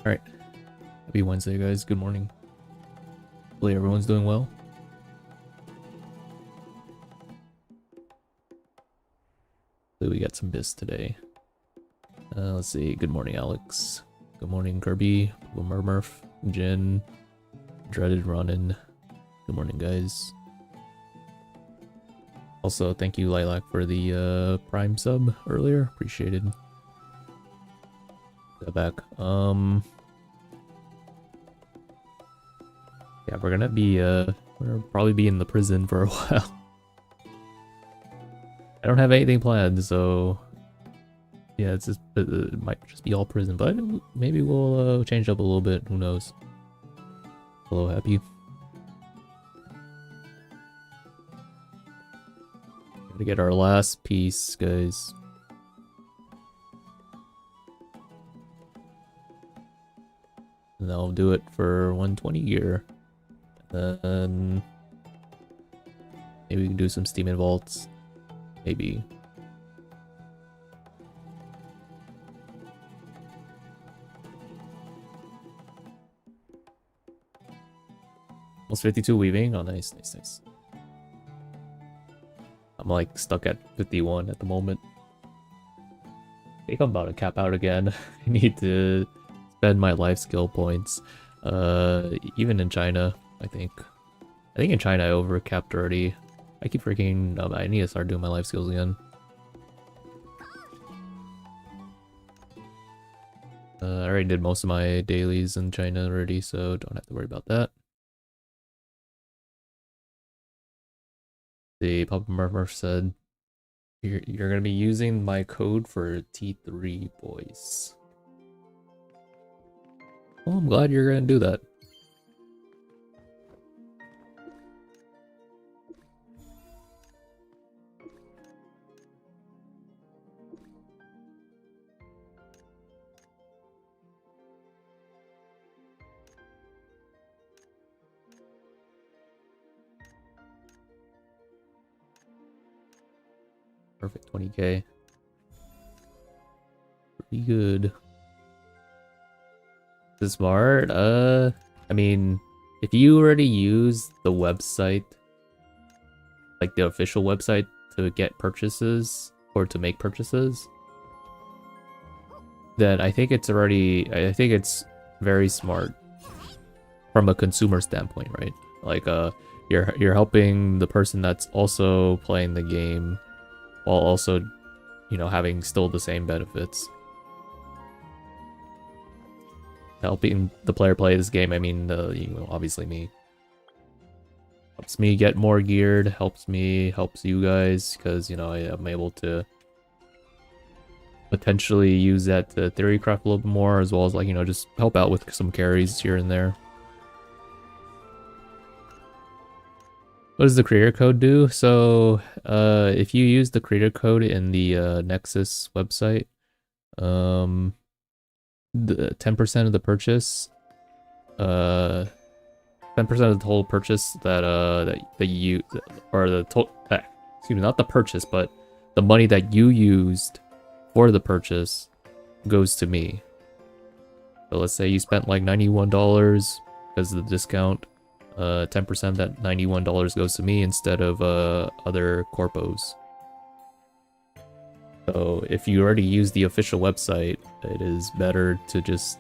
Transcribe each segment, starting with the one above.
Alright. Happy Wednesday, guys. Good morning. Hopefully everyone's doing well. Hopefully we got some biz today. Let's see. Good morning, Alex. Good morning, Kirby. Murmurf. Jin. Dreaded Ronin. Good morning, guys. Also, thank you, Lilac, for the Prime sub earlier. Appreciated. That back. Yeah, we're gonna be we'll probably be in the prison for a while. I don't have anything planned, so yeah, it's just it might just be all prison, but maybe we'll change up a little bit. Who knows? Hello, Happy. Gotta get our last piece, guys. And I'll do it for 120 gear. Then maybe we can do some Steam and Vaults. Maybe. Almost 52 weaving. Oh, nice, nice, nice. I'm like stuck at 51 at the moment. I think I'm about to cap out again. I need to spend my life skill points. Even in China, I think in China I overcapped already. I keep freaking. I need to start doing my life skills again. I already did most of my dailies in China already, so don't have to worry about that. The Papa Murmur said, "You're gonna be using my code for T3, boys." Well, I'm glad you're gonna do that. Perfect 20k. Pretty good. Is it smart? I mean, if you already use the website, like the official website to get purchases or to make purchases, then I think it's very smart from a consumer standpoint, right? Like you're helping the person that's also playing the game while also, you know, having still the same benefits. Helping the player play this game, I mean, you know, obviously me. Helps me get more geared, helps you guys, because, you know, I'm able to potentially use that to theory craft a little bit more, as well as, like, you know, just help out with some carries here and there. What does the creator code do? So, if you use the creator code in the Nexus website, the 10% of the purchase, 10% of the total purchase that you, or the total, excuse me, not the purchase, but the money that you used for the purchase goes to me. So let's say you spent like $91 because of the discount. 10% of that $91 goes to me instead of other corpos. So if you already use the official website, it is better to just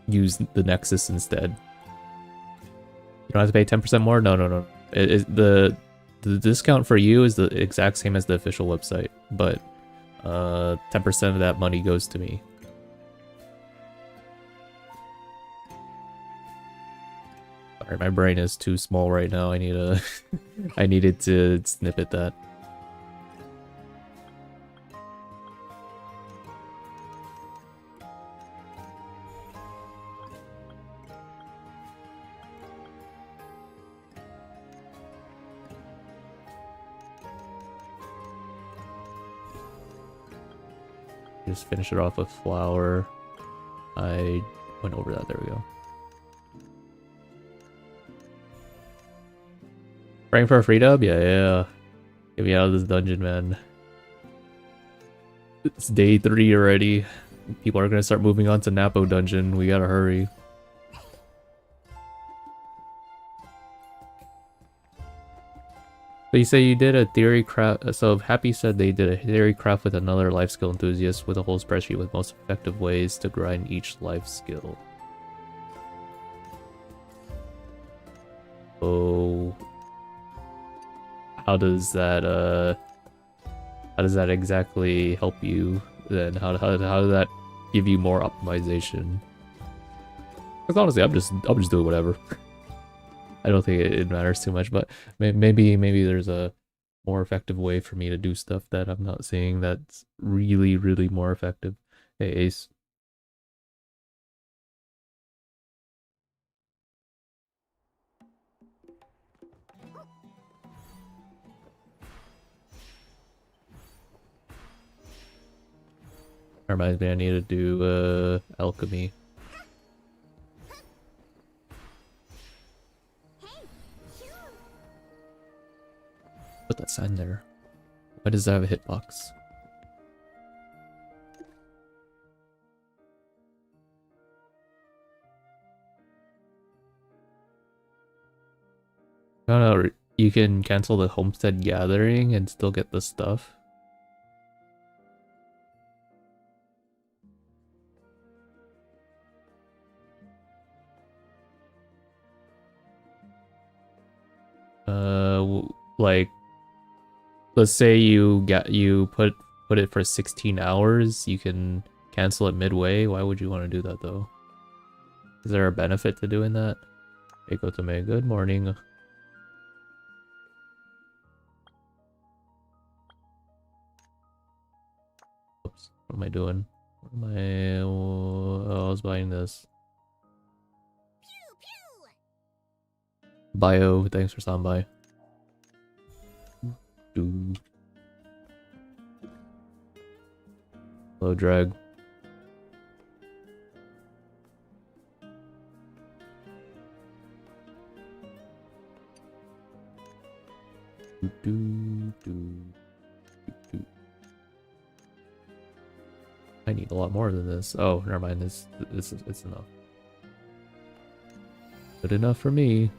use the Nexus instead. You don't have to pay 10% more? No. The discount for you is the exact same as the official website, but 10% of that money goes to me. Sorry, my brain is too small right now. I need a I needed to snippet that. Just finish it off with flour. I went over that. There we go. Praying for a free dub? Yeah. Get me out of this dungeon, man. It's day 3 already. people are gonna start moving on to Napo Dungeon. We gotta hurry. So you say you did a theory craft. So Happy said they did a theory craft with another life skill enthusiast with a whole spreadsheet with most effective ways to grind each life skill. Oh, how does that exactly help you? Then how does that give you more optimization? Because honestly, I'm just doing whatever. I don't think it matters too much, but maybe there's a more effective way for me to do stuff that I'm not seeing that's really more effective. Hey Ace. Reminds me I need to do alchemy. Put that sign there. Why does that have a hitbox? No, you can cancel the homestead gathering and still get the stuff. Like, let's say you put it for 16 hours, you can cancel it midway. Why would you want to do that though? Is there a benefit to doing that? Hey Kotome, good morning. Oops, what am I doing? What am I? Oh, I was buying this. Bio, thanks for stopping by. Low drag. I need a lot more than this. Oh, never mind. It's enough. Good enough for me.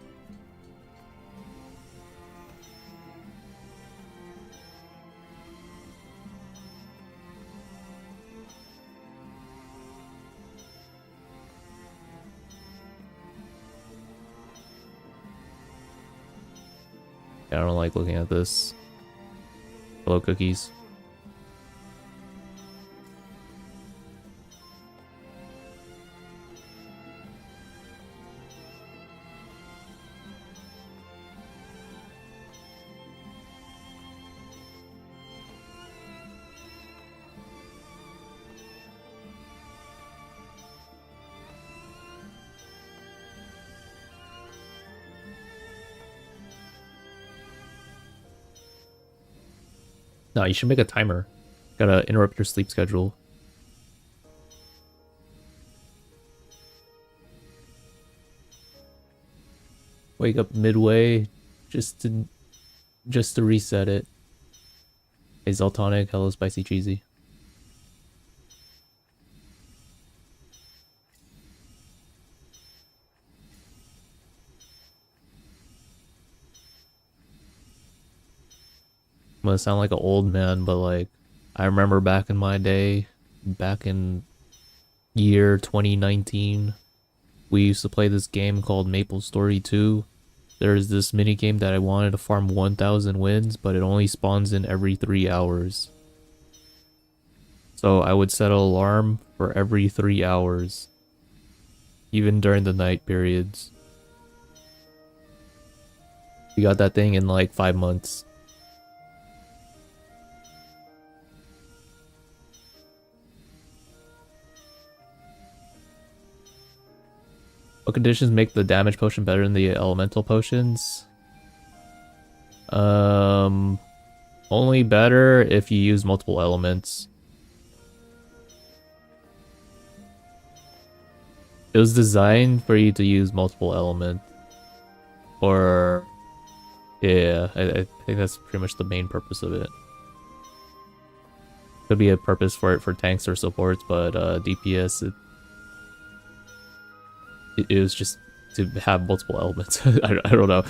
I don't like looking at this. Hello, cookies. No, you should make a timer. Gotta interrupt your sleep schedule. Wake up midway just to reset it. Hey, Zoltonic, hello spicy cheesy. I'm gonna sound like an old man, but like, I remember back in my day, back in year 2019, we used to play this game called Maple Story 2. There's this mini game that I wanted to farm 1,000 wins, but it only spawns in every 3 hours. So I would set an alarm for every 3 hours, even during the night periods. We got that thing in like 5 months. What conditions make the damage potion better than the elemental potions? Only better if you use multiple elements. It was designed for you to use multiple elements. Or... yeah, I think that's pretty much the main purpose of it. Could be a purpose for it for tanks or supports, but DPS it was just to have multiple elements. I don't know.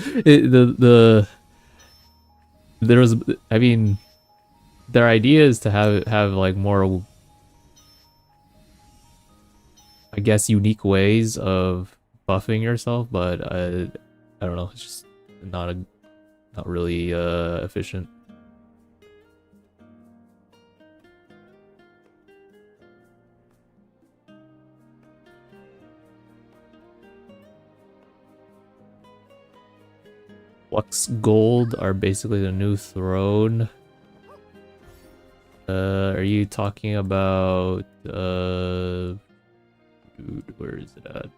There was, I mean, their idea is to have like more, I guess, unique ways of buffing yourself, but I don't know. It's just not really efficient. Flux Gold are basically the new throne. Are you talking about dude, where is it at?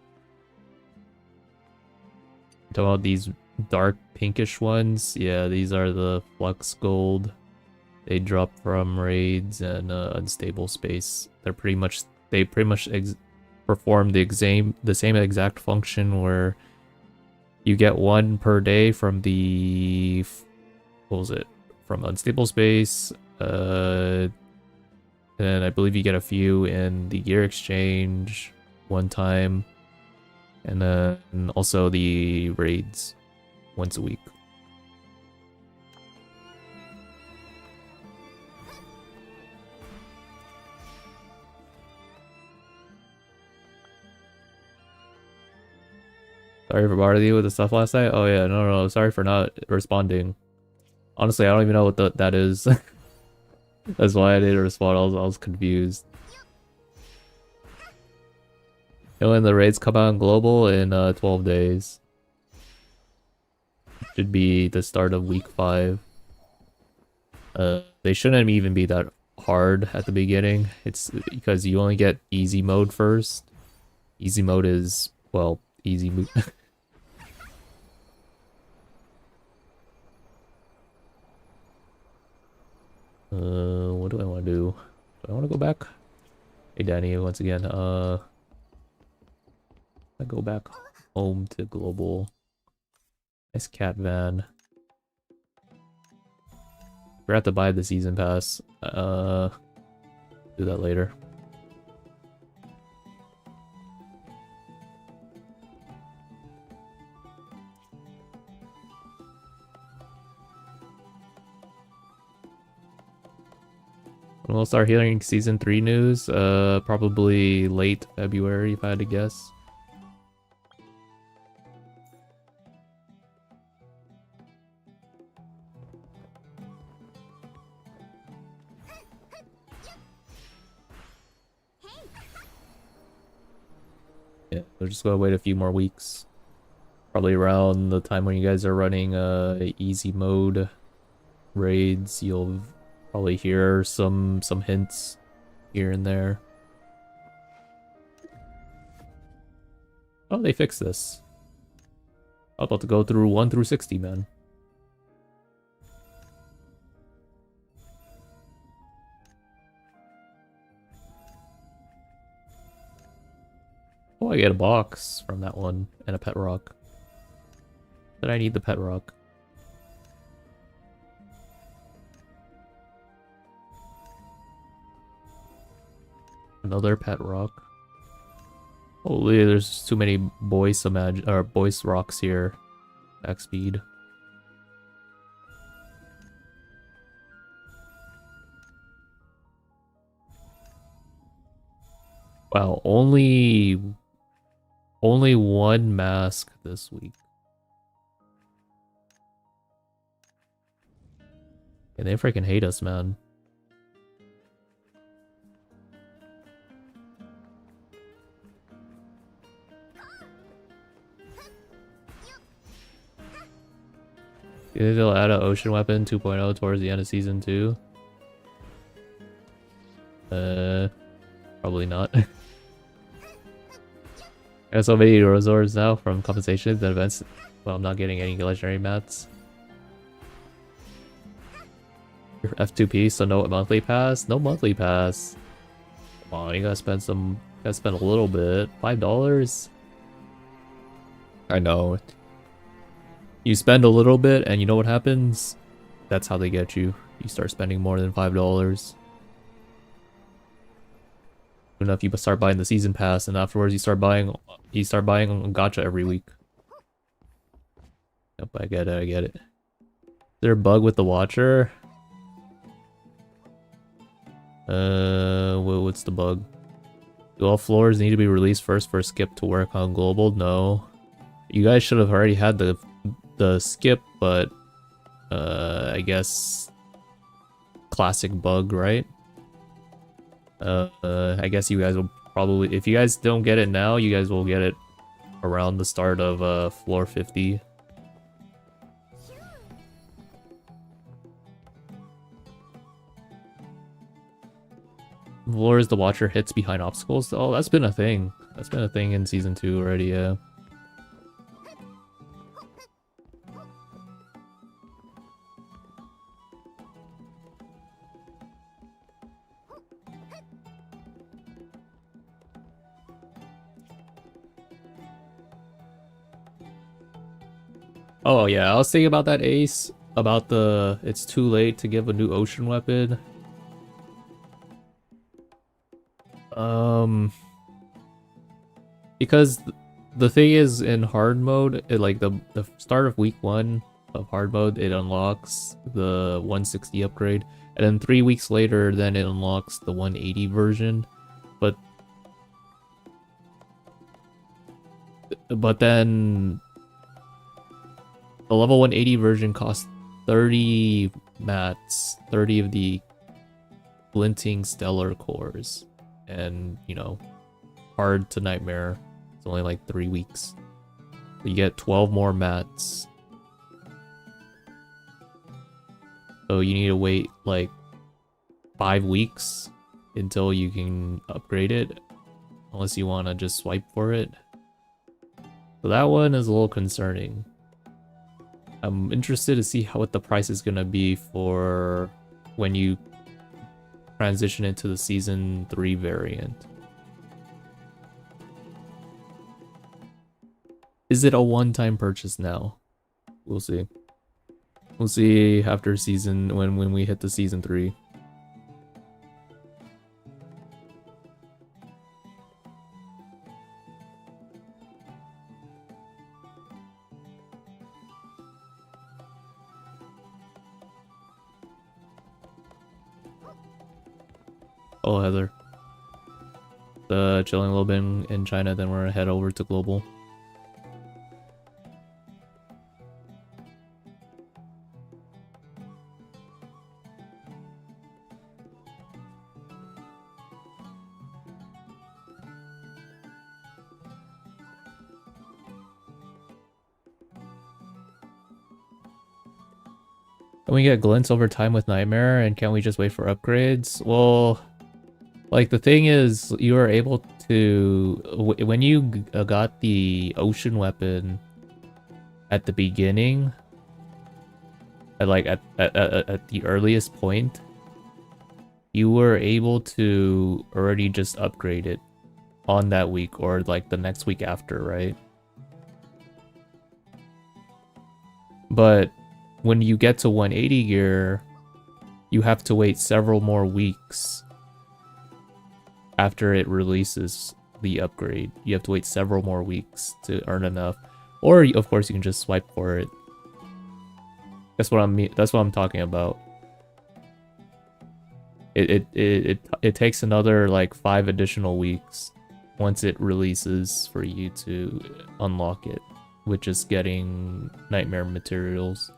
Talking about these dark pinkish ones? Yeah, these are the Flux Gold. They drop from raids and unstable space. They pretty much perform the same exact function where you get one per day from the, what was it? From unstable space, and I believe you get a few in the gear exchange one time, and then also the raids once a week. Sorry for bothering you with the stuff last night. Oh yeah, no, sorry for not responding. Honestly, I don't even know what that is. That's why I didn't respond. I was confused. And when the raids come out in global in 12 days. Should be the start of week 5. They shouldn't even be that hard at the beginning. It's because you only get easy mode first. Easy mode is, well, easy mode. What do I want to do? Do I want to go back? Hey Danny, once again, I go back home to global. Nice cat van. Forgot to buy the season pass. Do that later. We'll start hearing season 3 news, probably late February if I had to guess. Yeah, we're just gonna wait a few more weeks. Probably around the time when you guys are running easy mode raids, you'll probably hear some hints here and there. Oh, they fixed this. I'm about to go through 1 through 60, man. Oh, I get a box from that one and a pet rock. But I need the pet rock. Another pet rock. Holy, there's too many voice rocks here. Back speed. Wow, only one mask this week. And they freaking hate us, man. You think they'll add an ocean weapon 2.0 towards the end of season 2? Probably not. I got so many resorts now from compensations and events. Well, I'm not getting any legendary mats. Your F2P, so no monthly pass? No monthly pass. Come on, you gotta spend a little bit. $5? I know. You spend a little bit and you know what happens? That's how they get you. You start spending more than $5. enough, you start buying the season pass, and afterwards you start buying gacha every week. Yep, I get it, I get it. Is there a bug with the watcher? What's the bug? Do all floors need to be released first for skip to work on global? No. You guys should have already had the skip, but I guess classic bug, right? I guess you guys will probably, if you guys don't get it now, you guys will get it around the start of floor 50. Floors the watcher hits behind obstacles. Oh, that's been a thing. That's been a thing in season 2 already, yeah. Oh yeah, I was thinking about that, Ace. About the it's too late to give a new ocean weapon. Because the thing is, in hard mode, like the start of week 1 of hard mode, it unlocks the 160 upgrade, and then 3 weeks later, then it unlocks the 180 version. But then the level 180 version costs 30 mats, 30 of the glinting stellar cores, and you know, hard to nightmare. It's only like 3 weeks. So you get 12 more mats. So you need to wait like 5 weeks until you can upgrade it, unless you want to just swipe for it. So that one is a little concerning. I'm interested to see what the price is gonna be for when you transition into the season 3 variant. Is it a one-time purchase now? We'll see. We'll see after season when we hit the season 3. Oh, Heather. Chilling a little bit in China, then we're gonna head over to global. Can we get glints over time with Nightmare, and can we just wait for upgrades? Well, like the thing is, you are able to, when you got the ocean weapon at the beginning, at the earliest point, you were able to already just upgrade it on that week or like the next week after, right? But when you get to 180 gear, you have to wait several more weeks after it releases the upgrade. You have to wait several more weeks to earn enough. Or of course you can just swipe for it. That's what I'm talking about. It takes another like 5 additional weeks once it releases for you to unlock it, which is getting nightmare materials.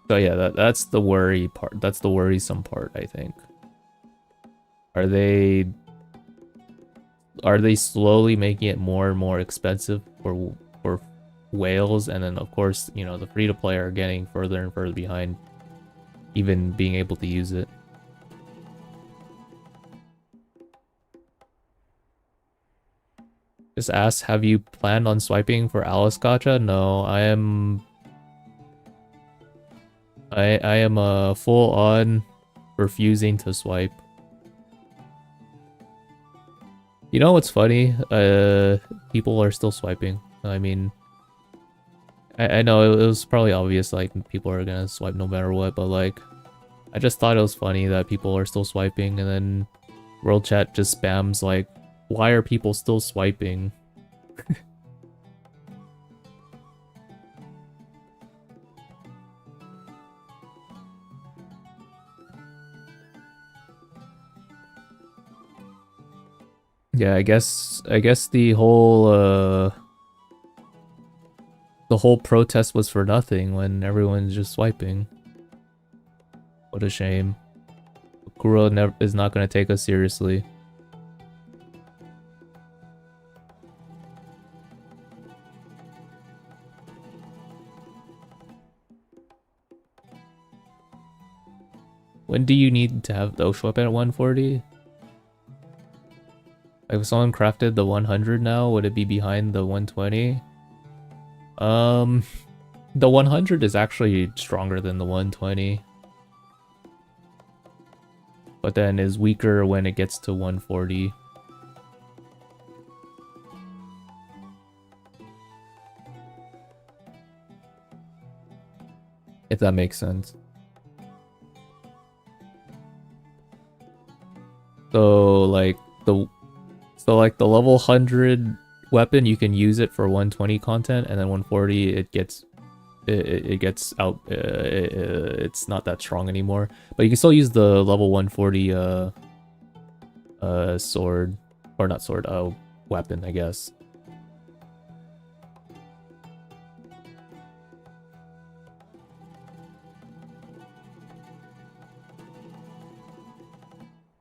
So yeah, that's the worry part. That's the worrisome part, I think. Are they slowly making it more and more expensive for whales? And then of course, you know, the free-to-play are getting further and further behind even being able to use it. Just ask, have you planned on swiping for Alice Gacha? No, I am full on refusing to swipe. You know what's funny? People are still swiping. I mean, I know it was probably obvious, like, people are gonna swipe no matter what, but like, I just thought it was funny that people are still swiping, and then world chat just spams like, why are people still swiping? Yeah, I guess the whole protest was for nothing when everyone's just swiping. What a shame. Kuro never is not going to take us seriously. When do you need to have those show up at 140? Like if someone crafted the 100 now, would it be behind the 120? The 100 is actually stronger than the 120. But then is weaker when it gets to 140. If that makes sense. So like the level 100 weapon, you can use it for 120 content, and then 140 it gets out. It's not that strong anymore, but you can still use the level 140 sword, or not sword, weapon, I guess.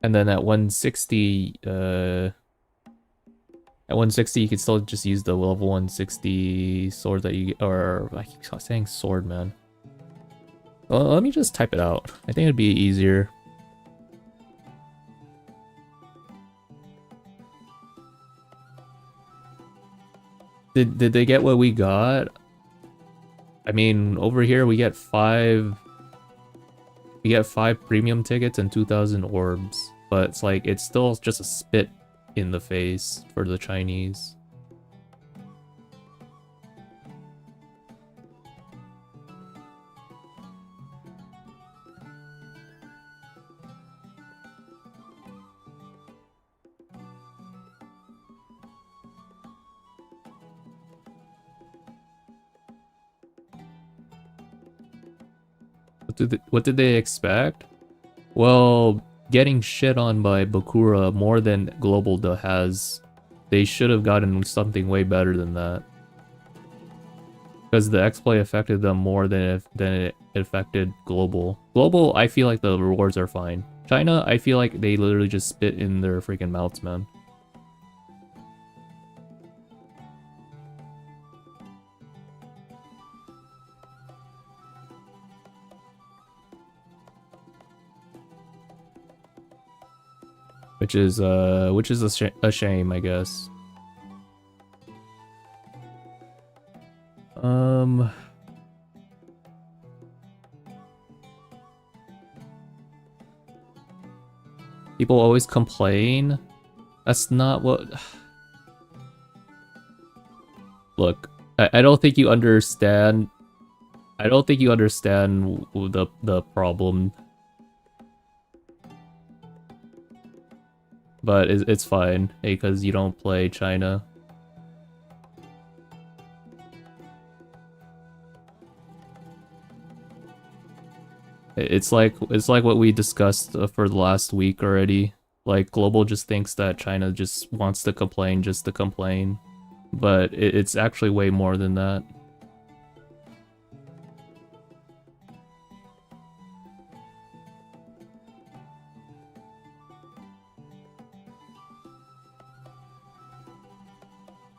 And then at 160, you can still just use the level 160 sword that you get, or I keep saying sword, man. Well, let me just type it out. I think it'd be easier. Did they get what we got? I mean, over here we get 5 premium tickets and 2,000 orbs, but it's like it's still just a spit in the face for the Chinese. What did they expect? Well, getting shit on by Bakura more than Global has. They should have gotten something way better than that. Because the X-Play affected them more than it affected Global. Global, I feel like the rewards are fine. China, I feel like they literally just spit in their freaking mouths, man. Which is a shame, I guess. People always complain. That's not what... Look, I don't think you understand. I don't think you understand the problem. But it's fine, because you don't play China. It's like what we discussed for the last week already. Like, Global just thinks that China just wants to complain just to complain. But it's actually way more than that.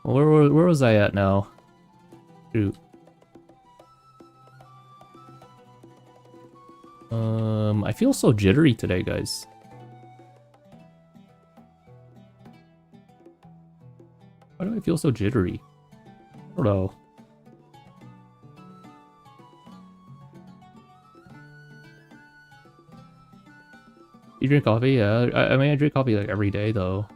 Where was I at now? Shoot. I feel so jittery today, guys. Why do I feel so jittery? I don't know. You drink coffee? Yeah. I mean, I drink coffee like every day, though.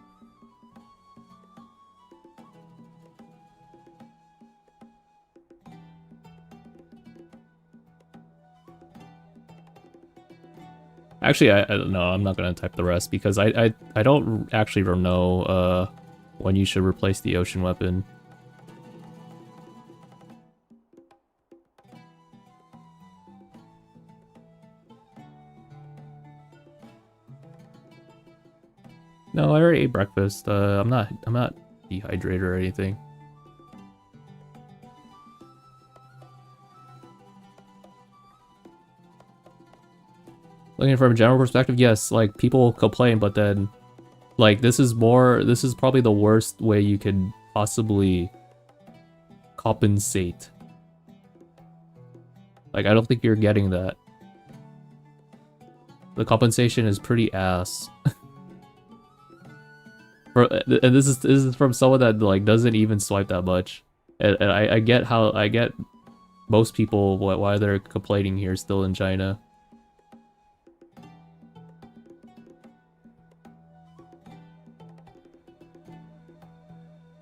Actually, I don't know. I'm not gonna type the rest because I don't actually know when you should replace the ocean weapon. No, I already ate breakfast. I'm not dehydrated or anything. Looking from a general perspective, yes, like people complain, but then like this is probably the worst way you could possibly compensate. Like I don't think you're getting that. The compensation is pretty ass. And this is from someone that like doesn't even swipe that much. And I get most people why they're complaining here still in China.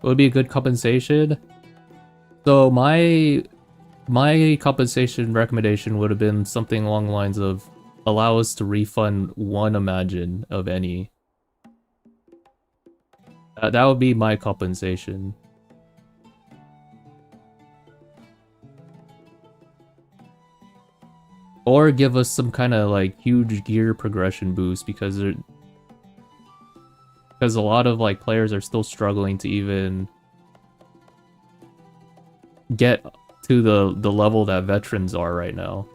What would be a good compensation? So my compensation recommendation would have been something along the lines of allow us to refund one Imagine of any. That would be my compensation. Or give us some kind of like huge gear progression boost because a lot of like players are still struggling to even get to the level that veterans are right now.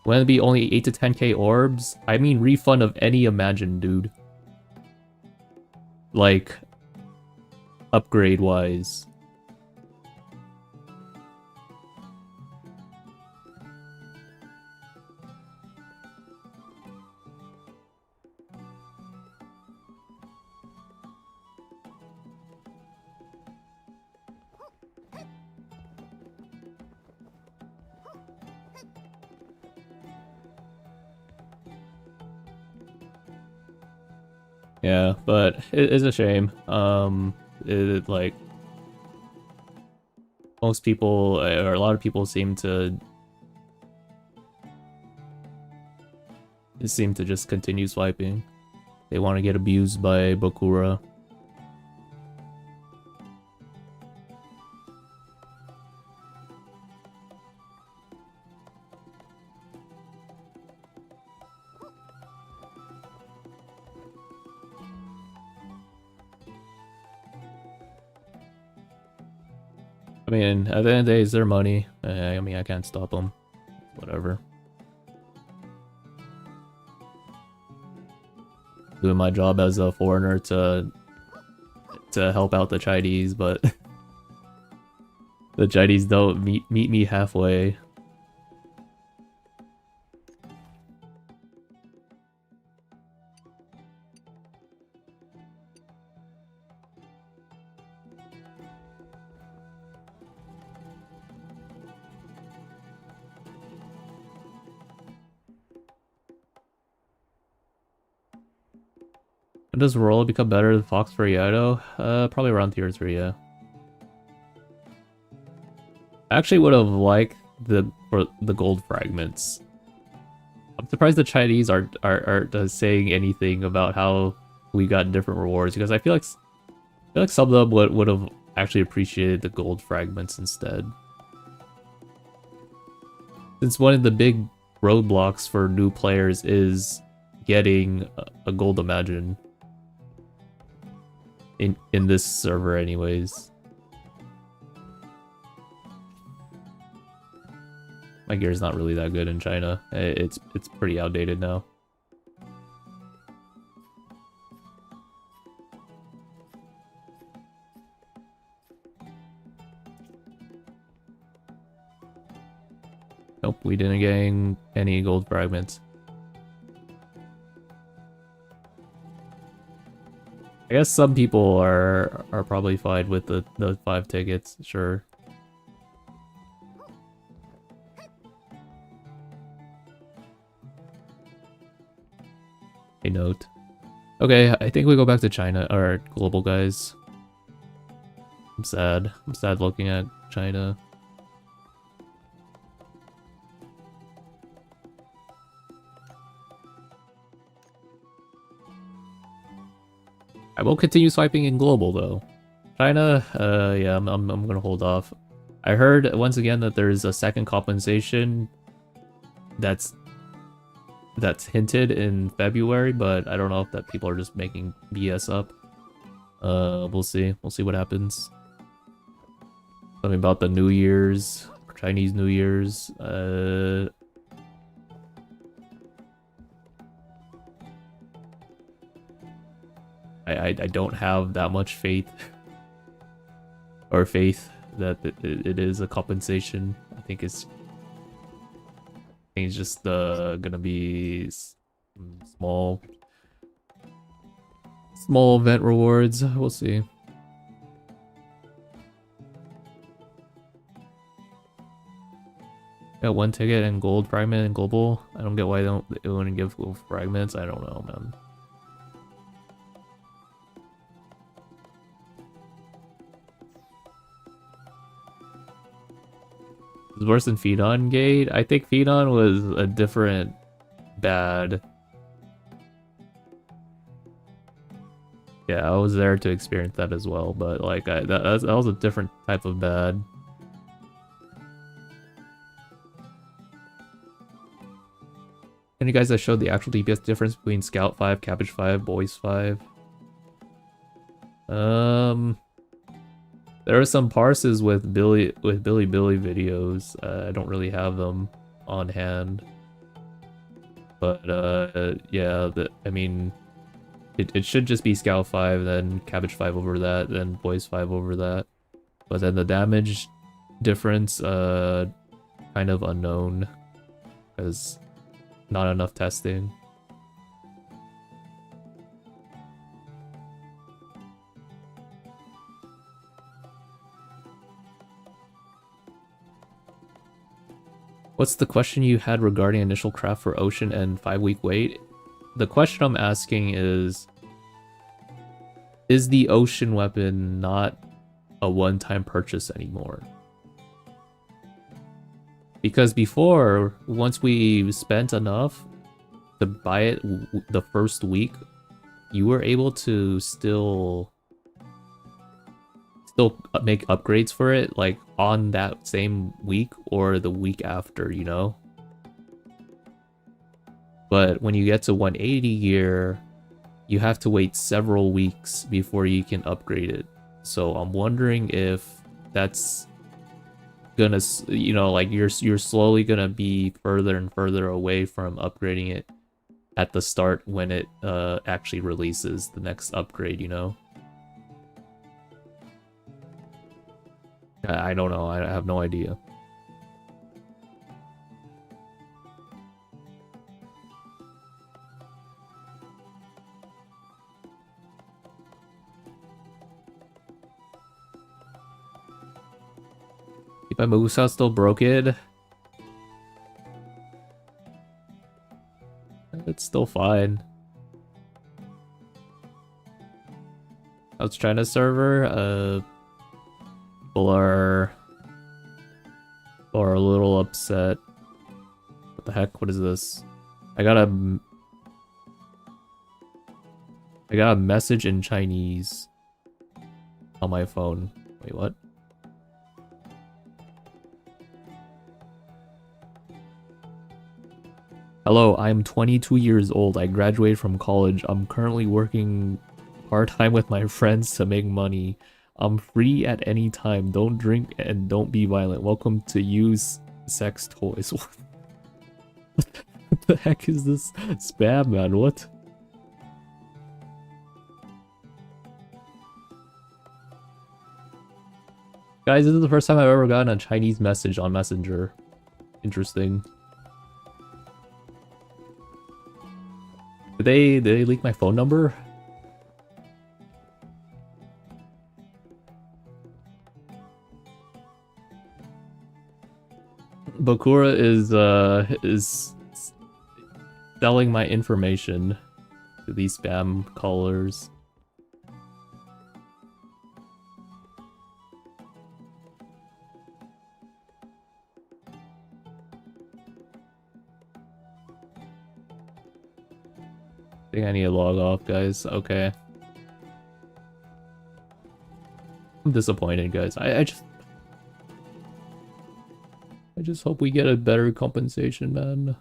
When it be only 8 to 10k orbs, I mean refund of any Imagine, dude. Like, upgrade-wise. Yeah, but it's a shame. Like most people or a lot of people seem to just continue swiping. They want to get abused by Bakura. I mean, at the end of the day, it's their money. I mean, I can't stop them. Whatever. Doing my job as a foreigner to help out the Chinese, but the Chinese don't meet me halfway. When does Roll become better than Fox for Yato? Probably around tier 3, yeah. I actually would have liked the gold fragments. I'm surprised the Chinese aren't saying anything about how we got different rewards, because I feel like some of them would have actually appreciated the gold fragments instead. Since one of the big roadblocks for new players is getting a gold Imagine. In this server anyways. My gear's not really that good in China. It's pretty outdated now. Nope, we didn't get any gold fragments. I guess some people are probably fine with the 5 tickets, sure. A note. Okay, I think we go back to China, or global guys. I'm sad. I'm sad looking at China. I will continue swiping in global though. China, yeah, I'm gonna hold off. I heard once again that there's a second compensation that's hinted in February, but I don't know if that people are just making BS up. We'll see. We'll see what happens. Something about the New Year's, Chinese New Year's. I don't have that much faith or faith that it is a compensation. I think it's just gonna be small event rewards. We'll see. Got one ticket and gold fragment and global. I don't get why they want to give gold fragments. I don't know, man. It's worse than Phenon Gate. I think Phenon was a different bad. Yeah, I was there to experience that as well, but like that was a different type of bad. And you guys that showed the actual DPS difference between Scout 5, Cabbage 5, Boys 5. There are some parses with Billy videos. I don't really have them on hand. But yeah, I mean it should just be Scout 5, then Cabbage 5 over that, then Boys 5 over that. But then the damage difference kind of unknown because not enough testing. What's the question you had regarding initial craft for Ocean and 5-week wait? The question I'm asking is the Ocean weapon not a one-time purchase anymore? Because before, once we spent enough to buy it the first week, you were able to still make upgrades for it, like on that same week or the week after, you know? But when you get to 180 gear, you have to wait several weeks before you can upgrade it. So I'm wondering if that's gonna, you know, like you're slowly gonna be further and further away from upgrading it at the start when it actually releases the next upgrade, you know? I don't know. I have no idea. Keep my moveset still broken. It's still fine. I was trying to server. People are a little upset. What the heck? What is this? I got a message in Chinese on my phone. Wait, what? Hello, I'm 22 years old. I graduated from college. I'm currently working part-time with my friends to make money. I'm free at any time. Don't drink and don't be violent. Welcome to use sex toys. What the heck is this spam, man? What? Guys, this is the first time I've ever gotten a Chinese message on Messenger. Interesting. Did they leak my phone number? Bakura is selling my information to these spam callers. I think I need to log off, guys. Okay. I'm disappointed, guys. I just hope we get a better compensation, man.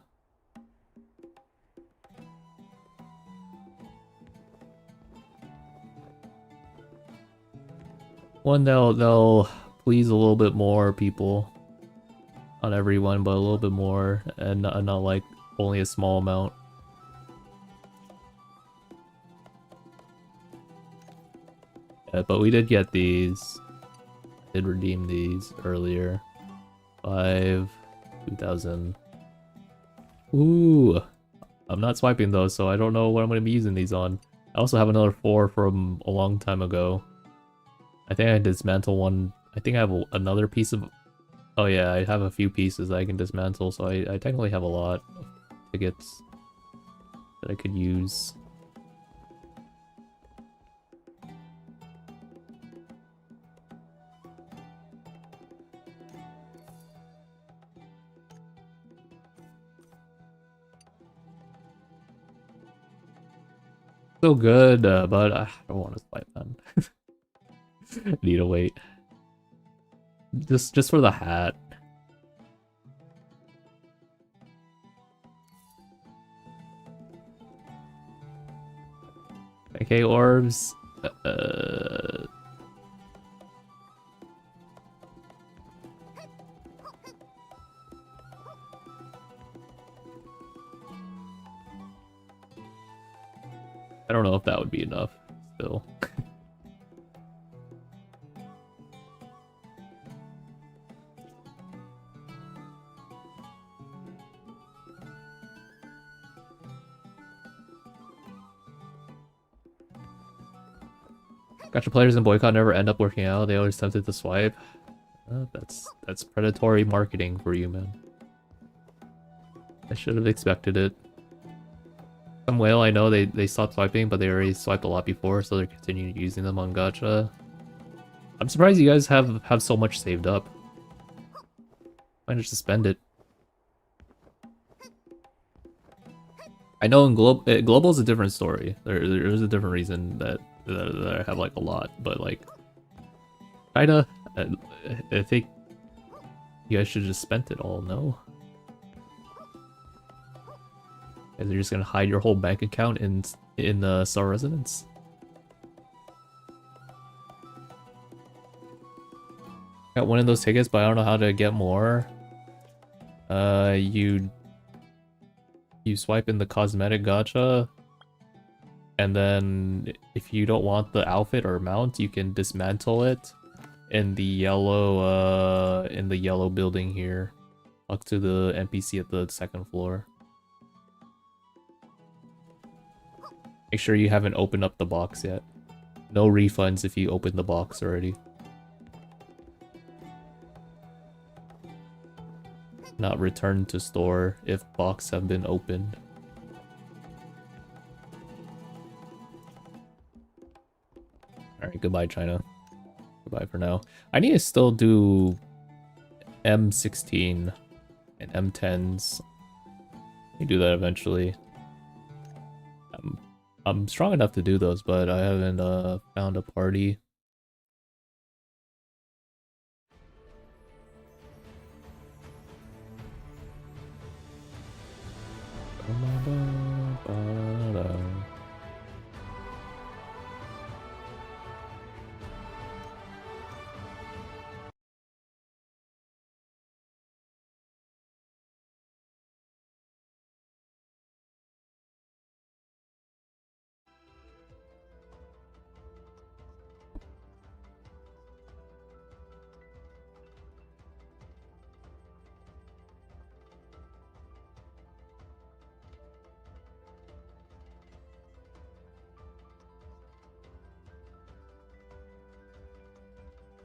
One, they'll please a little bit more people. Not everyone, but a little bit more, and not like only a small amount. Yeah, but we did get these. Did redeem these earlier. 2,000. Ooh, I'm not swiping those, so I don't know what I'm going to be using these on. I also have another 4 from a long time ago. I think I dismantle one. I think I have another piece of... Oh yeah, I have a few pieces I can dismantle, so I technically have a lot of tickets that I could use. So good, but I don't want to swipe, man. Need to wait. Just for the hat. Okay, orbs. I don't know if that would be enough still. Gotcha, players in boycott never end up working out. They always tempted to swipe. That's predatory marketing for you, man. I should have expected it. Some whale I know they stopped swiping, but they already swiped a lot before, so they're continuing using them on gacha. I'm surprised you guys have so much saved up. Managed to spend it. I know in global is a different story. There's a different reason that I have like a lot, but like China, I think you guys should have just spent it all. No, and they're just gonna hide your whole bank account in the Star Residence. Got one of those tickets, but I don't know how to get more. You swipe in the cosmetic gacha, and then if you don't want the outfit or mount, you can dismantle it in the yellow building here. Up to the NPC at the 2nd floor. Make sure you haven't opened up the box yet. No refunds if you open the box already. Not returned to store if box have been opened. Alright, goodbye China. Goodbye for now. I need to still do M16 and M10s. I do that eventually. I'm strong enough to do those, but I haven't found a party.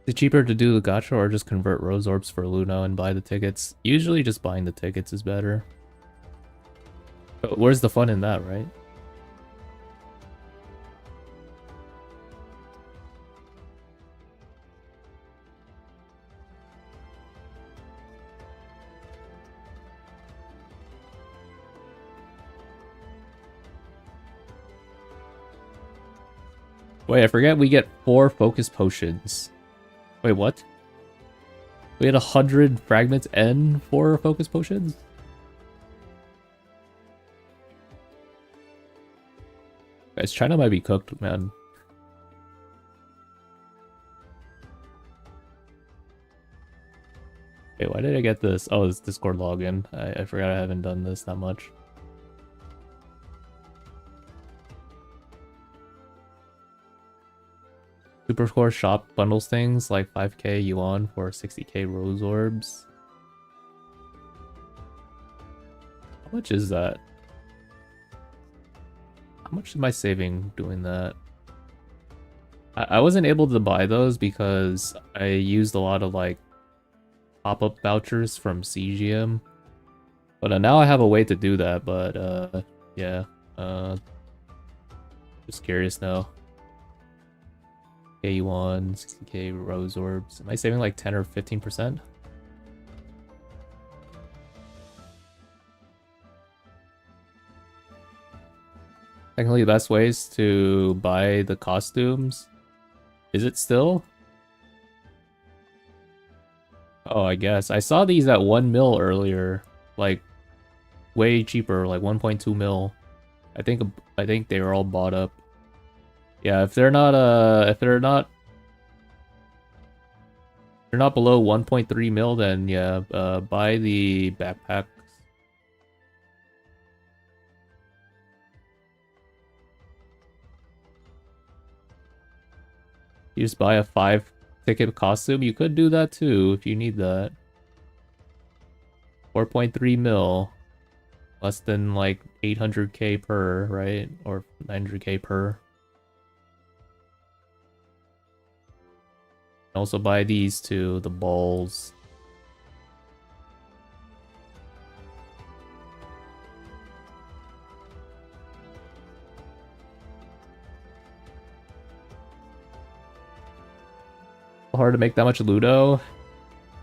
Is it cheaper to do the gacha or just convert rose orbs for Luna and buy the tickets? Usually just buying the tickets is better. But where's the fun in that, right? Wait, I forget we get 4 focus potions Wait, what? We had 100 fragments and 4 focus potions? Guys, China might be cooked, man. Wait, why did I get this? Oh, it's Discord login. I forgot I haven't done this that much. Supercore shop bundles things like 5k yuan for 60k rose orbs. How much is that? How much am I saving doing that? I wasn't able to buy those because I used a lot of like pop-up vouchers from CGM. But now I have a way to do that, but yeah. Just curious now. K1, 60k rose orbs. Am I saving like 10 or 15%? Technically, the best ways to buy the costumes. Is it still? Oh, I guess. I saw these at 1 mil earlier. Like, way cheaper, like 1.2 mil. I think they were all bought up. Yeah, if they're not below 1.3 mil, then yeah, buy the backpacks. You just buy a 5-ticket costume. You could do that too if you need that. 4.3 mil. Less than like 800k per, right? Or 900k per. Also buy these too, the balls. Hard to make that much Ludo.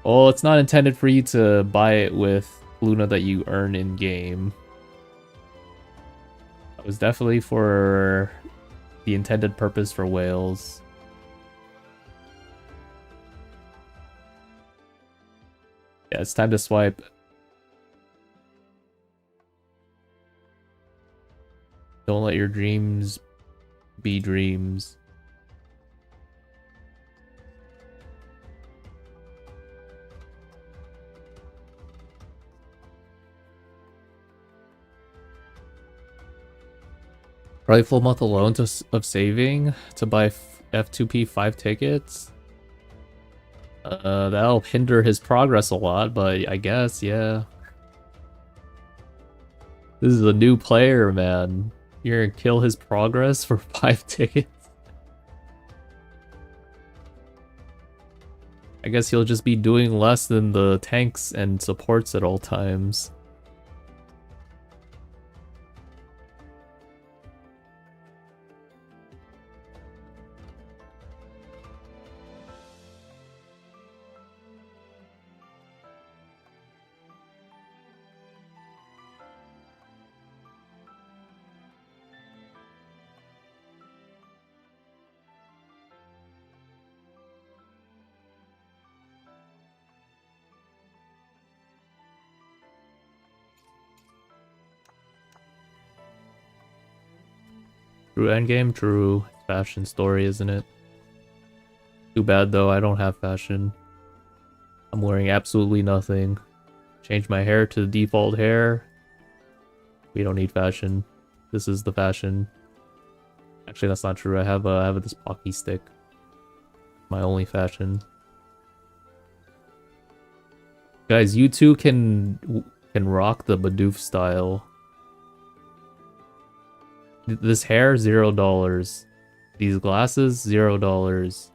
Well, it's not intended for you to buy it with Luna that you earn in game. It was definitely for the intended purpose for whales. Yeah, it's time to swipe. Don't let your dreams be dreams. Probably full month alone of saving to buy F2P 5 tickets. That'll hinder his progress a lot, but I guess, yeah. This is a new player, man. You're gonna kill his progress for 5 tickets? I guess he'll just be doing less than the tanks and supports at all times. True endgame, true fashion story, isn't it? Too bad though, I don't have fashion. I'm wearing absolutely nothing. Change my hair to the default hair. We don't need fashion. This is the fashion. Actually, that's not true. I have this Pocky stick. My only fashion. Guys, you two can rock the Bidoof style. This hair, $0. These glasses, $0.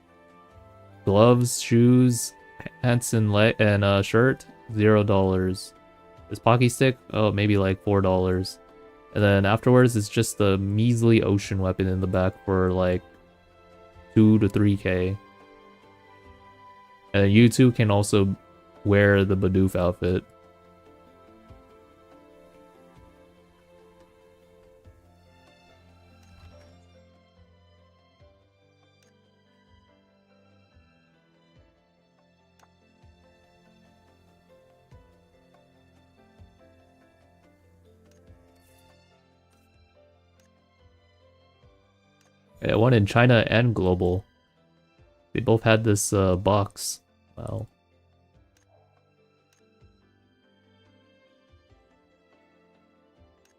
Gloves, shoes, pants, and shirt, $0. This Pocky stick, oh, maybe like $4. And then afterwards, it's just the measly ocean weapon in the back for like 2 to 3k. And you two can also wear the Bidoof outfit. Yeah, one in China and global. They both had this box. Wow.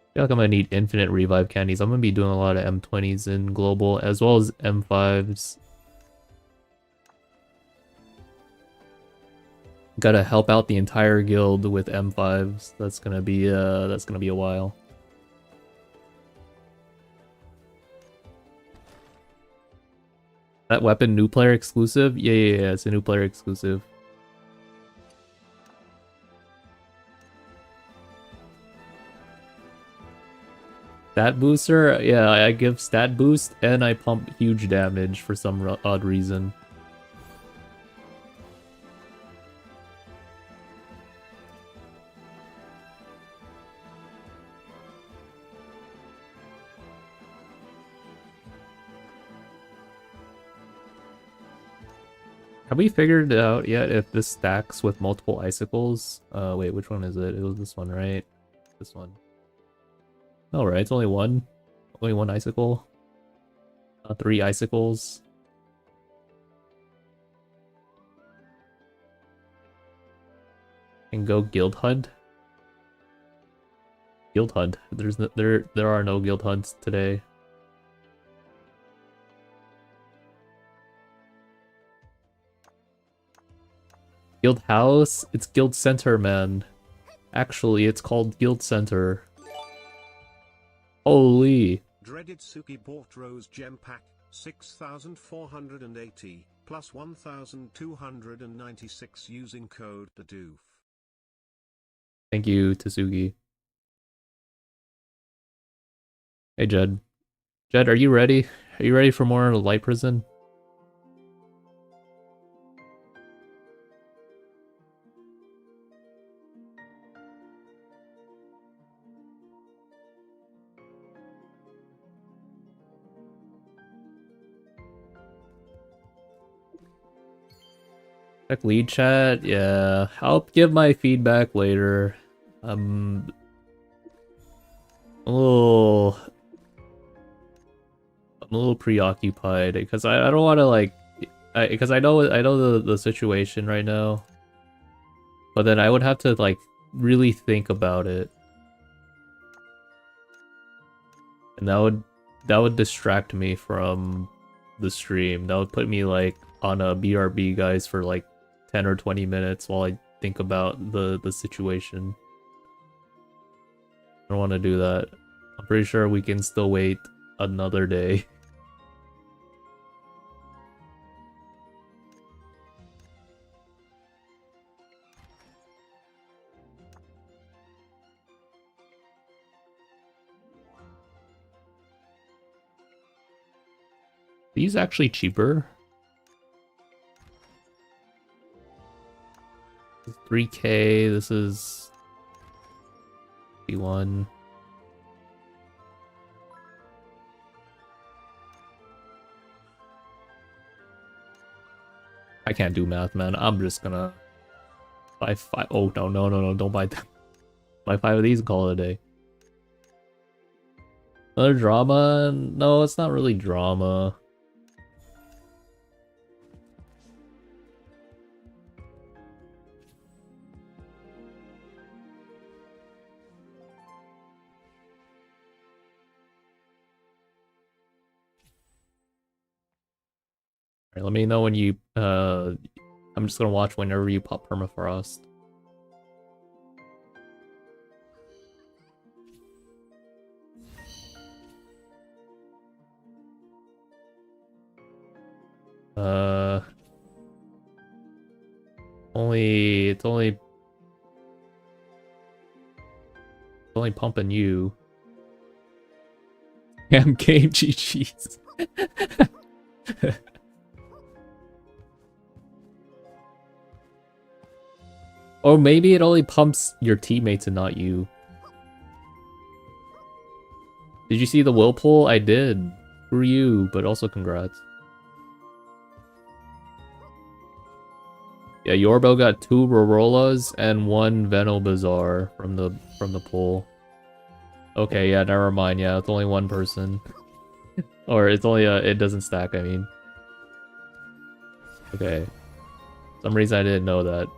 I feel like I'm gonna need infinite revive candies. I'm gonna be doing a lot of M20s in global as well as M5s. Gotta help out the entire guild with M5s. That's gonna be a while. That weapon new player exclusive? Yeah, it's a new player exclusive. Stat booster? Yeah, I give stat boost and I pump huge damage for some odd reason. Have we figured out yet if this stacks with multiple icicles? Wait, which one is it? It was this one, right? This one. Oh, right, it's only one. Only one icicle. Not 3 icicles. And go guild hunt. Guild hunt. There are no guild hunts today. Guild house? It's guild center, man. Actually, it's called guild center. Holy. Dreaded Suki bought Rose Gem Pack, 6,480, plus 1,296 using code THEDOOF. Thank you, Tsugi. Hey, Jed. Jed, are you ready? Are you ready for more Light Prison? Check lead chat? Yeah, I'll give my feedback later. I'm a little preoccupied because I don't want to like, because I know the situation right now, but then I would have to like really think about it, and that would distract me from the stream. That would put me like on a BRB, guys, for like 10 or 20 minutes while I think about the situation. I don't want to do that. I'm pretty sure we can still wait another day. These actually cheaper. 3K, this is B1. I can't do math, man. I'm just gonna buy 5. Oh, no, don't buy them. Buy 5 of these and call it a day. Another drama? No, it's not really drama. Alright, let me know when you, I'm just gonna watch whenever you pop permafrost. It's only pumping you. Damn game GG's. Or maybe it only pumps your teammates and not you. Did you see the whirlpool? I did. For you, but also congrats. Yeah, Yorbo got 2 Rorolas and 1 Veno Bazaar from the pool. Okay, yeah, never mind. Yeah, it's only one person. Or it's only it doesn't stack, I mean. Okay. Some reason I didn't know that.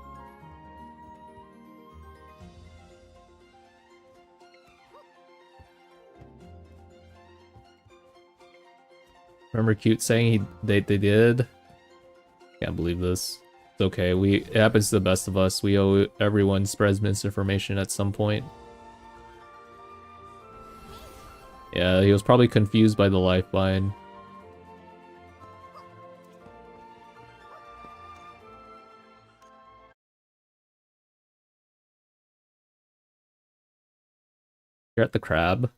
Remember Cute saying they did? Can't believe this. It's okay. It happens to the best of us. We owe everyone spreads misinformation at some point. Yeah, he was probably confused by the lifeline. You're at the crab.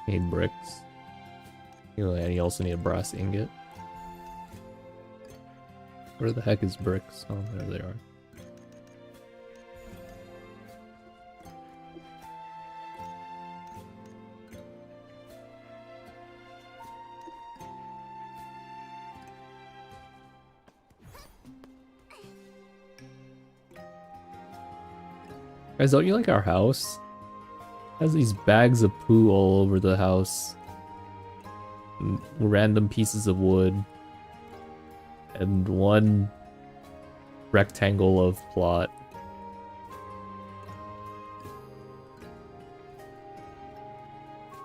Need bricks. And you also need a brass ingot. Where the heck is bricks? Oh, there they are. Guys, don't you like our house? It has these bags of poo all over the house. And random pieces of wood. And one rectangle of plot.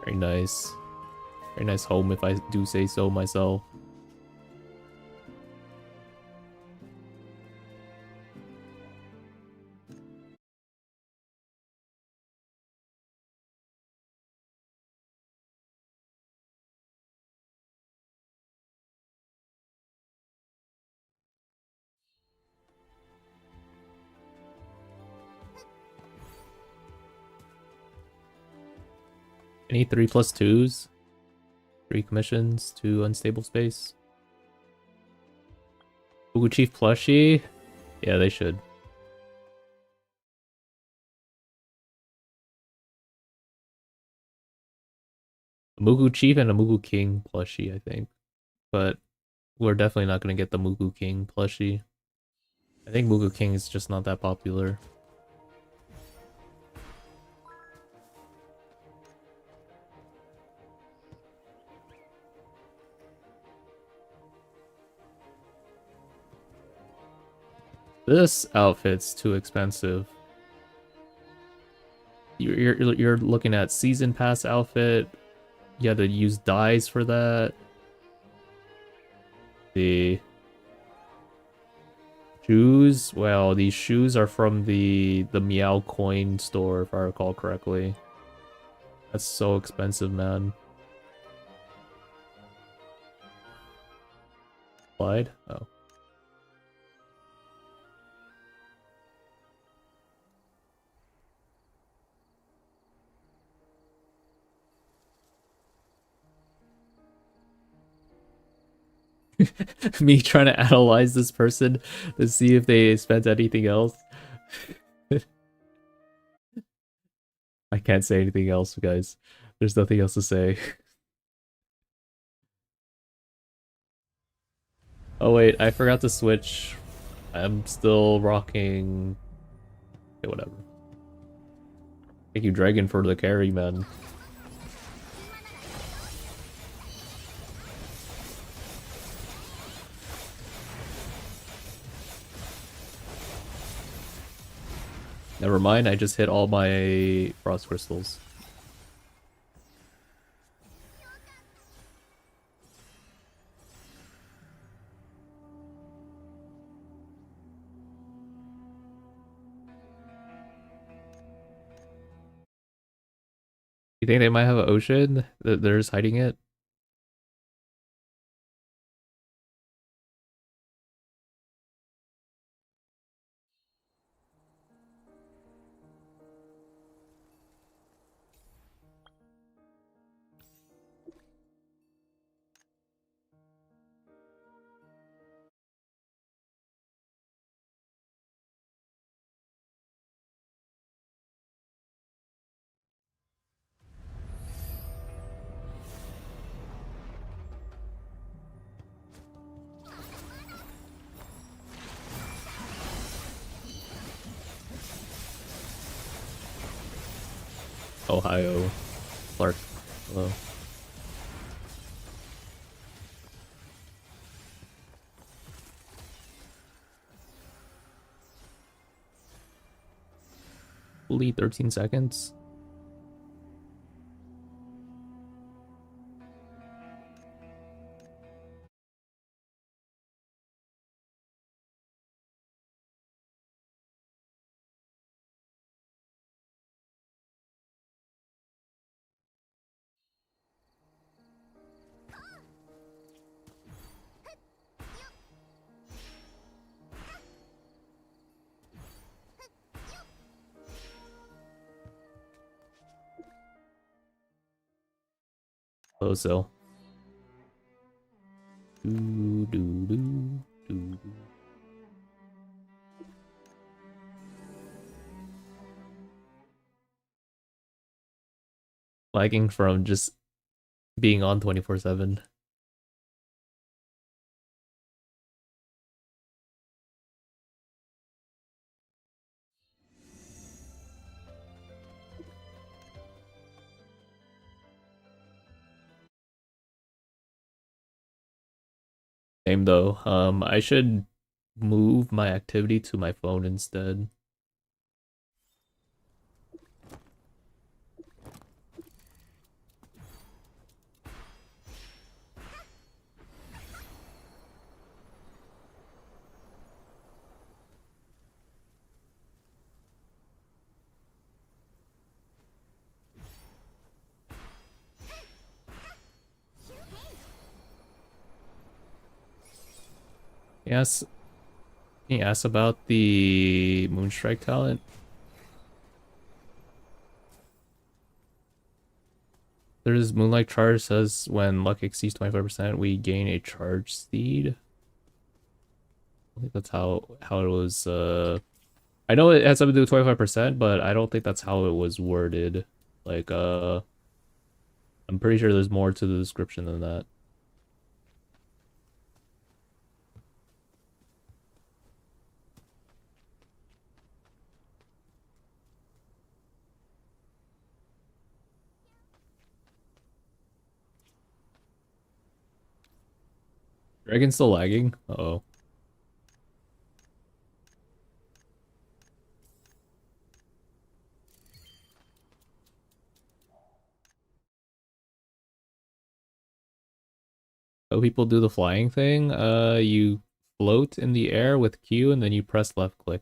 Very nice. Very nice home if I do say so myself. Any 3+2s? 3 commissions, 2 unstable space. Mugu Chief plushie? Yeah, they should. A Mugu Chief and a Mugu King plushie, I think. But we're definitely not going to get the Mugu King plushie. I think Mugu King is just not that popular. This outfit's too expensive. You're looking at season pass outfit. You had to use dyes for that. The shoes. Well, these shoes are from the Meow Coin store, if I recall correctly. That's so expensive, man. Applied? Oh. Me trying to analyze this person to see if they spent anything else. I can't say anything else, guys. There's nothing else to say. Oh wait, I forgot to switch. I'm still rocking... Okay, whatever. Thank you, Dragon, for the carry, man. Never mind, I just hit all my frost crystals. You think they might have an ocean? They're just hiding it? Ohio. Clark. Hello. Fully 13 seconds. Hello, Sil. Do, do, do, do. Lagging from just being on 24/7. Same though. I should move my activity to my phone instead. Yes. Can you ask about the Moonstrike talent? There's Moonlight Charge says when luck exceeds 25%, we gain a charge speed. I think that's how it was. I know it has something to do with 25%, but I don't think that's how it was worded. Like, I'm pretty sure there's more to the description than that. Dragon's still lagging? Uh-oh. So people do the flying thing. You float in the air with Q and then you press left click.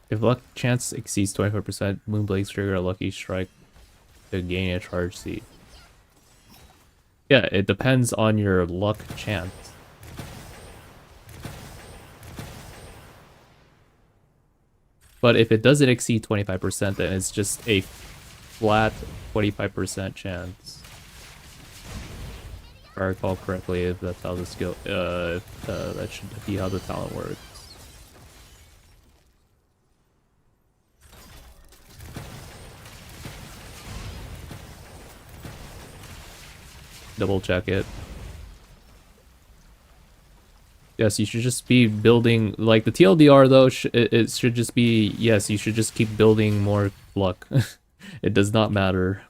If luck chance exceeds 25%, Moonblades trigger a lucky strike to gain a charge seed. Yeah, it depends on your luck chance. But if it doesn't exceed 25%, then it's just a flat 25% chance. If I recall correctly, if that's how the skill, that should be how the talent works. Double check it. Yes, you should just be building, like the TLDR though, it should just be, yes, you should just keep building more luck. It does not matter.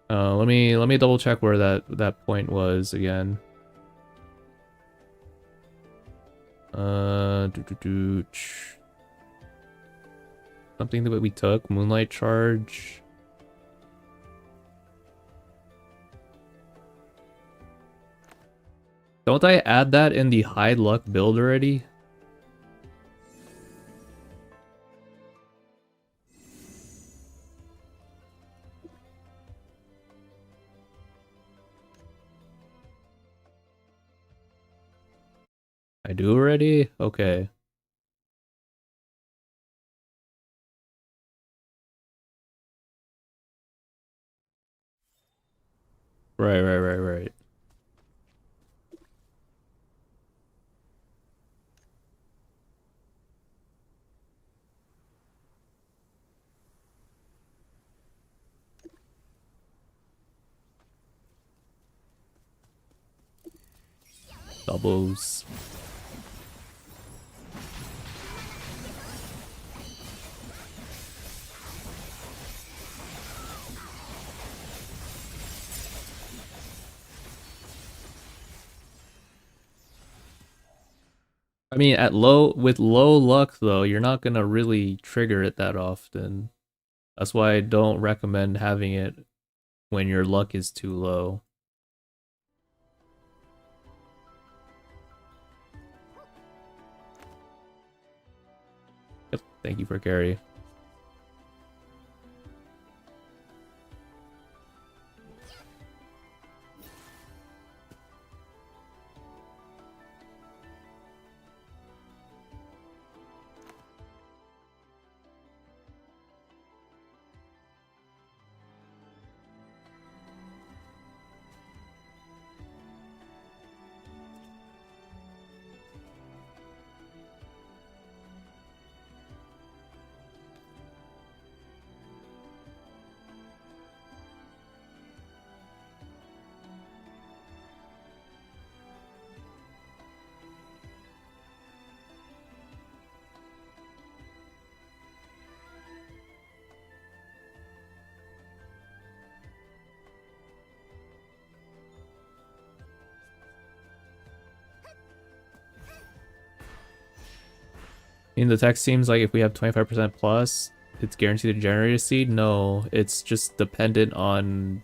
Let me double check where that point was again. Something that we took, Moonlight Charge. Don't I add that in the high luck build already? I do already? Okay. Right. Doubles. I mean, with low luck though, you're not gonna really trigger it that often. That's why I don't recommend having it when your luck is too low. Yep, thank you for carry. I mean, the text seems like if we have 25% plus, it's guaranteed to generate a seed. No, it's just dependent on.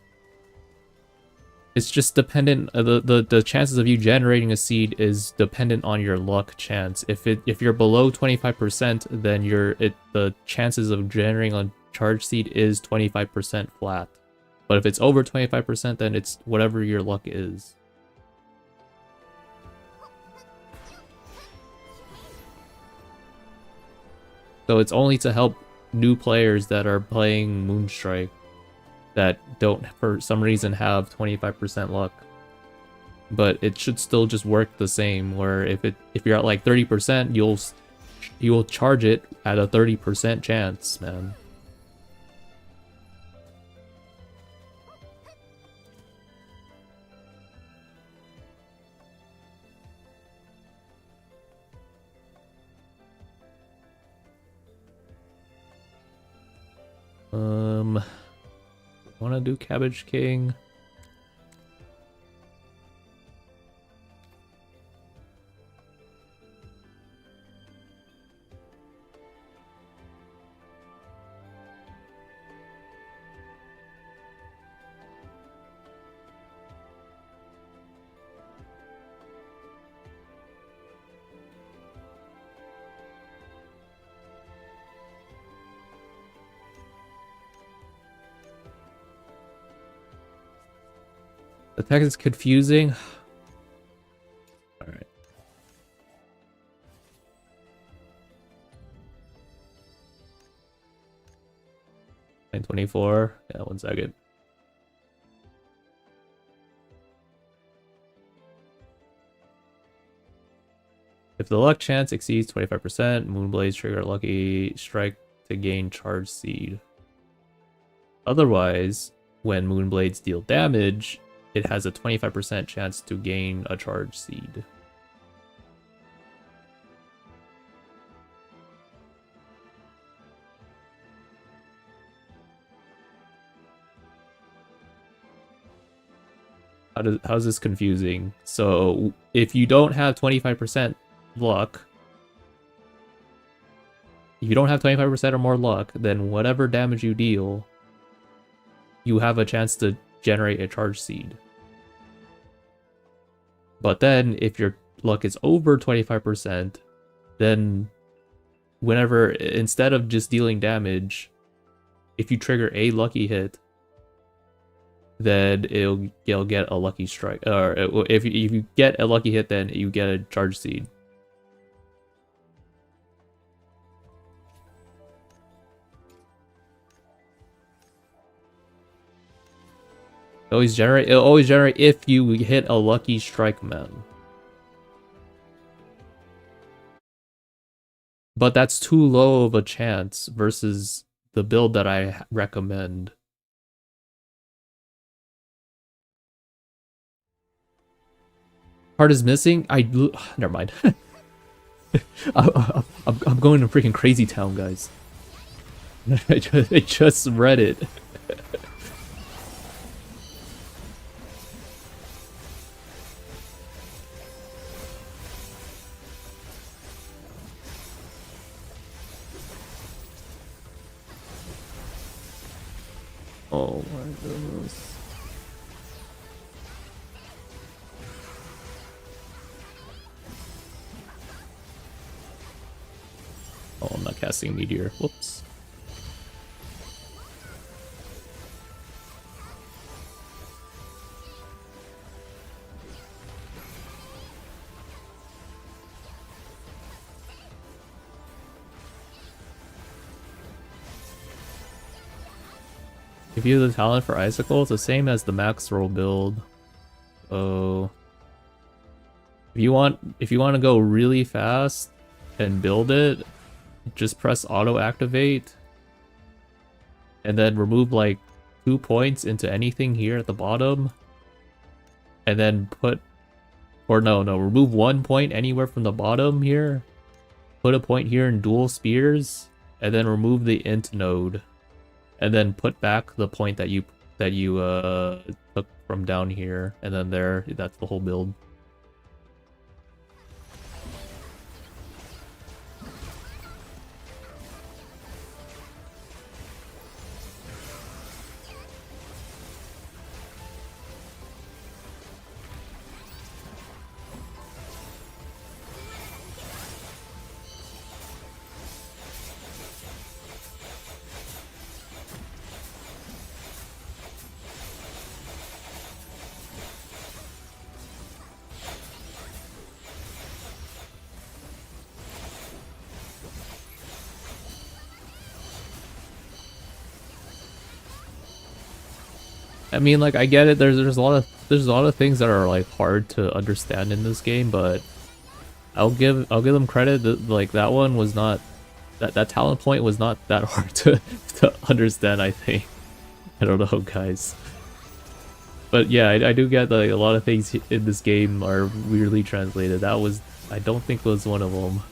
It's just dependent. The chances of you generating a seed is dependent on your luck chance. If you're below 25%, then the chances of generating a charge seed is 25% flat. But if it's over 25%, then it's whatever your luck is. So it's only to help new players that are playing Moonstrike that don't, for some reason, have 25% luck. But it should still just work the same, where if you're at like 30%, you'll charge it at a 30% chance, man. Wanna do Cabbage King? The text is confusing. Alright. $9.24. Yeah, 1 second. If the luck chance exceeds 25%, Moonblades trigger a lucky strike to gain charge seed. Otherwise, when Moonblades deal damage, it has a 25% chance to gain a charge seed. How's this confusing? So if you don't have 25% luck, if you don't have 25% or more luck, then whatever damage you deal, you have a chance to generate a charge seed. But then if your luck is over 25%, then whenever, instead of just dealing damage, if you trigger a lucky hit, then you'll get a lucky strike. Or if you get a lucky hit, then you get a charge seed. It'll always generate if you hit a lucky strike, man. But that's too low of a chance versus the build that I recommend. Heart is missing? Never mind. I'm going to freaking crazy town, guys. I just read it. Oh my goodness. Oh, I'm not casting Meteor. Whoops. If you have the talent for Icicle, it's the same as the Maxroll build. Oh. If you want to go really fast and build it, just press auto activate and then remove like 2 points into anything here at the bottom. And then remove 1 point anywhere from the bottom here. Put a point here in dual spears and then remove the int node. And then put back the point that you took from down here, and then that's the whole build. I mean, like, I get it. There's a lot of things that are like hard to understand in this game, but I'll give them credit that like that one was not that talent point was not that hard to understand. I think. I don't know, guys. But yeah, I do get that like, a lot of things in this game are weirdly translated. I don't think was one of them.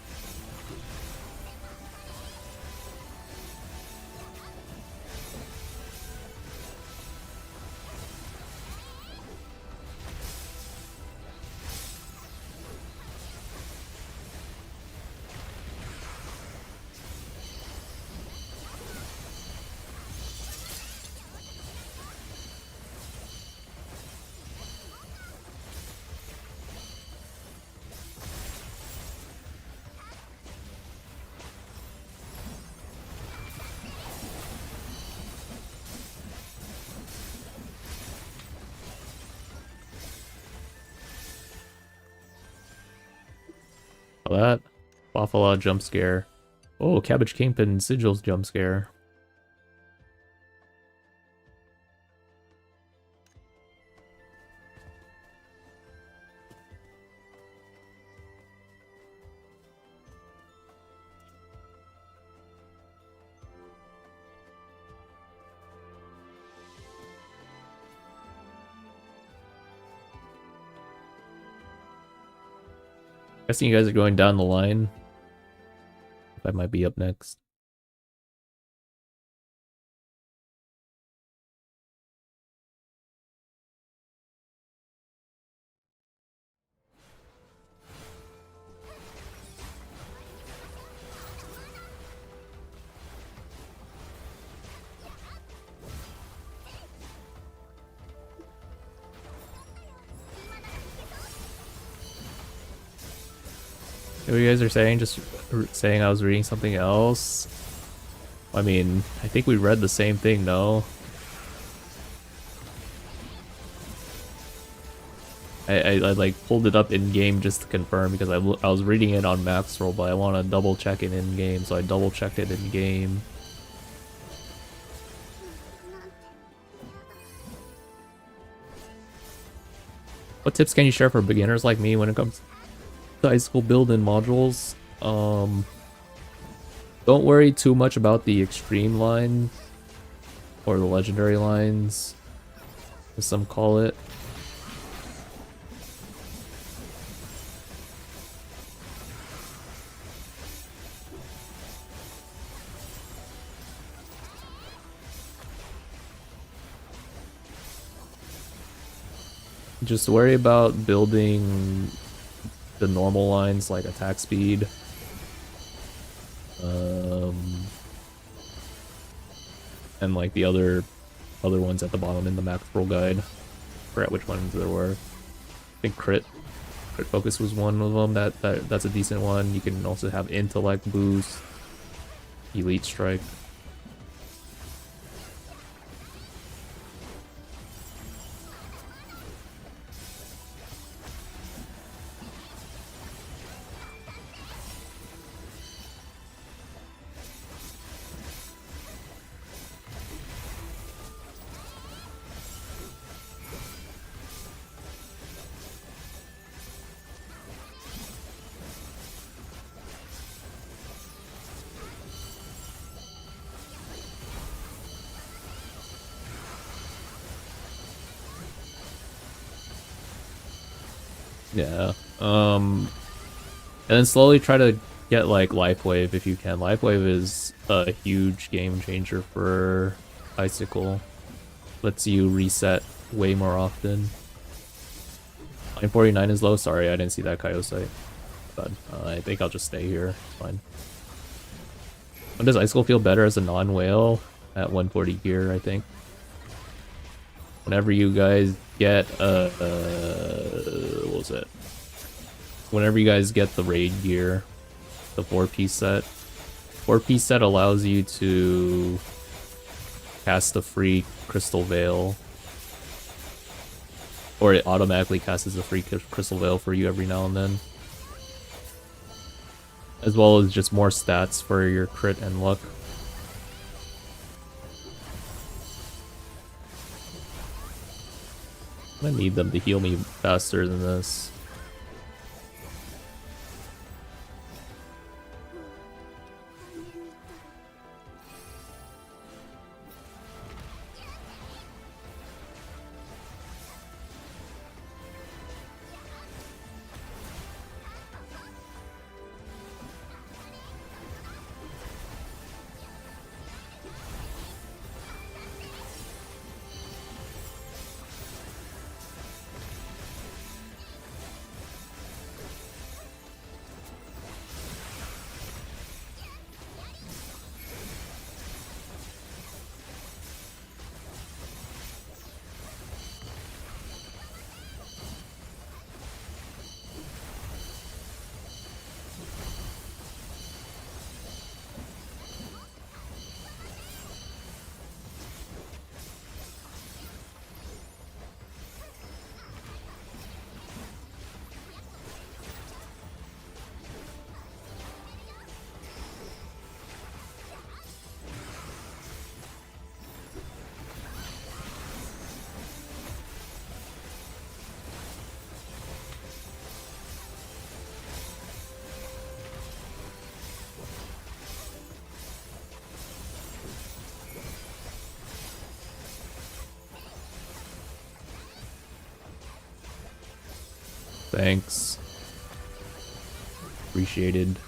That Buffalo jump scare. Oh, Cabbage Kingpin Sigils jump scare. Guessing you guys are going down the line. I might be up next. What you guys are saying? Just saying I was reading something else. I mean, I think we read the same thing, no? I like pulled it up in game just to confirm because I was reading it on Maxroll, but I want to double check it in game, so I double checked it in game. What tips can you share for beginners like me when it comes to Icicle build and modules? Don't worry too much about the extreme line or the legendary lines, as some call it. Just worry about building the normal lines like attack speed. And like the other ones at the bottom in the Maxroll guide. I forget which ones there were. I think crit focus was one of them. That's a decent one. You can also have intellect boost, elite strike. Yeah. And then slowly try to get like Life Wave if you can. Life Wave is a huge game changer for Icicle. Lets you reset way more often. 949 is low. Sorry, I didn't see that Kaiosite. But I think I'll just stay here. Fine. When does Icicle feel better as a non-whale? At 140 gear, I think. Whenever you guys get what was it? Whenever you guys get the raid gear, the 4-piece set. 4-piece set allows you to cast a free Crystal Veil. Or it automatically casts a free Crystal Veil for you every now and then. As well as just more stats for your crit and luck. I need them to heal me faster than this. Thanks. appreciated.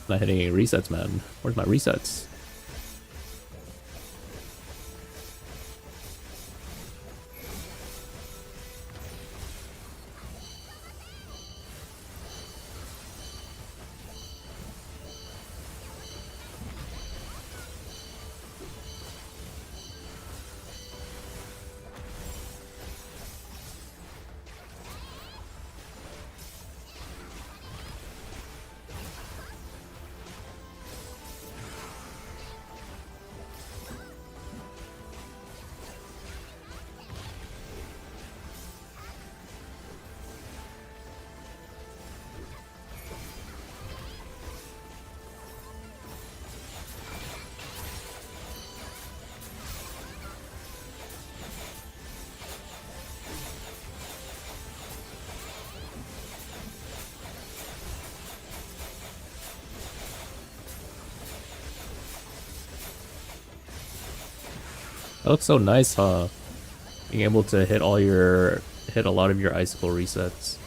Not hitting any resets, man. Where's my resets? That looks so nice, huh? Being able to hit a lot of your icicle resets.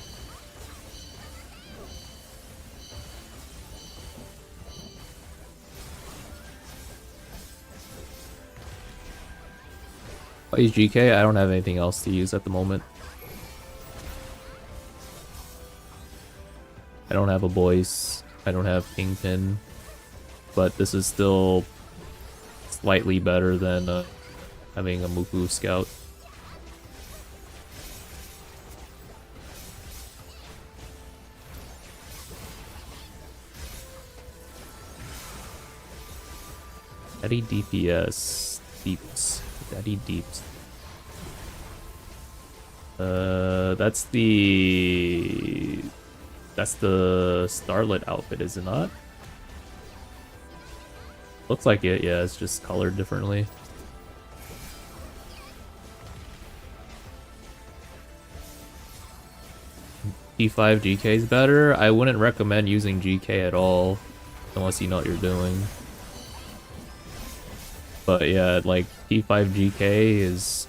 I use GK. I don't have anything else to use at the moment. I don't have a voice. I don't have Kingpin. But this is still slightly better than having a Muku Scout. Daddy DPS. Deeps. Daddy Deeps. That's the Starlit outfit, is it not? Looks like it, yeah, it's just colored differently. T5 GK is better. I wouldn't recommend using GK at all unless you know what you're doing. But yeah, like T5 GK is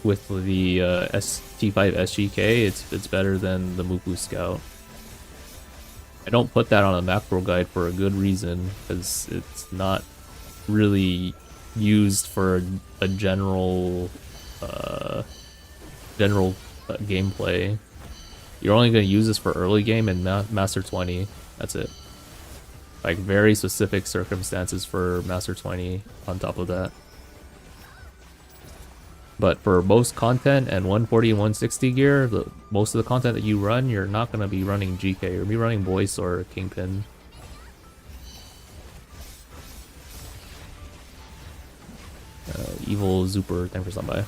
with the T5 SGK, it's better than the Muku Scout. I don't put that on a macro guide for a good reason, because it's not really used for a general gameplay. You're only going to use this for early game and Master 20. That's it. Like very specific circumstances for Master 20 on top of that. But for most content and 140 and 160 gear, most of the content that you run, you're not going to be running GK. You'll be running Voice or Kingpin. Evil Zuper, thanks for stopping by.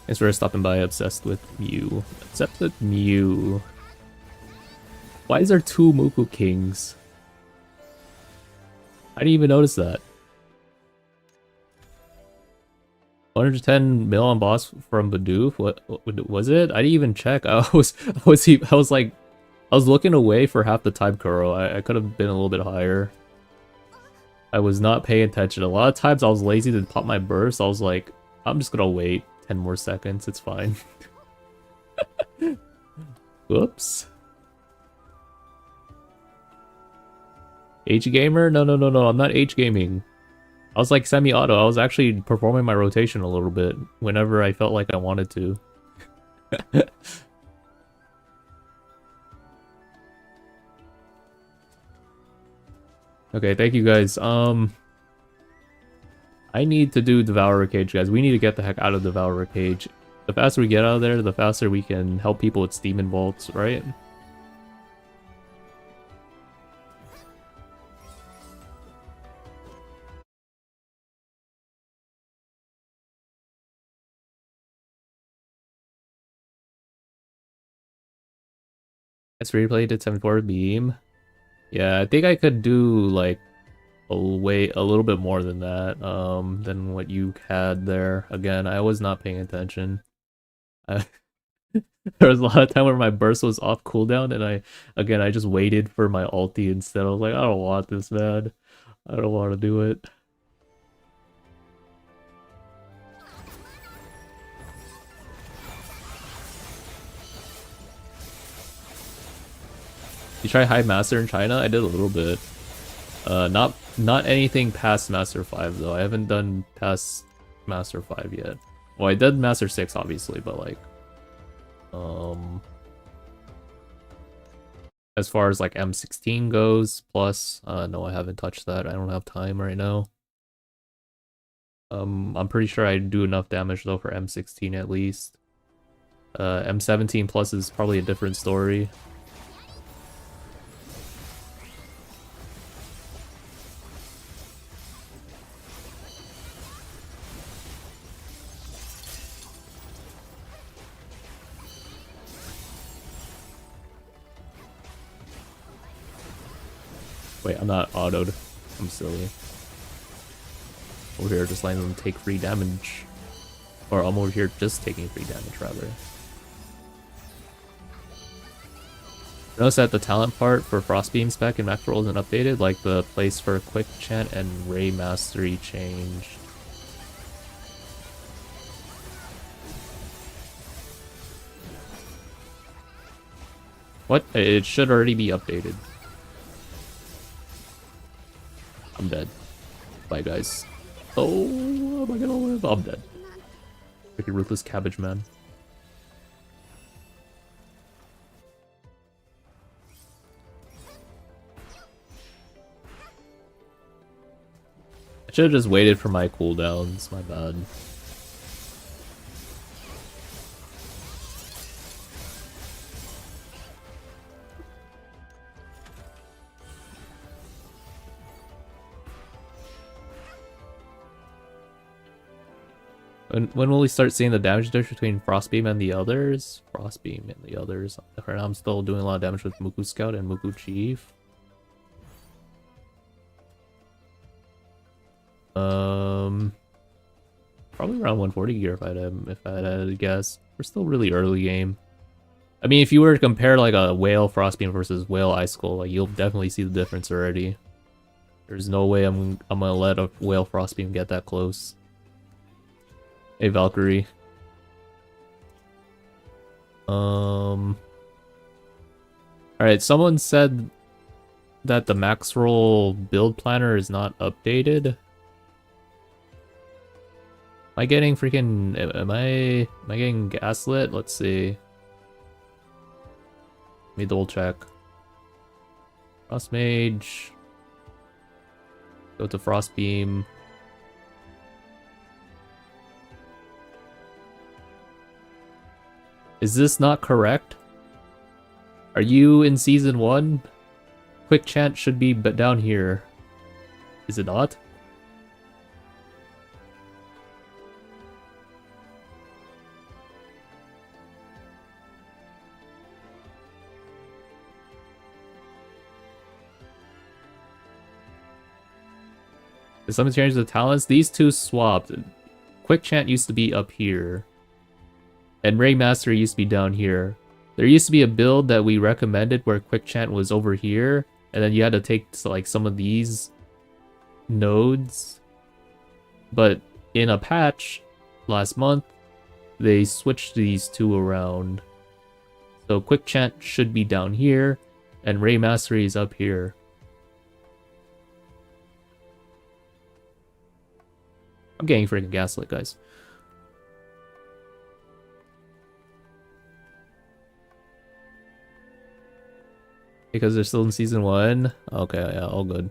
Thanks for stopping by, Obsessed with Mew. Obsessed with Mew. Why is there 2 Muku Kings? I didn't even notice that. 110 mil on boss from Bidoof? What was it? I didn't even check. I was looking away for half the time, Kuro. I could have been a little bit higher. I was not paying attention. A lot of times I was lazy to pop my burst. I was like, I'm just gonna wait 10 more seconds. It's fine. Whoops. H gamer? No. I'm not H gaming. I was like semi-auto. I was actually performing my rotation a little bit whenever I felt like I wanted to. Okay, thank you guys. I need to do Devourer Cage, guys. We need to get the heck out of Devourer Cage. The faster we get out of there, the faster we can help people with Demon Vaults, right? Let's replay did 74 beam. Yeah, I think I could do like a little bit more than that, than what you had there. Again, I was not paying attention. I, there was a lot of time where my burst was off cooldown, and I just waited for my ulti instead. I was like, I don't want this, man. I don't want to do it. You try High Master in China? I did a little bit. Not anything past Master 5 though. I haven't done past Master 5 yet. Well, I did Master 6 obviously, but like as far as like M16 goes, plus no, I haven't touched that. I don't have time right now. I'm pretty sure I do enough damage though for M16 at least. M17 plus is probably a different story. Wait, I'm not autoed. I'm silly. Over here just letting them take free damage. Or I'm over here just taking free damage, rather. Notice that the talent part for Frostbeam spec and Maxroll isn't updated, like the place for Quick Chant and Ray Mastery changed. What? It should already be updated. I'm dead. Bye, guys. Oh, am I gonna live? I'm dead. Freaking ruthless cabbage man. I should have just waited for my cooldowns. My bad. When will we start seeing the damage difference between Frostbeam and the others? Frostbeam and the others. Right now I'm still doing a lot of damage with Muku Scout and Muku Chief. Probably around 140 gear if I had to guess. We're still really early game. I mean, if you were to compare like a Whale Frostbeam versus Whale Icicle, like you'll definitely see the difference already. There's no way I'm gonna let a Whale Frostbeam get that close. Hey Valkyrie. Alright, someone said that the Maxroll build planner is not updated. Am I getting freaking am I getting gaslit? Let's see. Let me double check. Frost Mage. Go to Frostbeam. Is this not correct? Are you in season 1? Quick Chant should be down here. Is it not? Did someone change the talents? These two swapped. Quick Chant used to be up here. And Ray Master used to be down here. There used to be a build that we recommended where Quick Chant was over here, and then you had to take like some of these nodes. But in a patch last month, they switched these two around. So Quick Chant should be down here, and Ray Mastery is up here. I'm getting freaking gaslit, guys. Because they're still in season 1? Okay, yeah, all good.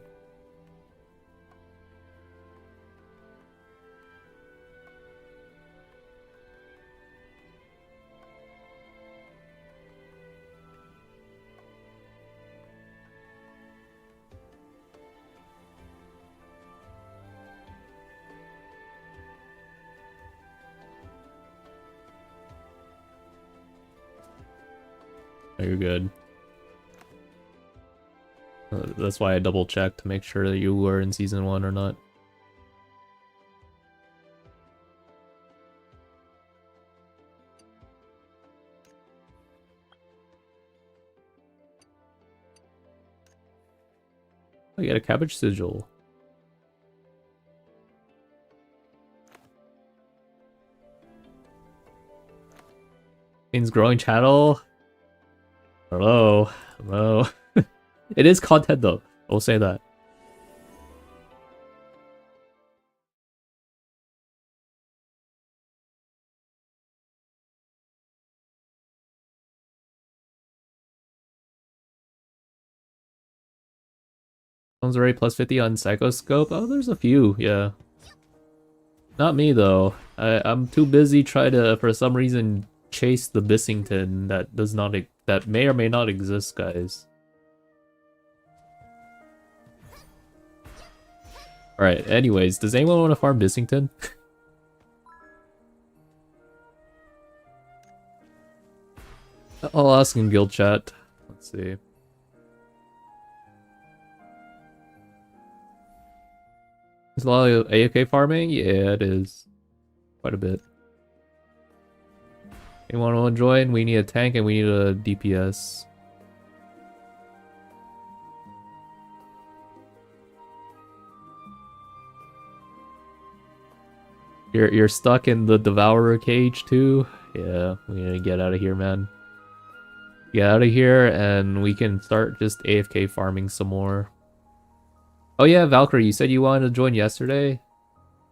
Oh, you're good. That's why I double checked to make sure that you were in season 1 or not. Oh, you got a cabbage sigil. Means growing channel? Hello. Hello. It is content though. I'll say that. Someone's already plus 50 on Psychoscope. Oh, there's a few, yeah. Not me though. I'm too busy trying to, for some reason, chase the Bissington that does not, that may or may not exist, guys. Alright, anyways, does anyone want to farm Bissington? I'll ask in guild chat. Let's see. There's a lot of AFK farming? Yeah, it is. Quite a bit. Anyone want to join? We need a tank and we need a DPS. You're stuck in the Devourer cage too? Yeah, we need to get out of here, man. Get out of here and we can start just AFK farming some more. Oh yeah, Valkyrie, you said you wanted to join yesterday?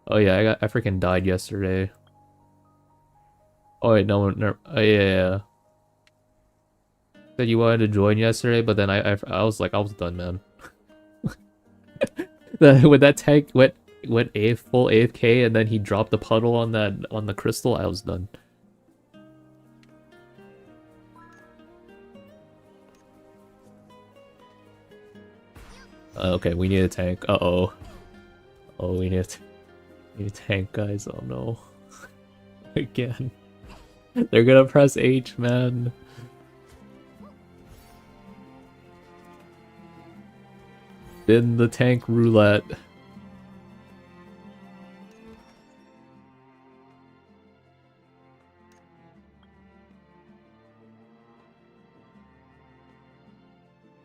Oh yeah, I freaking died yesterday. Oh wait, no, oh yeah. Said you wanted to join yesterday, but then I was like, I was done, man. When that tank went full AFK and then he dropped the puddle on the crystal, I was done. Okay, we need a tank. Uh-oh. Oh, we need a tank, guys. Oh no. Again. They're gonna press H, man. In the tank roulette.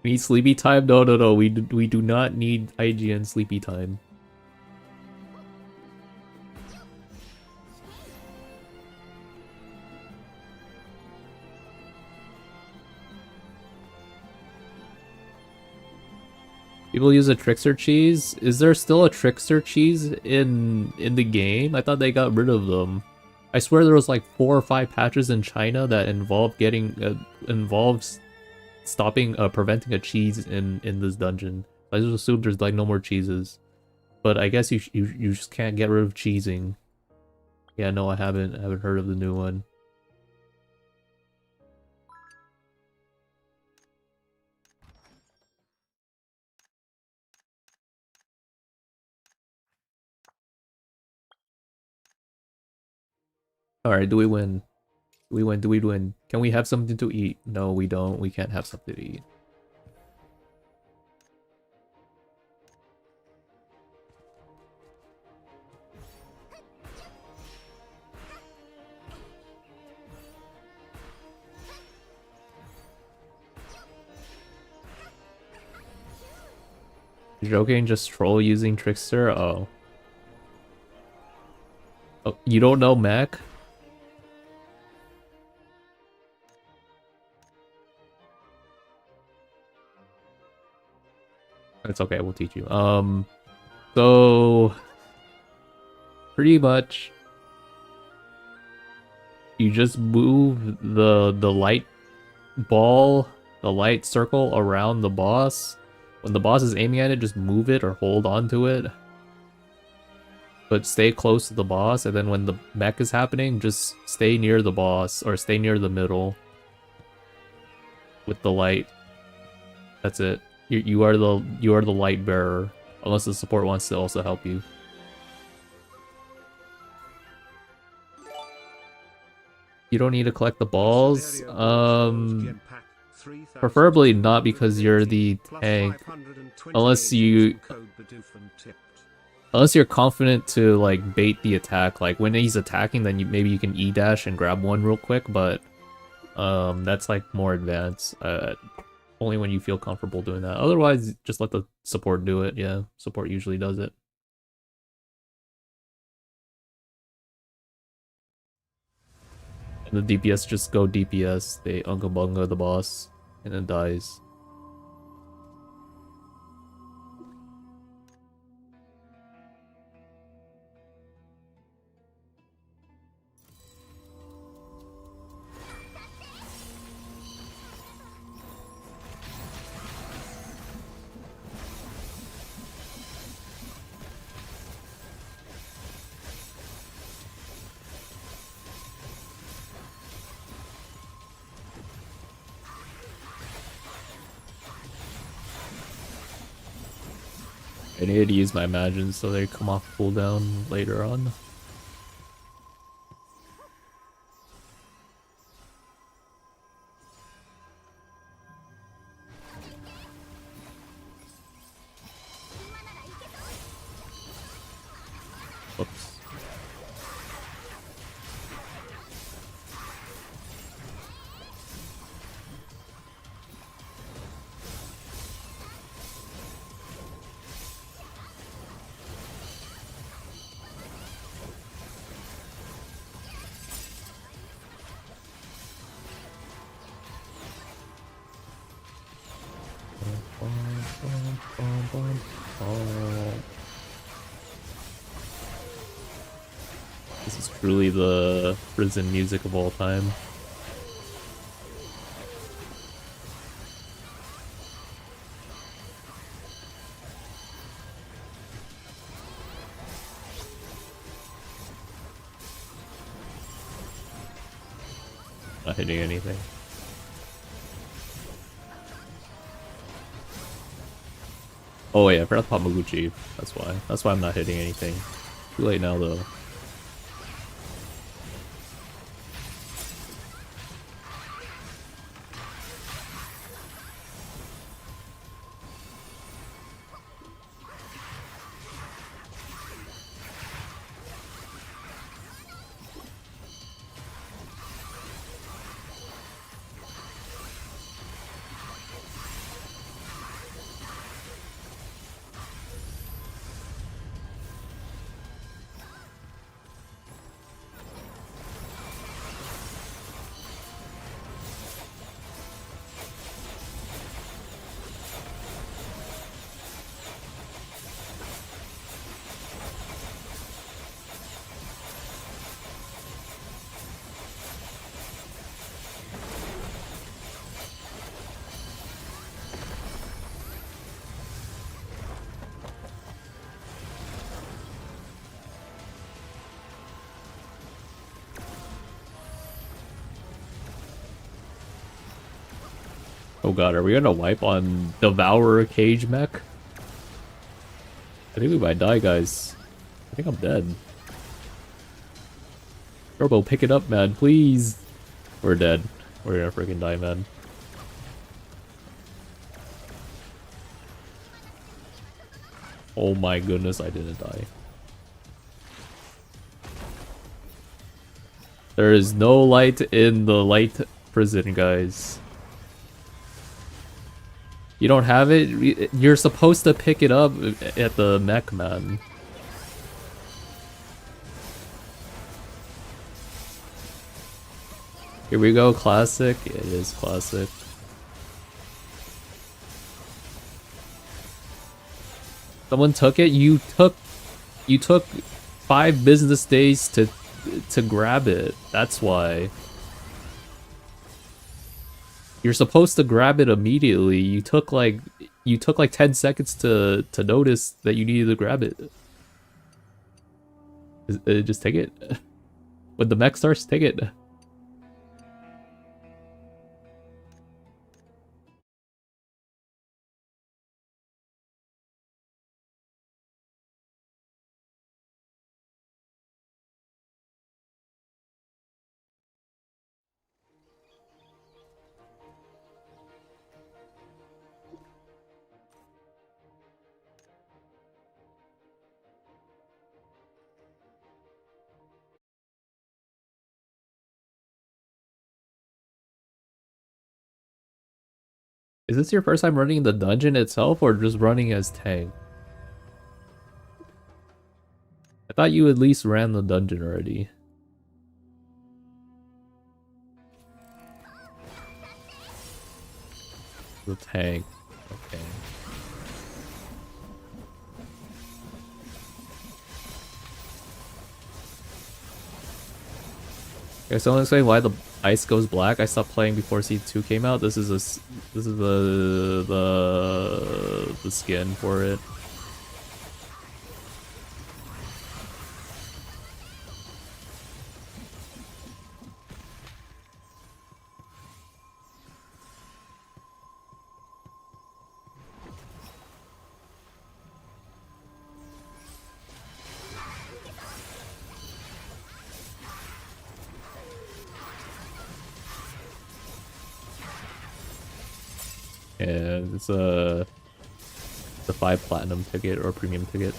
We need sleepy time? No. We do not need IGN sleepy time. People use a trickster cheese? Is there still a trickster cheese in the game? I thought they got rid of them. I swear there was like 4 or 5 patches in China that involved preventing a cheese in this dungeon. I just assumed there's like no more cheeses. But I guess you just can't get rid of cheesing. Yeah, no, I haven't heard of the new one. Alright, do we win? Do we win? Do we win? Can we have something to eat? No, we don't. We can't have something to eat. You're joking? Just troll using Trickster? Oh. Oh, you don't know Mac? It's okay, we'll teach you. So pretty much you just move the light ball, the light circle around the boss. When the boss is aiming at it, just move it or hold onto it. But stay close to the boss, and then when the mech is happening, just stay near the boss or stay near the middle with the light. That's it. You are the light bearer, unless the support wants to also help you. You don't need to collect the balls. Preferably not because you're the tank. Unless you... Unless you're confident to, like, bait the attack. Like, when he's attacking, then maybe you can E-dash and grab one real quick, but... that's, like, more advanced. Only when you feel comfortable doing that. Otherwise, just let the support do it. Yeah, support usually does it. And the DPS just go DPS. They Unga Bunga the boss, and then dies. I needed to use my Imagine so they come off cooldown later on. Whoops. This is truly the prison music of all time. Not hitting anything. Oh yeah, I forgot to pop Maguchi. That's why. That's why I'm not hitting anything. Too late now though. Oh god, are we gonna wipe on Devourer Cage Mech? I think we might die, guys. I think I'm dead. Turbo, pick it up, man, please. We're dead. We're gonna freaking die, man. Oh my goodness, I didn't die. There is no light in the light prison, guys. You don't have it? You're supposed to pick it up at the mech, man. Here we go, classic. It is classic. Someone took it? You took 5 business days to grab it. That's why. You're supposed to grab it immediately. You took like 10 seconds to notice that you needed to grab it. Just take it. When the mech starts, take it. Is this your first time running the dungeon itself or just running as tank? I thought you at least ran the dungeon already. The tank. Okay. Okay, so let's explain why the ice goes black. I stopped playing before C2 came out. This is the skin for it. And it's the 5 platinum ticket or premium ticket.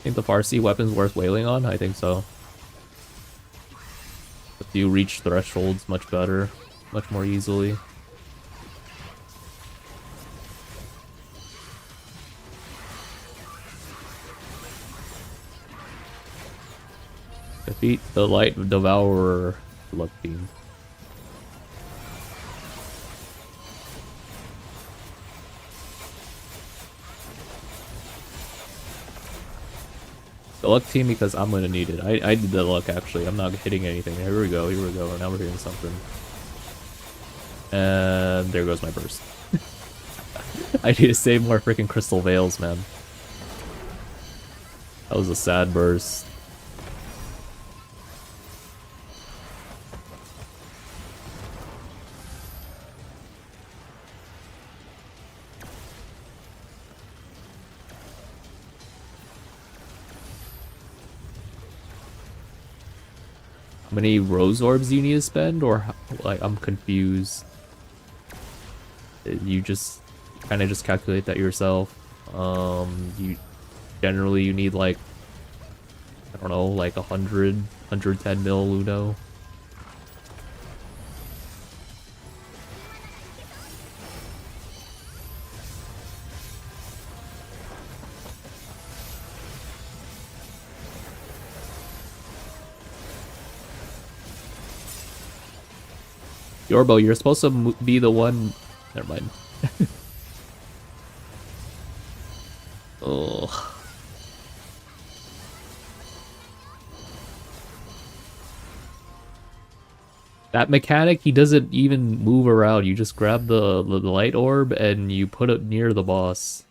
Think the Farsi weapon's worth wailing on? I think so. If you reach thresholds much better, much more easily. Defeat the Light Devourer luck team. The luck team because I'm gonna need it. I did the luck actually. I'm not hitting anything. Here we go. Here we go. Now we're hitting something. And there goes my burst. I need to save more freaking crystal veils, man. That was a sad burst. How many rose orbs do you need to spend, or like I'm confused. You just kind of just calculate that yourself. You generally you need like I don't know, like 110 mil Ludo. Yorbo, you're supposed to be the one. Never mind. Ugh. That mechanic, he doesn't even move around. You just grab the light orb and you put it near the boss.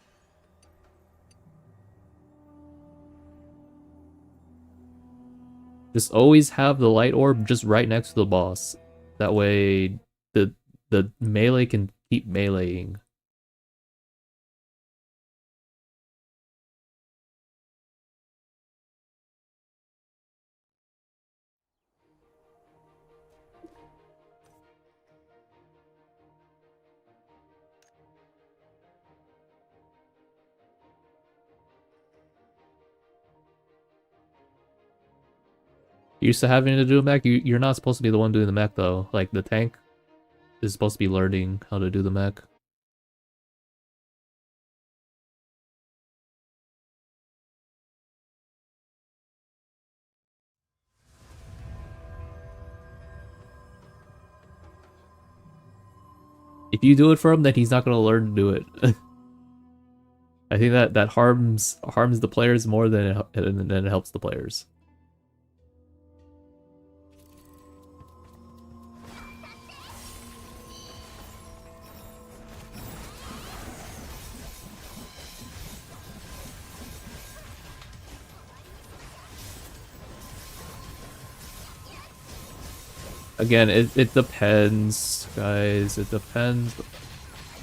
Just always have the light orb just right next to the boss. That way the melee can keep meleeing. You used to having to do a mech, you're not supposed to be the one doing the mech though. Like the tank is supposed to be learning how to do the mech. If you do it for him, then he's not gonna learn to do it. I think that harms the players more than it helps the players. Again, it depends, guys. It depends.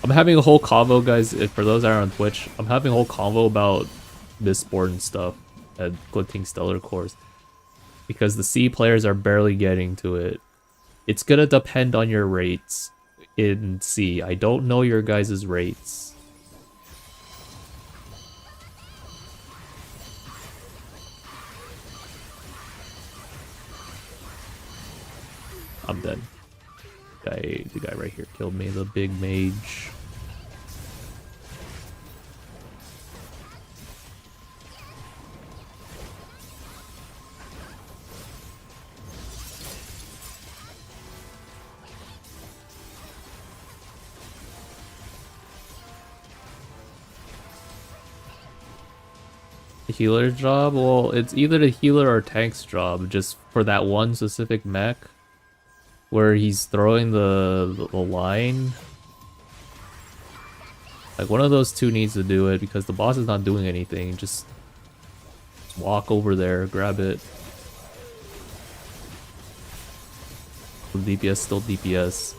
I'm having a whole convo, guys. For those that are on Twitch, I'm having a whole convo about Mistborn and stuff and Glinting Stellar Course because the C players are barely getting to it. It's gonna depend on your rates in C. I don't know your guys' rates. I'm dead. The guy right here killed me, the big mage. The healer's job? Well, it's either the healer or tank's job, just for that one specific mech where he's throwing the line. Like, one of those two needs to do it because the boss is not doing anything. Just walk over there, grab it. DPS, still DPS.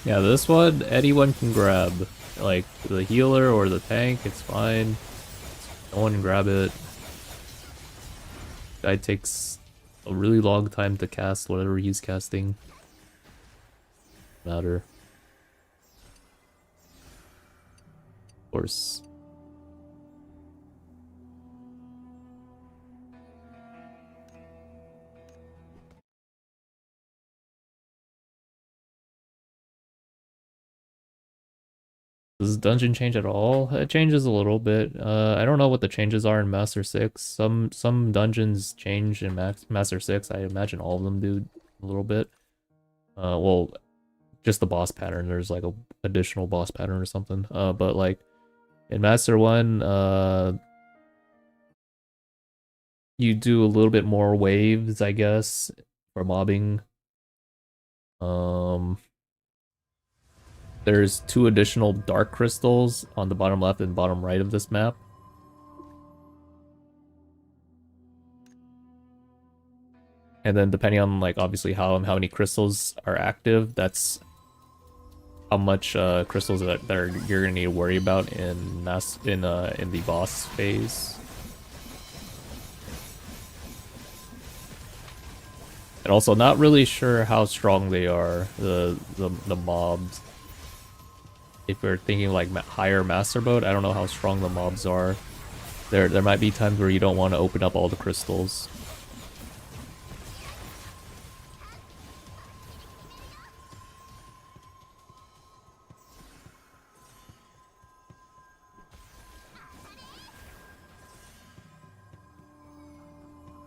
Yeah, this one, anyone can grab. Like, the healer or the tank, it's fine. No one can grab it. Guy takes a really long time to cast whatever he's casting. Matter. Of course. Does dungeon change at all? It changes a little bit. I don't know what the changes are in Master 6. Some dungeons change in Master 6. I imagine all of them do a little bit. Well, just the boss pattern. There's like a additional boss pattern or something. But like in Master 1, you do a little bit more waves, I guess, for mobbing. There's 2 additional dark crystals on the bottom left and bottom right of this map. And then depending on like obviously how many crystals are active, that's how much crystals you're gonna need to worry about in the boss phase. And also not really sure how strong they are, the mobs. If we're thinking like higher master mode, I don't know how strong the mobs are. There might be times where you don't want to open up all the crystals.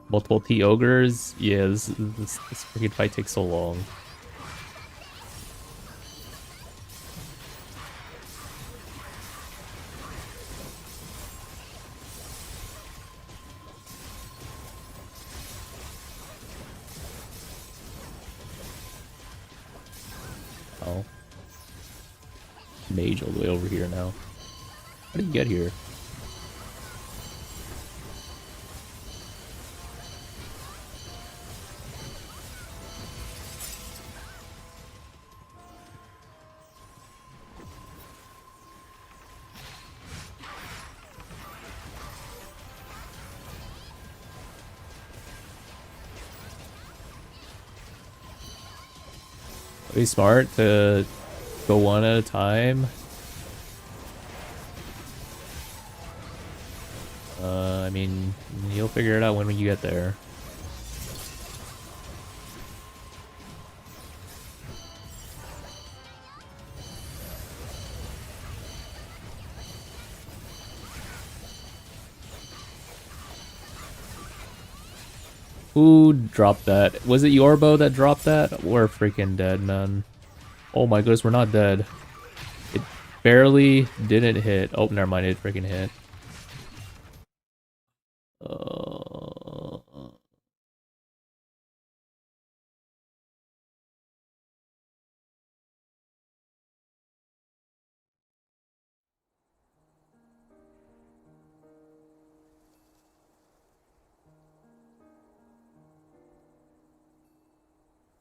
Multiple T ogres, yeah, this freaking fight takes so long. Oh. Mage all the way over here now. How did you get here? Be smart to go one at a time. I mean, you'll figure it out when you get there. Who dropped that? Was it Yorbo that dropped that? We're freaking dead, man. Oh my goodness, we're not dead. It barely didn't hit. Oh, never mind, it freaking hit.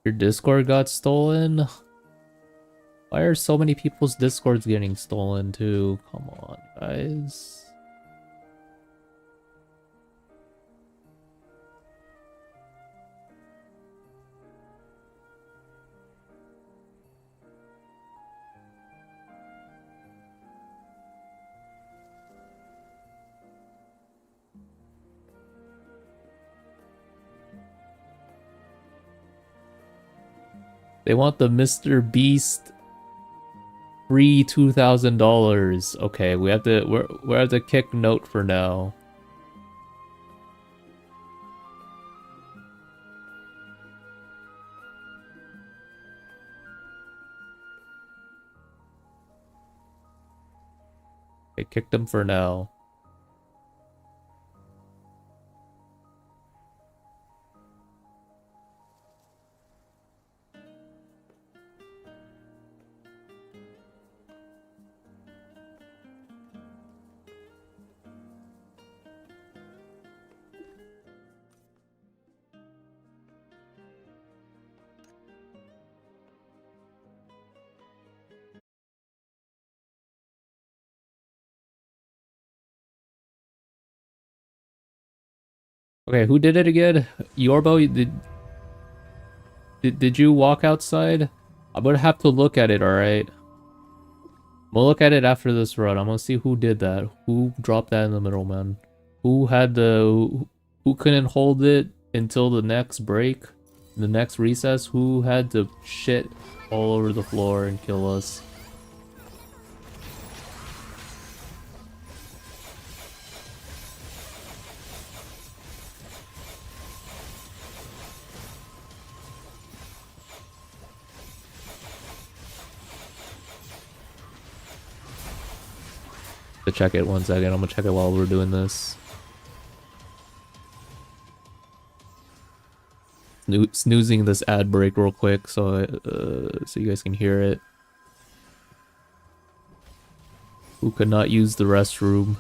Your Discord got stolen? Why are so many people's Discords getting stolen too? Come on, guys. They want the Mr. Beast free $2,000. Okay, we're at the kick note for now. Okay, kick them for now. Okay, who did it again? Yorbo, did you walk outside? I'm gonna have to look at it, alright? I'm gonna look at it after this run. I'm gonna see who did that. Who dropped that in the middle, man? Who had who couldn't hold it until the next break? The next recess? Who had to shit all over the floor and kill us? To check it 1 second. I'm gonna check it while we're doing this. Snoozing this ad break real quick so you guys can hear it. Who could not use the restroom?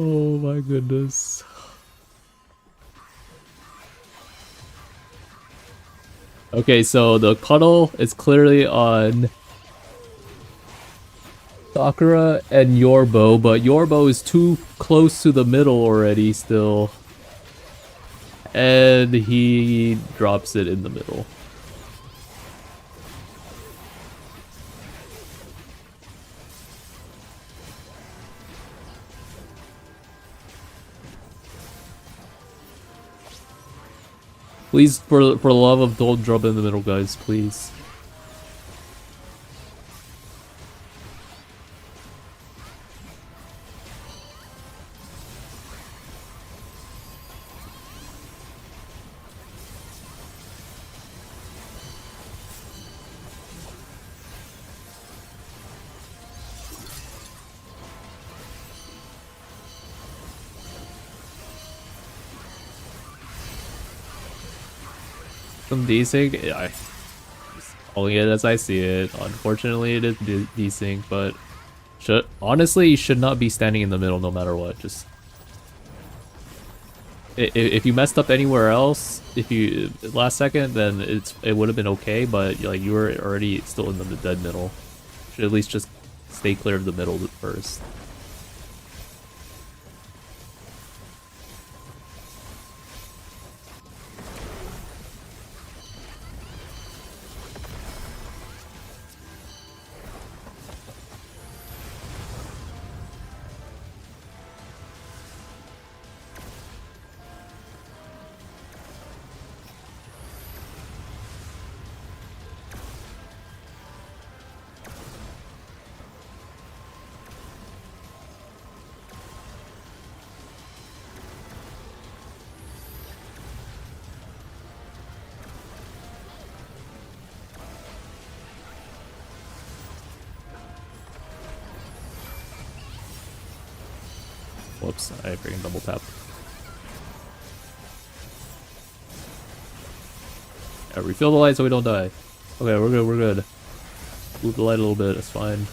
Oh my goodness. Okay, so the puddle is clearly on Sakura and Yorbo, but Yorbo is too close to the middle already still. And he drops it in the middle. Please, for the love of, don't drop in the middle, guys, please. Some desync? Yeah, I'm calling it as I see it. Unfortunately, it is desync, but honestly, you should not be standing in the middle no matter what. Just if you messed up anywhere else, if you last second, then it would have been okay. But like you were already still in the dead middle. Should at least just stay clear of the middle first. Whoops, I freaking double tapped. Yeah, refill the light so we don't die. Okay, we're good, we're good. Move the light a little bit, it's fine.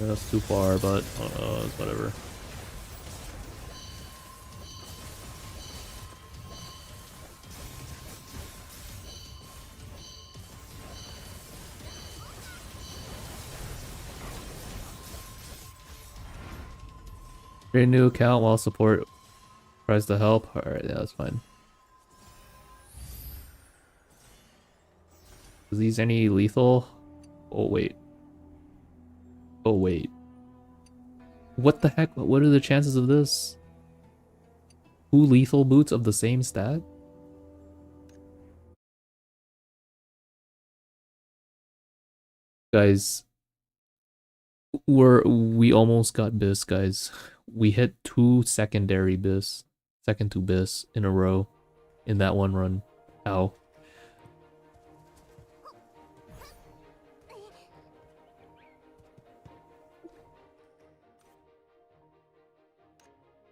Yeah, that's too far, but it's whatever. Create a new account while support tries to help. Alright, yeah, that's fine. Is these any lethal? Oh wait. Oh wait. What the heck? What are the chances of this? 2 lethal boots of the same stat? Guys, we almost got Bis, guys. We hit 2 secondary Bis. Second to Bis in a row in that one run. Ow.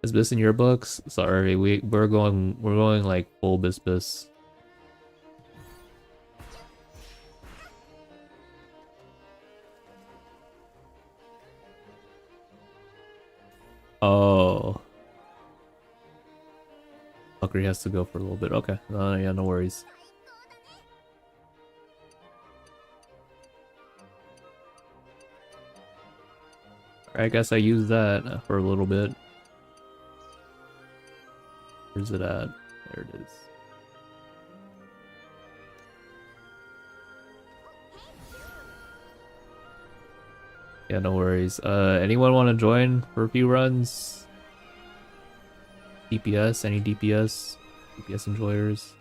Is Bis in your books? Sorry, we're going like full Bis. Oh. Valkyrie has to go for a little bit. Okay. Yeah, no worries. I guess I use that for a little bit. Where's it at? There it is. Yeah, no worries. Anyone want to join for a few runs? DPS? Any DPS? DPS enjoyers?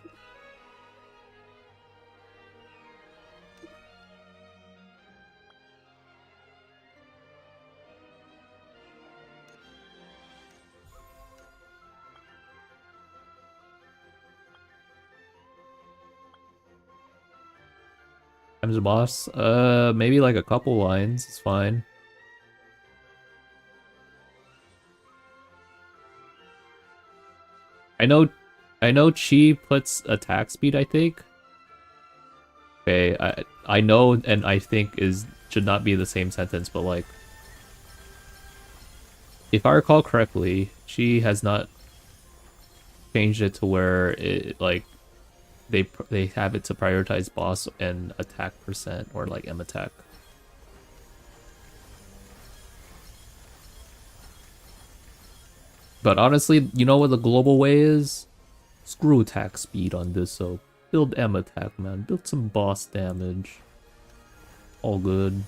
Time's a boss. Maybe like a couple lines. It's fine. I know Chi puts attack speed, I think. Okay, I know and I think should not be the same sentence, but like if I recall correctly, she has not changed it to where it like they have it to prioritize boss and attack percent or like M attack. But honestly, you know what the global way is? Screw attack speed on this, so build M attack, man. Build some boss damage. All good.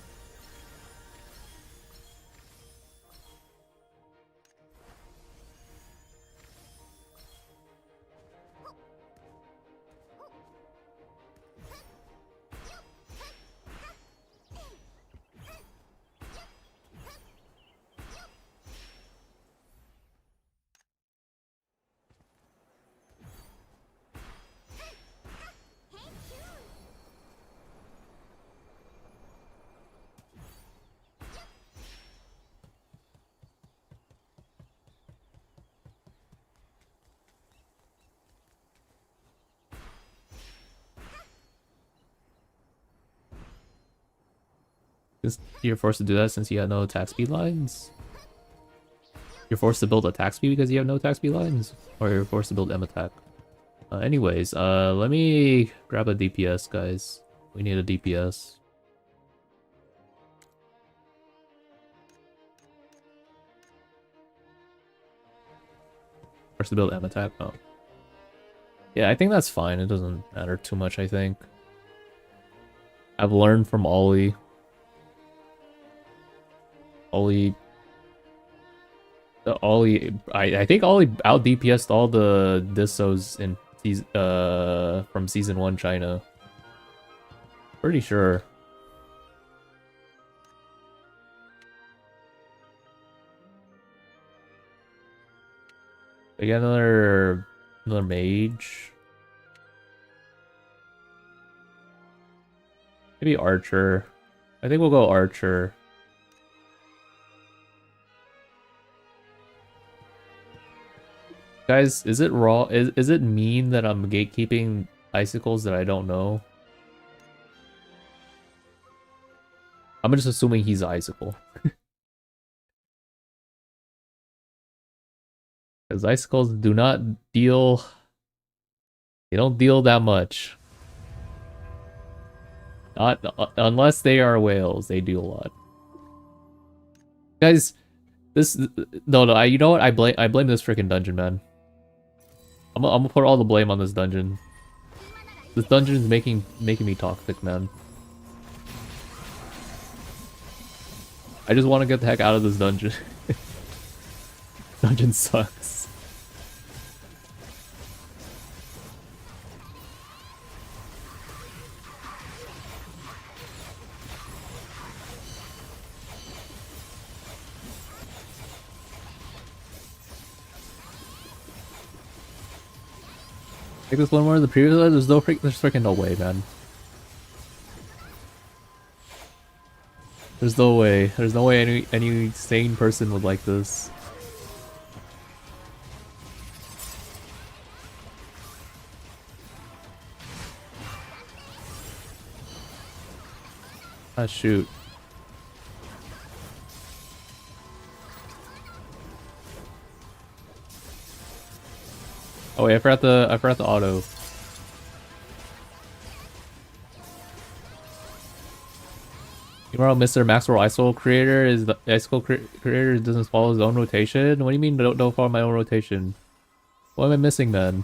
You're forced to do that since you have no attack speed lines? You're forced to build attack speed because you have no attack speed lines? Or you're forced to build M attack? Anyways, let me grab a DPS, guys. We need a DPS. Forced to build M attack? Oh. Yeah, I think that's fine. It doesn't matter too much, I think. I've learned from Ollie. Ollie, I think Ollie out DPS'd all the dissos in from season 1 China. Pretty sure. We got another mage. Maybe archer. I think we'll go archer. Guys, is it raw? Is it mean that I'm gatekeeping icicles that I don't know? I'm just assuming he's icicle. Because icicles do not deal... They don't deal that much. Not unless they are whales, they deal a lot. Guys, this... No, you know what? I blame this freaking dungeon, man. I'm gonna put all the blame on this dungeon. This dungeon is making me toxic, man. I just want to get the heck out of this dungeon. Dungeon sucks. Take this one more than the previous one. There's freaking no way, man. There's no way. There's no way any sane person would like this. Ah, shoot. Oh wait, I forgot the auto. You know, Mr. Maxroll Icicle creator is the Icicle creator doesn't follow his own rotation. What do you mean don't follow my own rotation? What am I missing then?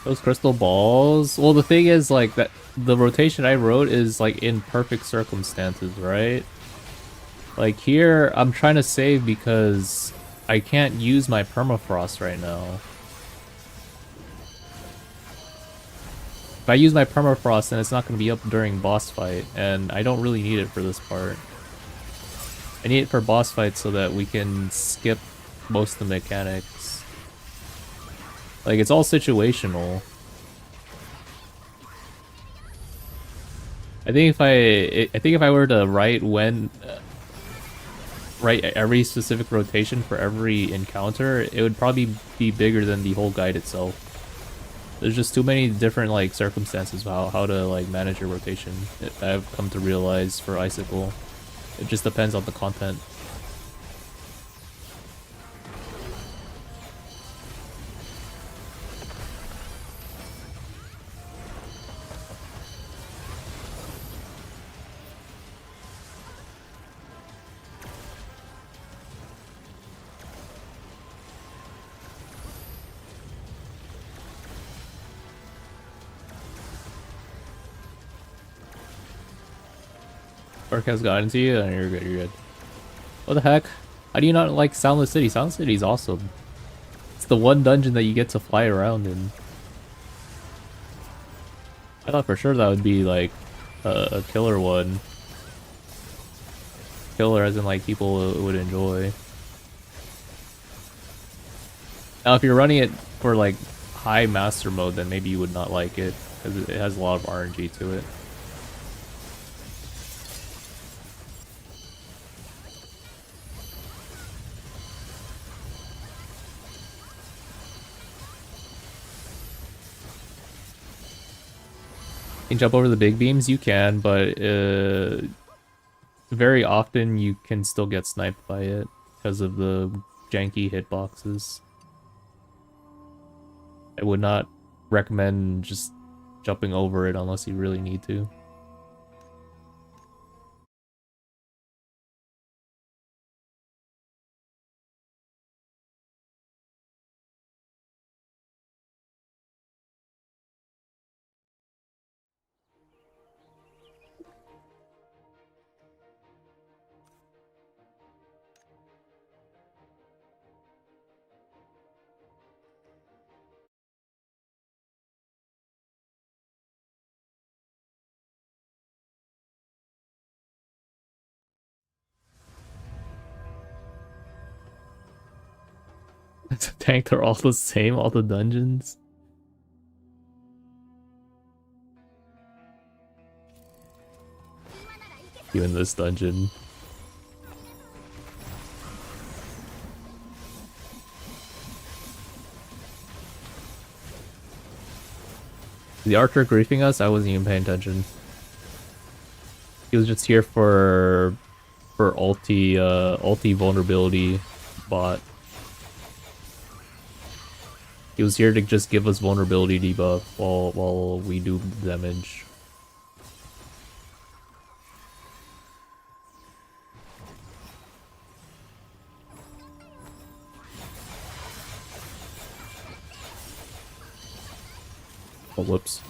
Those crystal balls? Well, the thing is, like, that the rotation I wrote is, like, in perfect circumstances, right? Like, here, I'm trying to save because I can't use my permafrost right now. If I use my permafrost, then it's not going to be up during boss fight, and I don't really need it for this part. I need it for boss fights so that we can skip most of the mechanics. Like, it's all situational. I think if I were to write write every specific rotation for every encounter, it would probably be bigger than the whole guide itself. There's just too many different like circumstances of how to like manage your rotation. I've come to realize for Icicle, it just depends on the content. Ark has gotten to you, and you're good, you're good. What the heck? How do you not like Soundless City? Soundless City is awesome. It's the one dungeon that you get to fly around in. I thought for sure that would be like a killer one. Killer as in like people would enjoy. Now if you're running it for like high master mode, then maybe you would not like it, because it has a lot of RNG to it. You can jump over the big beams, you can, but very often you can still get sniped by it because of the janky hitboxes. I would not recommend just jumping over it unless you really need to. It's a tank, they're all the same, all the dungeons. You in this dungeon. The archer griefing us? I wasn't even paying attention. He was just here for ulti vulnerability bot. He was here to just give us vulnerability debuff while we do damage. Oh, whoops.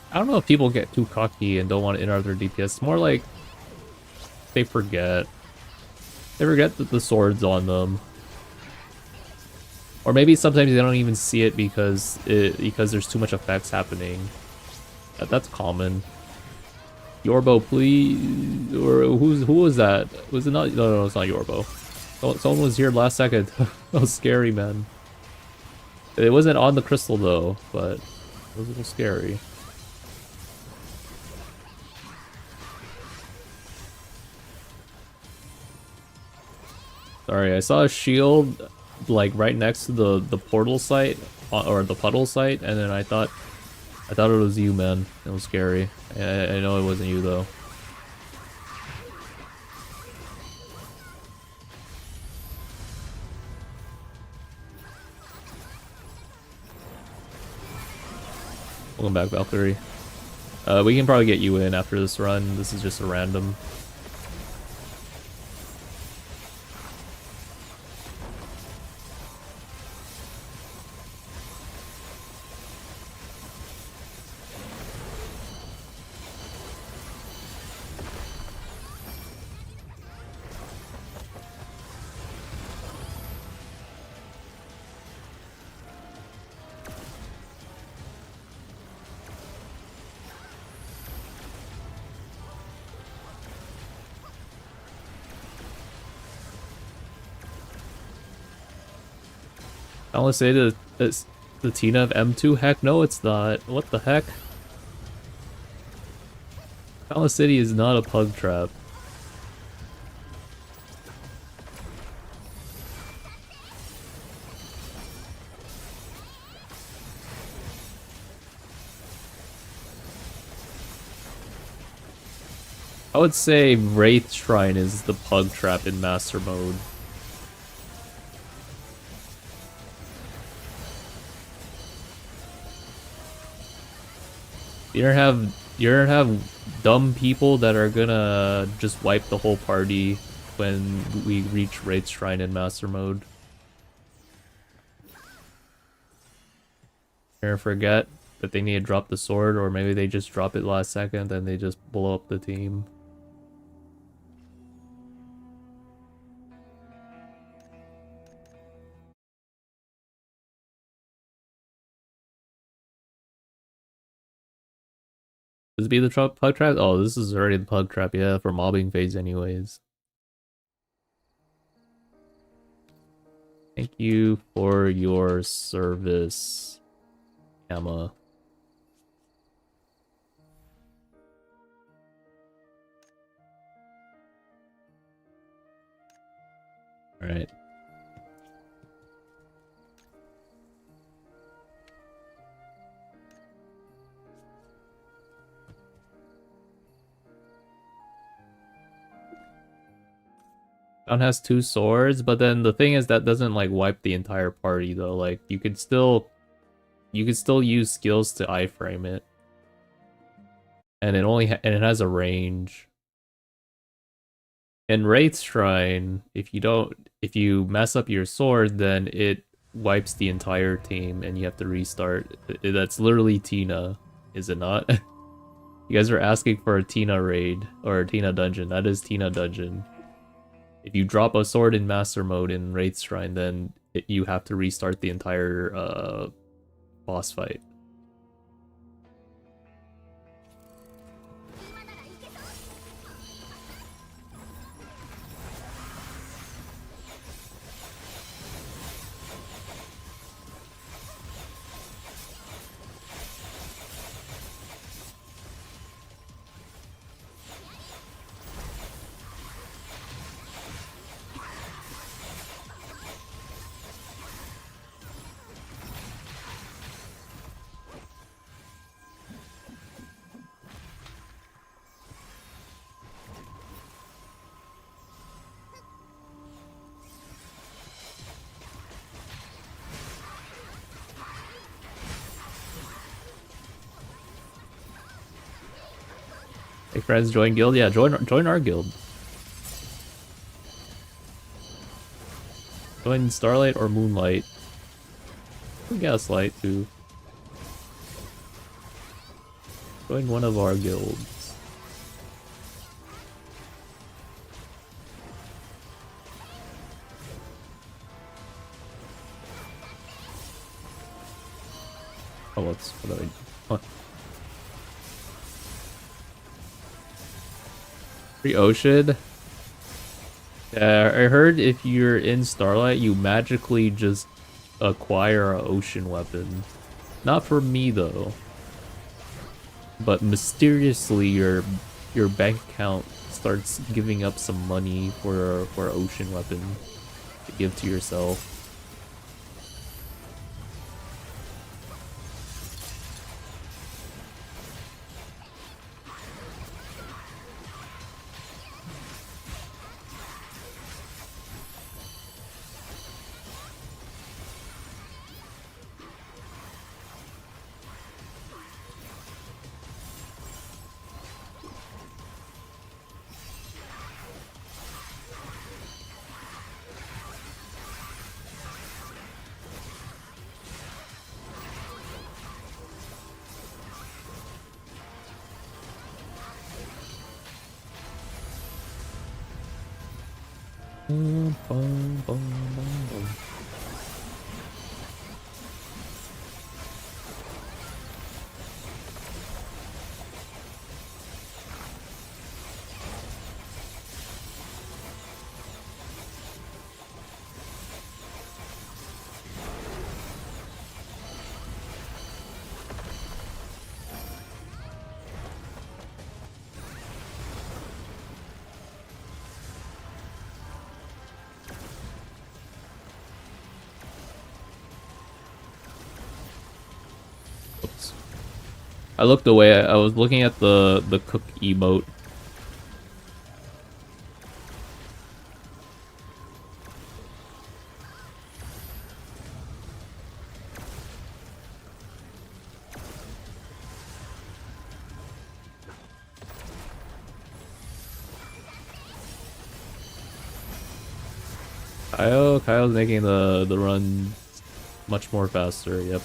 I don't know if people get too cocky and don't want to interrupt their DPS. It's more like they forget. They forget that the sword's on them. Or maybe sometimes they don't even see it because there's too much effects happening. That's common. Yorbo, please. Or who was that? Was it not? No, it's not Yorbo. Someone was here last second. That was scary, man. It wasn't on the crystal though, but it was a little scary. Sorry, I saw a shield like right next to the portal site or the puddle site, and then I thought it was you, man. It was scary. I know it wasn't you though. Welcome back, Valkyrie. We can probably get you in after this run. This is just a random. I want to say that it's the Tina of M2. Heck no, it's not. What the heck? Palace City is not a pug trap. I would say Wraith Shrine is the pug trap in Master Mode. You don't have dumb people that are gonna just wipe the whole party when we reach Wraith Shrine in Master Mode. Or forget that they need to drop the sword, or maybe they just drop it last second and they just blow up the team. This be the pug trap? Oh, this is already the pug trap, yeah, for mobbing phase anyways. Thank you for your service, Emma. Alright. John has 2 swords, but then the thing is that doesn't like wipe the entire party though. Like you could still use skills to iframe it. And it has a range. In Wraith Shrine, if you mess up your sword, then it wipes the entire team and you have to restart. That's literally Tina, is it not? You guys are asking for a Tina raid or a Tina dungeon. That is Tina dungeon. If you drop a sword in Master Mode in Wraith Shrine, then you have to restart the entire boss fight. Hey friends, join guild? Yeah, join our guild. Join Starlight or Moonlight. Gaslight too. Join one of our guilds. Oh, what are we? Huh. Free Ocean? Yeah, I heard if you're in Starlight, you magically just acquire an ocean weapon. Not for me though. But mysteriously your bank account starts giving up some money for an ocean weapon to give to yourself. Bum, bum, bum, bum, bum. Oops. I looked away. I was looking at the cook emote. Kyle's making the run much more faster. Yep.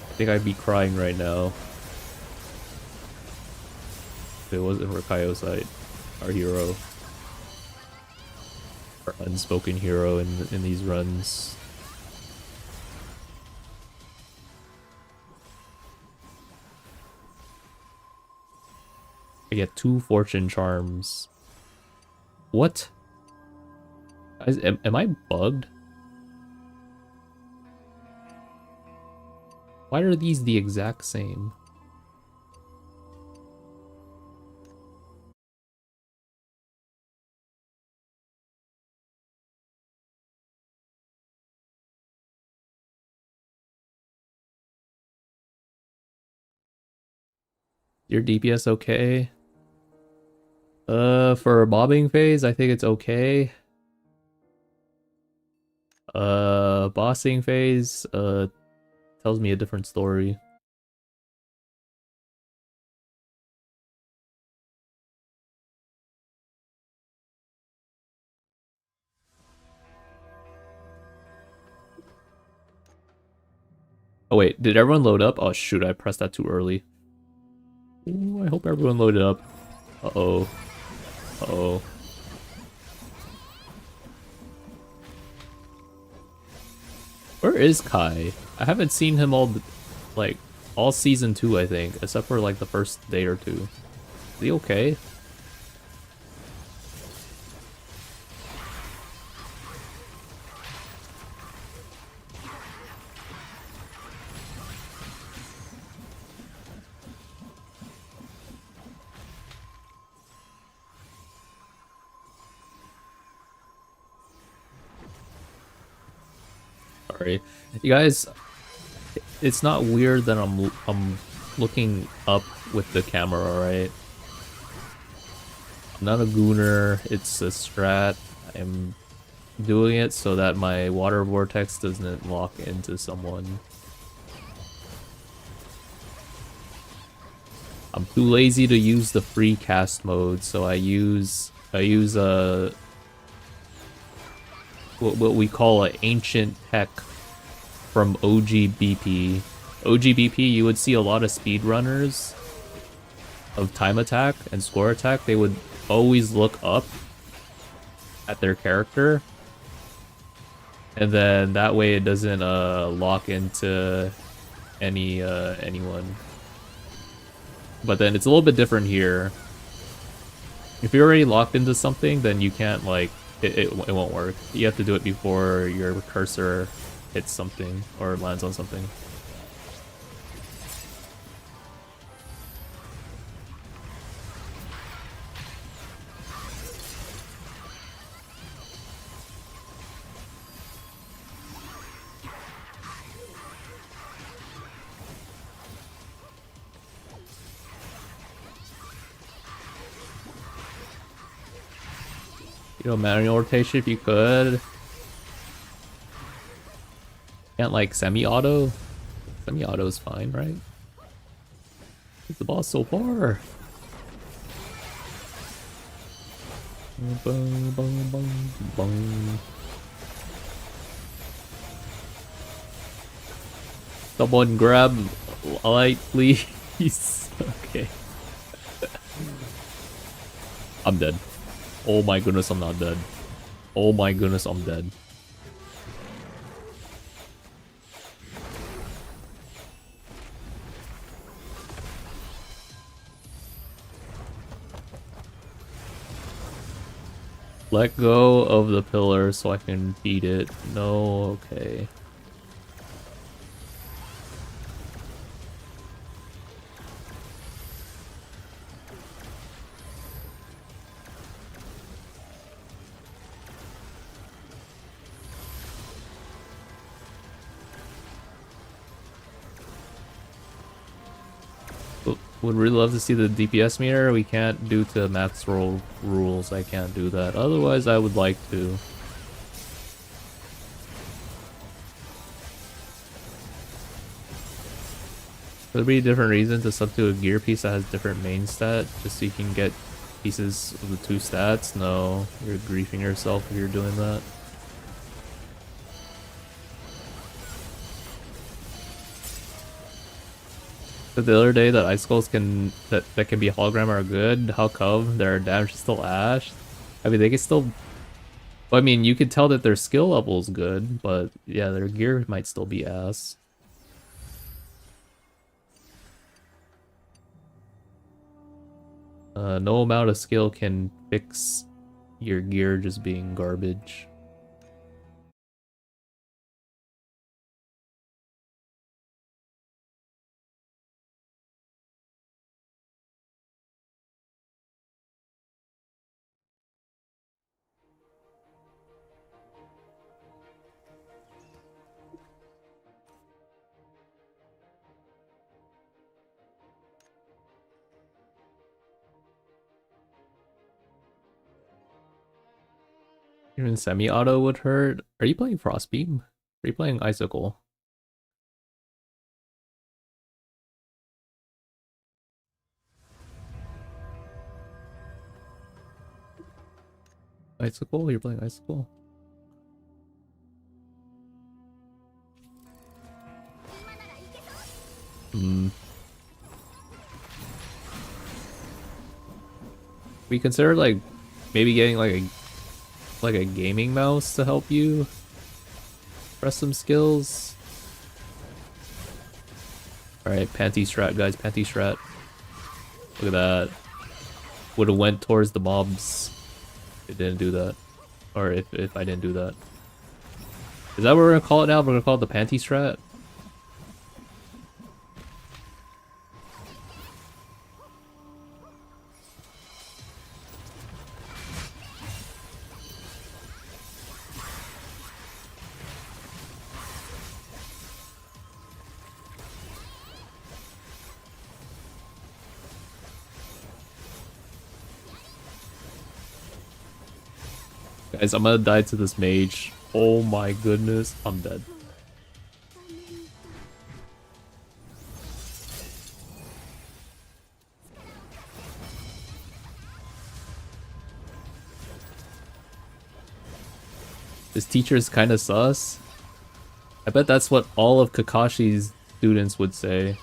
I think I'd be crying right now if it wasn't for Kyo's side, our hero, our unspoken hero in these runs. I get 2 fortune charms. What? Guys, am I bugged? Why are these the exact same? Your DPS okay? For a mobbing phase, I think it's okay. Bossing phase, tells me a different story. Oh wait, did everyone load up? Oh shoot, I pressed that too early. Ooh, I hope everyone loaded up. Uh-oh. Uh-oh. Where is Kai? I haven't seen him like, all season 2, I think, except for, like, the first day or two. Is he okay? Sorry. You guys, it's not weird that I'm looking up with the camera, right? I'm not a gooner, it's a strat. I'm doing it so that my water vortex doesn't lock into someone. I'm too lazy to use the free cast mode, so I use what we call an ancient tech from OGBP. OGBP, you would see a lot of speedrunners of time attack and score attack. They would always look up at their character, and then that way it doesn't lock into anyone. But then it's a little bit different here. If you're already locked into something, then you can't, like, it won't work. You have to do it before your cursor hits something or lands on something. You know, manual rotation if you could. Can't, like, semi-auto? Semi-auto is fine, right? Where's the boss so far? Boom, boom, boom, boom. Someone grab light, please. Okay. I'm dead. Oh my goodness, I'm not dead. Oh my goodness, I'm dead. Let go of the pillar so I can beat it. No, okay. Would really love to see the DPS meter. We can't due to Maxroll rules. I can't do that. Otherwise, I would like to. There'll be different reasons to sub to a gear piece that has different main stat, just so you can get pieces of the two stats. No, you're griefing yourself if you're doing that. But the other day that Icicles that can be hologram are good. How come their damage is still Ash? I mean, they can still. I mean, you could tell that their skill level is good, but yeah, their gear might still be ass. No amount of skill can fix your gear just being garbage. Even semi-auto would hurt. Are you playing Frostbeam? Are you playing Icicle? Icicle? You're playing Icicle? Hmm. We consider like maybe getting like a gaming mouse to help you press some skills. Alright, panty strat, guys, panty strat. Look at that. Would have went towards the mobs. It didn't do that. Or if I didn't do that. Is that what we're gonna call it now? We're gonna call it the panty strat? Guys, I'm gonna die to this mage. Oh my goodness, I'm dead. This teacher is kind of sus. I bet that's what all of Kakashi's students would say.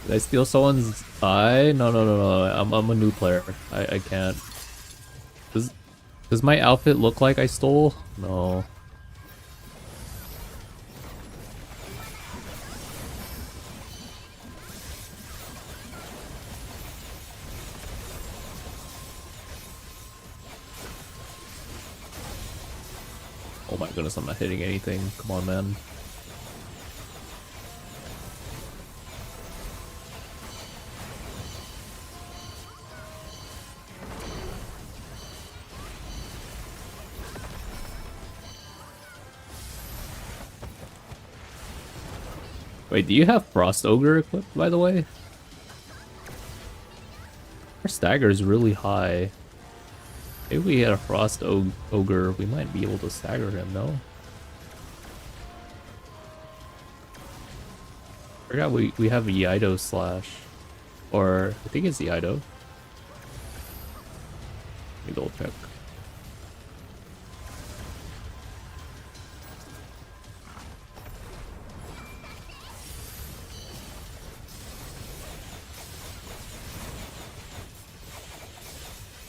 Did I steal someone's eye? No, no, no, no. I'm a new player. I can't. Does my outfit look like I stole? No. my goodness, I'm not hitting anything. Come on, man. Wait, do you have Frost Ogre equipped, by the way? Our stagger is really high. If we had a Frost Ogre, we might be able to stagger him, no? I forgot we have a Yido slash. Or, I think it's Yido. Let me double check.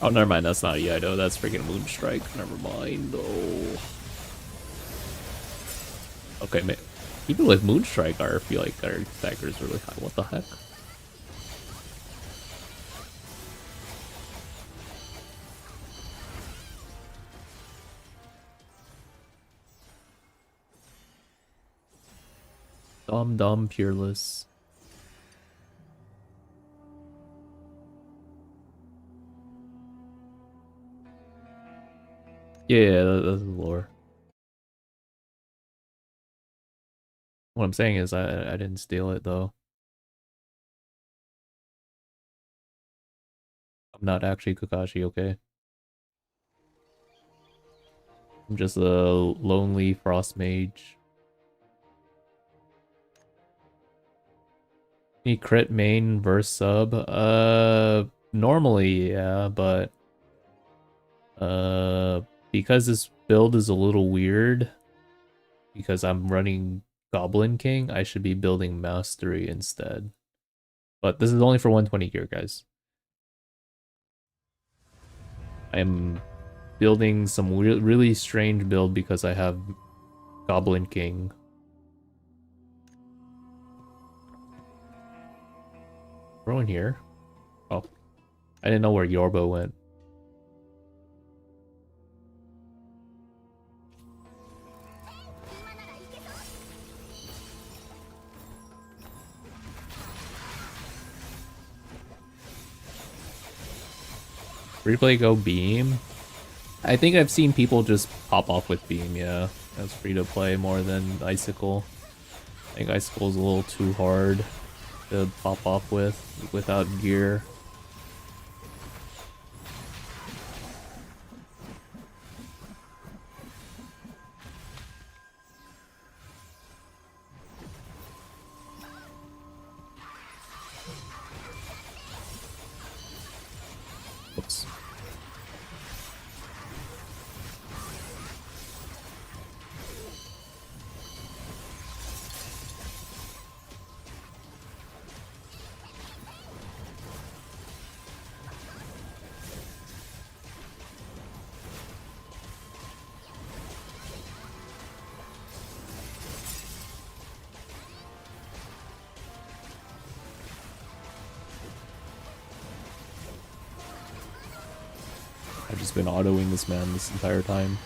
Oh, never mind, that's not a Yido, that's freaking Moonstrike. Never mind, though. Okay, man. Even with Moonstrike, I feel like our stagger is really high. What the heck? Dumb, Peerless. Yeah, that's the lore. What I'm saying is I didn't steal it, though. I'm not actually Kakashi, okay? I'm just a lonely frost mage. Any crit main versus sub? Normally, yeah, but because this build is a little weird, because I'm running Goblin King, I should be building Mastery instead. But this is only for 120 gear, guys. I am building some really strange build because I have Goblin King. Throw in here. Oh, I didn't know where Yorbo went. Replay go Beam. I think I've seen people just pop off with Beam, yeah. That's free to play more than Icicle. I think Icicle is a little too hard to pop off with without gear. Oops. I've just been autoing this man this entire time.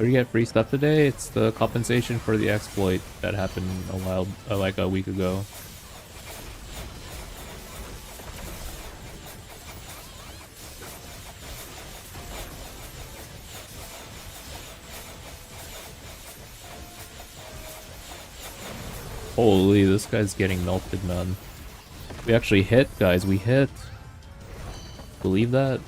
Or you get free stuff today? It's the compensation for the exploit that happened a while, like a week ago. Holy, this guy's getting melted, man. We actually hit, guys. We hit. Believe that?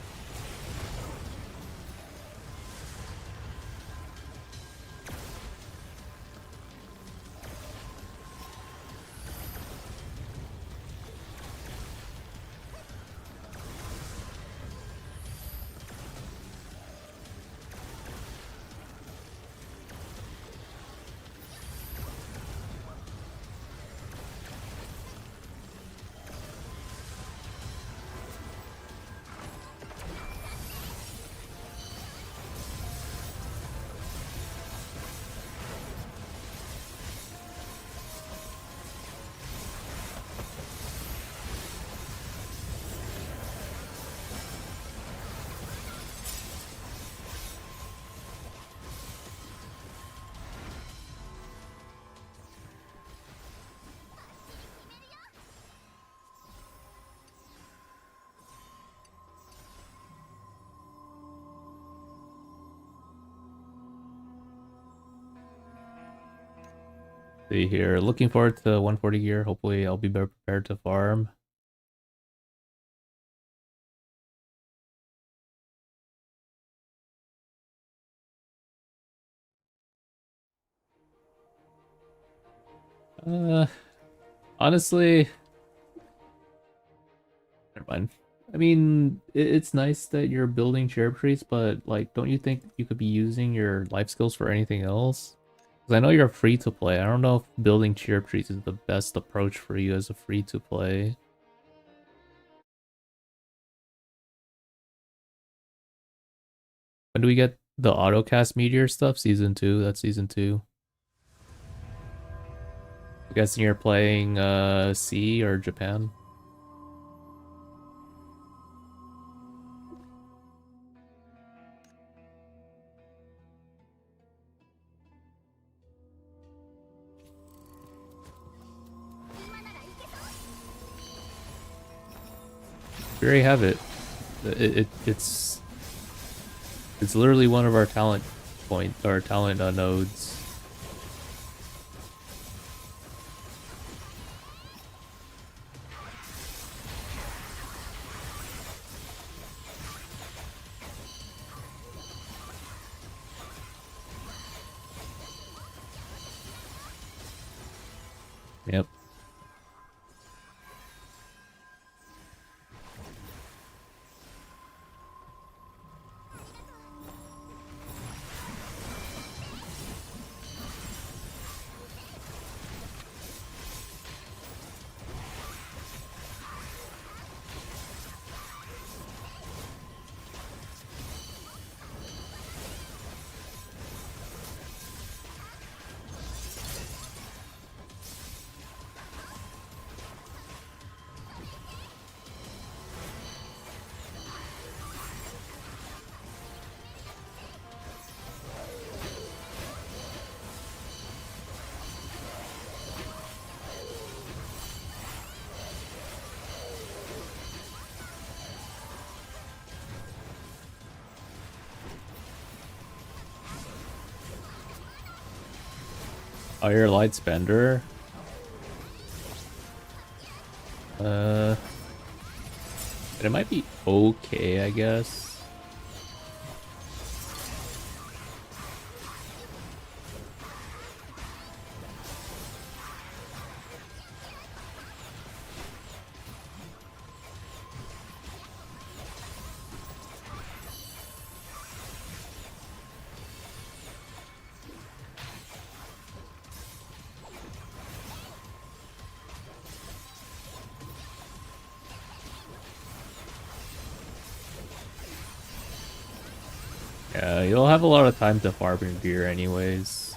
See here. Looking forward to 140 gear. Hopefully I'll be better prepared to farm. Honestly, never mind. I mean, it's nice that you're building cherry trees, but like, don't you think you could be using your life skills for anything else? Because I know you're free to play. I don't know if building cherry trees is the best approach for you as a free to play. When do we get the autocast meteor stuff? Season 2. That's season 2. I'm guessing you're playing C or Japan. We already have it. It's literally one of our talent nodes. Yep. Oh, you're a light spender. But it might be okay, I guess. Yeah, you'll have a lot of time to farm your gear anyways.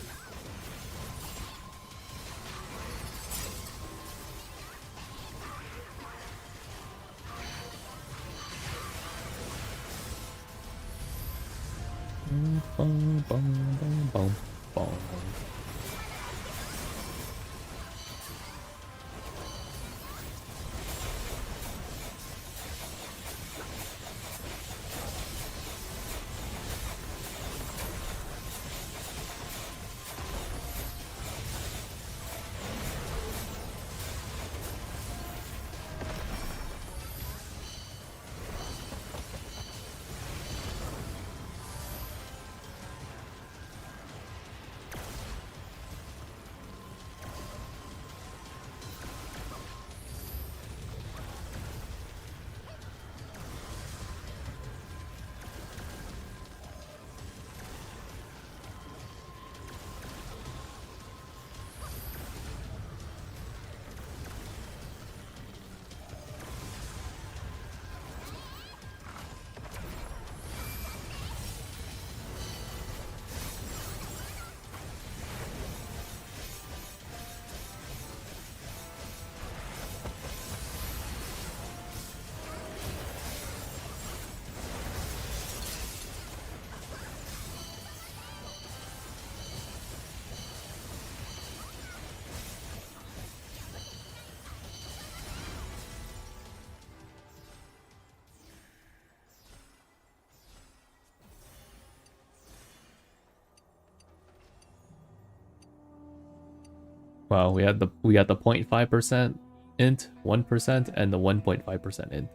Wow, we got the 0.5% int, 1%, and the 1.5% int.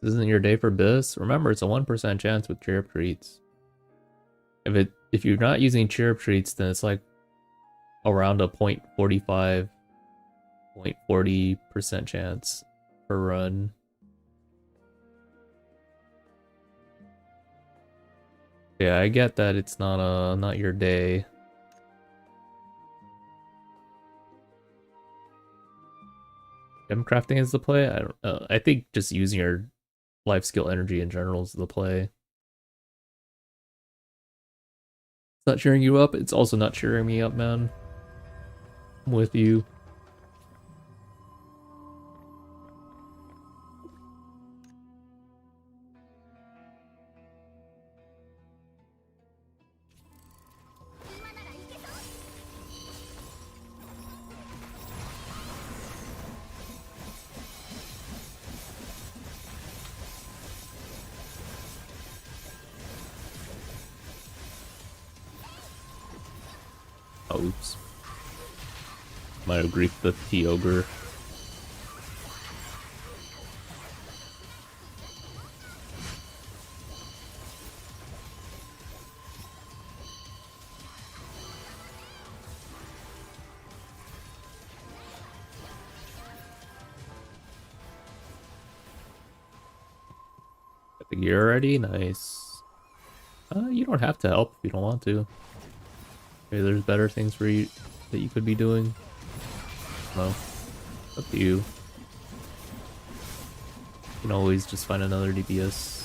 This isn't your day for biz. Remember, it's a 1% chance with chirp treats. If you're not using chirp treats, then it's like around a 0.45, 0.40% chance per run. Yeah, I get that it's not your day. Gem crafting is the play. I don't. I think just using your life skill energy in general is the play. It's not cheering you up. It's also not cheering me up, man. I'm with you. Oh, oops. Might have griefed the T-Ogre. Got the gear already? Nice. You don't have to help if you don't want to. Maybe there's better things for you that you could be doing. No. Up to you. You can always just find another DPS.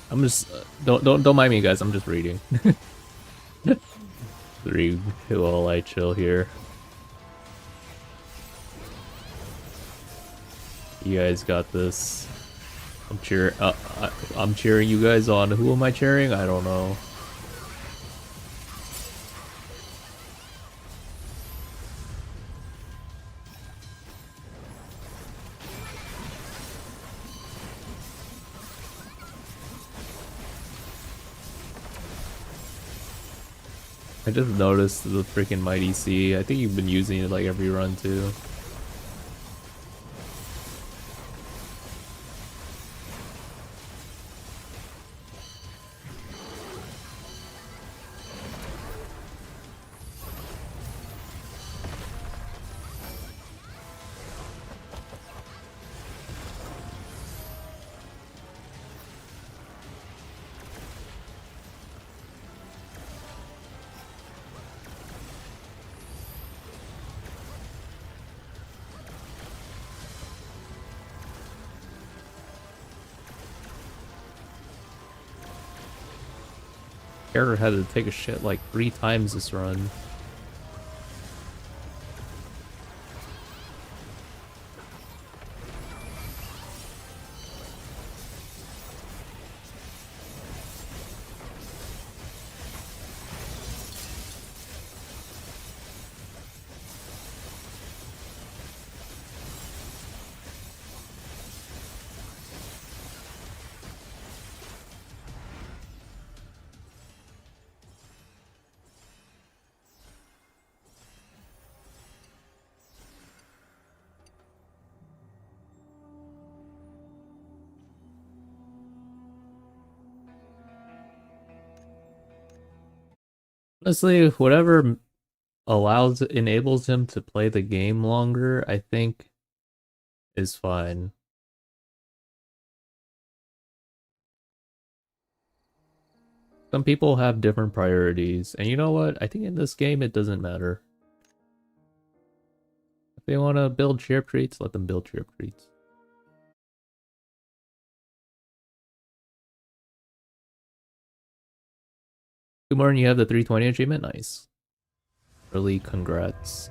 I'm just don't mind me, guys. I'm just reading. 3, 2, all I chill here. You guys got this. I'm cheering you guys on. Who am I cheering? I don't know. I just noticed the freaking Mighty C. I think you've been using it like every run too. Character had to take a shit like 3 times this run. Honestly, whatever enables him to play the game longer, I think is fine. Some people have different priorities, and you know what? I think in this game it doesn't matter. If they want to build chirp treats, let them build chirp treats. Good morning, you have the 320 achievement? Nice. Really congrats.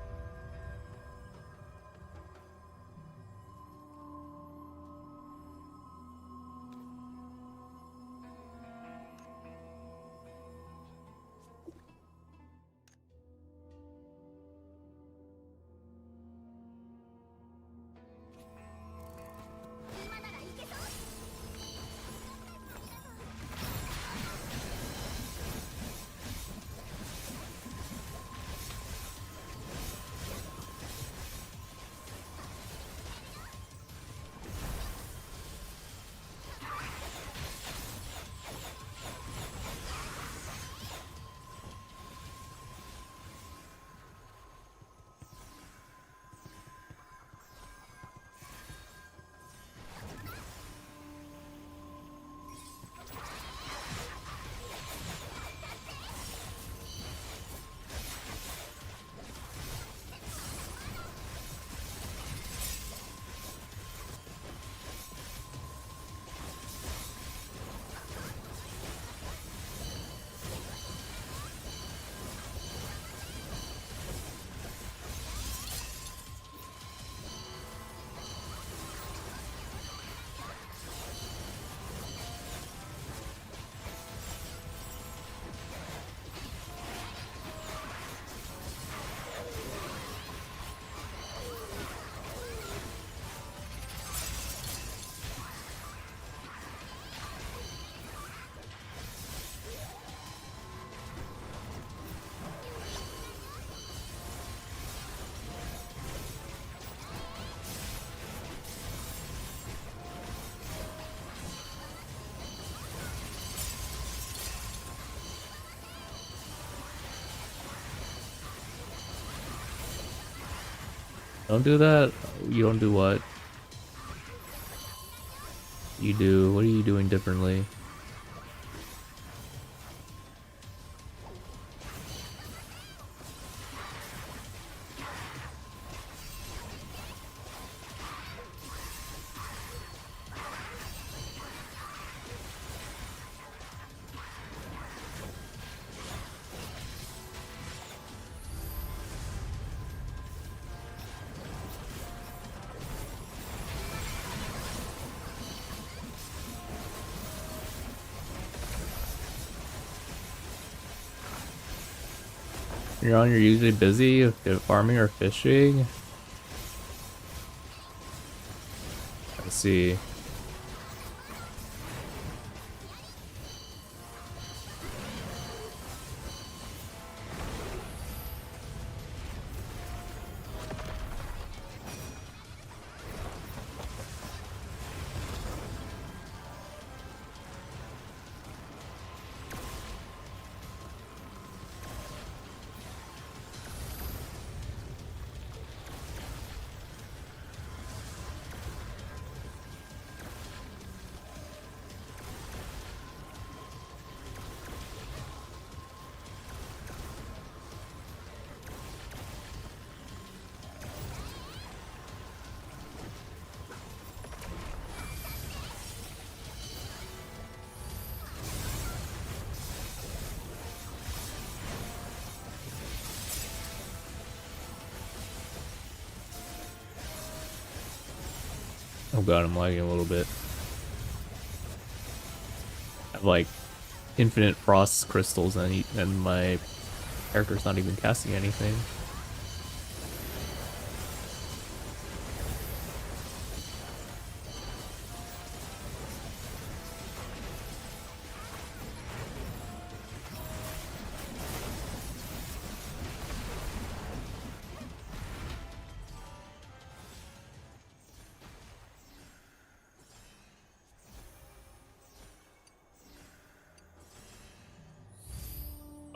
Don't do that. You don't do what? You do. What are you doing differently? You're usually busy with farming or fishing. I see. Oh god, I'm lagging a little bit. I have like infinite frost crystals and my character's not even casting anything.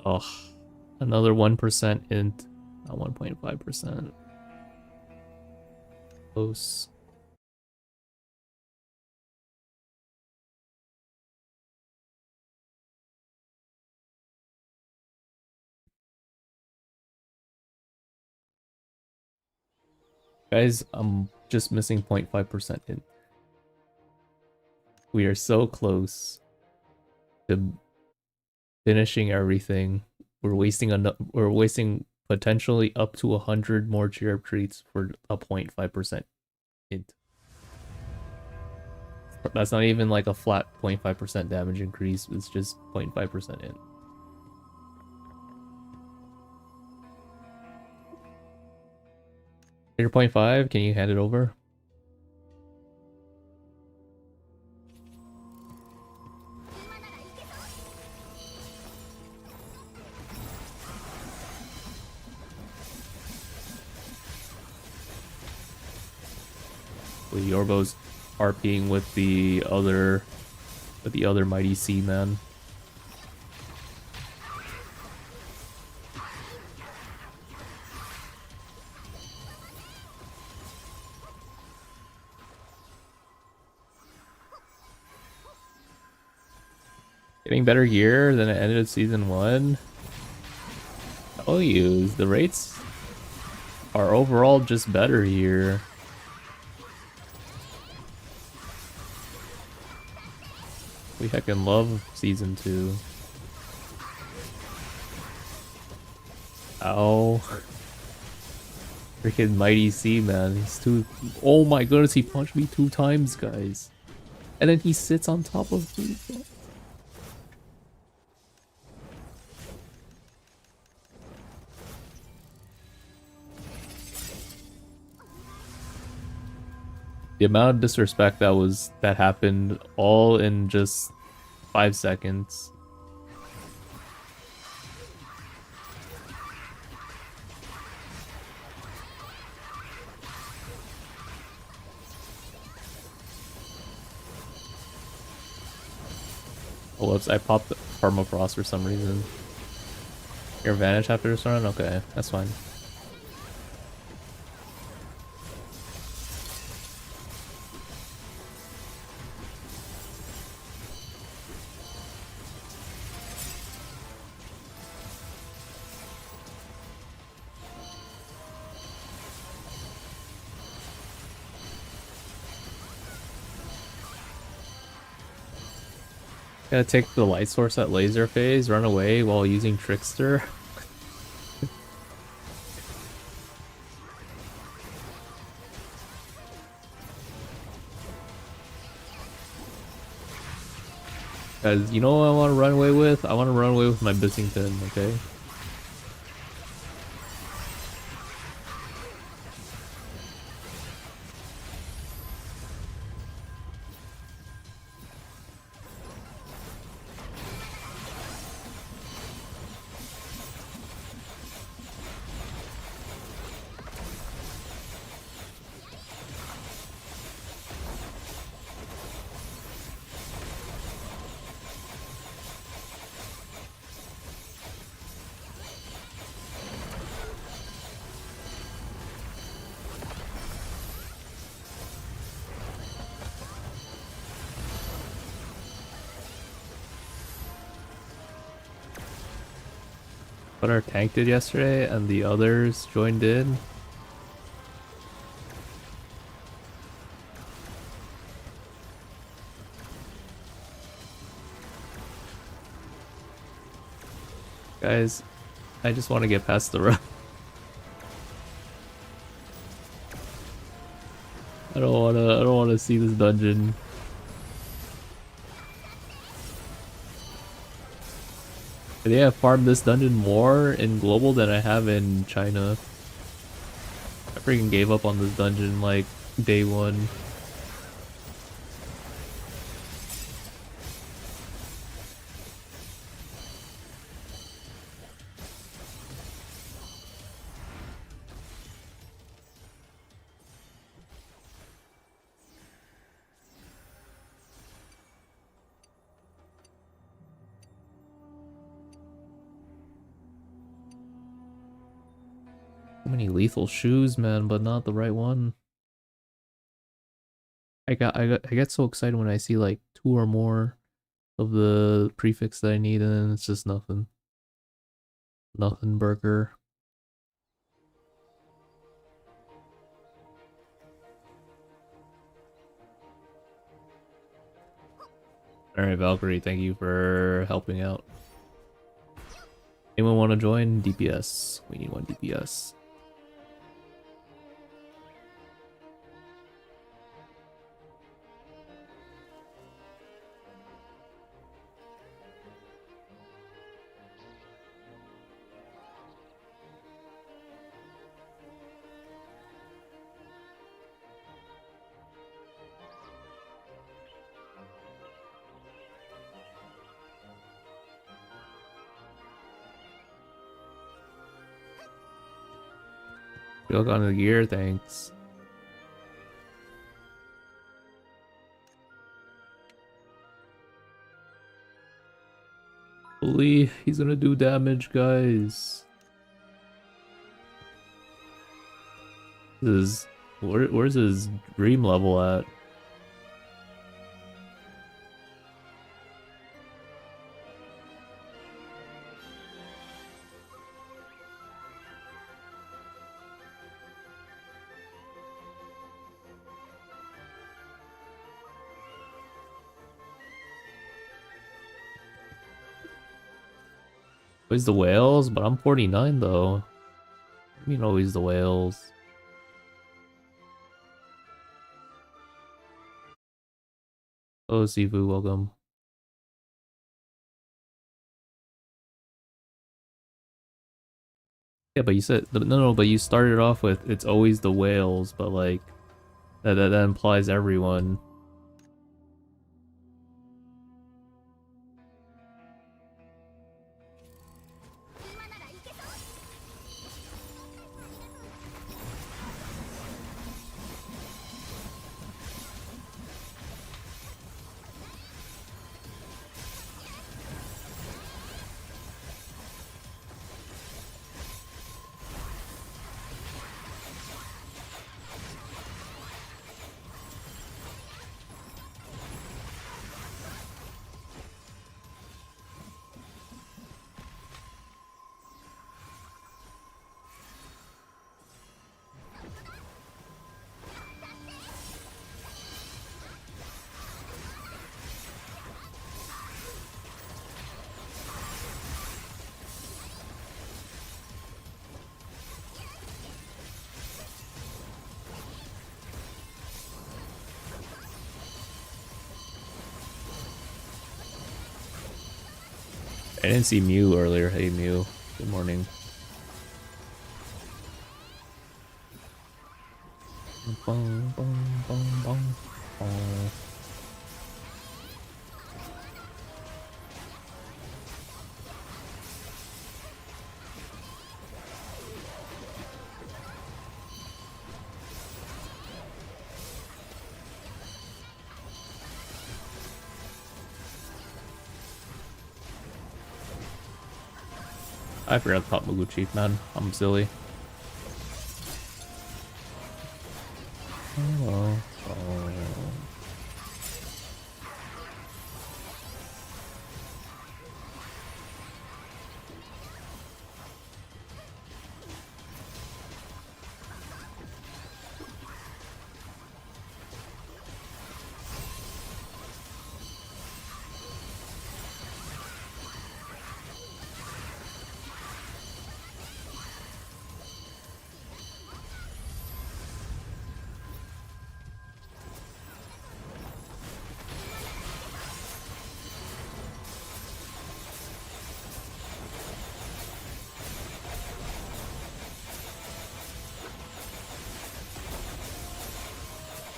Oh. Another 1% int, not 1.5%. Close. Guys, I'm just missing 0.5% int. We are so close to finishing everything. We're wasting potentially up to 100 more chirp treats for a 0.5% int. That's not even like a flat 0.5% damage increase, it's just 0.5% int. Your 0.5, can you hand it over? The Yorbo's RPing with the other Mighty Sea man. Getting better gear than it ended season 1. I'll use the rates are overall just better here. We heckin' love season 2. Ow. Freaking Mighty Sea, man. He's too... Oh my goodness, he punched me 2 times, guys. And then he sits on top of me. The amount of disrespect that happened all in just 5 seconds. Oh, whoops, I popped Permafrost for some reason. Your advantage after this run? Okay, that's fine. Gotta take the light source at laser phase, run away while using Trickster. Guys, you know what I want to run away with? I want to run away with my Bissington, okay? But our tank did yesterday and the others joined in. Guys, I just want to get past the run. I don't wanna see this dungeon. I think I farmed this dungeon more in global than I have in China. I freaking gave up on this dungeon like day 1. So many lethal shoes, man, but not the right one. I get so excited when I see like 2 or more of the prefix that I need, and then it's just nothing. Nothing burger. Alright, Valkyrie, thank you for helping out. Anyone want to join? DPS. We need 1 DPS. Look on the gear, thanks. Holy, he's gonna do damage, guys. Where's his dream level at? Always the whales, but I'm 49 though. I mean, always the whales. Oh, Sifu, welcome. Yeah, but you said no, but you started off with it's always the whales, but like that implies everyone. I didn't see Mew earlier. Hey Mew, good morning. Bong, bong, bong, bong, bong. I forgot to pop Mugu man. I'm silly. Oh.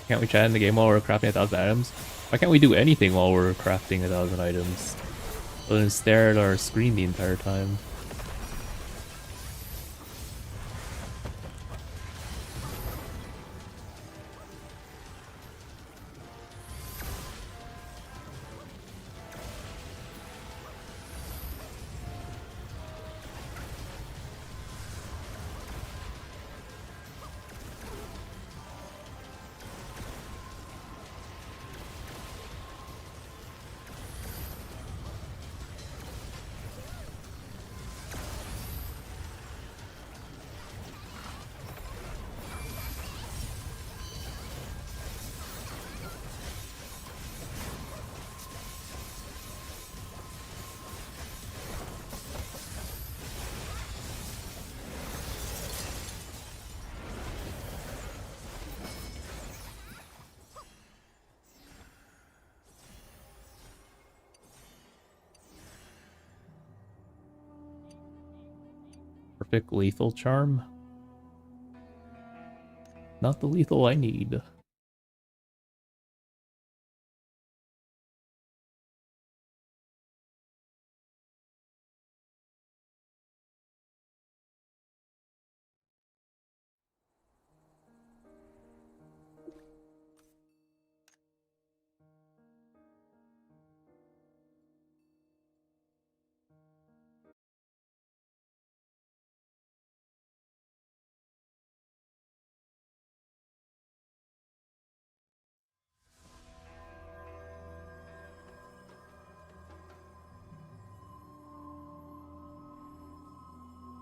Can't we chat in the game while we're crafting 1,000 items? Why can't we do anything while we're crafting 1,000 items? Other than stare at our screen the entire time. Perfect lethal charm. Not the lethal I need.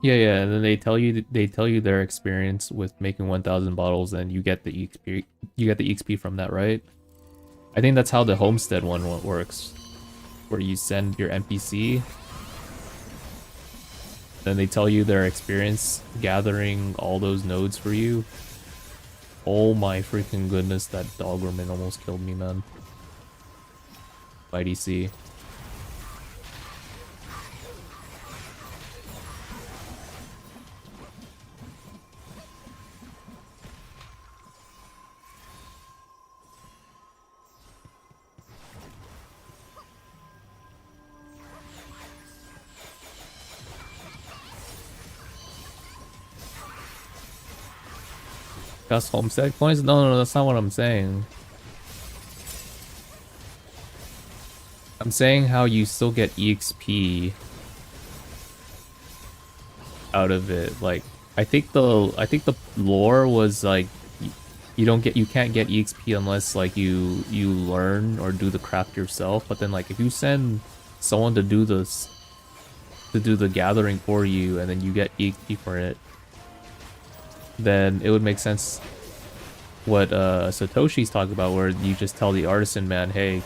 Yeah, and then they tell you their experience with making 1,000 bottles, and you get the EXP. You get the EXP from that, right? I think that's how the homestead one works, where you send your NPC, then they tell you their experience gathering all those nodes for you. Oh my freaking goodness, that Doggerman almost killed me, man. By DC. Gus homestead coins? No, that's not what I'm saying. I'm saying how you still get EXP out of it. Like, I think the lore was like you can't get EXP unless like you learn or do the craft yourself. But then like if you send someone to do the gathering for you and then you get EXP for it, then it would make sense what Satoshi's talking about, where you just tell the artisan man, hey,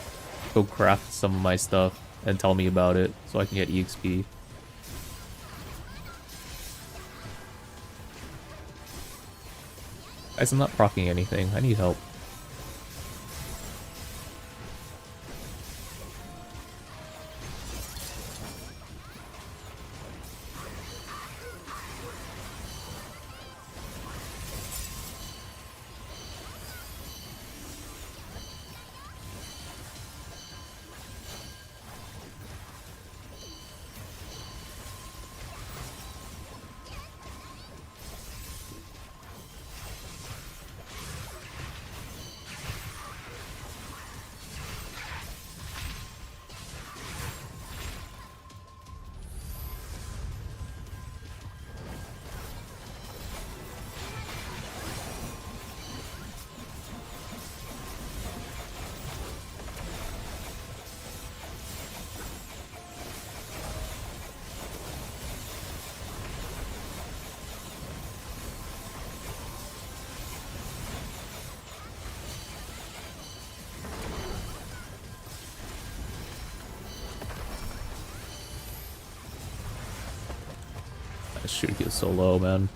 go craft some of my stuff and tell me about it so I can get EXP. Guys, I'm not proccing anything. I need help. That shoot is so low, man.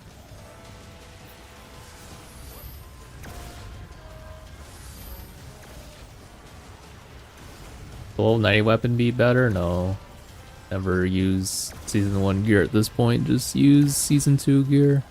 Will 90 weapon be better? No. Never use Season 1 gear at this point. Just use Season 2 gear.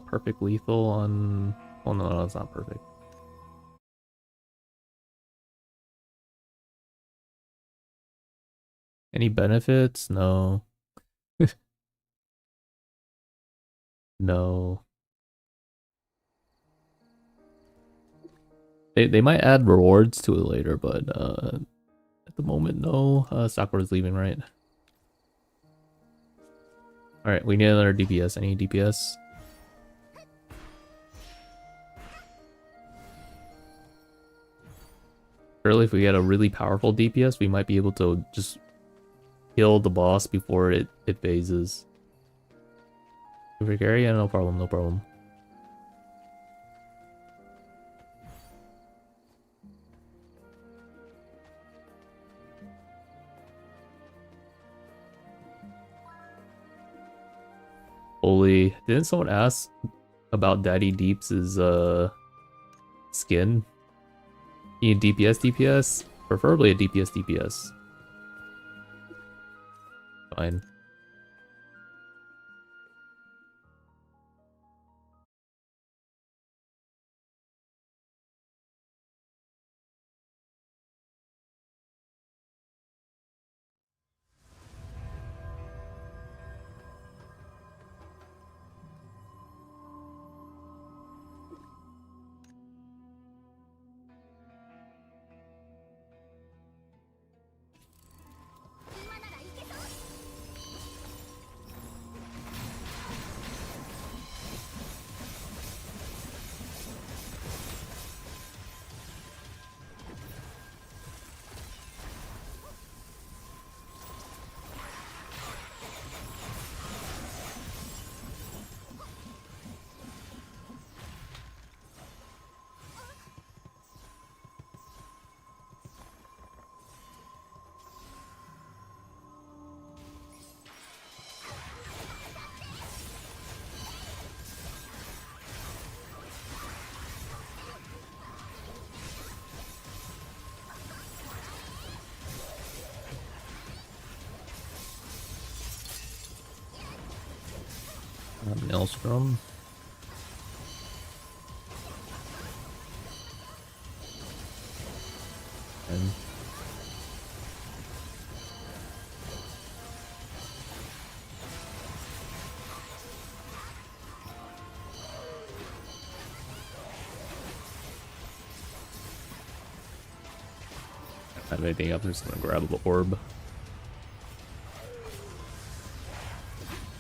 Perfect lethal on... Oh no, that's not perfect. Any benefits? No. No. They might add rewards to it later, but at the moment, no. Sakura's leaving, right? Alright, we need another DPS. Any DPS? Early, if we get a really powerful DPS, we might be able to just kill the boss before it phases. Yeah, no problem, no problem. Holy, didn't someone ask about Daddy Deeps' skin? You need DPS? Preferably a DPS. Fine. Maelstrom. And I don't have anything up, I'm just gonna grab the orb.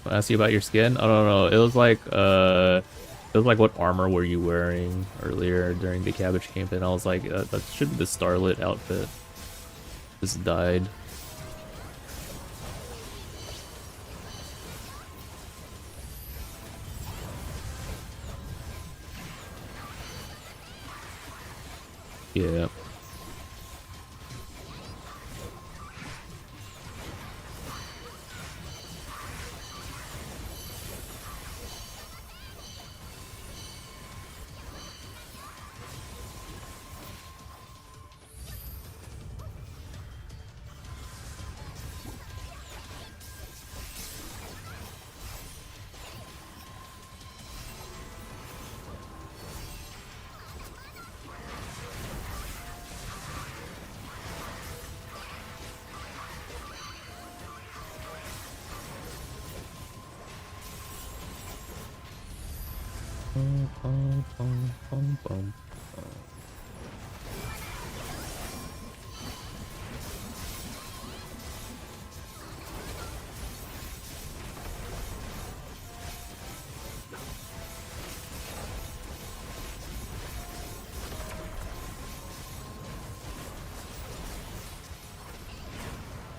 I'll ask you about your skin? I don't know. It was like what armor were you wearing earlier during the cabbage camp? And I was like, that should be the Starlit outfit. Just died. Yeah.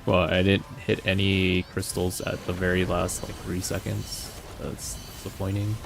Well, I didn't hit any crystals at the very last, like, 3 seconds. That's disappointing.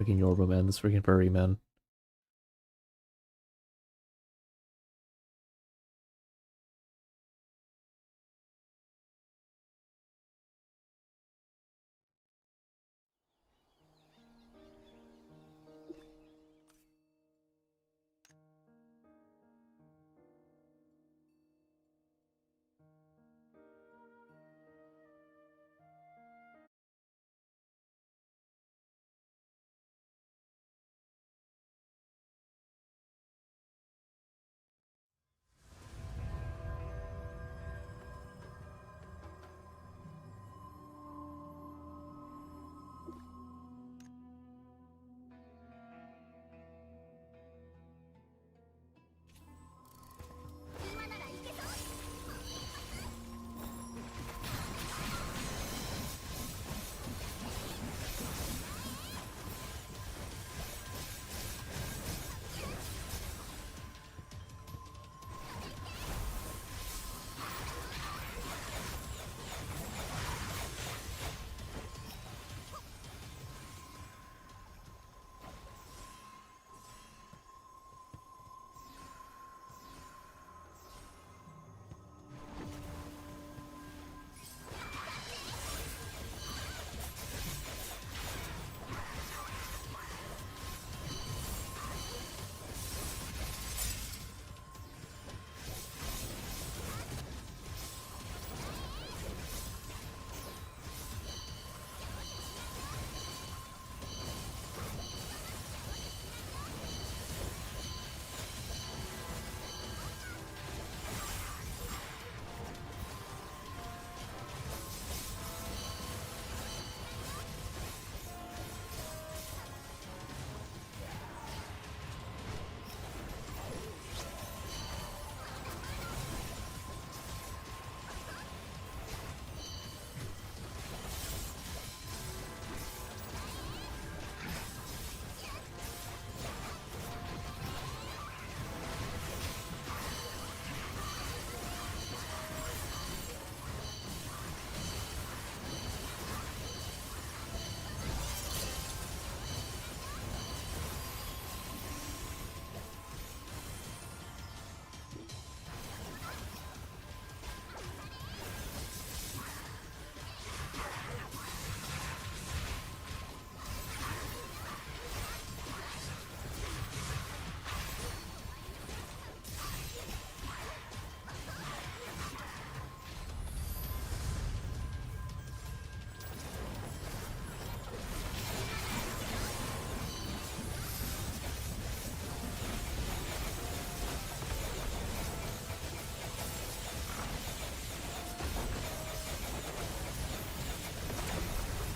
Freaking Yorba, man. This freaking furry, man.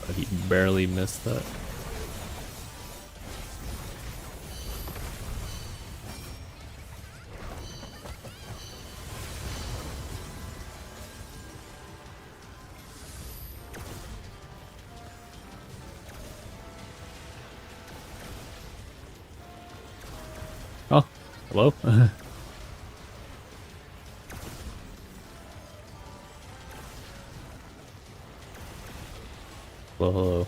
But he barely missed that. Oh, hello? Hello, hello.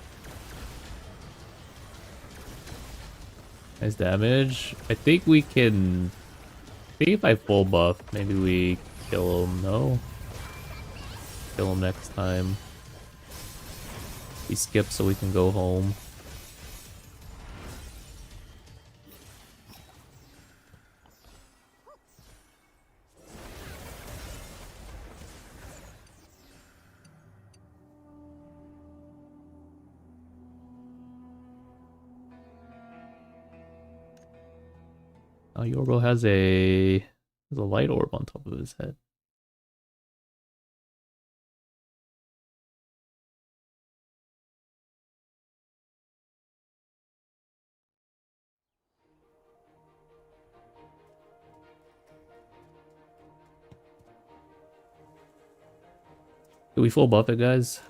Nice damage. I think we can... I think if I full buff, maybe we kill him. No? Kill him next time. We skip so we can go home. Oh, Yorgo has a light orb on top of his head. Do we full buff it, guys?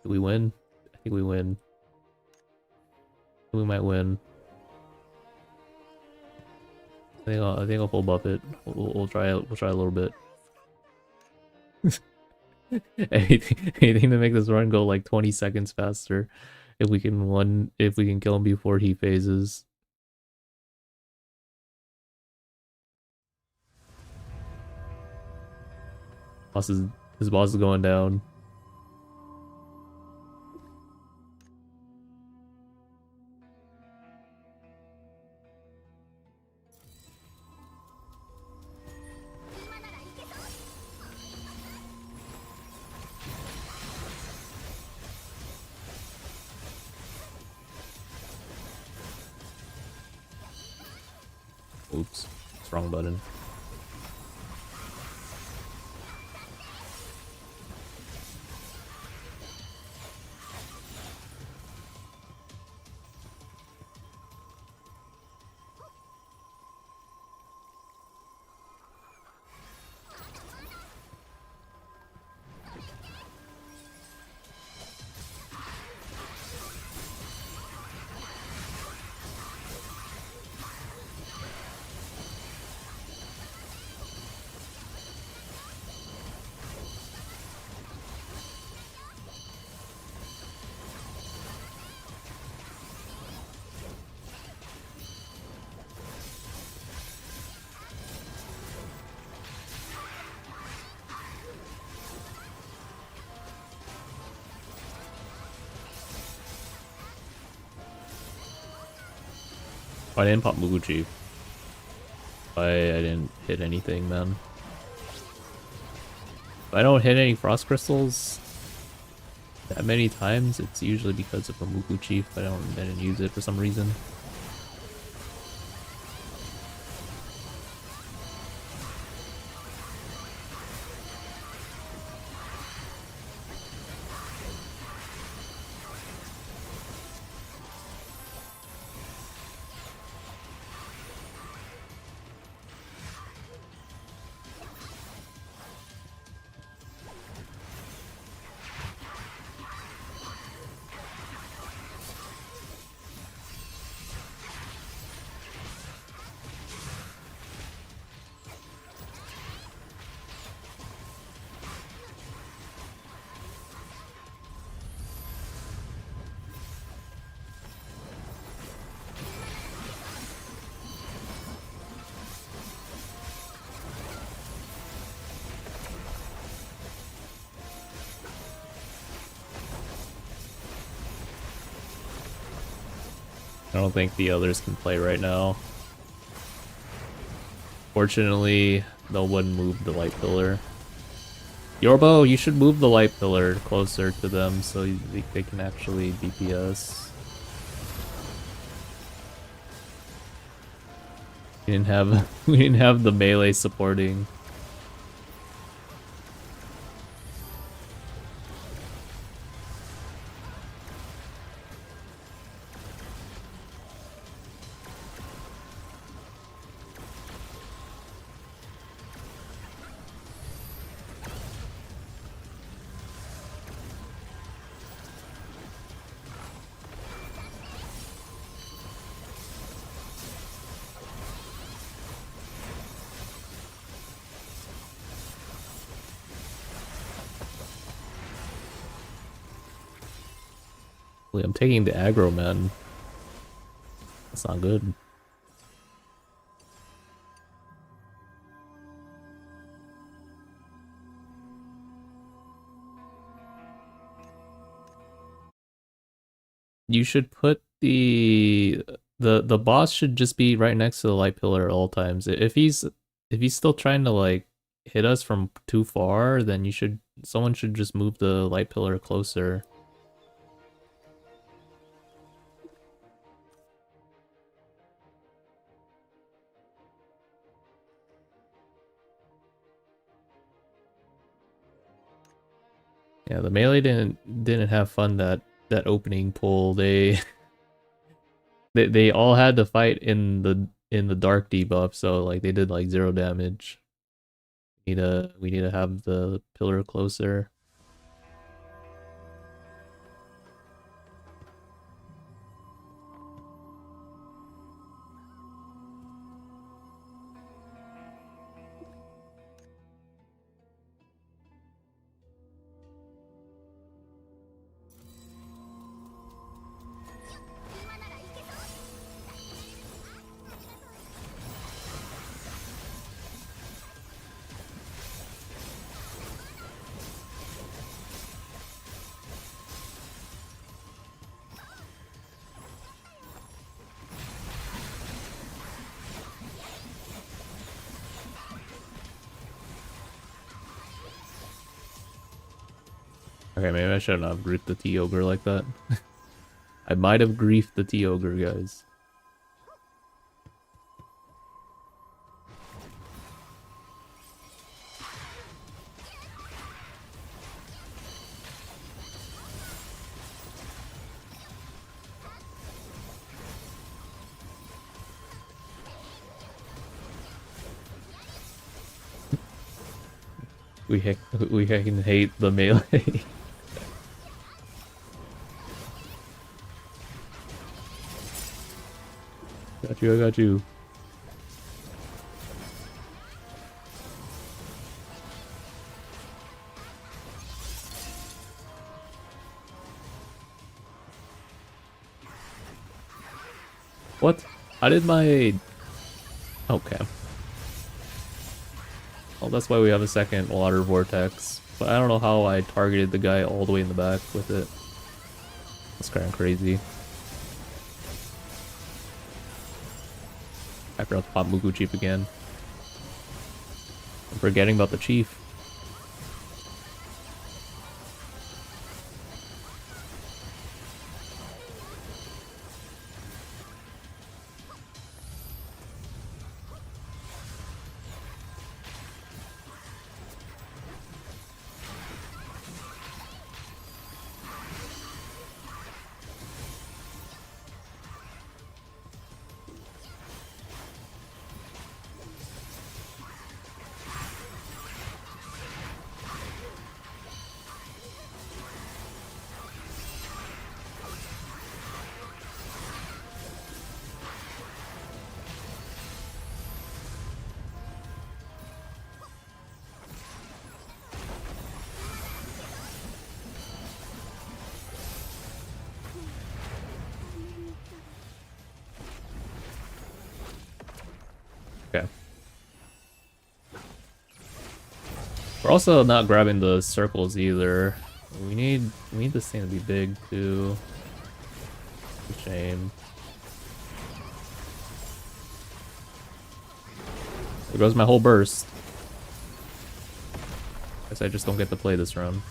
Do we win? I think we win. We might win. I think I'll full buff it. We'll try it. We'll try a little bit. anything to make this run go like 20 seconds faster. if we can kill him before he phases. His boss is going down. Oops, it's wrong button. I didn't pop Muguchi. I didn't hit anything, man. If I don't hit any frost crystals that many times, it's usually because of a Muguchi. If I didn't use it for some reason. I don't think the others can play right now. Fortunately, no one moved the light pillar. Yorbo, you should move the light pillar closer to them so they can actually DPS. We didn't have we didn't have the melee supporting. I'm taking the aggro, man. That's not good. You should put the boss should just be right next to the light pillar at all times. If he's still trying to like hit us from too far, then someone should just move the light pillar closer. Yeah, the melee didn't have fun that opening pull. They all had to fight in the dark debuff, so like they did like 0 damage. We need to have the pillar closer. Okay, maybe I should not have griefed the T-Ogre like that. I might have griefed the T-Ogre, guys. We can hate the melee. Got you, I got you. What? How did my... Okay. Well, that's why we have a second water vortex. But I don't know how I targeted the guy all the way in the back with it. That's kind of crazy. I forgot to pop Mugu Chief again. I'm forgetting about the Chief. Okay. We're also not grabbing the circles either. We need this thing to be big too. It's a shame. There goes my whole burst. Guess I just don't get to play this round.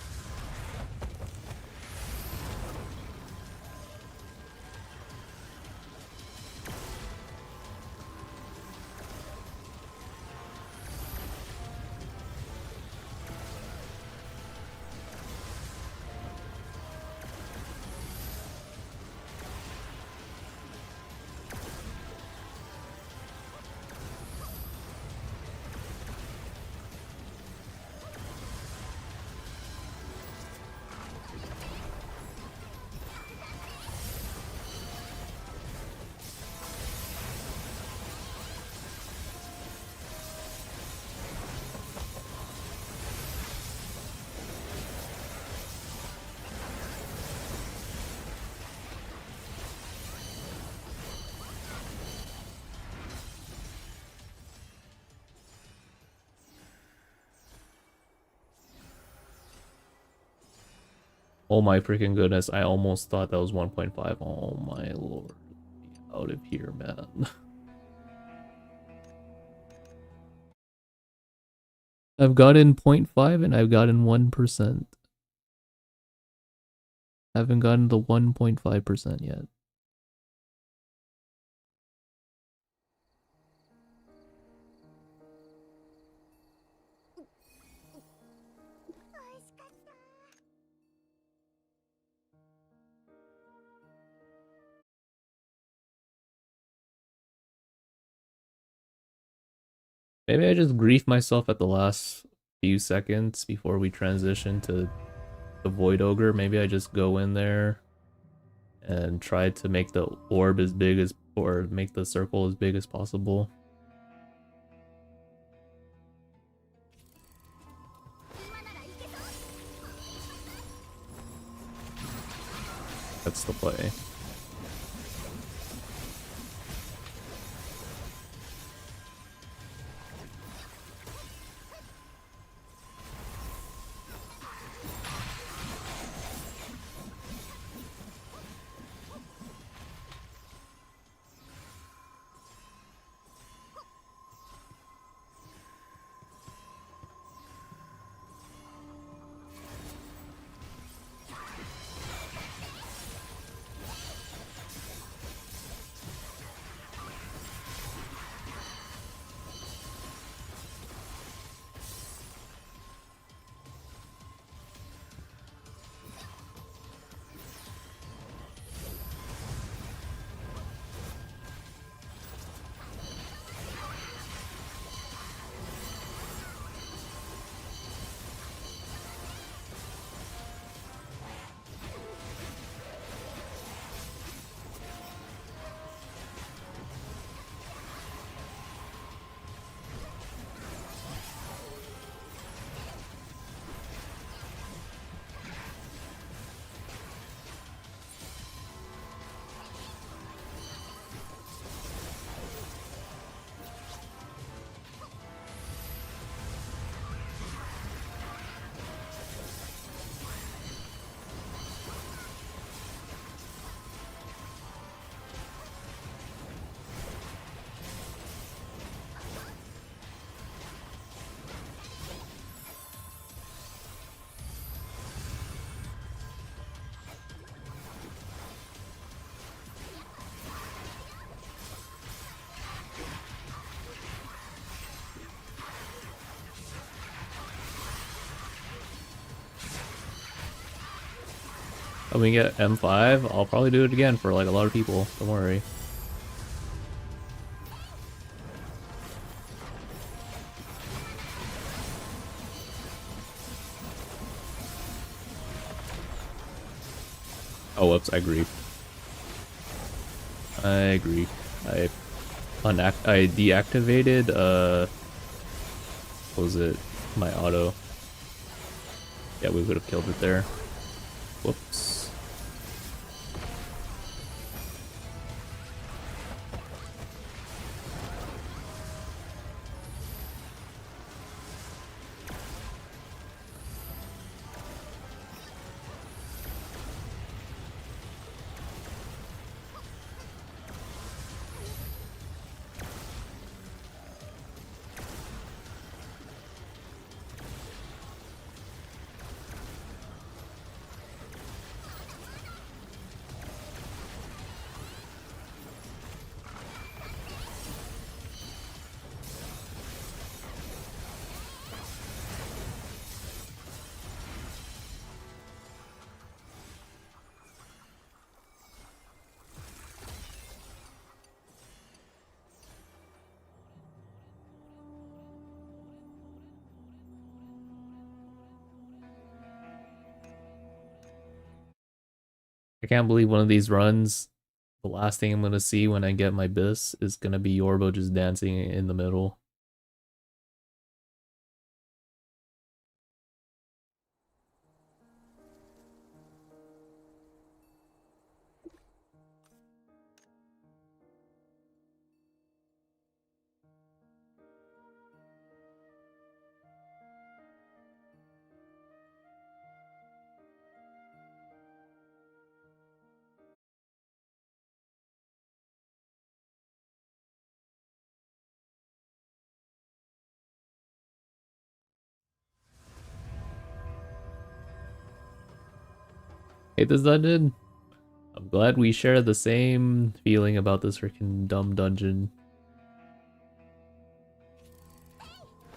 Oh my freaking goodness, I almost thought that was 1.5. Oh my lord. Get out of here, man. I've gotten 0.5 and I've gotten 1%. I haven't gotten the 1.5% yet. Maybe I just grief myself at the last few seconds before we transition to the Void Ogre. Maybe I just go in there and try to make the orb as big as, or make the circle as big as possible. That's the play. When we get M5, I'll probably do it again for like a lot of people. Don't worry. Oh, whoops, I agree. I agree. I deactivated, what was it? My auto. Yeah, we would have killed it there. Whoops. I can't believe one of these runs, the last thing I'm gonna see when I get my bis is gonna be Yorbo just dancing in the middle. Hate this dungeon. I'm glad we share the same feeling about this freaking dumb dungeon.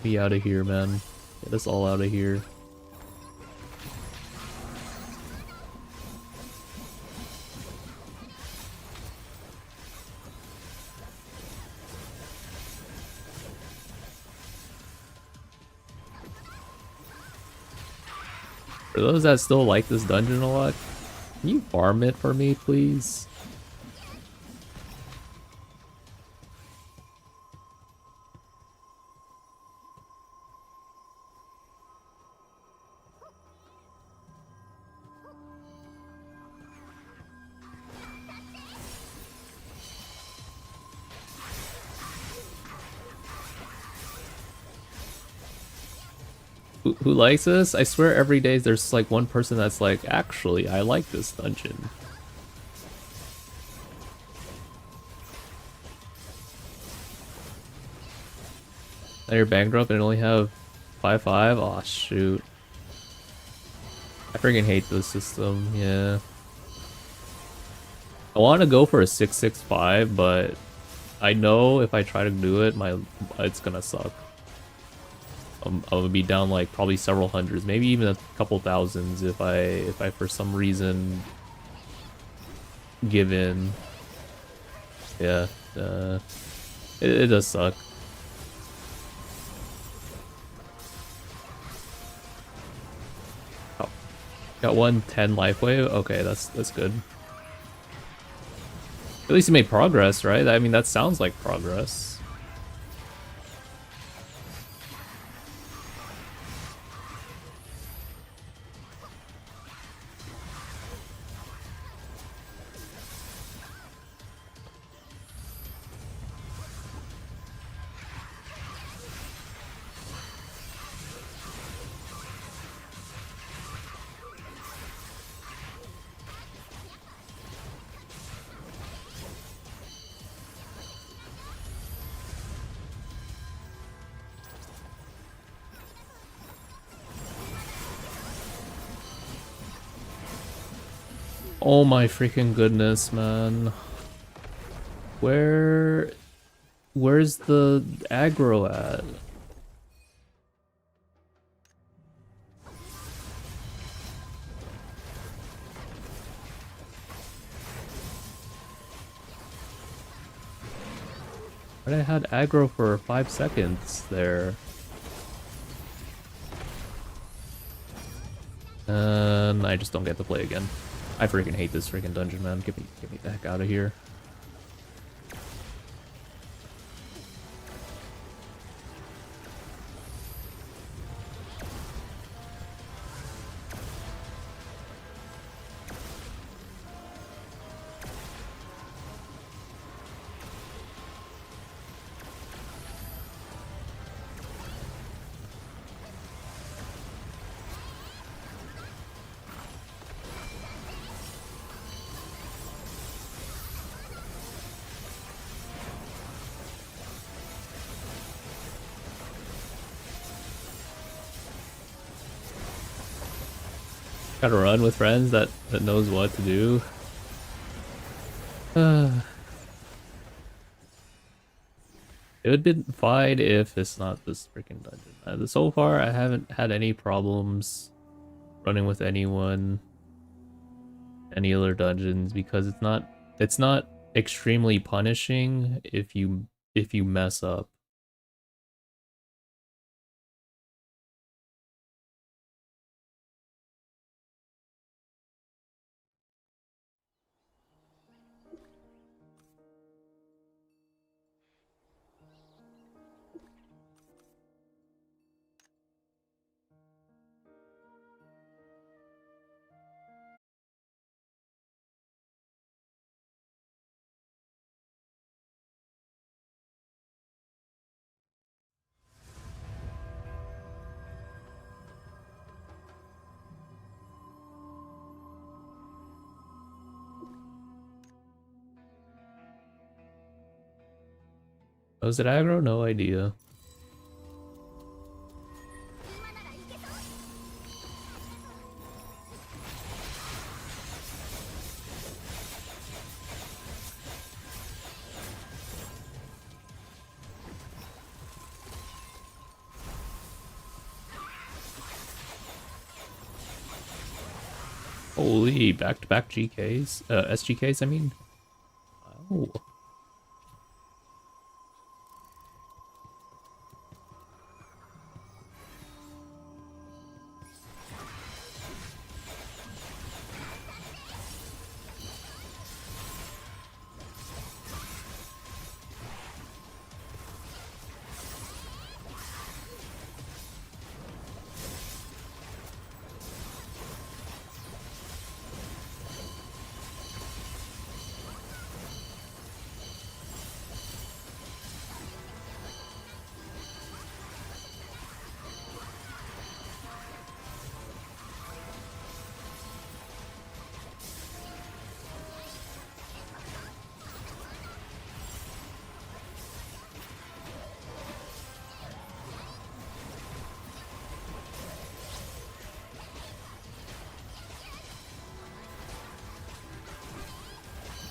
Be out of here, man. Get us all out of here. For those that still like this dungeon a lot, can you farm it for me, please? Who likes this? I swear every day there's like one person that's like, actually, I like this dungeon. Now you're bankrupt and only have 5-5? Aw, shoot. I freaking hate this system, yeah. I want to go for a 6-6-5, but I know if I try to do it, it's gonna suck. I'm gonna be down like probably several hundreds, maybe even a couple thousands if I for some reason give in. Yeah, it does suck. Oh, got 110 life wave. Okay, that's good. At least you made progress, right? I mean, that sounds like progress. Oh my freaking goodness, man. Where's the aggro at? But I had aggro for 5 seconds there. I just don't get to play again. I freaking hate this freaking dungeon, man. Get me the heck out of here. Gotta run with friends that knows what to do. It would be fine if it's not this freaking dungeon. So far, I haven't had any problems running with anyone, any other dungeons, because it's not extremely punishing if you mess up. Was it aggro? No idea. Holy, back-to-back GKs? SGKs, I mean? Oh.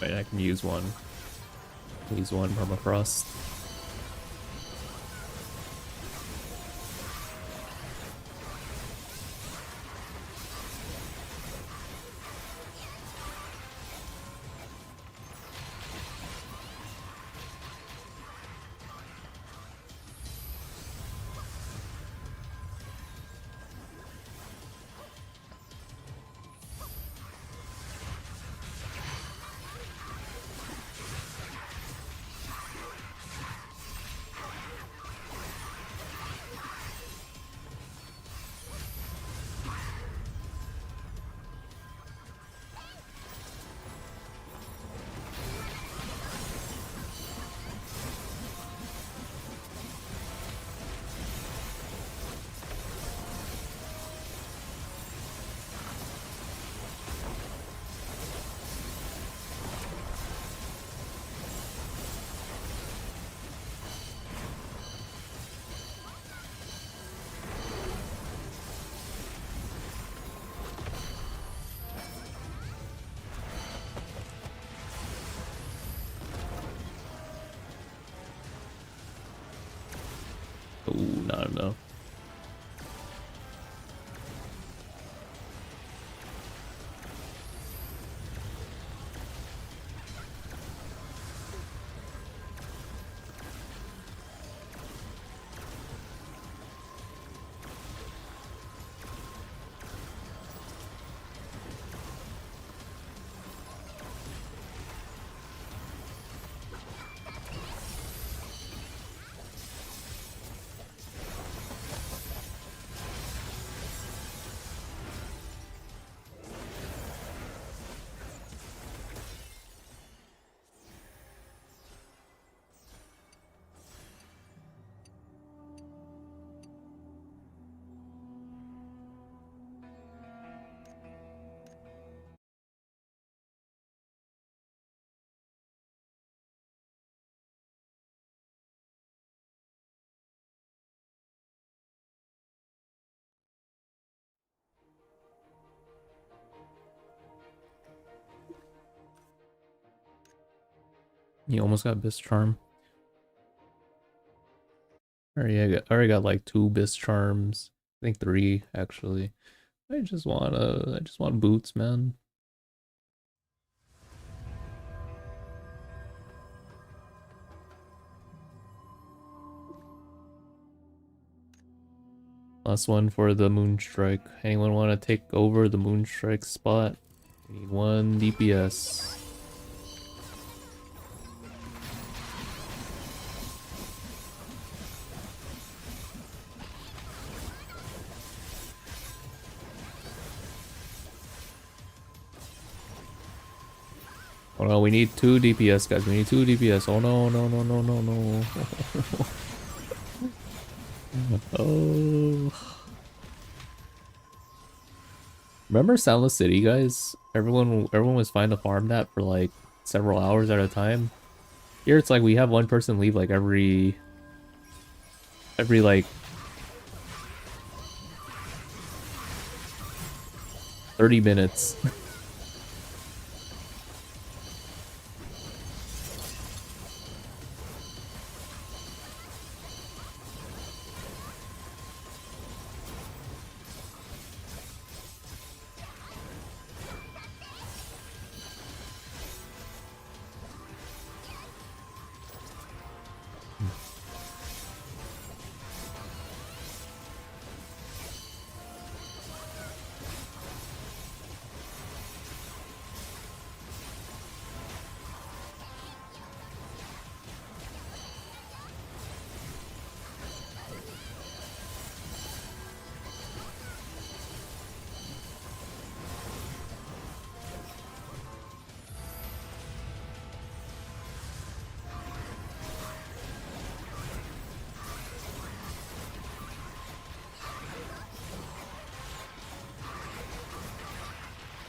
Wait, I can use one. Use one permafrost. Ooh, not enough. You almost got Bis Charm. Already got like 2 Bis Charms. I think 3 actually. I just want boots, man. Last one for the Moonstrike. Anyone want to take over the Moonstrike spot? We need 1 DPS. Oh no, we need 2 DPS, guys. We need 2 DPS. Oh no, no, no, no, no, no. Oh. Remember Soundless City, guys? Everyone was fine to farm that for like several hours at a time. Here it's like we have 1 person leave like every like 30 minutes.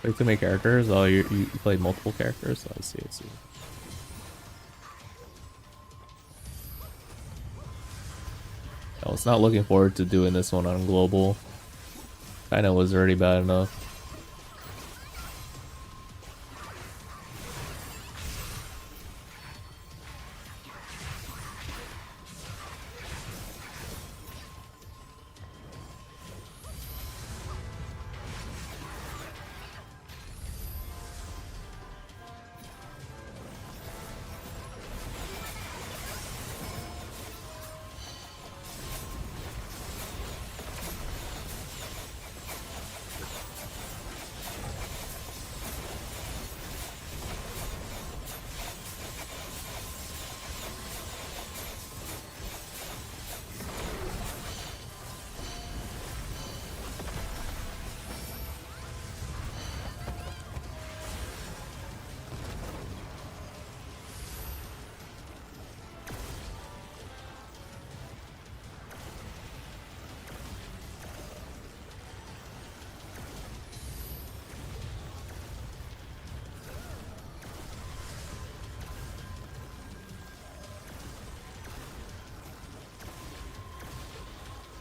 Like to make characters? Oh, you play multiple characters? I see, I see. I was not looking forward to doing this one on global. Kinda was already bad enough.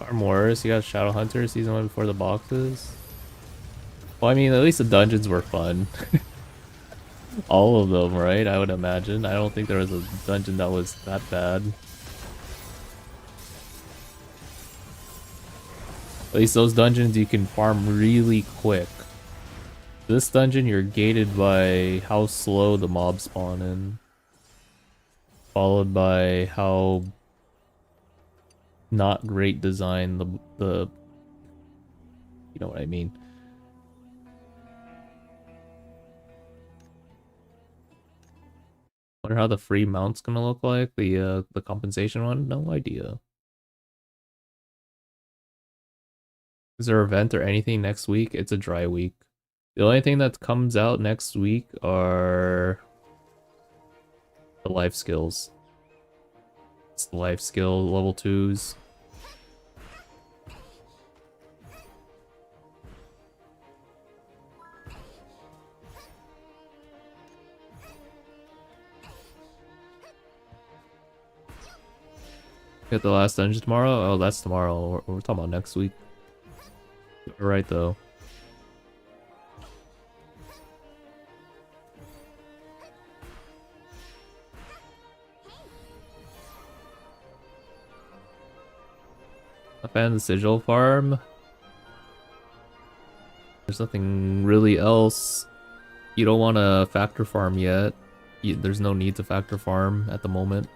Farm Wars, you got Shadow Hunter season 1 before the boxes. Well, I mean, at least the dungeons were fun. All of them, right? I would imagine. I don't think there was a dungeon that was that bad. At least those dungeons you can farm really quick. This dungeon, you're gated by how slow the mobs spawn in. Followed by how not great design the you know what I mean. Wonder how the free mount's gonna look like, the compensation one? No idea. Is there an event or anything next week? It's a dry week. The only thing that comes out next week are the life skills. It's the life skill level 2s. Get the last dungeon tomorrow? Oh, that's tomorrow. We're talking about next week. You're right, though. A fan of the sigil farm. There's nothing really else. You don't want to factor farm yet. There's no need to factor farm at the moment.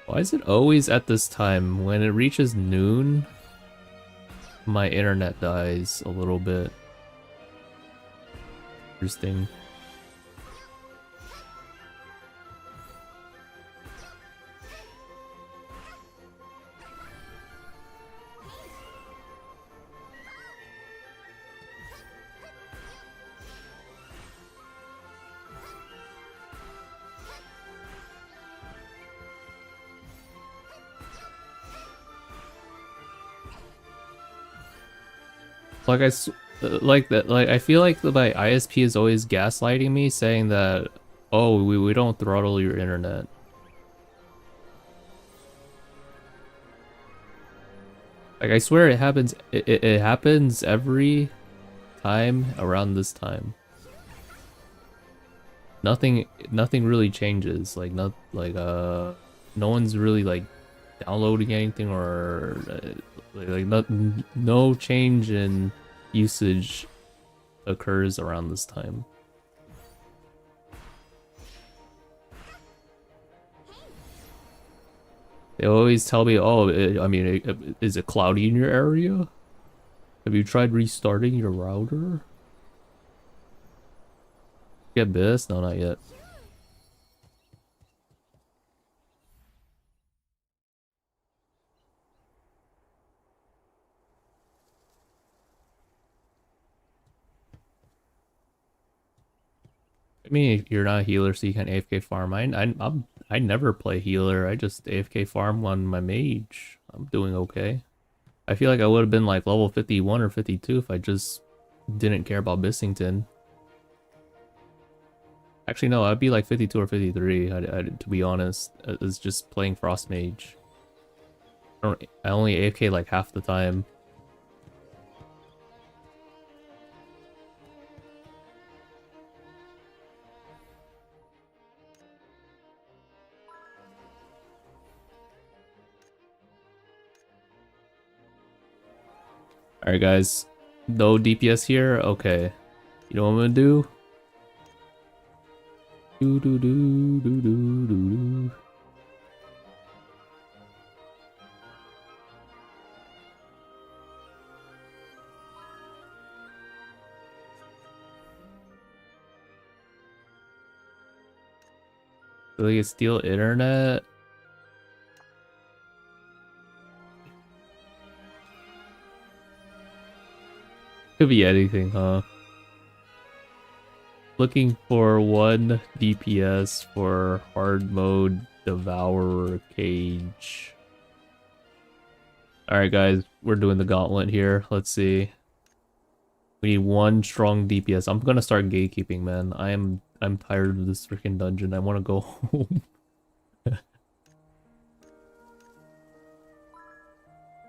Why is it always at this time? When it reaches noon, my internet dies a little bit. Interesting. Like like that. Like I feel like my ISP is always gaslighting me, saying that, oh, we don't throttle your internet. Like I swear it happens. It happens every time around this time. Nothing really changes. Like no one's really like downloading anything or no change in usage occurs around this time. They always tell me, oh, is it cloudy in your area? Have you tried restarting your router? Get this? No, not yet. I mean, you're not a healer, so you can't AFK farm. I never play healer. I just AFK farm on my mage. I'm doing okay. I feel like I would have been like level 51 or 52 if I just didn't care about Bissington. Actually, no, I'd be like 52 or 53. To be honest, it's just playing Frost Mage. I only AFK like half the time. Alright guys, no DPS here? Okay. You know what I'm gonna do? Do do do do do do do. So they can steal internet? Could be anything, huh? Looking for 1 DPS for hard mode Devourer Cage. Alright guys, we're doing the gauntlet here. Let's see. We need 1 strong DPS. I'm gonna start gatekeeping, man. I'm tired of this freaking dungeon. I wanna go home.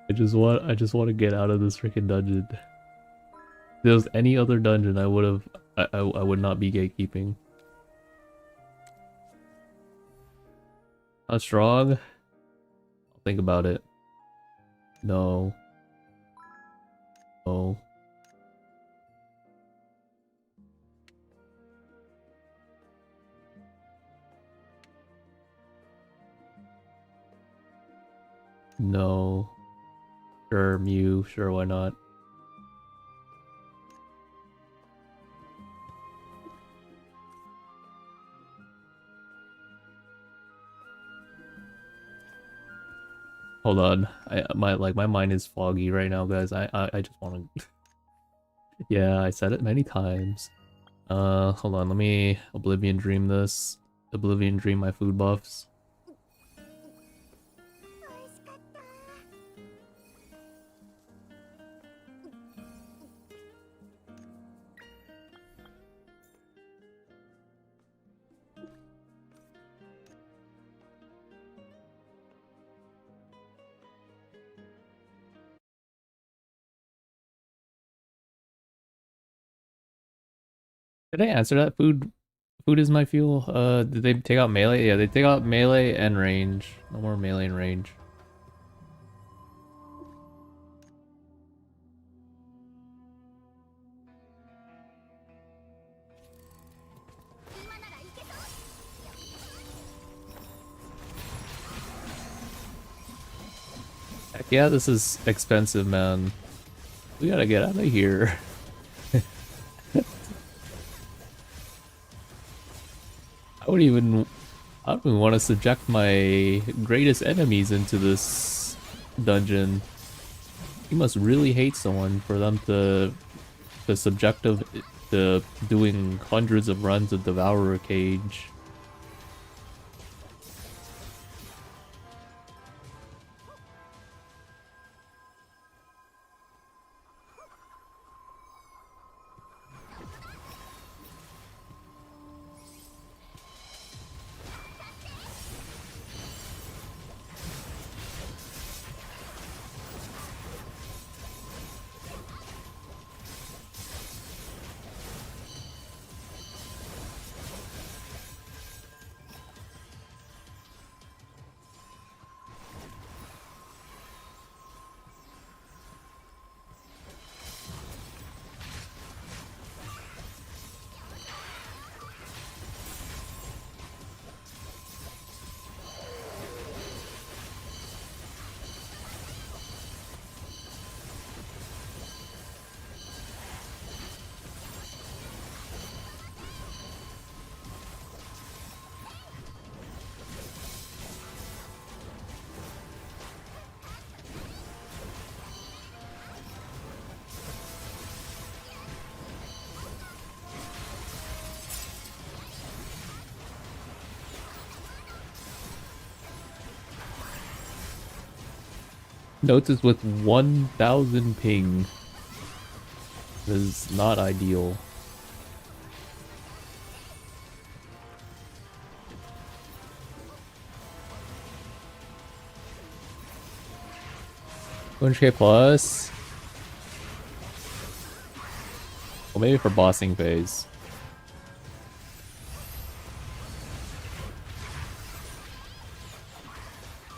I just want to get out of this freaking dungeon. If there was any other dungeon, I would not be gatekeeping. How strong? I'll think about it. No. No. No. Sure, Mew. Sure, why not? Hold on. My mind is foggy right now, guys. I just want to. Yeah, I said it many times. Hold on. Let me Oblivion Dream this. Oblivion Dream my food buffs. Did I answer that? Food is my fuel. Did they take out melee? Yeah, they take out melee and range. No more melee and range. Heck yeah, this is expensive, man. We gotta get out of here. I don't even want to subject my greatest enemies into this dungeon. You must really hate someone for them to subjective to doing hundreds of runs of Devourer Cage. Notice with 1000 ping. This is not ideal. $200k plus. Well, maybe for bossing phase.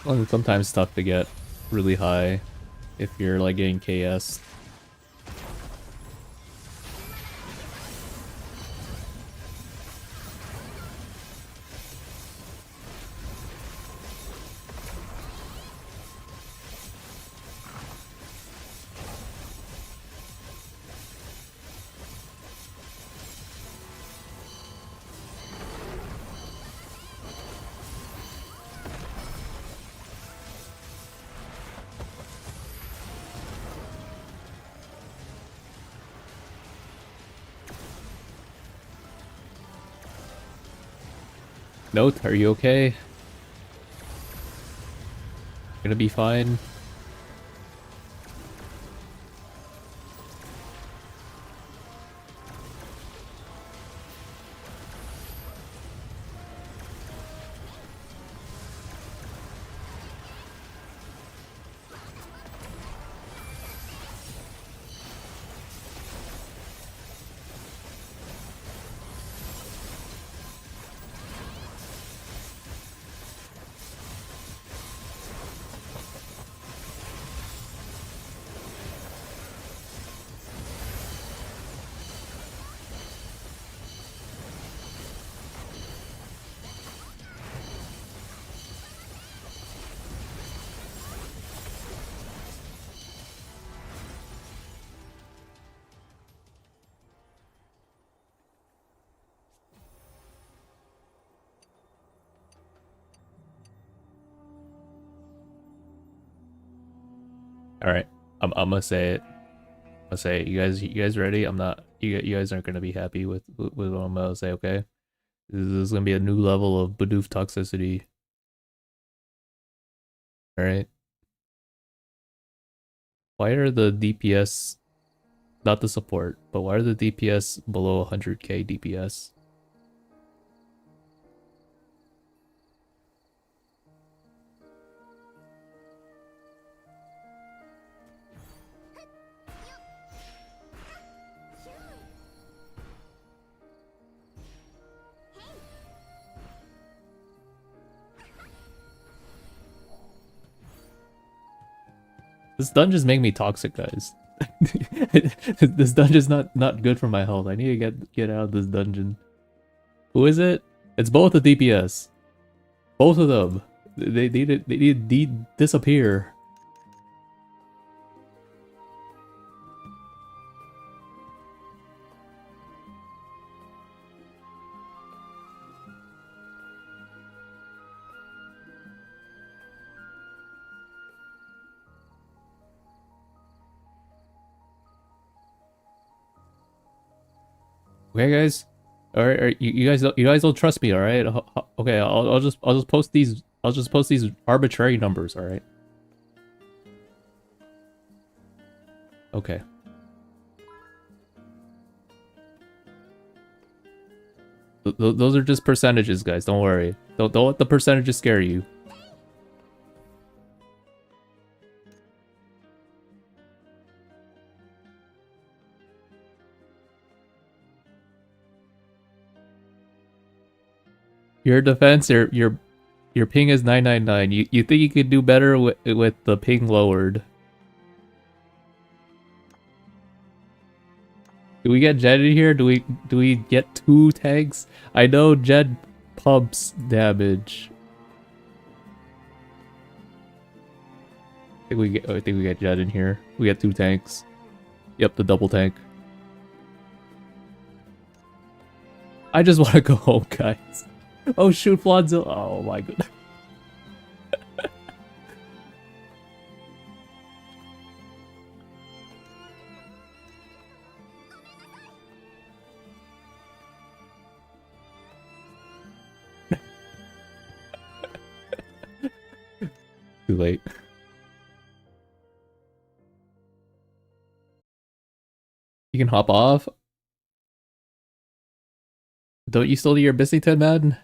Well, it's sometimes tough to get really high if you're like getting KS. Note, are you okay? Gonna be fine. All right, I'm gonna say it. I'm gonna say it. You guys ready? I'm not. You guys aren't gonna be happy with what I'm gonna say. Okay, this is gonna be a new level of Bidoof toxicity. All right. Why are the DPS not the support, but why are the DPS below 100k DPS? This dungeon's making me toxic, guys. This dungeon's not good for my health. I need to get out of this dungeon. Who is it? It's both the DPS. Both of them. They need to disappear. Okay, guys. All right, you guys don't trust me, all right? Okay, I'll just post these. I'll just post these arbitrary numbers, all right? Okay. Those are just percentages, guys. Don't worry. Don't let the percentages scare you. Your defense, your ping is 999. You think you could do better with the ping lowered? Do we get Jed in here? Do we get 2 tags? I know Jed pumps damage. I think we get Jed in here. We get 2 tanks. Yep, the double tank. I just want to go home, guys. Oh shoot, Flonzo. Oh my goodness. Too late. You can hop off. Don't you still need your Bissington, man?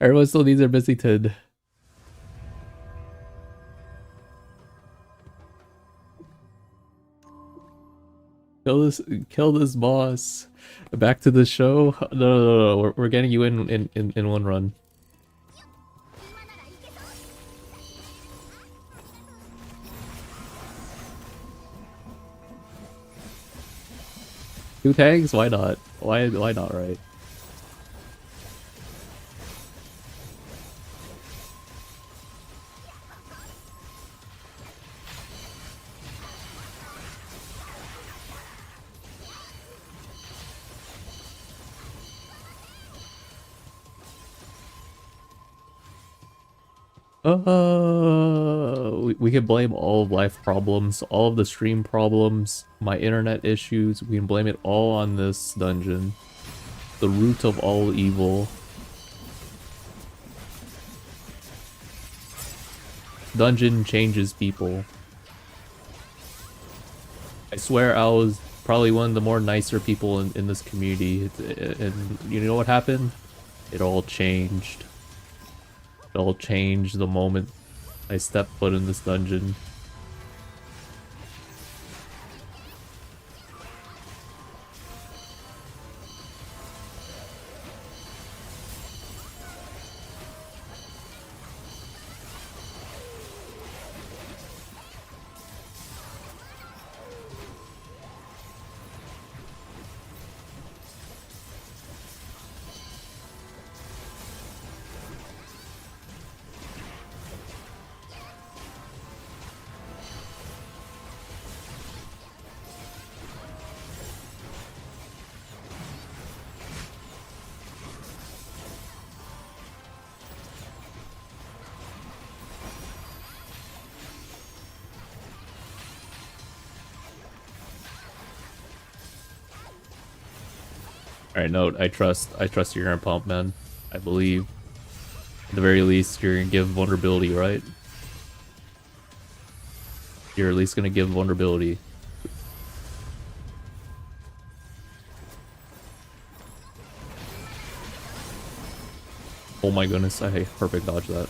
Everyone still needs their Bissington. Kill this boss. Back to the show. No. We're getting you in one run. Two tags? Why not? Why not, right? We can blame all of life problems, all of the stream problems, my internet issues. We can blame it all on this dungeon. The root of all evil. Dungeon changes people. I swear I was probably one of the more nicer people in this community. And you know what happened? It all changed. It all changed the moment I stepped foot in this dungeon. Alright, no, I trust you're gonna pump, man. I believe. At the very least, you're gonna give vulnerability, right? You're at least gonna give vulnerability. Oh my goodness, I perfect dodge that.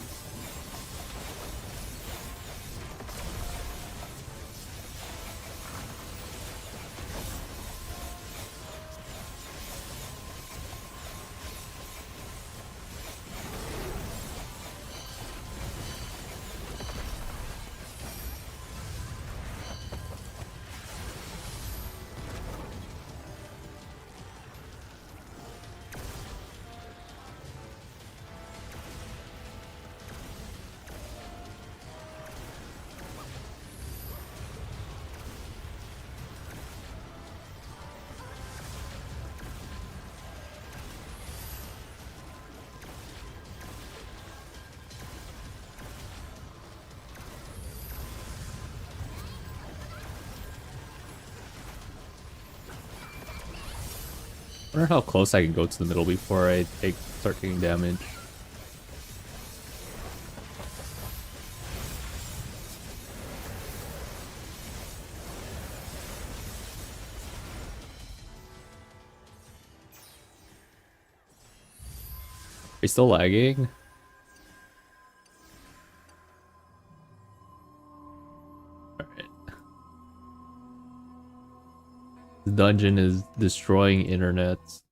wonder how close I can go to the middle before I start taking damage. Are you still lagging? Alright. The dungeon is destroying internets,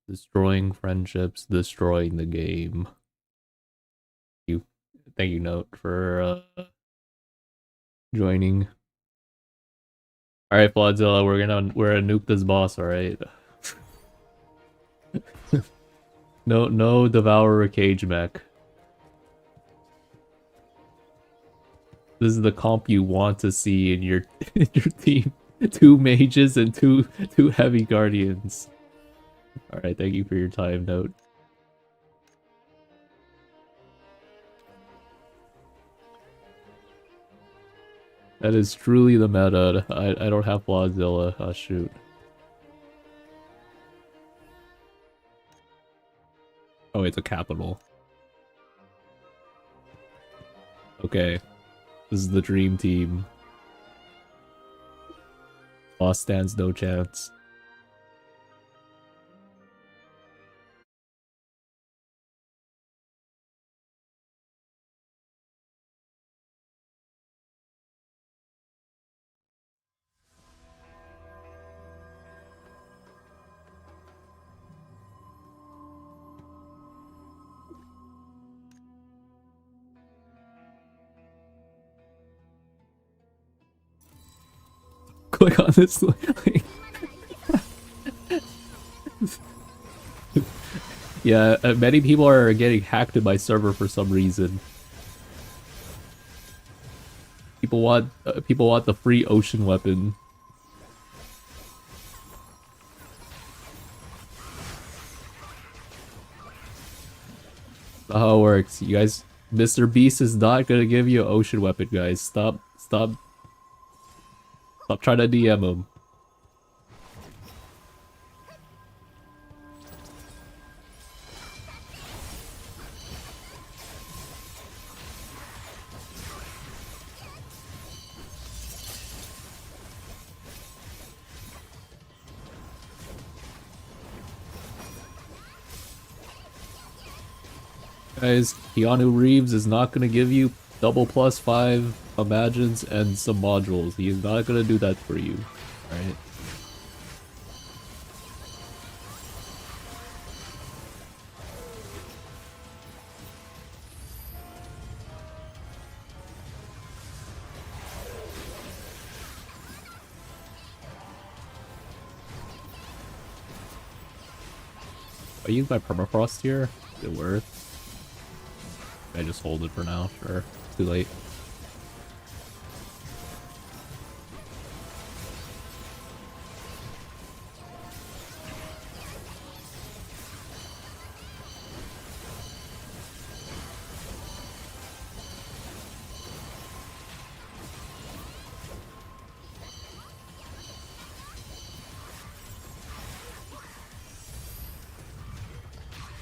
destroying friendships, destroying the game. Thank you, Note, for joining. Alright, Flodzilla, we're gonna nuke this boss, alright? No Devourer Cage Mech. This is the comp you want to see in your in your team. 2 mages and two heavy guardians. Alright, thank you for your time, Note. That is truly the meta. I don't have Flodzilla. Oh shoot. Oh, it's a capital. Okay. This is the dream team. Boss stands no chance. Click on this link. Yeah, many people are getting hacked in my server for some reason. People want the free ocean weapon. That's how it works. You guys, Mr. Beast is not gonna give you an ocean weapon, guys. Stop trying to DM him. Guys, Keanu Reeves is not gonna give you double +5 imagines and some modules. He is not gonna do that for you. Alright? I use my permafrost here? Is it worth? I just hold it for now, sure. Too late.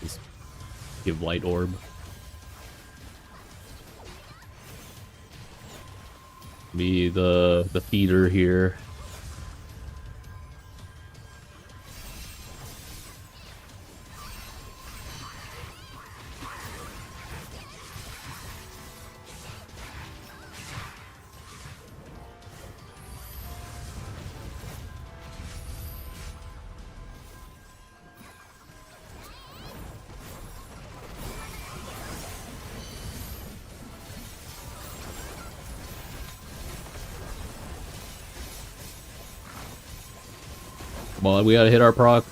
Just give light orb. Be the feeder here. Come on, we gotta hit our proc.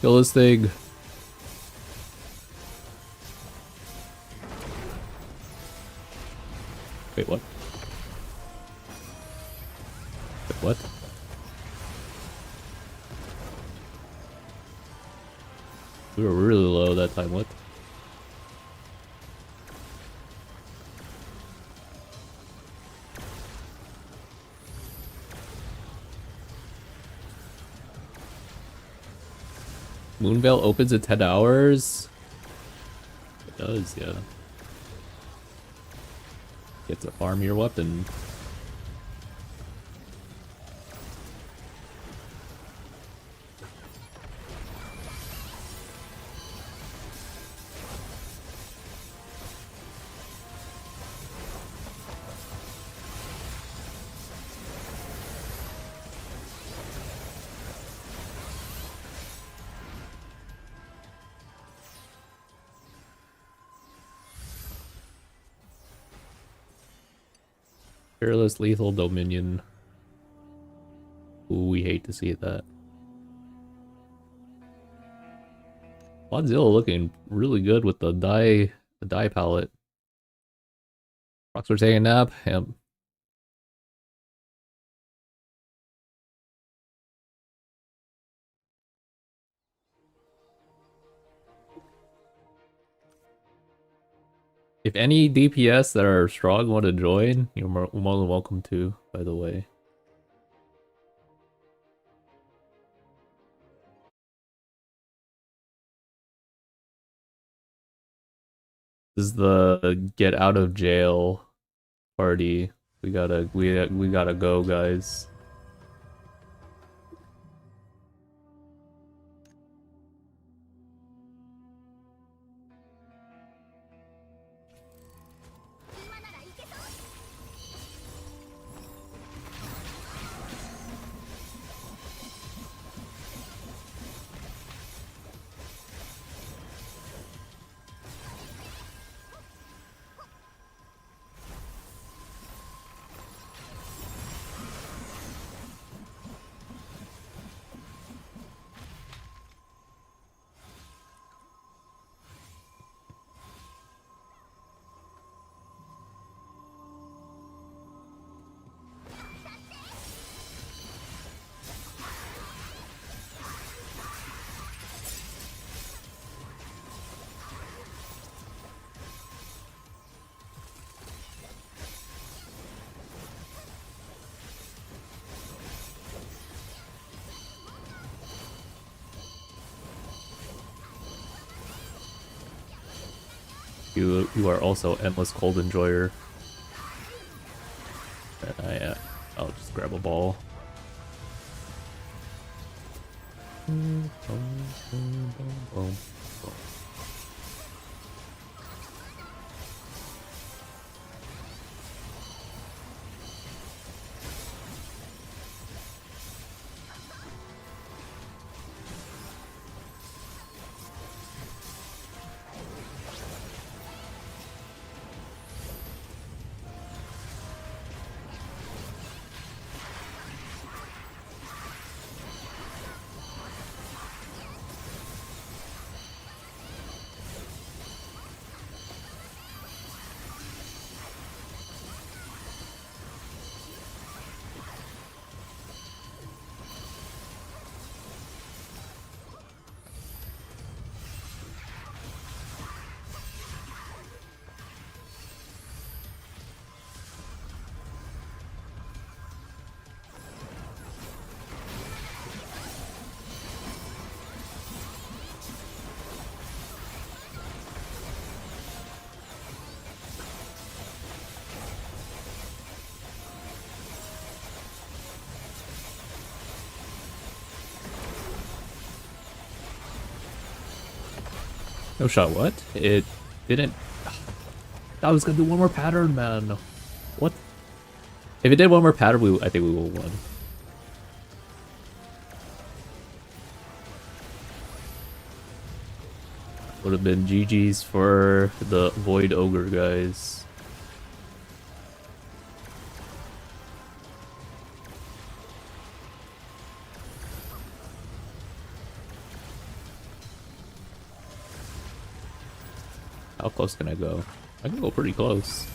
Kill this thing. Wait, what? Wait, what? We were really low that time, what? Moonveil opens in 10 hours? It does, yeah. Get to farm your weapon. Fearless lethal dominion. Ooh, we hate to see that. Godzilla looking really good with the dye palette. Rocks are taking a nap. Yep. If any DPS that are strong want to join, you're more than welcome to, by the way. This is the get out of jail party. We gotta go, guys. You are also endless cold enjoyer. I'll just grab a ball. No shot, what? It didn't... I was gonna do one more pattern, man. What? If it did one more pattern, I think we will win. Would have been GG's for the Void Ogre guys. How close can I go? I can go pretty close.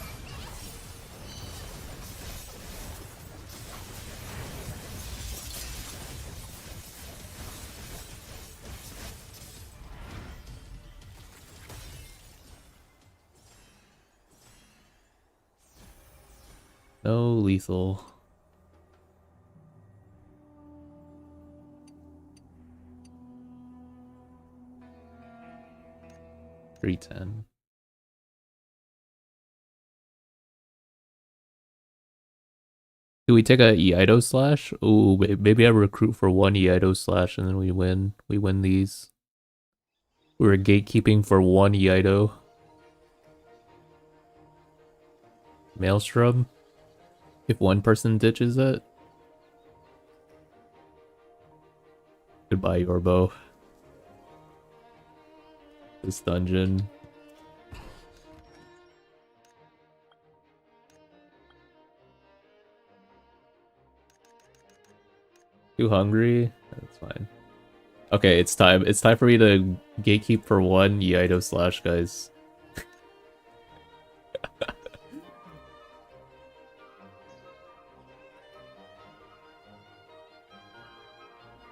No lethal. 310. Do we take a Eido slash? Ooh, maybe I recruit for one Eido slash and then we win. We win these. We're gatekeeping for one Eido. Maelstrom. If one person ditches it. Goodbye, Yorbo. This dungeon. Too hungry? That's fine. Okay, it's time. It's time for me to gatekeep for one Eido slash, guys.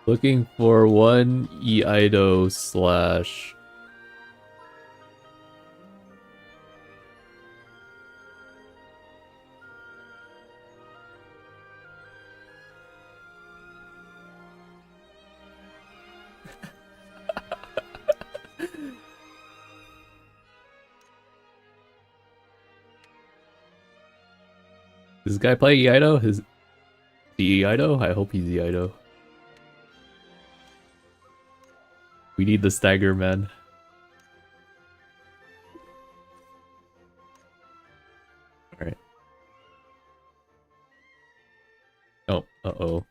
Looking for one Eido slash. This guy play Eido? Is the Eido? I hope he's Eido. We need the stagger, man. Alright. Oh, uh-oh.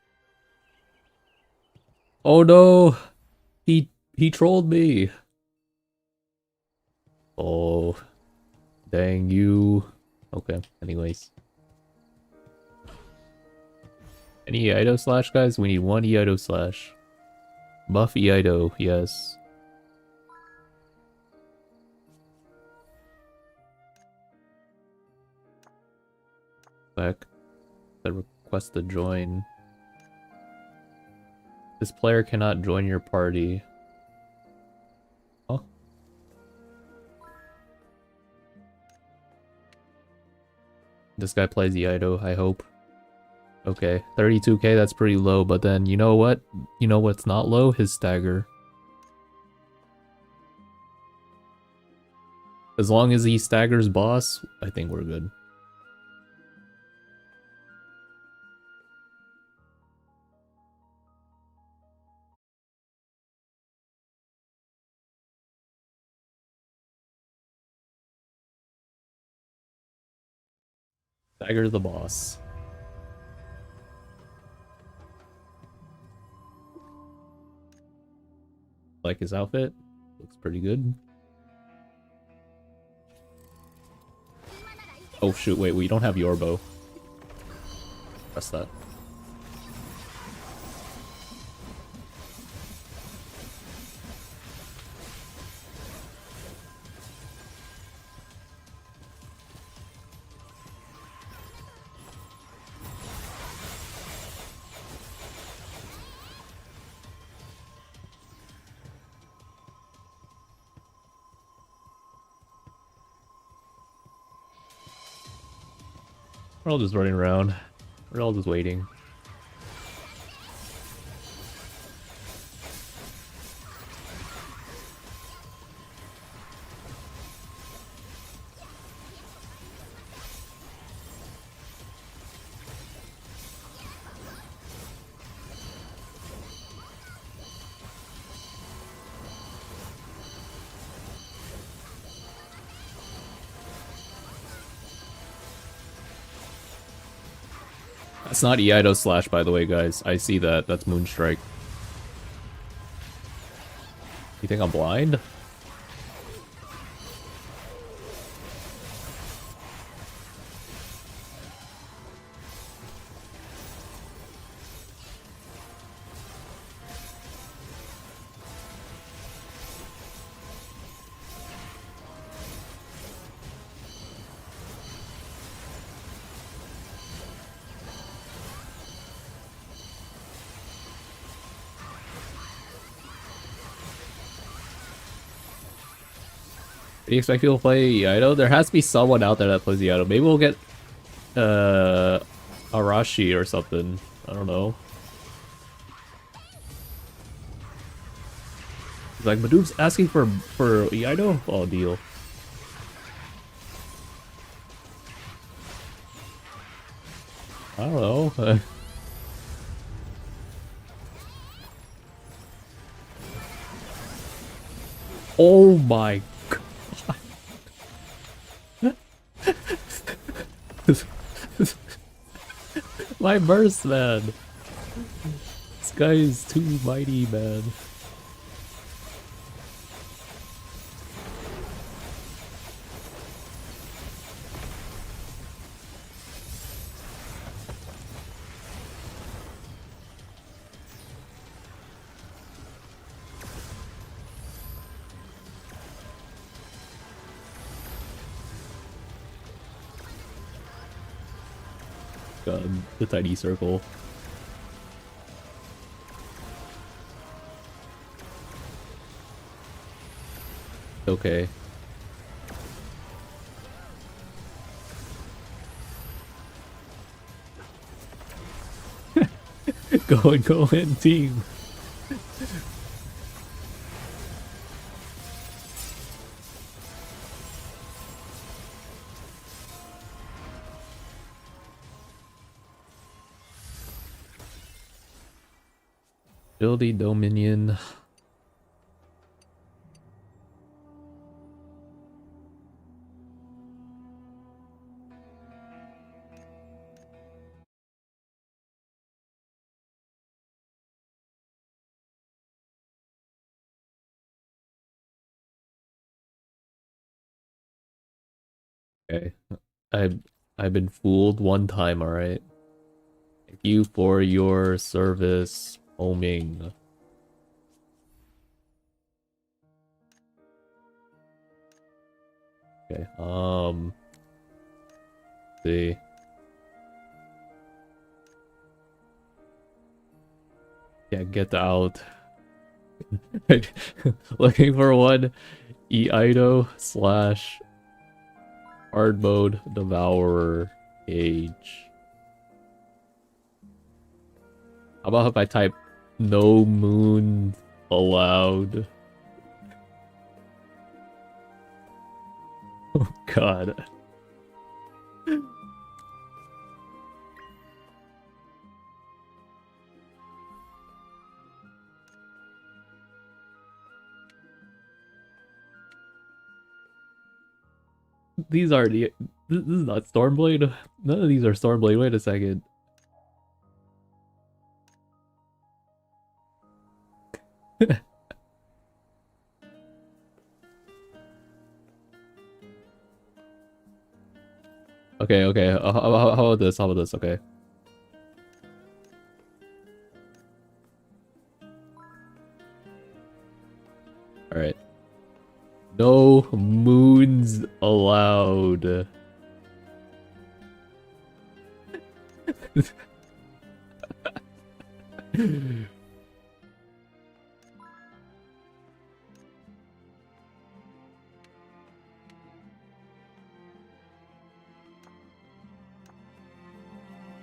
Oh no! He trolled me! Oh. Dang you. Okay, anyways. Any Eido slash, guys? We need one Eido slash. Buff Eido, yes. Back. The request to join. This player cannot join your party. Oh. This guy plays Eido, I hope. Okay, 32k, that's pretty low, but then you know what? You know what's not low? His stagger. As long as he staggers boss, I think we're good. Stagger the boss. Like his outfit? Looks pretty good. Oh shoot, wait, we don't have Yorbo. Press that. We're all just running around. We're all just waiting. That's not Eido slash, by the way, guys. I see that. That's Moonstrike. You think I'm blind? Do you expect people to play Eido? There has to be someone out there that plays Eido. Maybe we'll get Arashi or something. I don't know. He's like, Madoof's asking for Iaido? Oh, deal. I don't know. Oh my god. My burst, man. This guy is too mighty, man. God, the tiny circle. Okay. Go in, team. Ability Dominion. Okay. I I've been fooled one time, alright. Thank you for your service, homing. Okay, see. Yeah, get out. Looking for one Iaido slash hard mode devourer cage. How about if I type no moon allowed? Oh god. These are the this is not Stormblade. None of these are Stormblade. Wait a second. Okay, okay. How about this? How about this? Okay. All right. No moons allowed.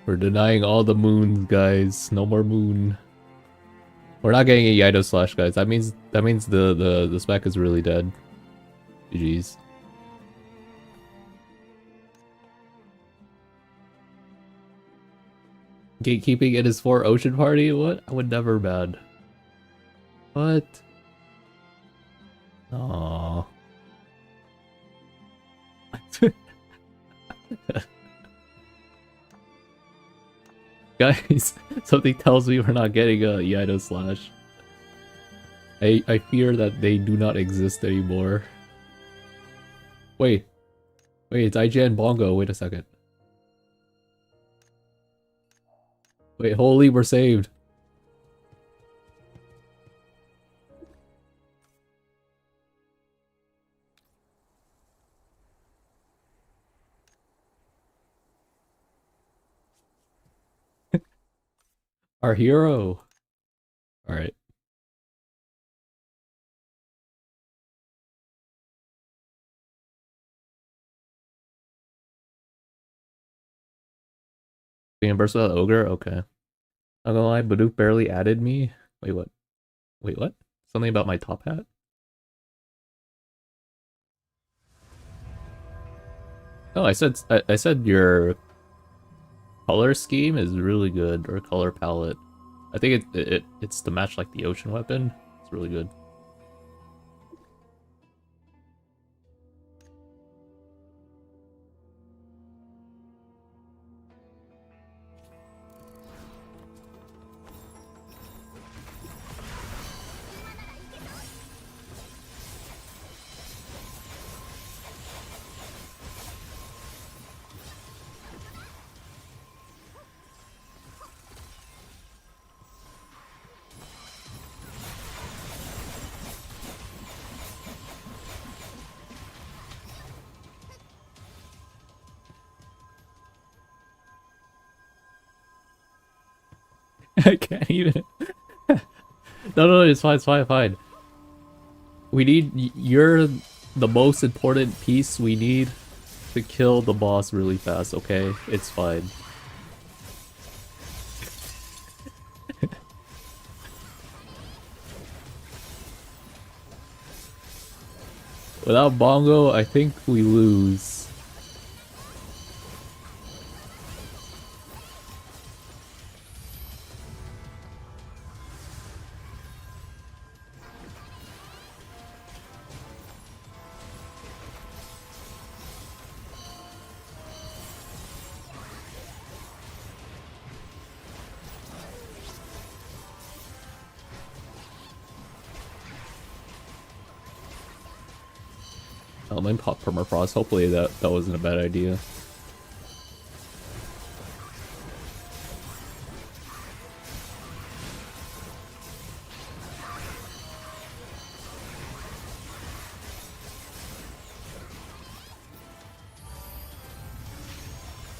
We're denying all the moons, guys. No more moon. We're not getting a Yido slash, guys. That means the spec is really dead. GG's. Gatekeeping it is for Ocean Party? What? I would never ban. What? Aww. Guys, something tells me we're not getting a Yido slash. I fear that they do not exist anymore. Wait. Wait, it's IGN Bongo. Wait a second. Wait, holy, we're saved. Our hero. Alright. Being burst without ogre? Okay. Not gonna lie, Baduk barely added me. Wait, what? Wait, what? Something about my top hat? Oh, I said your color scheme is really good, or color palette. I think it's to match like the ocean weapon. It's really good. I can't even. No, it's fine, it's fine. We need you're the most important piece we need to kill the boss really fast. Okay, it's fine. Without Bongo, I think we lose. Element pop permafrost. Hopefully that wasn't a bad idea.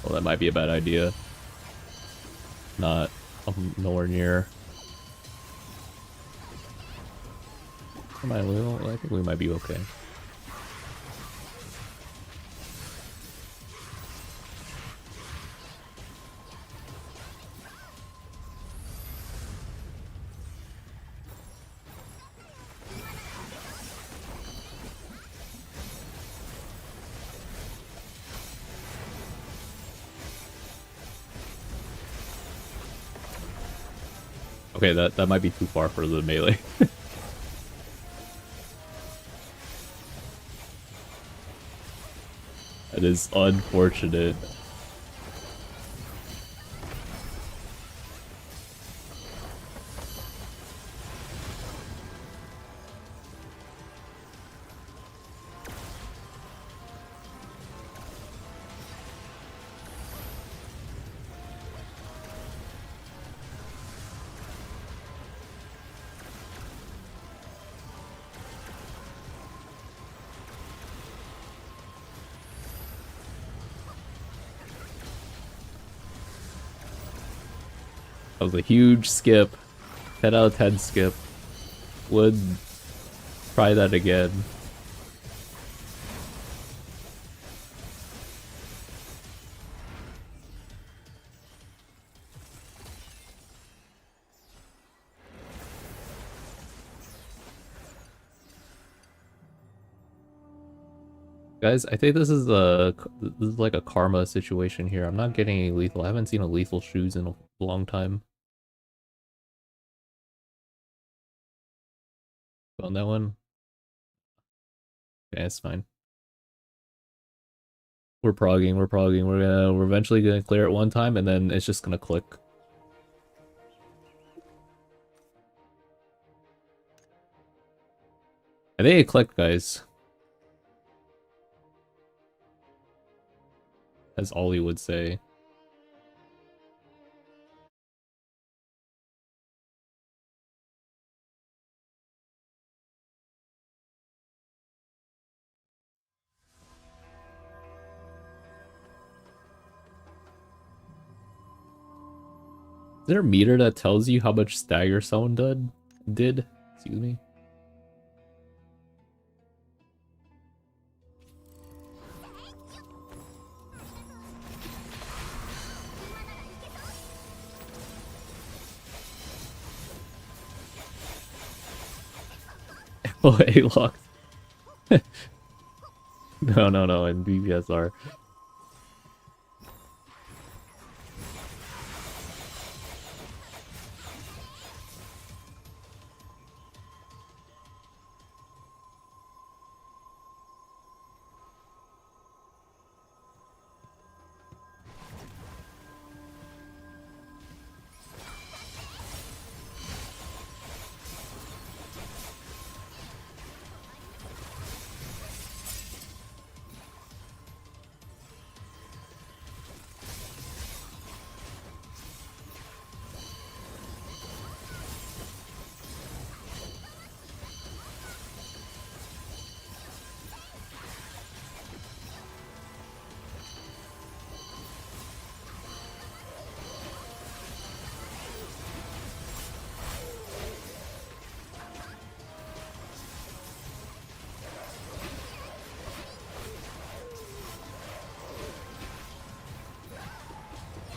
Well, that might be a bad idea. Not nowhere near. Am I little? I think we might be okay. Okay, that might be too far for the melee. That is unfortunate. That was a huge skip. 10 out of 10 skip. Would try that again. Guys, I think this is like a karma situation here. I'm not getting any lethal. I haven't seen a lethal shoes in a long time. On that one. Okay, it's fine. We're progging. We're eventually gonna clear it one time, and then it's just gonna click. I think it clicked, guys. As Ollie would say. Is there a meter that tells you how much stagger someone did? Excuse me. Oh, A-locked. No, no, no, in BBSR.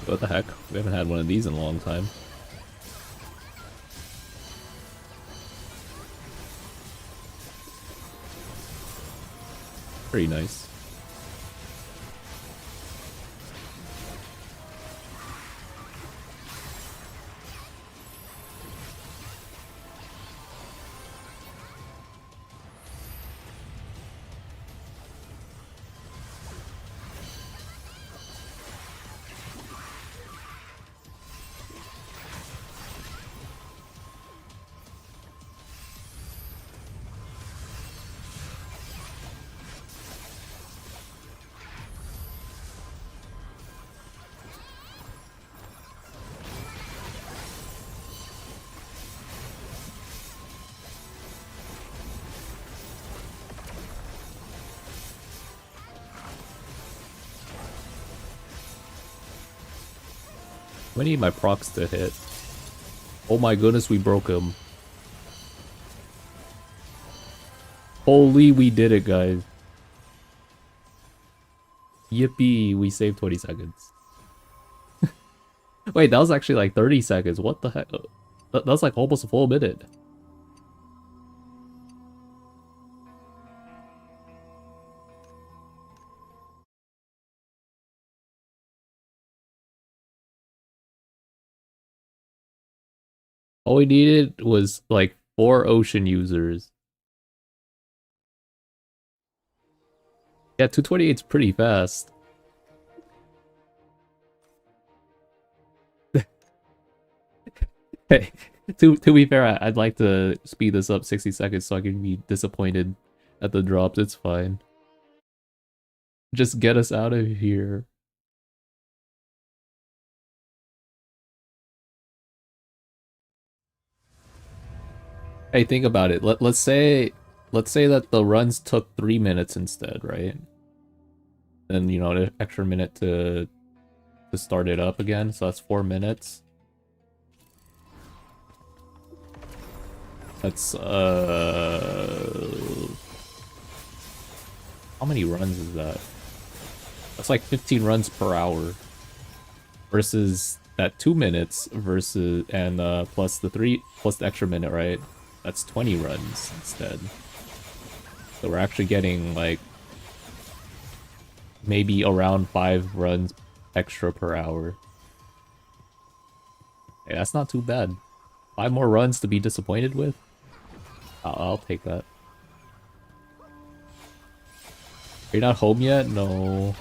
What the heck? We haven't had one of these in a long time. Pretty nice. I need my procs to hit. Oh my goodness, we broke him. Holy, we did it, guys. Yippee, we saved 20 seconds. Wait, that was actually like 30 seconds. What the heck? That was like almost a full minute. All we needed was like 4 ocean users. Yeah, 228 is pretty fast. Hey, to be fair, I'd like to speed this up 60 seconds so I can be disappointed at the drops. It's fine. Just get us out of here. Hey, think about it. Let's say that the runs took 3 minutes instead, right? And you know, an extra minute to start it up again, so that's 4 minutes. That's how many runs is that? That's like 15 runs per hour. Versus that 2 minutes versus and plus the 3 plus the extra minute, right? That's 20 runs instead. So we're actually getting like maybe around 5 runs extra per hour. Hey, that's not too bad. 5 more runs to be disappointed with? I'll take that. Are you not home yet? No.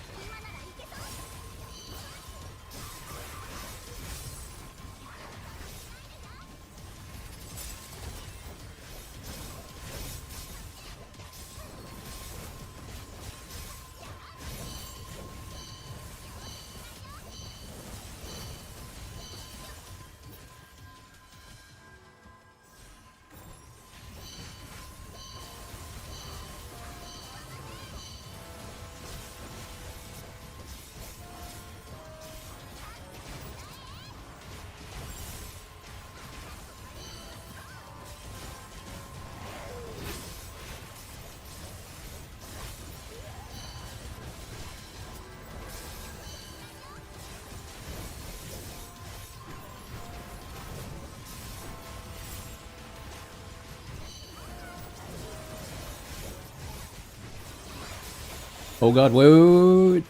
Oh god, wait.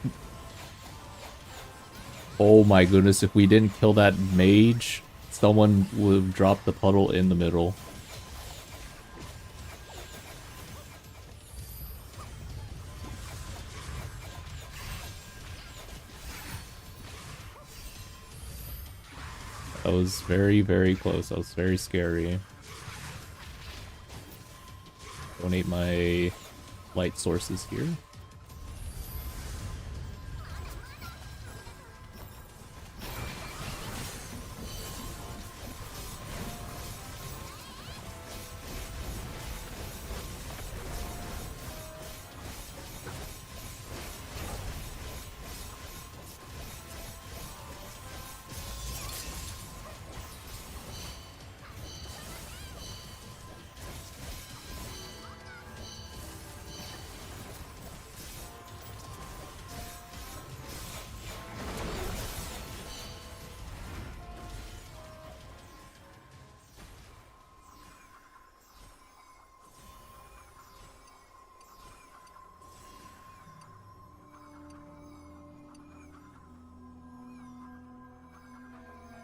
Oh my goodness, if we didn't kill that mage, someone would have dropped the puddle in the middle. That was very, very close. That was very scary. Donate my light sources here.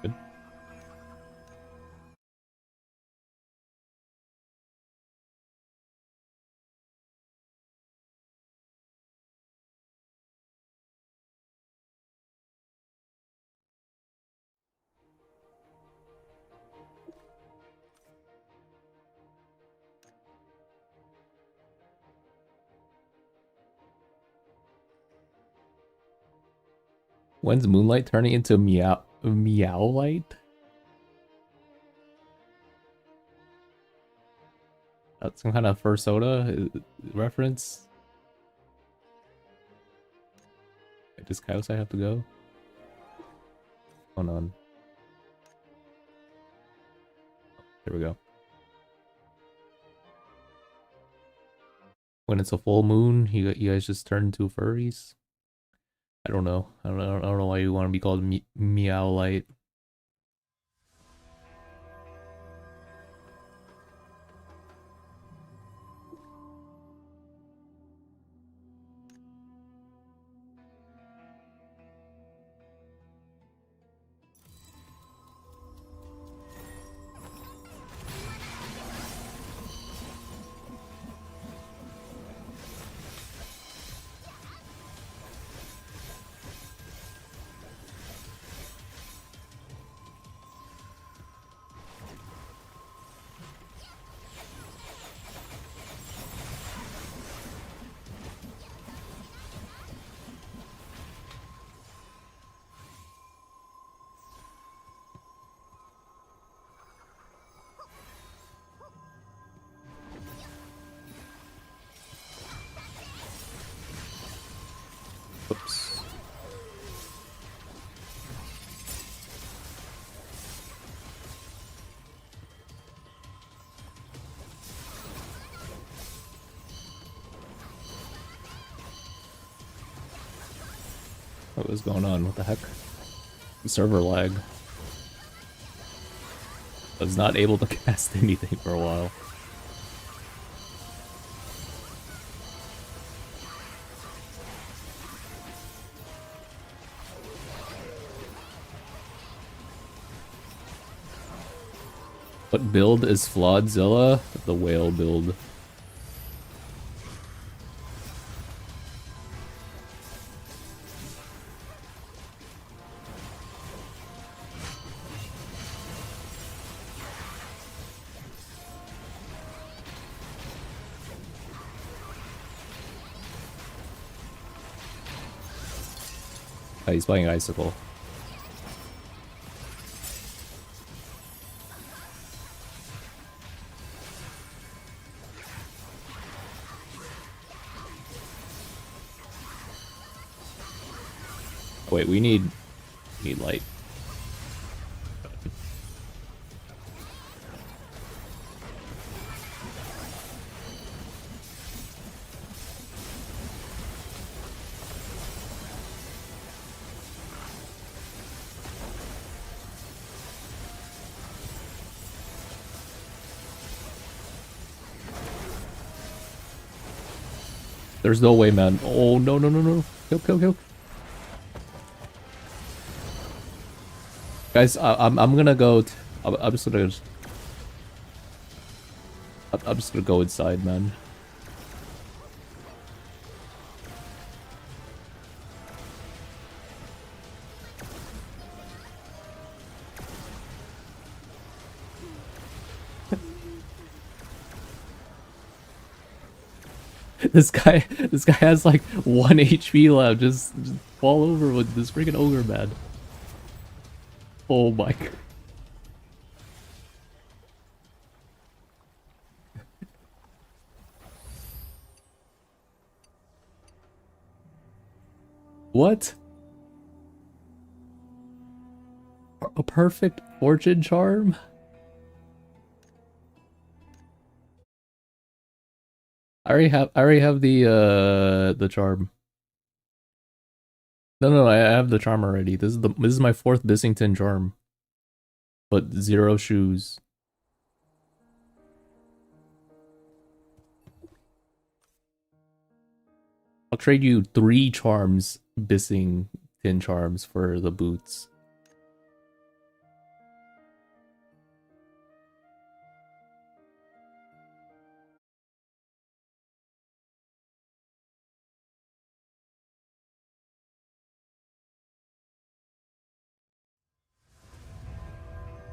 Good. When's Moonlight turning into Meow Light? That's some kind of Fursona reference. Does Chaos I have to go? Hold on. There we go. When it's a full moon, you guys just turn into furries? I don't know. I don't know why you want to be called Meow Light. Oops. What was going on? What the heck? Server lag. I was not able to cast anything for a while. What build is Flawedzilla? The whale build. Oh, he's playing Icicle. Wait, we need light. There's no way, man. Oh, no, no, no, no. Kill, kill, kill. Guys, I'm gonna go. I'm just gonna. I'm just gonna go inside, man. This guy has like 1 HP left. Just fall over with this freaking ogre, man. Oh my god. What? A perfect fortune charm? I already have the charm. No, no, I have the charm already. This is my 4th Bissington charm. But 0 shoes. I'll trade you 3 charms, Bissington charms for the boots.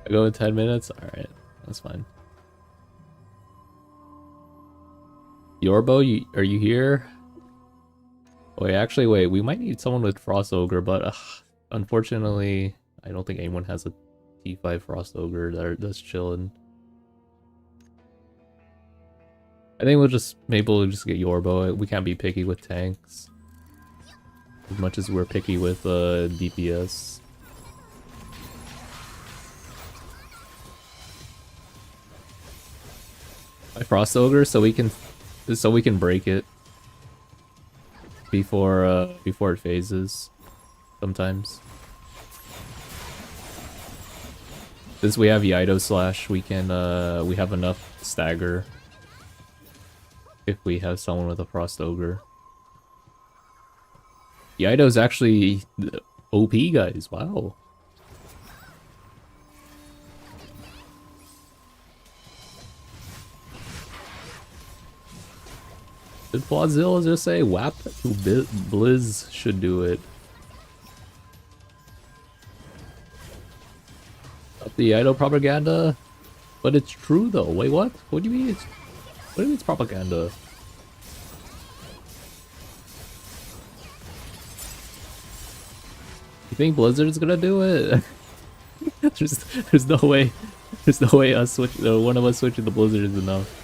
I go in 10 minutes? Alright, that's fine. Yorbo, are you here? Wait, actually, wait, we might need someone with Frost Ogre, but unfortunately, I don't think anyone has a T5 Frost Ogre that's chilling. I think maybe we'll just get Yorbo. We can't be picky with tanks. As much as we're picky with DPS. My Frost Ogre so we can break it before it phases sometimes. Since we have Yido Slash, we have enough stagger if we have someone with a Frost Ogre. Yido's actually OP, guys. Wow. Did Plaudzilla just say WAP? Blizz should do it. Up the Yido propaganda? But it's true though. Wait, what? What do you mean what do you mean it's propaganda? You think Blizzard's gonna do it? there's no way us one of us switching the Blizzard is enough.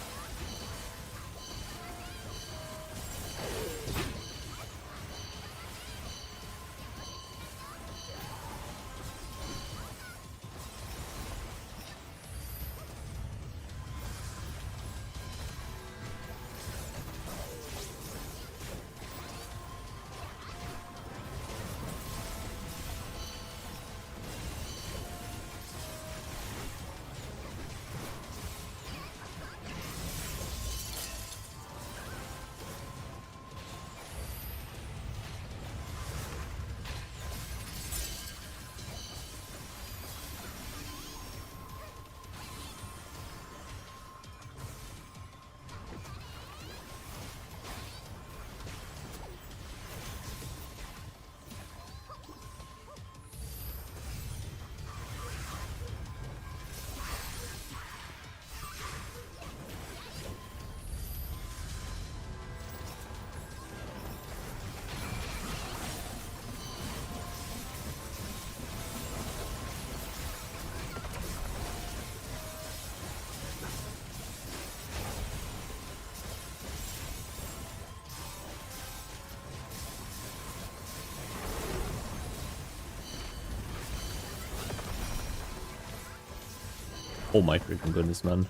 Oh my freaking goodness, man.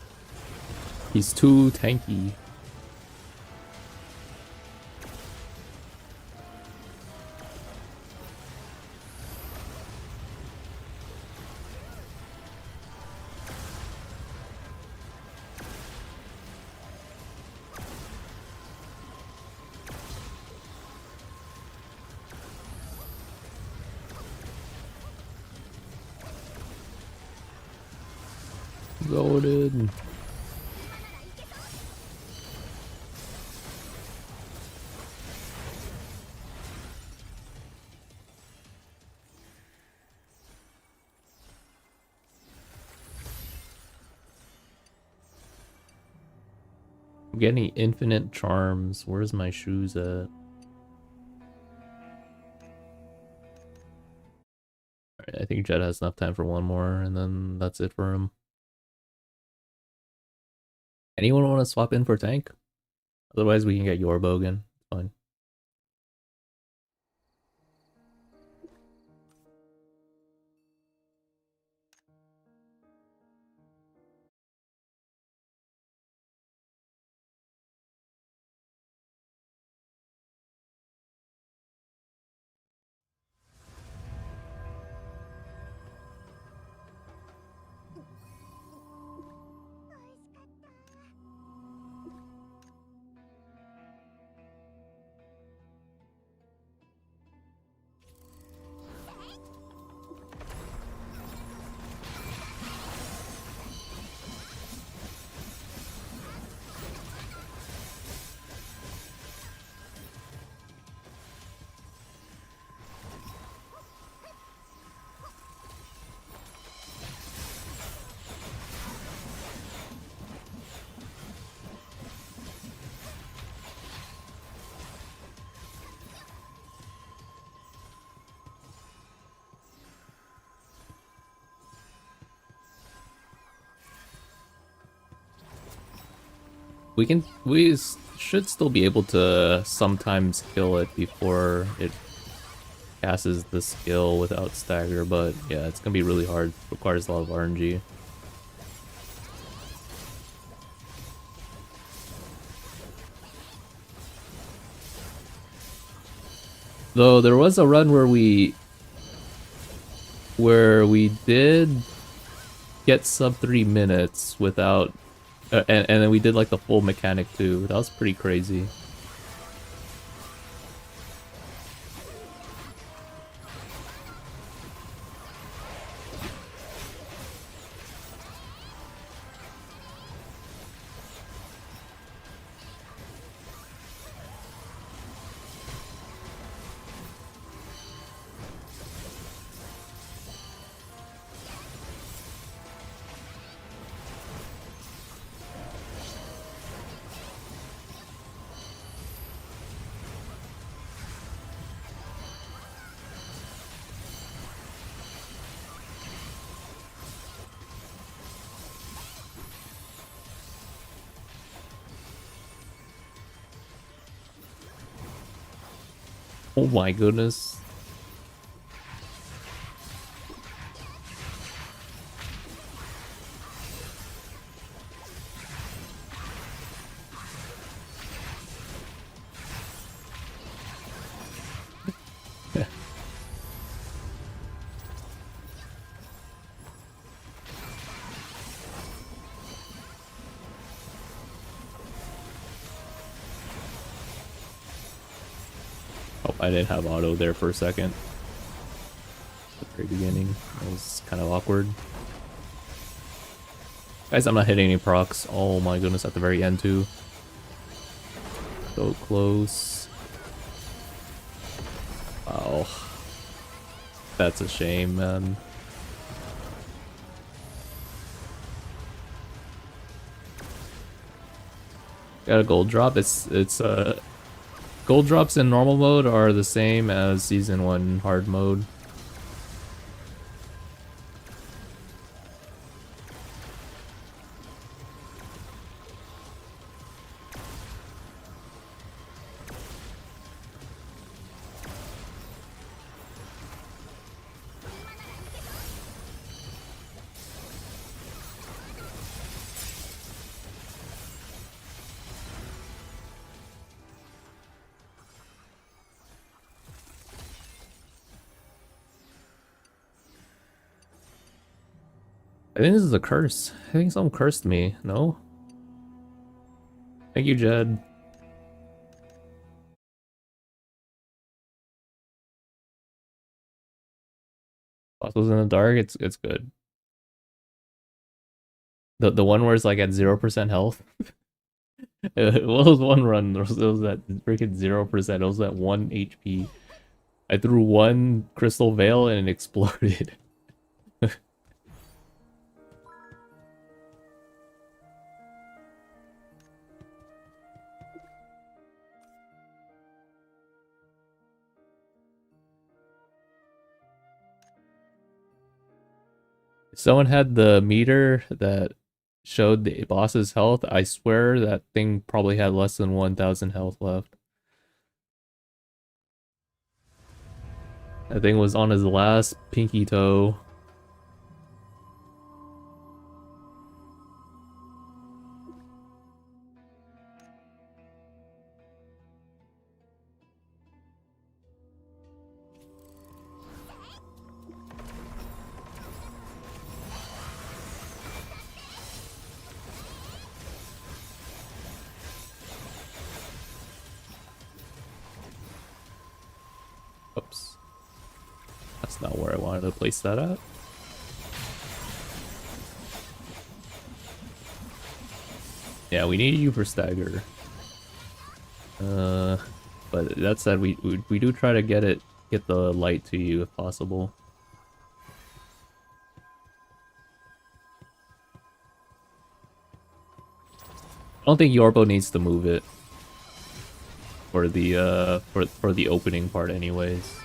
He's too tanky. Golden. I'm getting infinite charms. Where's my shoes at? Alright, I think Jed has enough time for one more, and then that's it for him. Anyone want to swap in for tank? Otherwise, we can get your Bogan. It's fine. Should still be able to sometimes kill it before it passes the skill without stagger, but yeah, it's gonna be really hard. Requires a lot of RNG. Though there was a run where we did get sub 3 minutes without and then we did like the full mechanic too. That was pretty crazy. Oh my goodness. Oh, I didn't have auto there for a second. At the very beginning. That was kind of awkward. Guys, I'm not hitting any procs. Oh my goodness, at the very end too. So close. Wow. That's a shame, man. Got a gold drop. It's gold drops in normal mode are the same as season 1 hard mode. I think this is a curse. I think someone cursed me. No? Thank you, Jed. Fossils in the dark. It's good. The one where it's like at 0% health. It was one run. It was at freaking 0%. It was at 1 HP. I threw one crystal veil and it exploded. If someone had the meter that showed the boss's health, I swear that thing probably had less than 1,000 health left. That thing was on his last pinky toe. Oops. That's not where I wanted to place that at. Yeah, we need you for stagger. But that said, we do try to get the light to you if possible. I don't think Yorbo needs to move it for the for the opening part anyways.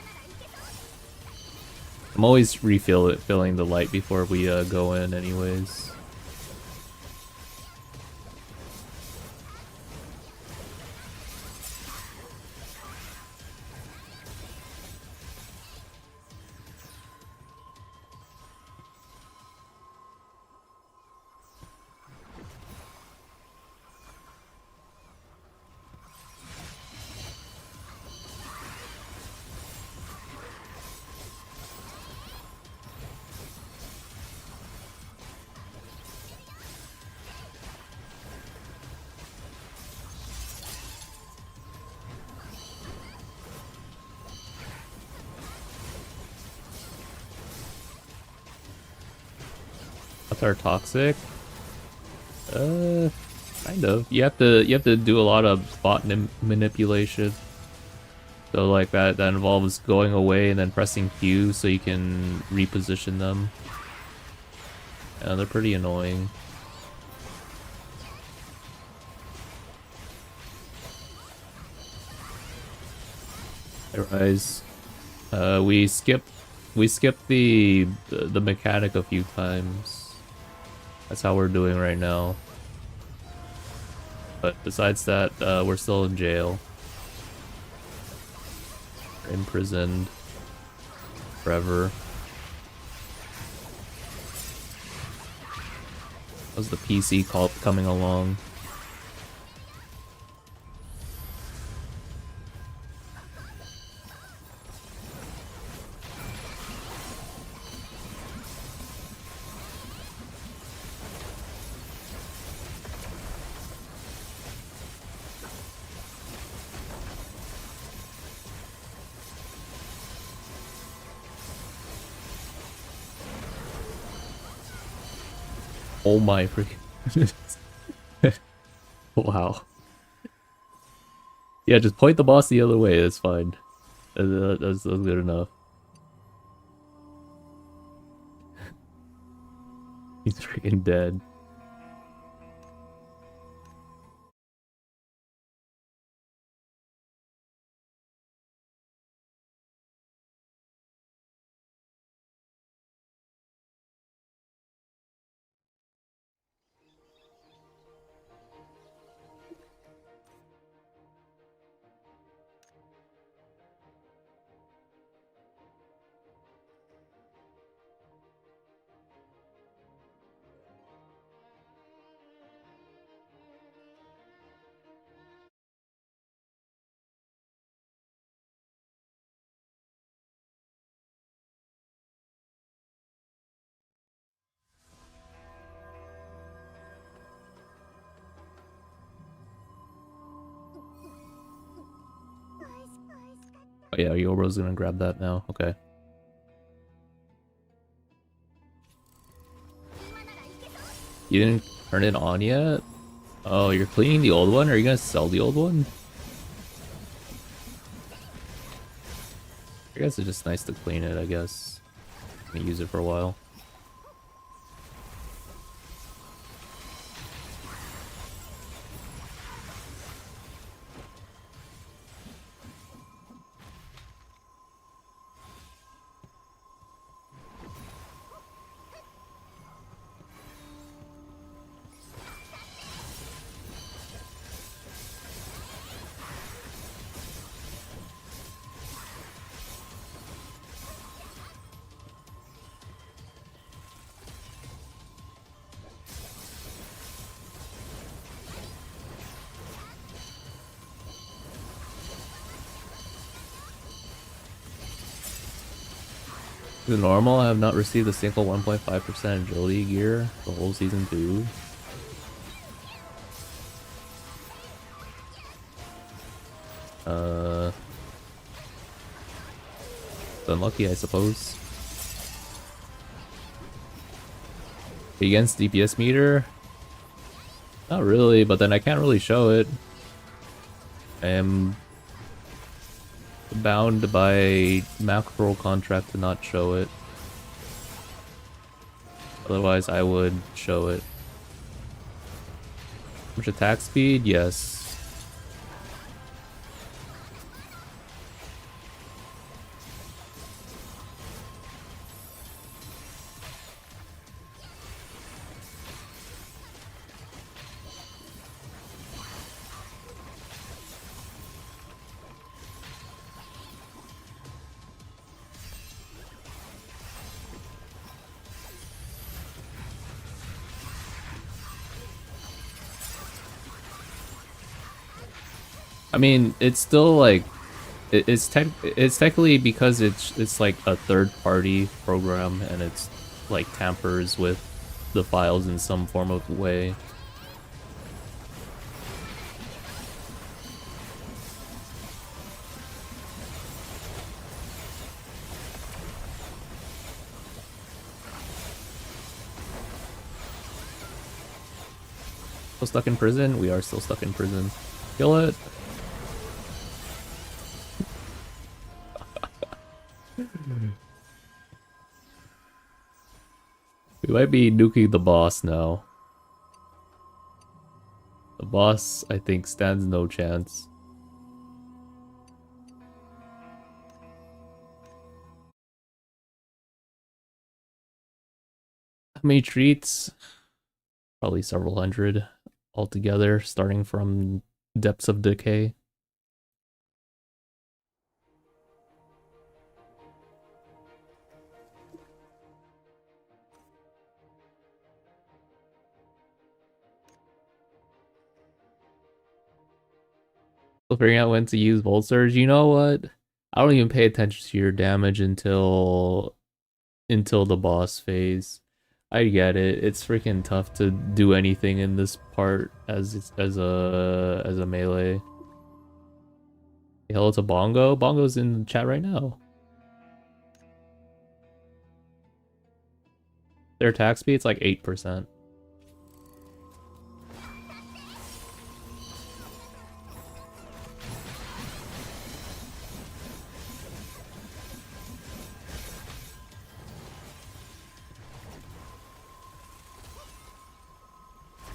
I'm always filling the light before we go in anyways. Are toxic? Kind of. You have to do a lot of bot manipulation. So like that involves going away and then pressing Q so you can reposition them. Yeah, they're pretty annoying. Hey, Rise. We skipped the mechanic a few times. That's how we're doing right now. But besides that, we're still in jail. We're imprisoned. Forever. How's the PC call coming along? Oh my freaking... Wow. Yeah, just point the boss the other way, that's fine. That's good enough. He's freaking dead. Oh yeah, Yoro's gonna grab that now. Okay. You didn't turn it on yet? Oh, you're cleaning the old one? Are you gonna sell the old one? I guess it's just nice to clean it, I guess. I'm gonna use it for a while. The normal, I have not received a single 1.5% agility gear the whole season 2. It's unlucky, I suppose. Against DPS meter? Not really, but then I can't really show it. I am bound by Maxroll contract to not show it. Otherwise, I would show it. How much attack speed? Yes. I mean, it's still like it's technically because it's like a third-party program and it's like tampers with the files in some form of way. Still stuck in prison? We are still stuck in prison. Kill it. We might be nuking the boss now. The boss, I think, stands no chance. How many treats? Probably several hundred altogether, starting from Depths of Decay. Still figuring out when to use Volt Surge. You know what? I don't even pay attention to your damage until the boss phase. I get it. It's freaking tough to do anything in this part as a melee. Hello to Bongo. Bongo's in the chat right now. Their attack speed's like 8%.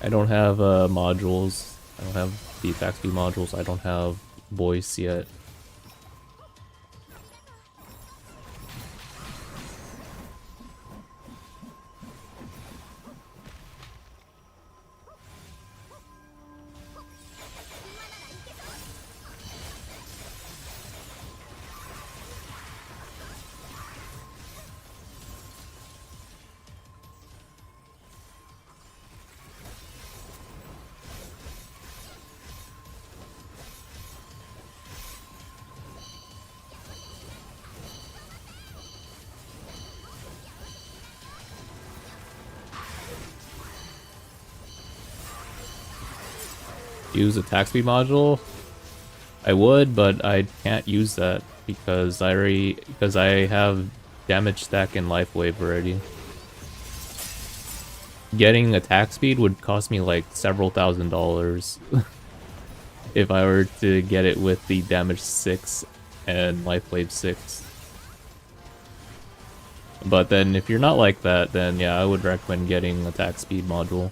I don't have modules. I don't have the attack speed modules. I don't have voice yet. Use attack speed module? I would, but I can't use that because I have damage stack and life wave already. getting attack speed would cost me like several $1,000s if I were to get it with the damage 6 and life wave 6. But then if you're not like that, then yeah, I would recommend getting attack speed module.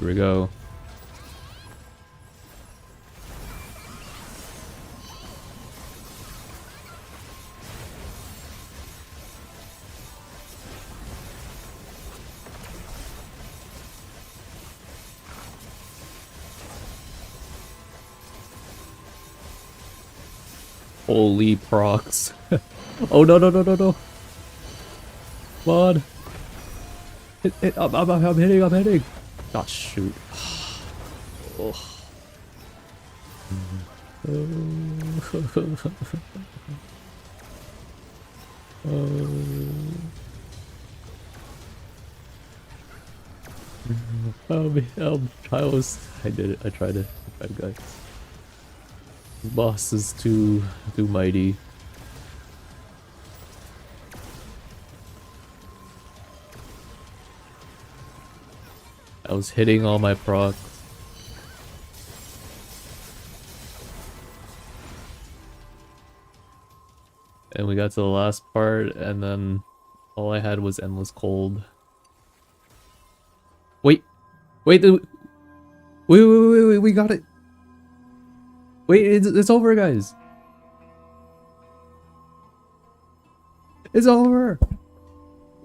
Here we go. Holy procs. Oh no no no no no. Come on. I'm hitting. Oh shoot. Oh. I did it. I tried it, guys. The boss is too mighty. I was hitting all my procs. And we got to the last part, and then all I had was endless cold. Wait, wait, wait, we got it. Wait, it's over, guys. It's over.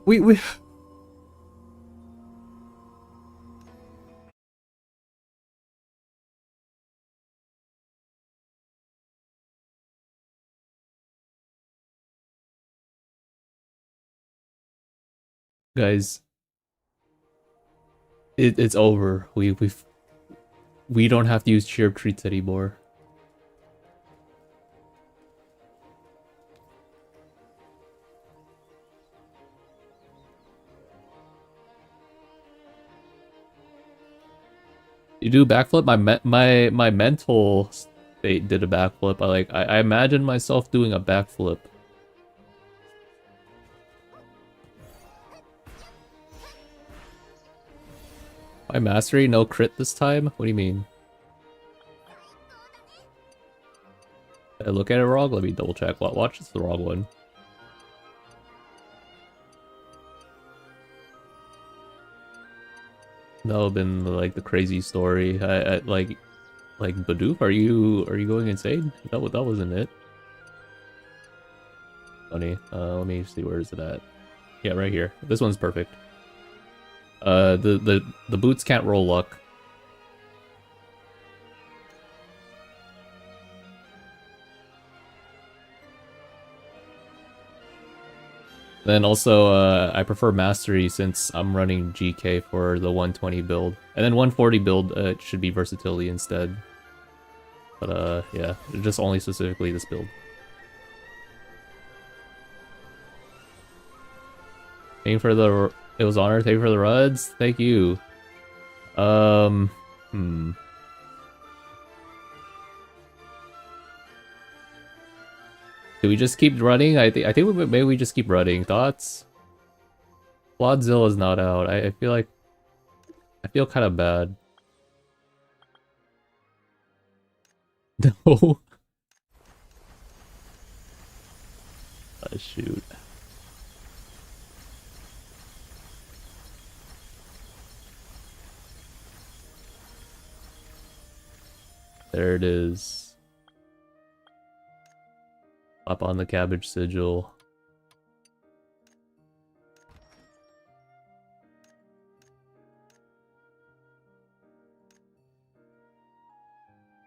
We. Guys, it's over. We don't have to use chirp treats anymore. You do backflip? My mental state did a backflip. I imagine myself doing a backflip. My mastery, no crit this time? What do you mean? Did I look at it wrong? Let me double check. Watch, it's the wrong one. That would have been like the crazy story. I like Bidoof, are you going insane? That wasn't it. Funny. Let me see, where is it at? Yeah, right here. This one's perfect. The boots can't roll luck. Then also, I prefer Mastery since I'm running GK for the 120 build. And then 140 build, it should be Versatility instead. But yeah, just only specifically this build. Thank you for the... It was honored. Thank you for the Ruds. Thank you. Do we just keep running? I think maybe we just keep running. Thoughts? Flodzilla's not out. I feel like... I feel kind of bad. No. Oh, shoot. There it is. Up on the cabbage sigil.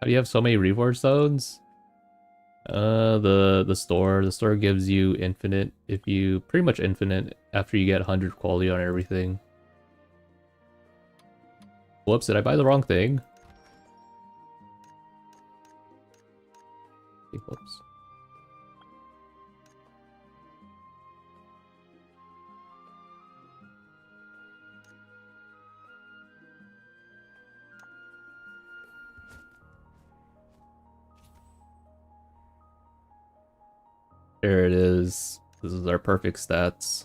How do you have so many reward zones? The store gives you infinite, if you pretty much infinite after you get 100 quality on everything. Whoops, did I buy the wrong thing? Whoops. There it is. This is our perfect stats.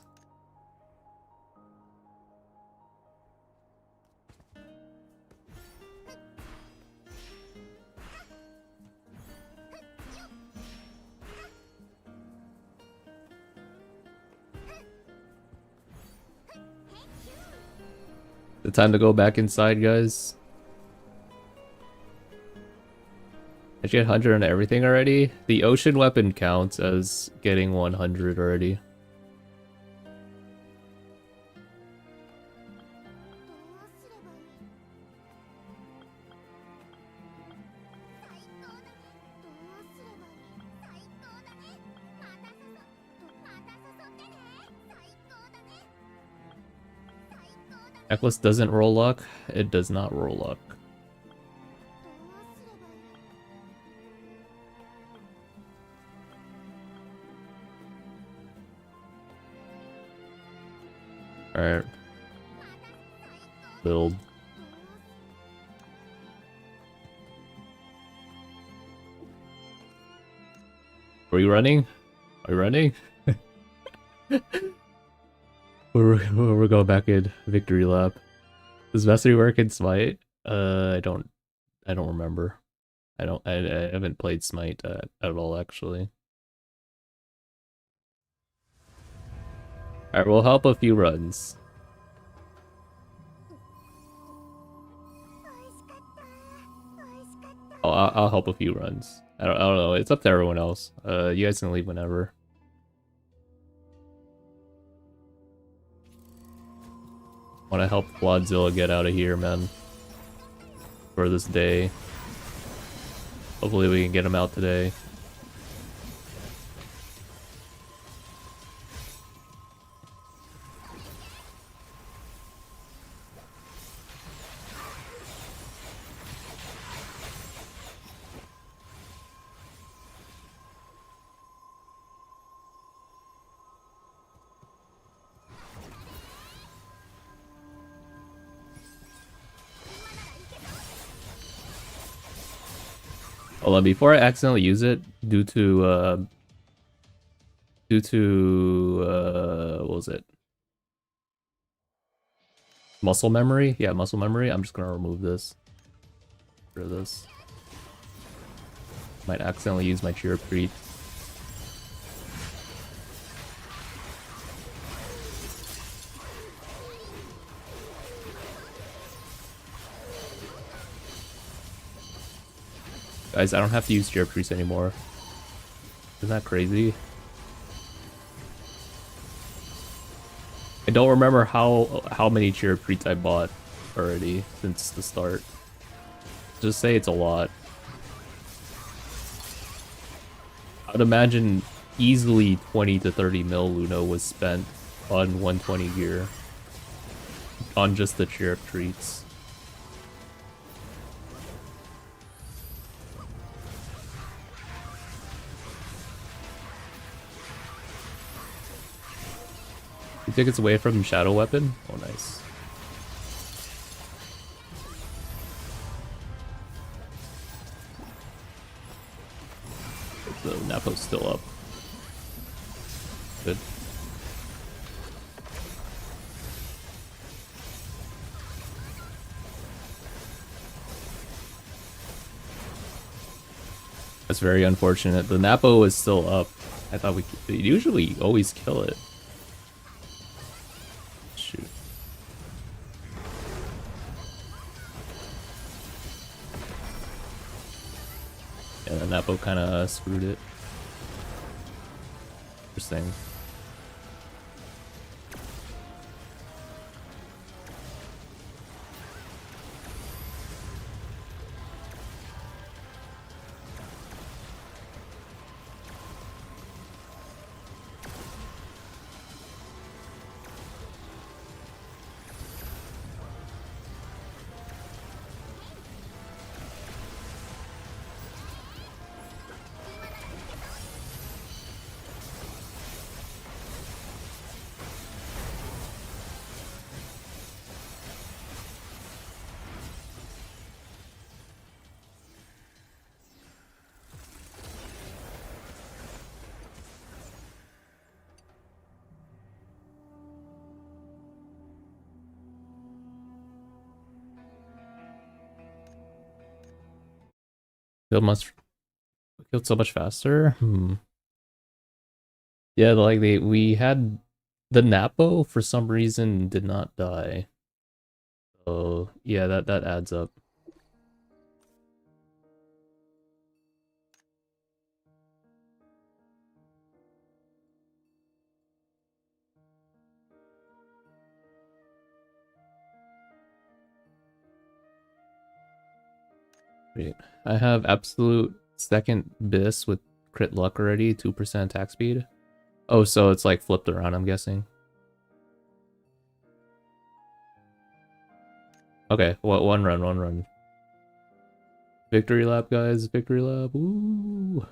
The time to go back inside, guys. Did you get 100 on everything already? The ocean weapon counts as getting 100 already. Necklace doesn't roll luck. It does not roll luck. Alright. Build. Are we running? Are we running? We're going back in victory lap. Does mastery work in Smite? I don't remember. I haven't played Smite at all actually. Alright, we'll help a few runs. I'll help a few runs. I don't know. It's up to everyone else. You guys can leave whenever. Want to help Quadzilla get out of here, man. For this day. Hopefully we can get him out today. Hold on, before I accidentally use it, due to what was it? Muscle memory? Yeah, muscle memory. I'm just gonna remove this. Get rid of this. Might accidentally use my cheer creep. Guys, I don't have to use Cheer Priest anymore. Isn't that crazy? I don't remember how many Cheer Priests I bought already since the start. Just say it's a lot. I would imagine easily 20 to 30 mil Luna was spent on 120 gear. On just the Cheer Treats. You think it's away from Shadow Weapon? Oh, nice. The Napo's still up. Good. That's very unfortunate. The Napo is still up. I thought we usually always kill it. Shoot. Yeah, the Napo kind of screwed it. Interesting. Killed so much faster. Yeah, like we had the Napo for some reason did not die. So yeah, that adds up. Wait, I have absolute second bis with crit luck already, 2% attack speed. Oh, so it's like flipped around, I'm guessing. Okay, one run, one run. Victory lap, guys, victory lap. Ooh.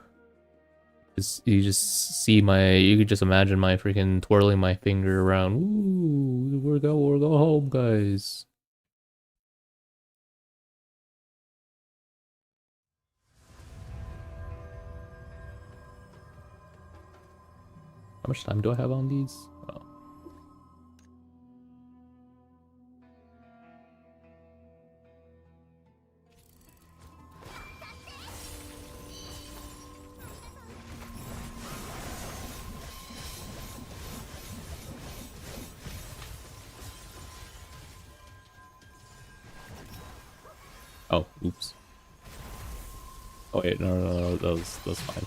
You just see you could just imagine my freaking twirling my finger around. Ooh, we're go home, guys. How much time do I have on these? Oh. Oh, oops. Oh wait, no, that was fine.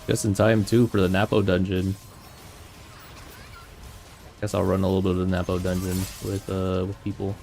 Just in time too for the Napo dungeon. Guess I'll run a little bit of the Napo dungeon with people.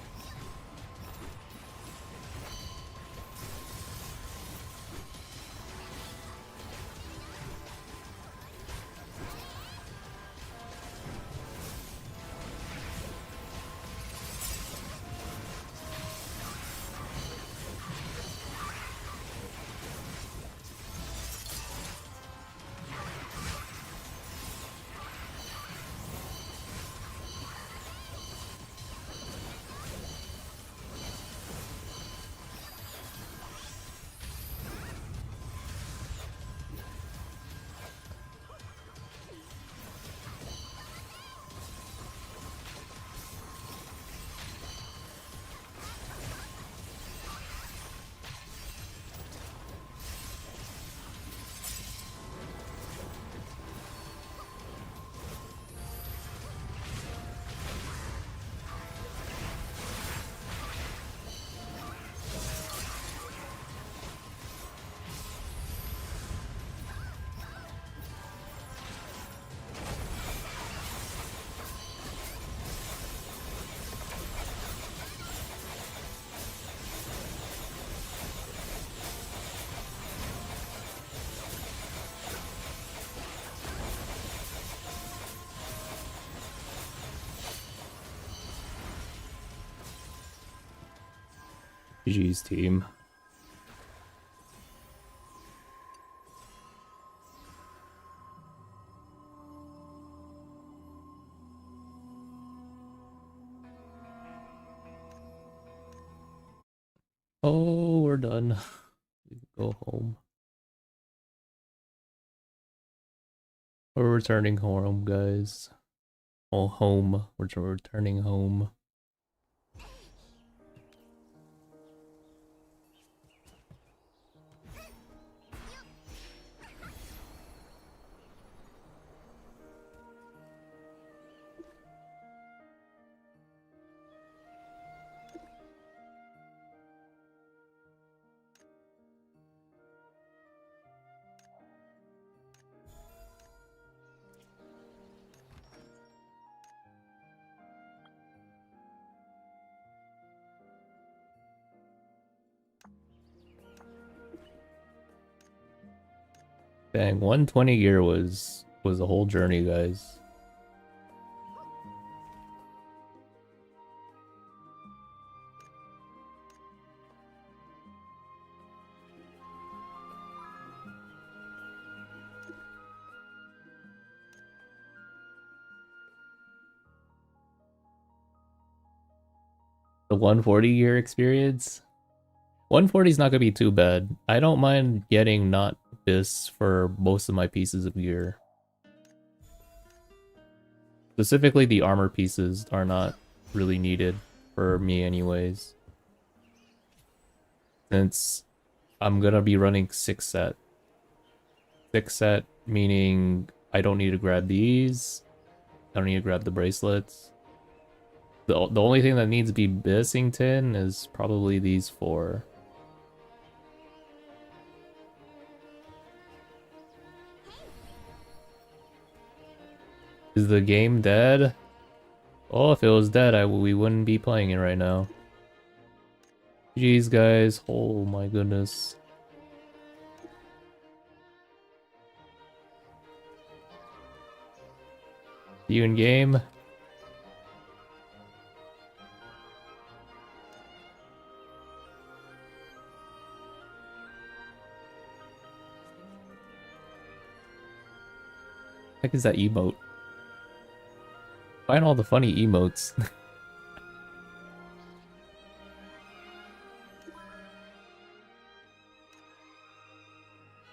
GG's team. Oh, we're done. We can go home. We're returning home, guys. Oh, home. We're returning home. Dang, 120 gear was a whole journey, guys. The 140 gear experience? 140 is not gonna be too bad. I don't mind getting not this for most of my pieces of gear. Specifically, the armor pieces are not really needed for me anyways. Since I'm gonna be running 6 set. 6 set meaning I don't need to grab these. I don't need to grab the bracelets. The only thing that needs to be Bissington is probably these 4. Is the game dead? Oh, if it was dead, we wouldn't be playing it right now. Jeez, guys. Oh my goodness. See you in game. Heck is that emote? Find all the funny emotes.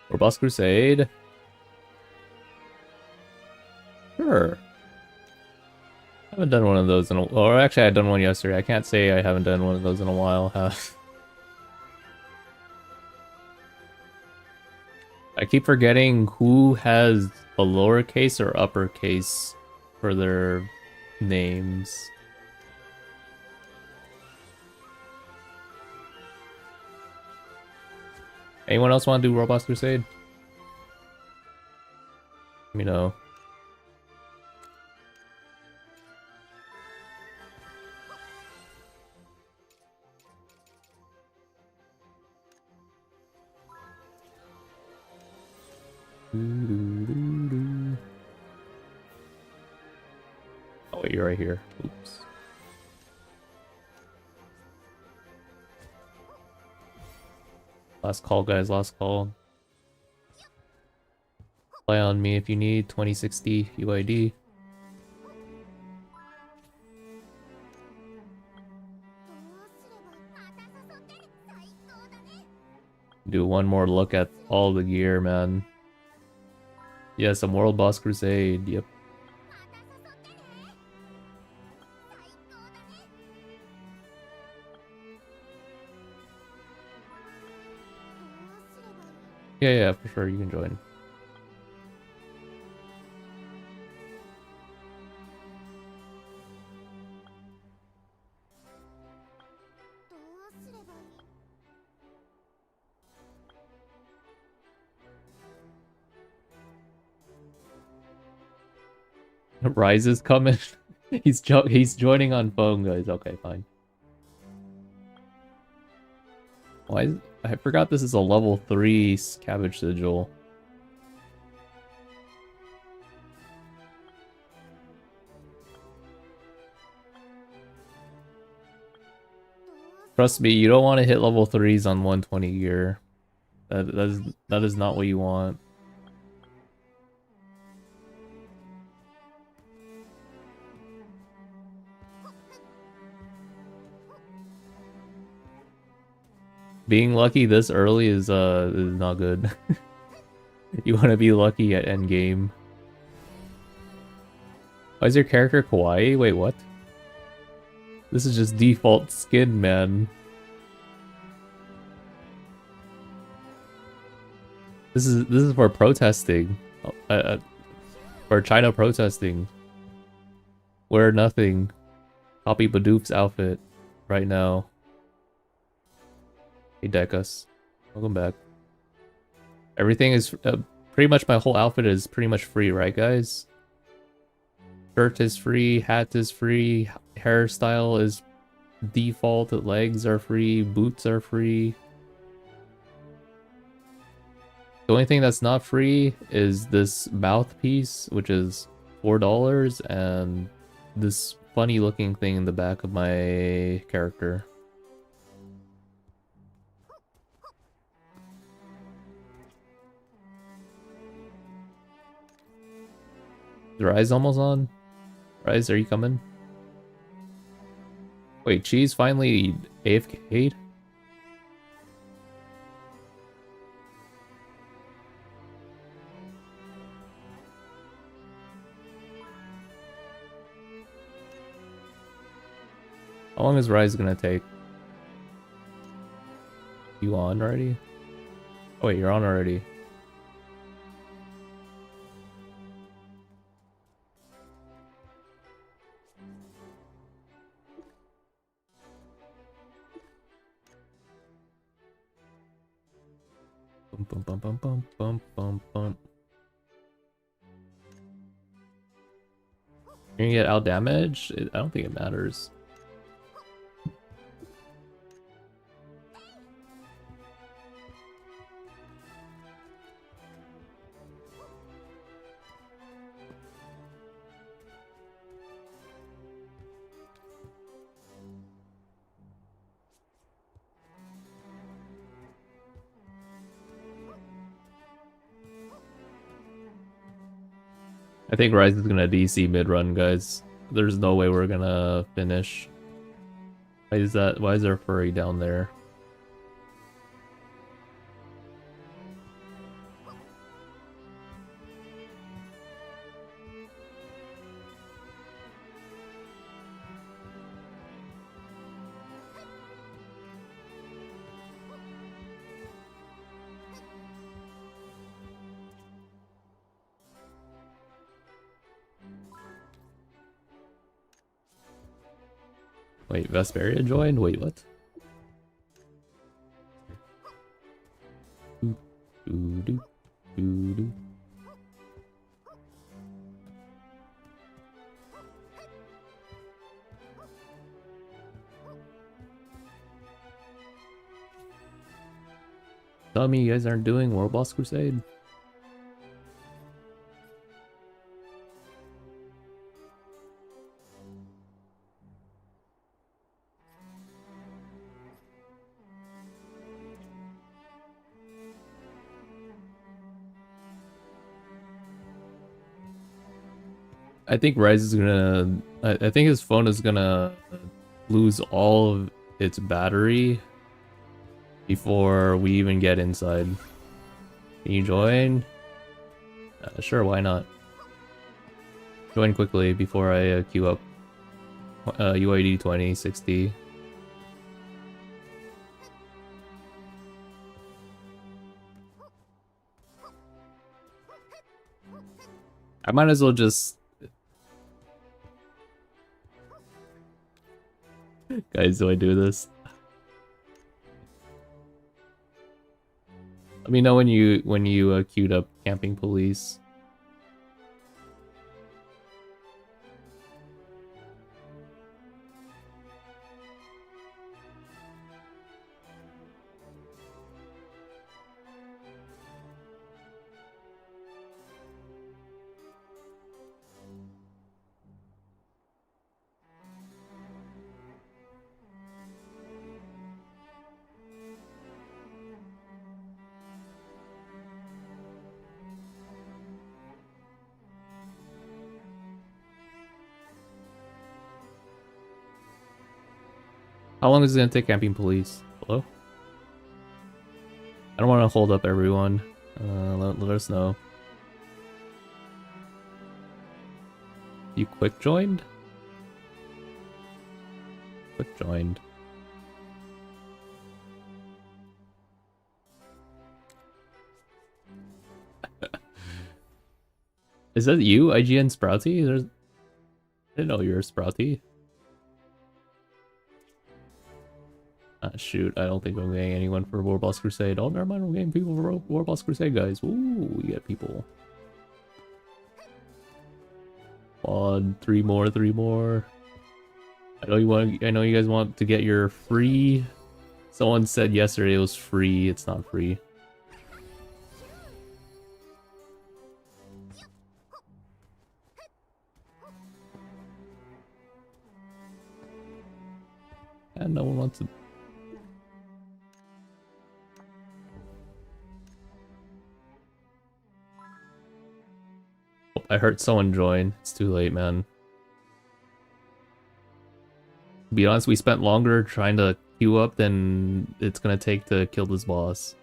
Or Boss Crusade? Sure. I haven't done one of those in a... Or actually, I done one yesterday. I can't say I haven't done one of those in a while. I keep forgetting who has a lowercase or uppercase for their names. Anyone else want to do Robots Crusade? Let me know. Oh wait, you're right here. Oops. Last call, guys. Last call. Play on me if you need. 2060 UID. Do one more look at all the gear, man. Yes, a World Boss Crusade. Yep. Yeah, for sure. You can join. Rise is coming. he's joining on phone, guys. Okay, fine. Why? I forgot this is a level 3 Cabbage Sigil. Trust me, you don't want to hit level 3s on 120 gear. That is not what you want. Being lucky this early is not good. You want to be lucky at endgame. Why is your character kawaii? Wait, what? This is just default skin, man. This is for protesting. For China protesting. Wear nothing. Copy Badoof's outfit right now. Hey Dekus, welcome back. Everything is pretty much, my whole outfit is pretty much free, right guys? Shirt is free, hat is free, hairstyle is default, legs are free, boots are free. The only thing that's not free is this mouthpiece, which is $4, and this funny looking thing in the back of my character. Is Rise almost on? Rise, are you coming? Wait, Cheese finally AFK'd? How long is Rise gonna take? You on already? Oh wait, you're on already. Bum bum bum bum bum bum bum bum. You're gonna get out damage? I don't think it matters. I think Rise is gonna DC mid-run, guys. There's no way we're gonna finish. Why is that? Why is there a furry down there? Wait, Vesperia joined? Wait, what? Doo, doo, doo, doo, doo. Tell me you guys aren't doing World Boss Crusade? I think Rise is gonna... I think his phone is gonna lose all of its battery before we even get inside. Can you join? Sure, why not? Join quickly before I queue up UID 2060. I might as well just... Guys, do I do this? Let me know when you queued up Camping Police. How long is it gonna take Camping Police? Hello? I don't want to hold up everyone. Let us know. You quick joined? Quick joined. Is that you, IGN Sprouty? I didn't know you were Sprouty. Shoot, I don't think I'm getting anyone for War Boss Crusade. Oh, never mind, I'm getting people for War Boss Crusade, guys. Ooh, we get people. On, three more. I know you guys want to get your free. Someone said yesterday it was free. It's not free. And no one wants to. Oh, I heard someone join. It's too late, man. To be honest, we spent longer trying to queue up than it's gonna take to kill this boss.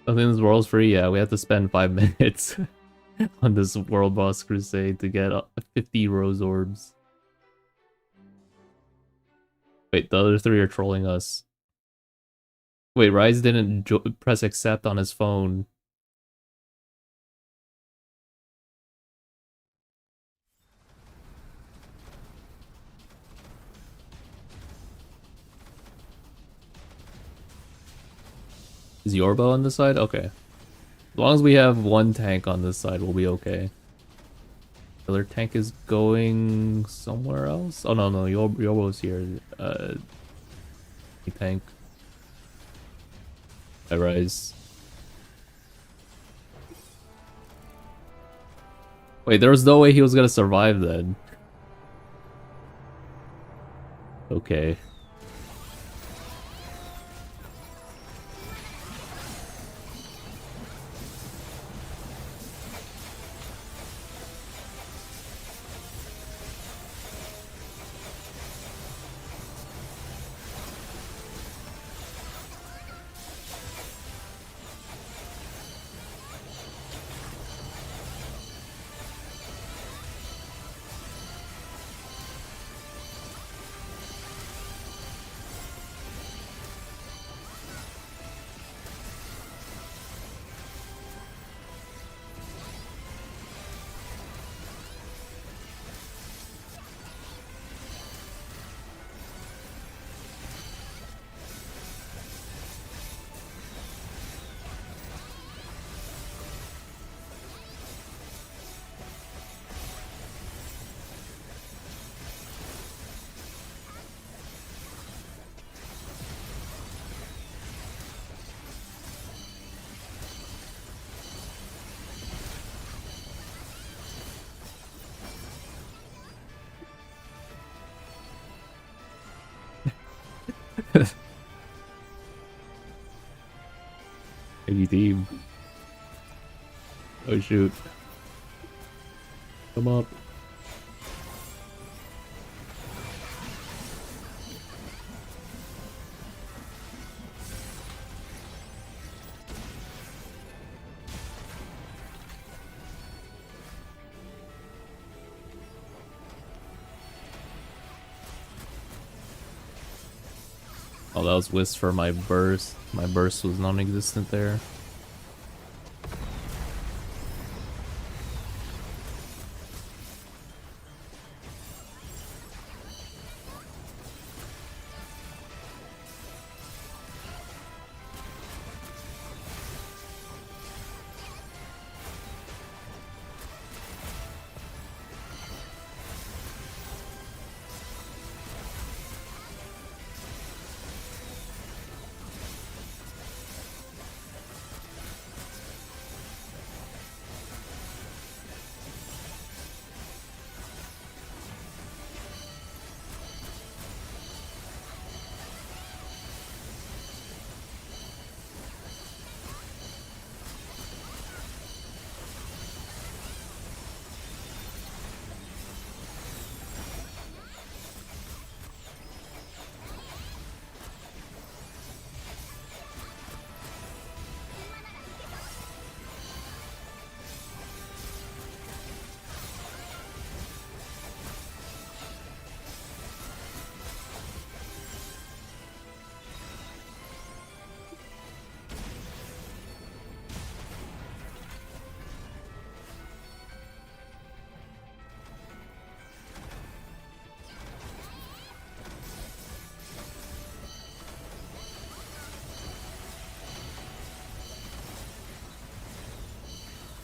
I think this world's free. Yeah, we have to spend 5 minutes on this world boss crusade to get 50 rose orbs. Wait, the other 3 are trolling us. Wait, Rise didn't press accept on his phone. Is Yorba on this side? Okay. As long as we have 1 tank on this side, we'll be okay. The other tank is going somewhere else? Oh no, Yorba's here. Tank. I Rise. Wait, there was no way he was gonna survive then. Okay. Any team. Oh shoot. Come up. Oh, that was Wisp for my burst. My burst was non-existent there.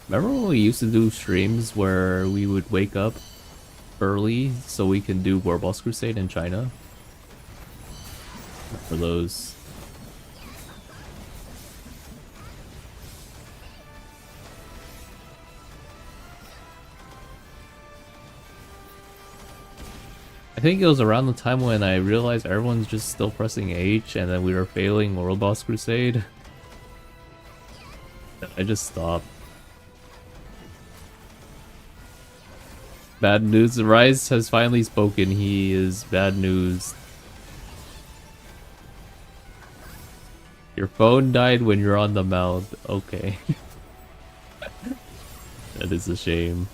Remember when we used to do streams where we would wake up early so we can do War Boss Crusade in China? For those. I think it was around the time when I realized everyone's just still pressing H and then we were failing World Boss Crusade. I just stopped. Bad news. Rise has finally spoken. He is bad news. Your phone died when you're on the mount. Okay. That is a shame.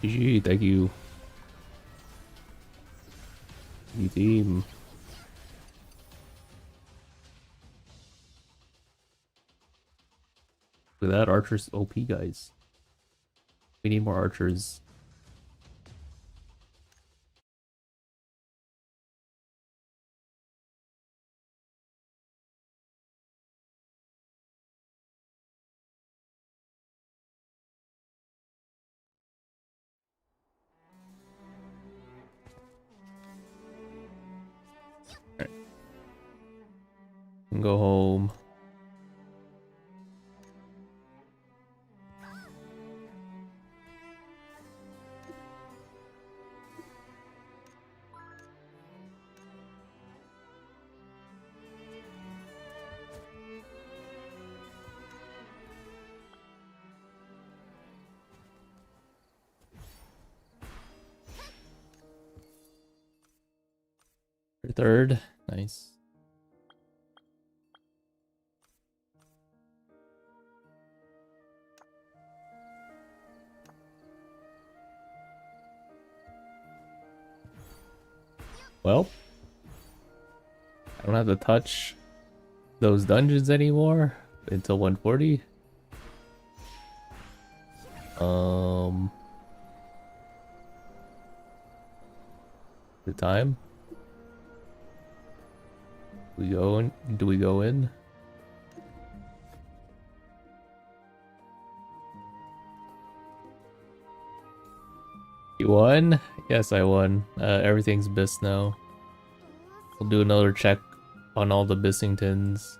GG, thank you. You team. Look at that, Archer's OP, guys. We need more archers. Alright. Go home. Third, nice. Well, I don't have to touch those dungeons anymore until 140. The time. We go in? Do we go in? You won? Yes, I won. Everything's bis now. We'll do another check on all the Bissingtons.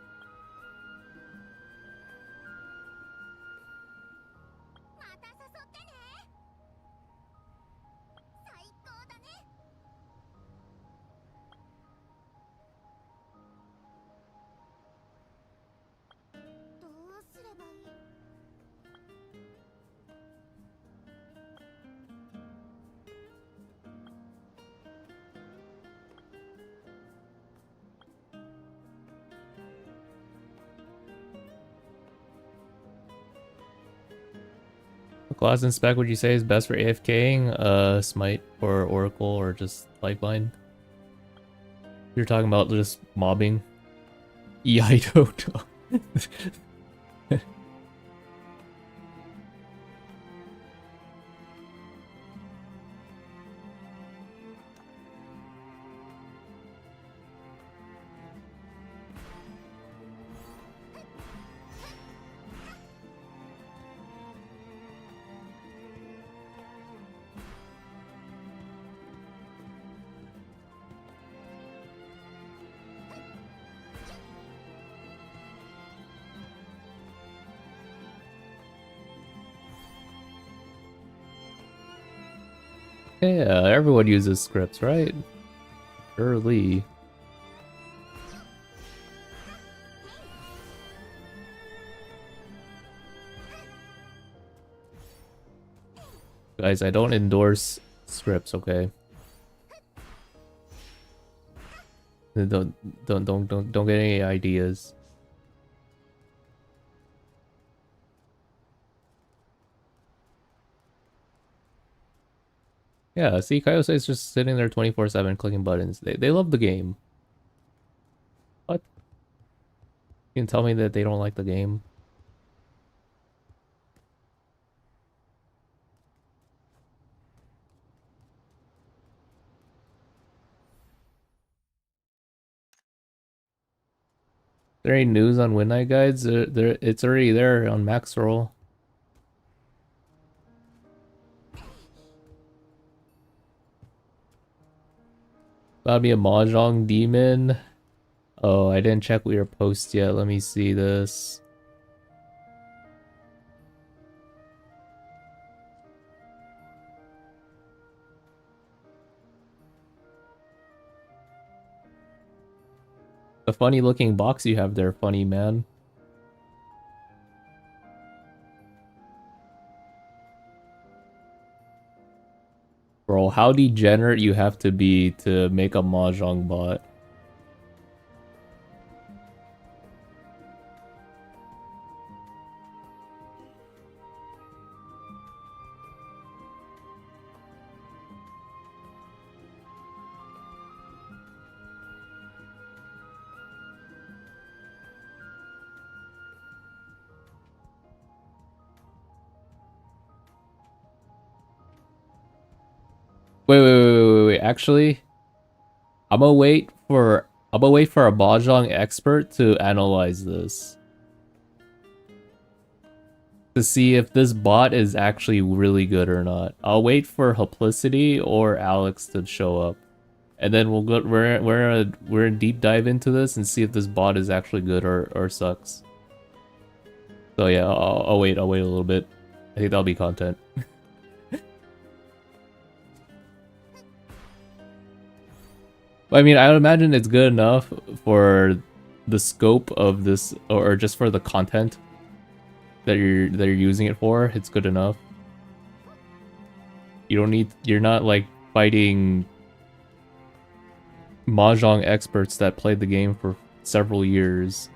What class and spec would you say is best for AFKing? Smite or Oracle or just Lifeline? You're talking about just mobbing? Yeah, I don't know. Yeah, everyone uses scripts, right? Surely. Guys, I don't endorse scripts, okay? Don't get any ideas. Yeah, see, Kaiose is just sitting there 24/7 clicking buttons. They love the game. What? You can tell me that they don't like the game? There ain't news on Win Night guides? It's already there on Maxroll. About to be a Mahjong demon. Oh, I didn't check your post yet. Let me see this. The funny looking box you have there, funny man. Bro, how degenerate you have to be to make a Mahjong bot. Wait. Actually, I'm gonna wait for a Mahjong expert to analyze this. To see if this bot is actually really good or not. I'll wait for Hoplicity or Alex to show up. And then we're in deep dive into this and see if this bot is actually good or sucks. So yeah, I'll wait a little bit. I think that'll be content. I mean, I would imagine it's good enough for the scope of this, or just for the content that you're using it for. It's good enough. You're not like fighting Mahjong experts that played the game for several years.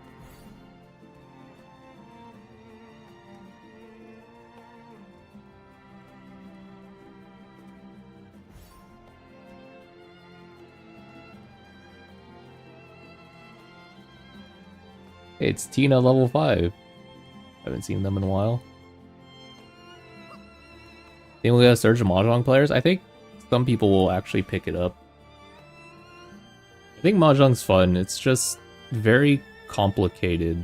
It's Tina level 5. Haven't seen them in a while. Think we got a surge of Mahjong players? I think some people will actually pick it up. I think Mahjong's fun. It's just very complicated.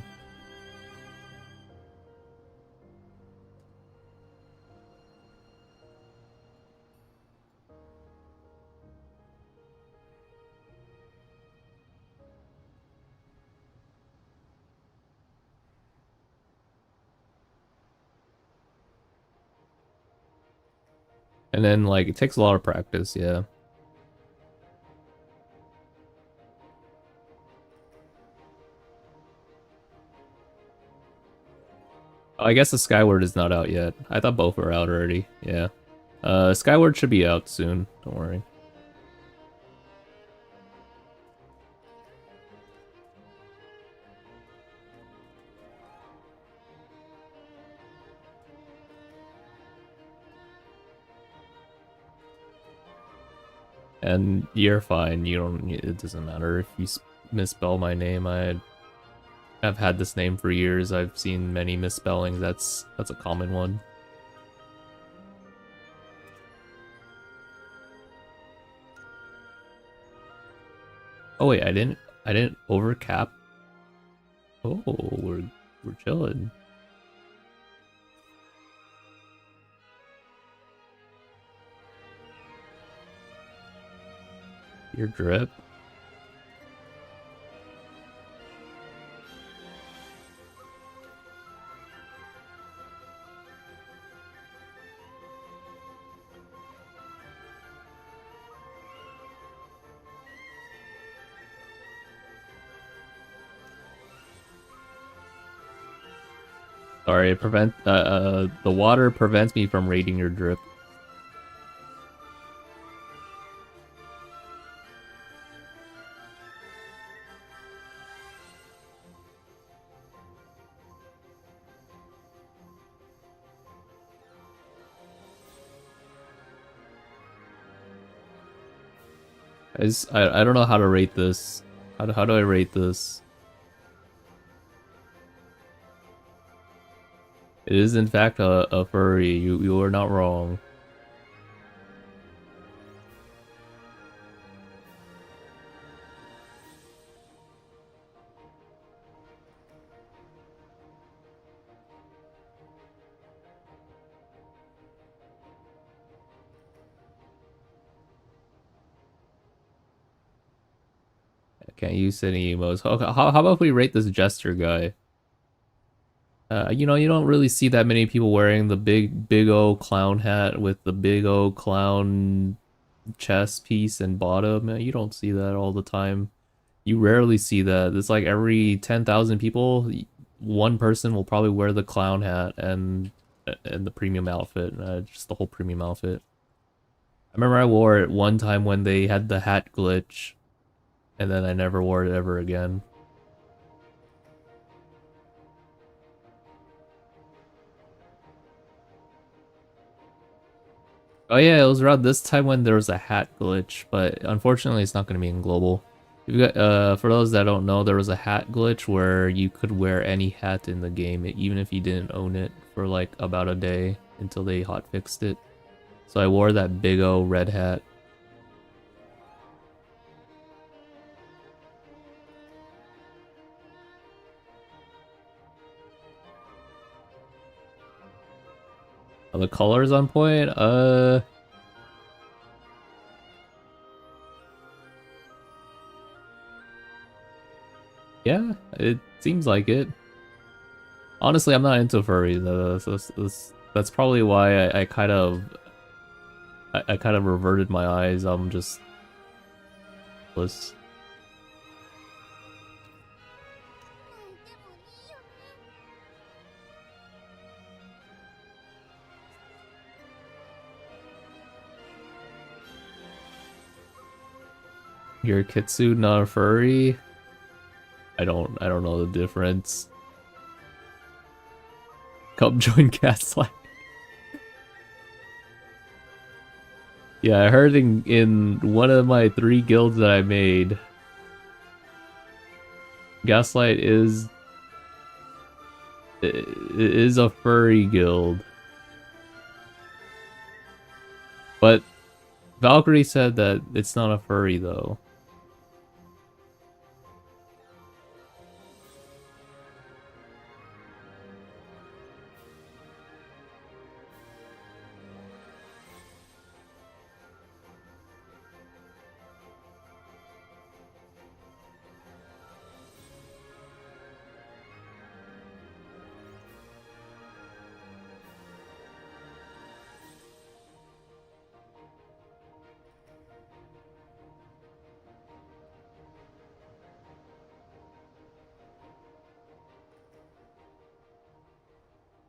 And then, like, it takes a lot of practice, yeah. I guess the Skyward is not out yet. I thought both were out already, yeah. Skyward should be out soon, don't worry. And you're fine. You don't. It doesn't matter if you misspell my name. I've had this name for years. I've seen many misspellings. That's a common one. Oh wait, I didn't overcap. Oh, we're chilling. Your drip. Sorry, the water prevents me from raiding your drip. I don't know how to rate this. How do I rate this? It is in fact a furry. You are not wrong. I can't use any emotes. Okay, how about we rate this jester guy? You know, you don't really see that many people wearing the big old clown hat with the big old clown chest piece and bottom. You don't see that all the time. You rarely see that. It's like every 10,000 people, one person will probably wear the clown hat and the premium outfit, just the whole premium outfit. I remember I wore it one time when they had the hat glitch, and then I never wore it ever again. Oh yeah, it was around this time when there was a hat glitch, but unfortunately it's not going to be in global. You've got, for those that don't know, there was a hat glitch where you could wear any hat in the game, even if you didn't own it, for like about a day until they hotfixed it. So I wore that big O red hat. Are the colors on point? Yeah, it seems like it. Honestly, I'm not into furries. That's probably why I kind of reverted my eyes. I'm just was. You're a kitsune, not a furry. I don't know the difference. Come join Gaslight. Yeah, I heard in one of my 3 guilds that I made, Gaslight is a furry guild. But Valkyrie said that it's not a furry though.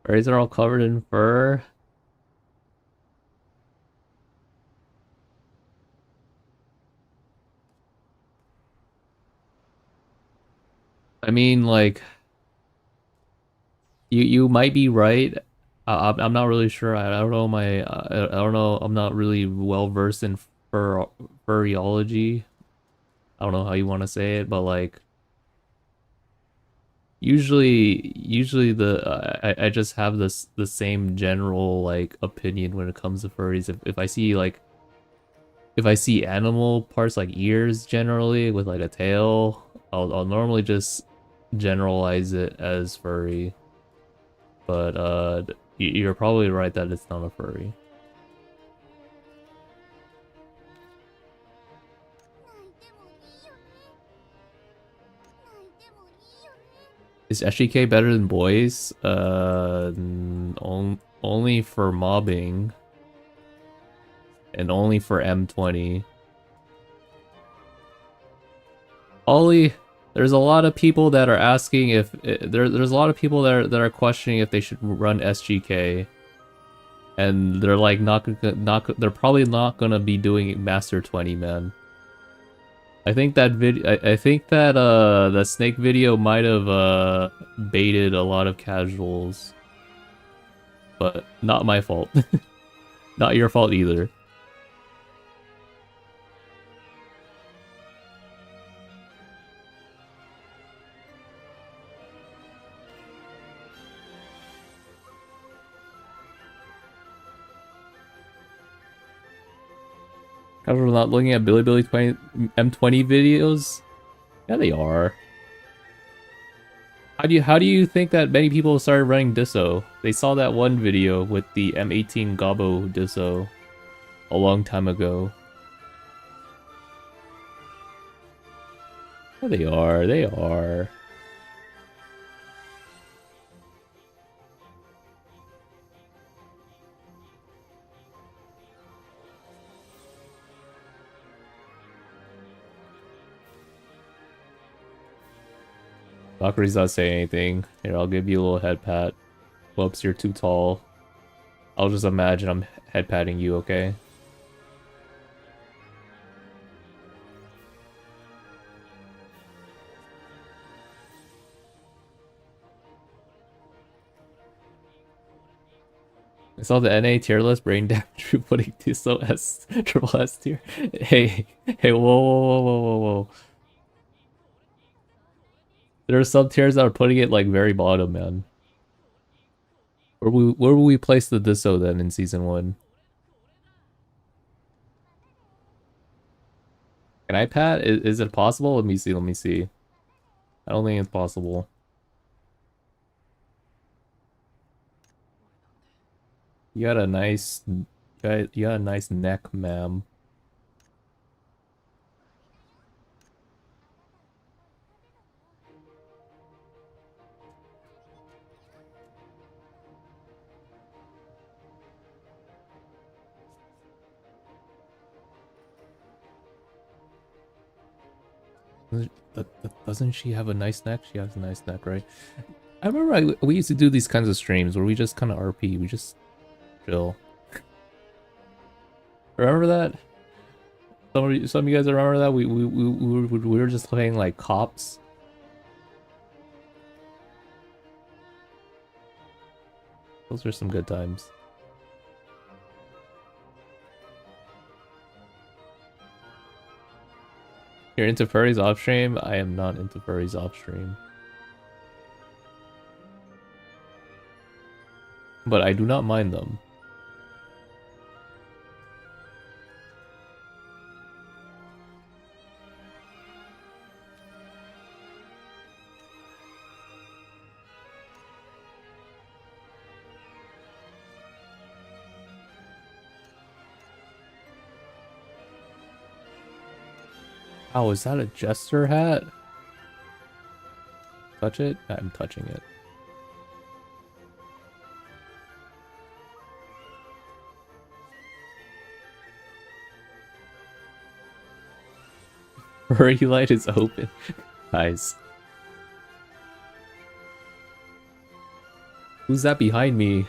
Furries are all covered in fur. I mean, like, you might be right. I'm not really sure. I don't know my I don't know. I'm not really well versed in furryology. I don't know how you want to say it, but like usually I just have the same general like opinion when it comes to furries. If I see like if I see animal parts like ears generally with like a tail, I'll normally just generalize it as furry. But you're probably right that it's not a furry. Is SGK better than boys? Only for mobbing. And only for M20. Ollie, there's a lot of people that are asking if there's a lot of people that are questioning if they should run SGK, and they're like they're probably not gonna be doing Master 20, man. I think that I think that the snake video might have baited a lot of casuals, but not my fault. Not your fault either. Casuals not looking at Billy 20 M20 videos? Yeah, they are. How do you think that many people started running Disso? They saw that one video with the M18 Gobbo Disso a long time ago. Yeah, they are. They are. Valkyrie's not saying anything. Here, I'll give you a little head pat. Whoops, you're too tall. I'll just imagine I'm head patting you, okay? I saw the NA tier list brain damage putting Disso S triple S tier. Hey, whoa, whoa, whoa, whoa, whoa, whoa. There are some tiers that are putting it like very bottom, man. Where will we place the Disso then in season 1? Can I pat? Is it possible? Let me see, let me see. I don't think it's possible. You got a nice you got a nice neck, ma'am. Doesn't she have a nice neck? She has a nice neck, right? I remember we used to do these kinds of streams where we just kind of RP, we just chill. Remember that? Some of you guys remember that? We were just playing like cops. Those were some good times. You're into furries off stream? I am not into furries off stream. But I do not mind them. Oh, is that a jester hat? Touch it? I'm touching it. Furry light is open. Nice. Who's that behind me?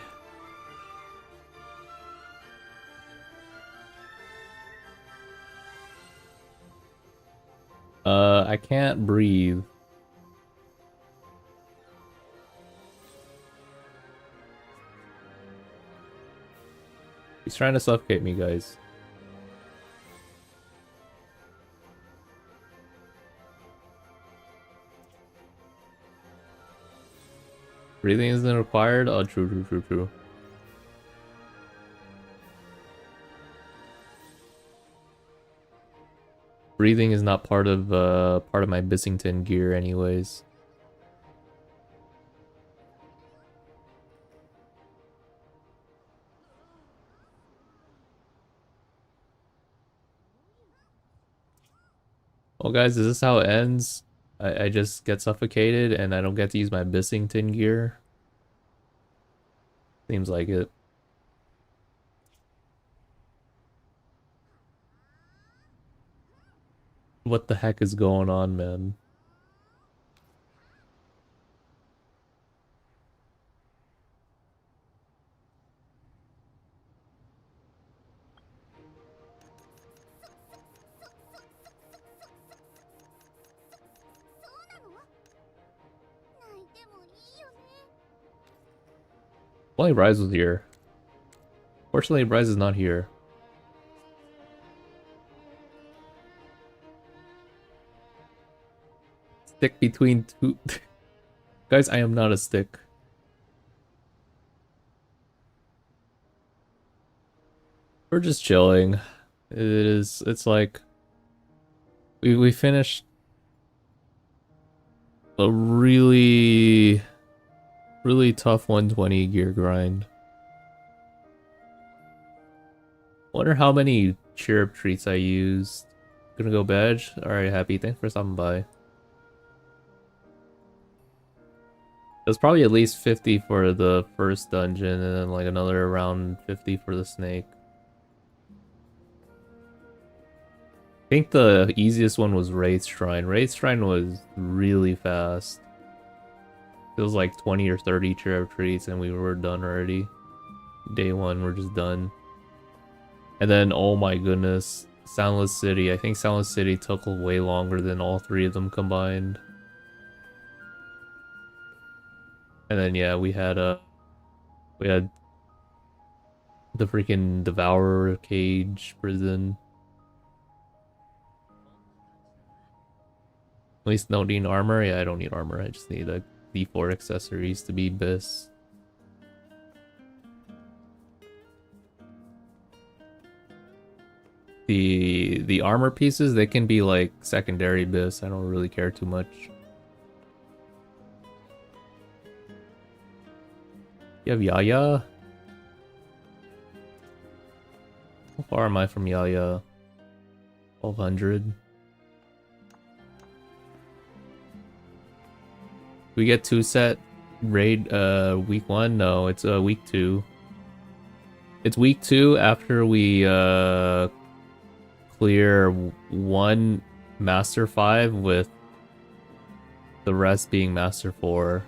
I can't breathe. He's trying to suffocate me, guys. Breathing isn't required? Oh, true, true, true, true. Breathing is not part of my Bissington gear anyways. Well, guys, is this how it ends? I just get suffocated and I don't get to use my Bissington gear? Seems like it. What the heck is going on, man? Only Rise was here. Fortunately, Rise is not here. Stick between two. Guys, I am not a stick. We're just chilling. It's like we finished a really tough 120 gear grind. Wonder how many chirp treats I used. Gonna go badge. Alright, happy. Thanks for stopping by. It was probably at least 50 for the first dungeon and then like another around 50 for the snake. I think the easiest one was Wraith Shrine. Wraith Shrine was really fast. It was like 20 or 30 chirp treats and we were done already. Day one, we're just done. And then, oh my goodness, Soundless City. I think Soundless City took way longer than all three of them combined. And then yeah, we had the freaking Devourer cage prison. At least don't need armor. Yeah, I don't need armor. I just need D4 accessories to be Biss. The armor pieces, they can be like secondary Biss. I don't really care too much. You have Yaya? How far am I from Yaya? 1200. We get 2-set raid week 1? No, it's week 2. It's week 2 after we clear 1 Master 5 with the rest being Master 4.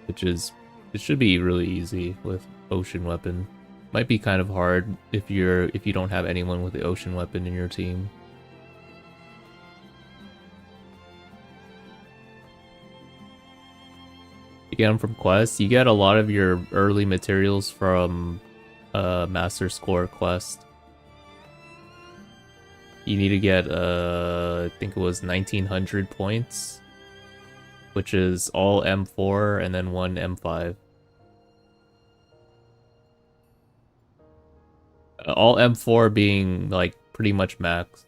Which is, it should be really easy with Ocean Weapon. Might be kind of hard if you don't have anyone with the Ocean Weapon in your team. You get them from quests. You get a lot of your early materials from Master Score quest. You need to get I think it was 1900 points, which is all M4 and then 1 M5. All M4 being like pretty much max.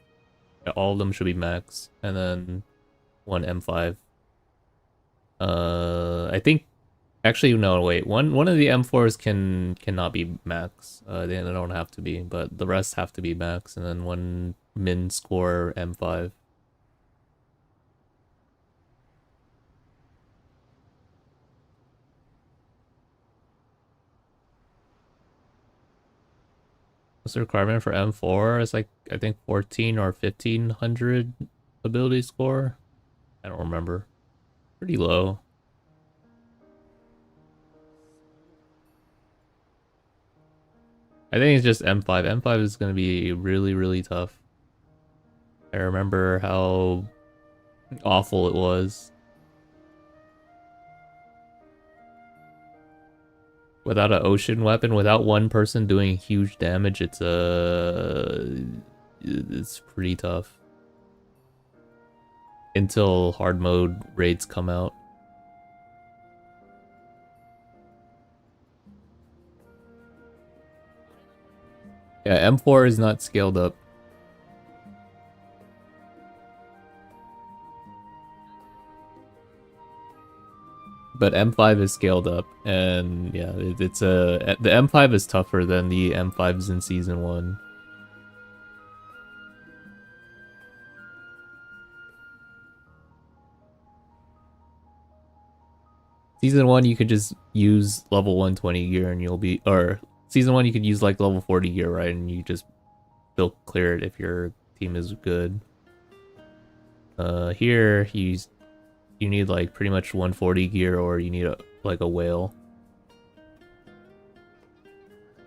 All of them should be max, and then 1 M5. I think actually no, wait. One of the M4s cannot be max. They don't have to be, but the rest have to be max, and then 1 min score M5. What's the requirement for M4? It's like, I think 14 or 1500 ability score. I don't remember. Pretty low. I think it's just M5. M5 is going to be really, really tough. I remember how awful it was. Without an ocean weapon, without one person doing huge damage, it's pretty tough. Until hard mode raids come out. Yeah, M4 is not scaled up. But M5 is scaled up, and yeah, it's a the M5 is tougher than the M5s in Season 1. Season 1 you could just use level 120 gear and you'll be, or Season 1 you could use like level 40 gear, right, and you just still clear it if your team is good. Here you need like pretty much 140 gear, or you need like a whale.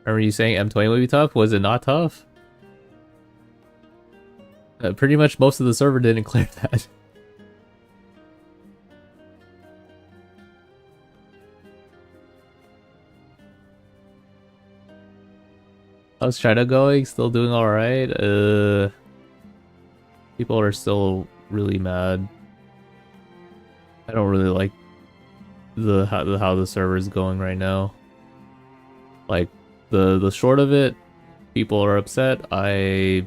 Remember you saying M20 would be tough? Was it not tough? Pretty much most of the server didn't clear that. How's China going? Still doing alright? People are still really mad. I don't really like how the server is going right now. Like the short of it, people are upset. I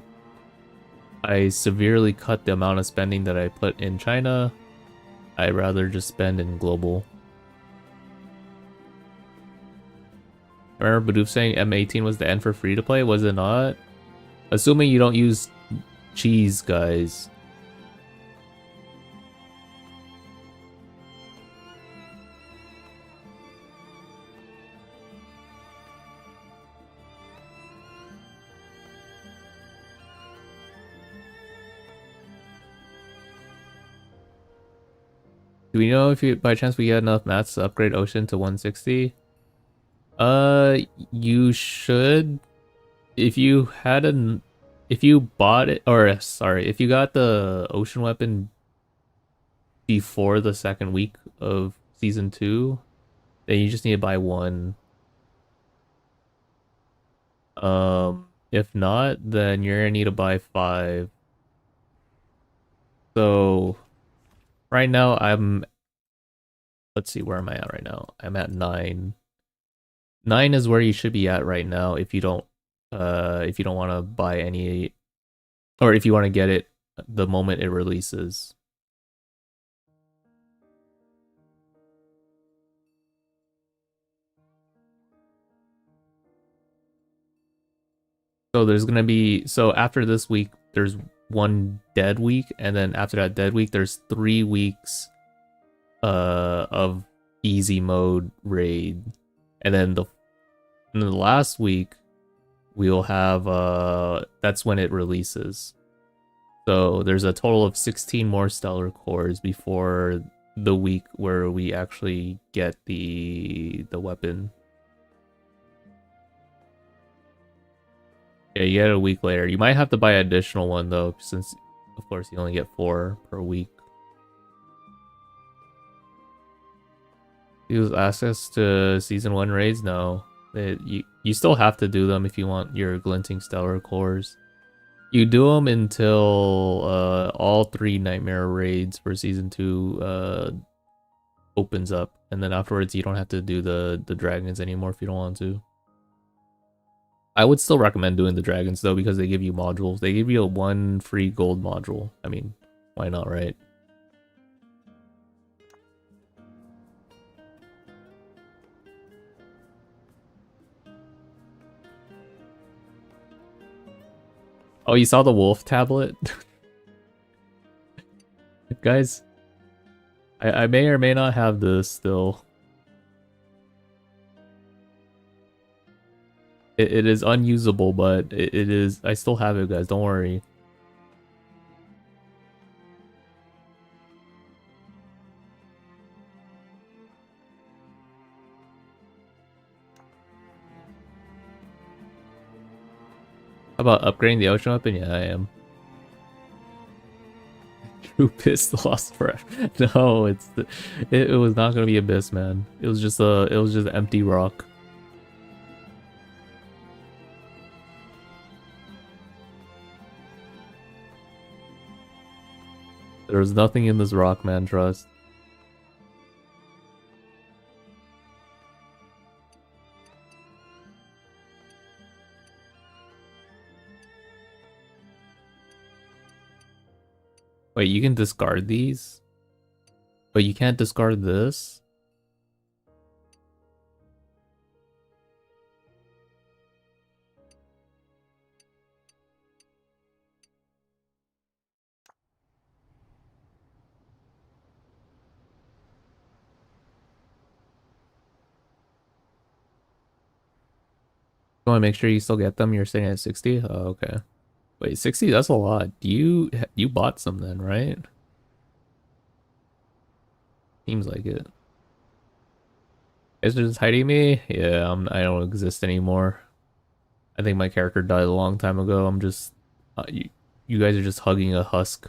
severely cut the amount of spending that I put in China. I'd rather just spend in global. Remember Bidoof saying M18 was the end for free to play? Was it not? Assuming you don't use cheese, guys. Do we know if by chance we get enough mats to upgrade Ocean to 160? You should. If you had if you bought it, or sorry, if you got the Ocean weapon before the second week of Season 2, then you just need to buy one. If not, then you're gonna need to buy 5. So right now let's see, where am I at right now? I'm at 9. 9 is where you should be at right now if you don't want to buy any, or if you want to get it the moment it releases. So there's gonna be, so after this week there's one dead week, and then after that dead week there's 3 weeks of easy mode raid, and then the last week we'll have that's when it releases. So there's a total of 16 more stellar cores before the week where we actually get the weapon. Yeah, you get it a week later. You might have to buy an additional one though, since of course you only get 4 per week. Use access to Season 1 raids? No. You still have to do them if you want your glinting stellar cores. You do them until all 3 nightmare raids for Season 2 opens up, and then afterwards you don't have to do the dragons anymore if you don't want to. I would still recommend doing the dragons though, because they give you modules. They give you a 1 free gold module. I mean, why not, right? Oh, you saw the wolf tablet? Guys, I may or may not have this still. It is unusable, but it is. I still have it, guys. Don't worry. How about upgrading the ocean weapon? Yeah, I am. True Piss lost forever. No, it was not gonna be Abyss, man. It was just empty rock. There was nothing in this rock, man, trust. Wait, you can discard these? But you can't discard this? You want to make sure you still get them? You're sitting at 60? Oh, okay. Wait, 60? That's a lot. You bought some then, right? Seems like it. Is it just hiding me? Yeah, I don't exist anymore. I think my character died a long time ago. I'm just you guys are just hugging a husk.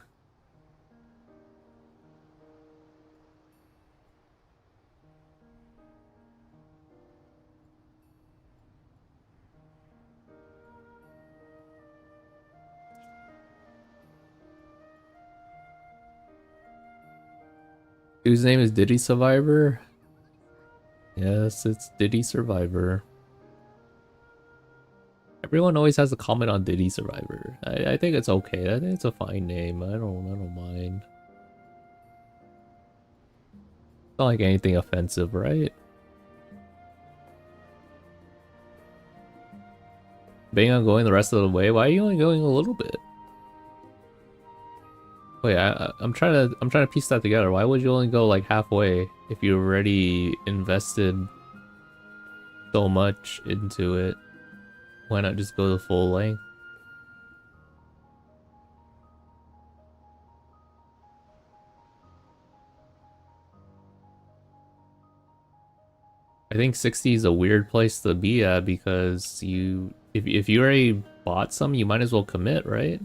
Whose name is Diddy Survivor? Yes, it's Diddy Survivor. Everyone always has a comment on Diddy Survivor. I think it's okay. I think it's a fine name. I don't mind. It's not like anything offensive, right? Being on going the rest of the way. Why are you only going a little bit? Wait, I'm trying to piece that together. Why would you only go like halfway if you already invested so much into it? Why not just go the full length? I think 60 is a weird place to be at because if you already bought some, you might as well commit, right?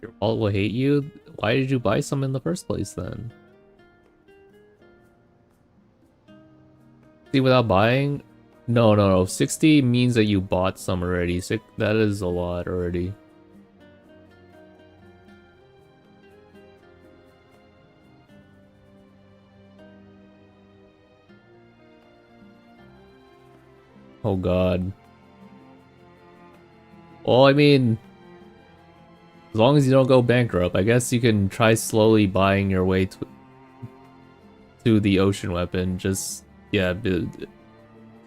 Your wallet will hate you. Why did you buy some in the first place then? See, without buying? No. 60 means that you bought some already. That is a lot already. Oh god. Well, I mean, as long as you don't go bankrupt, I guess you can try slowly buying your way to the ocean weapon. Just yeah,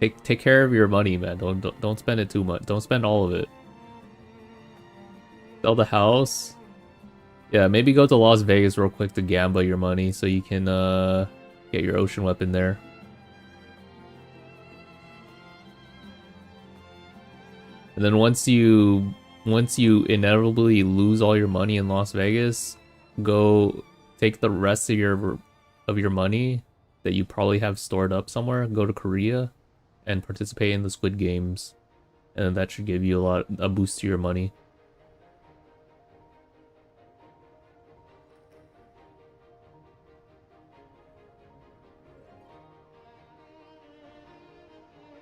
take care of your money, man. Don't spend it too much. Don't spend all of it. Sell the house. Yeah, maybe go to Las Vegas real quick to gamble your money so you can get your ocean weapon there. And then once you inevitably lose all your money in Las Vegas, go take the rest of your money that you probably have stored up somewhere, go to Korea and participate in the Squid Games. And that should give you a boost to your money.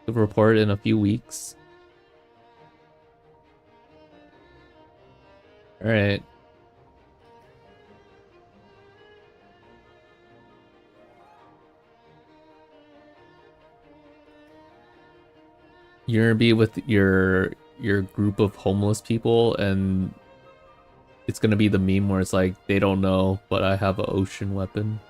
You'll report in a few weeks. Alright. You're gonna be with your group of homeless people, and it's gonna be the meme where it's like, they don't know, but I have an ocean weapon.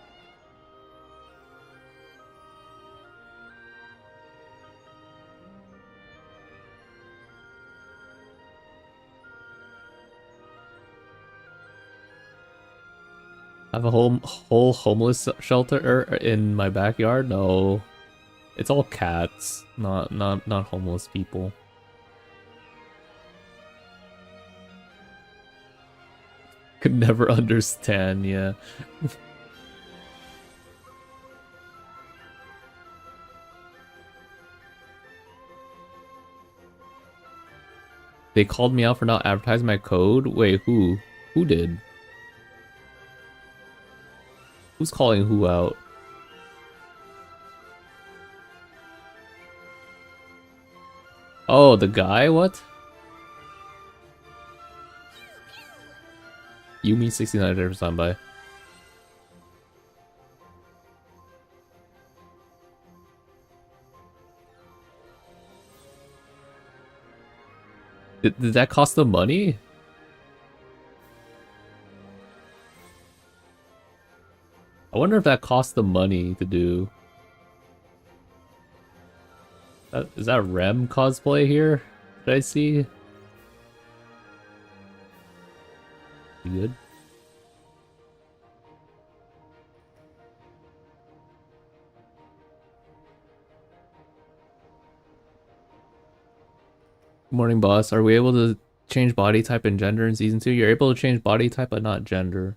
I have a whole homeless shelter in my backyard? No. It's all cats, not homeless people. Could never understand, yeah. They called me out for not advertising my code? Wait, who? Who did? Who's calling who out? Oh, the guy? What? You mean 69 every time by. Did that cost them money? I wonder if that costs them money to do. Is that Rem cosplay here? Did I see? You good? Good morning, boss. Are we able to change body type and gender in season 2? You're able to change body type but not gender.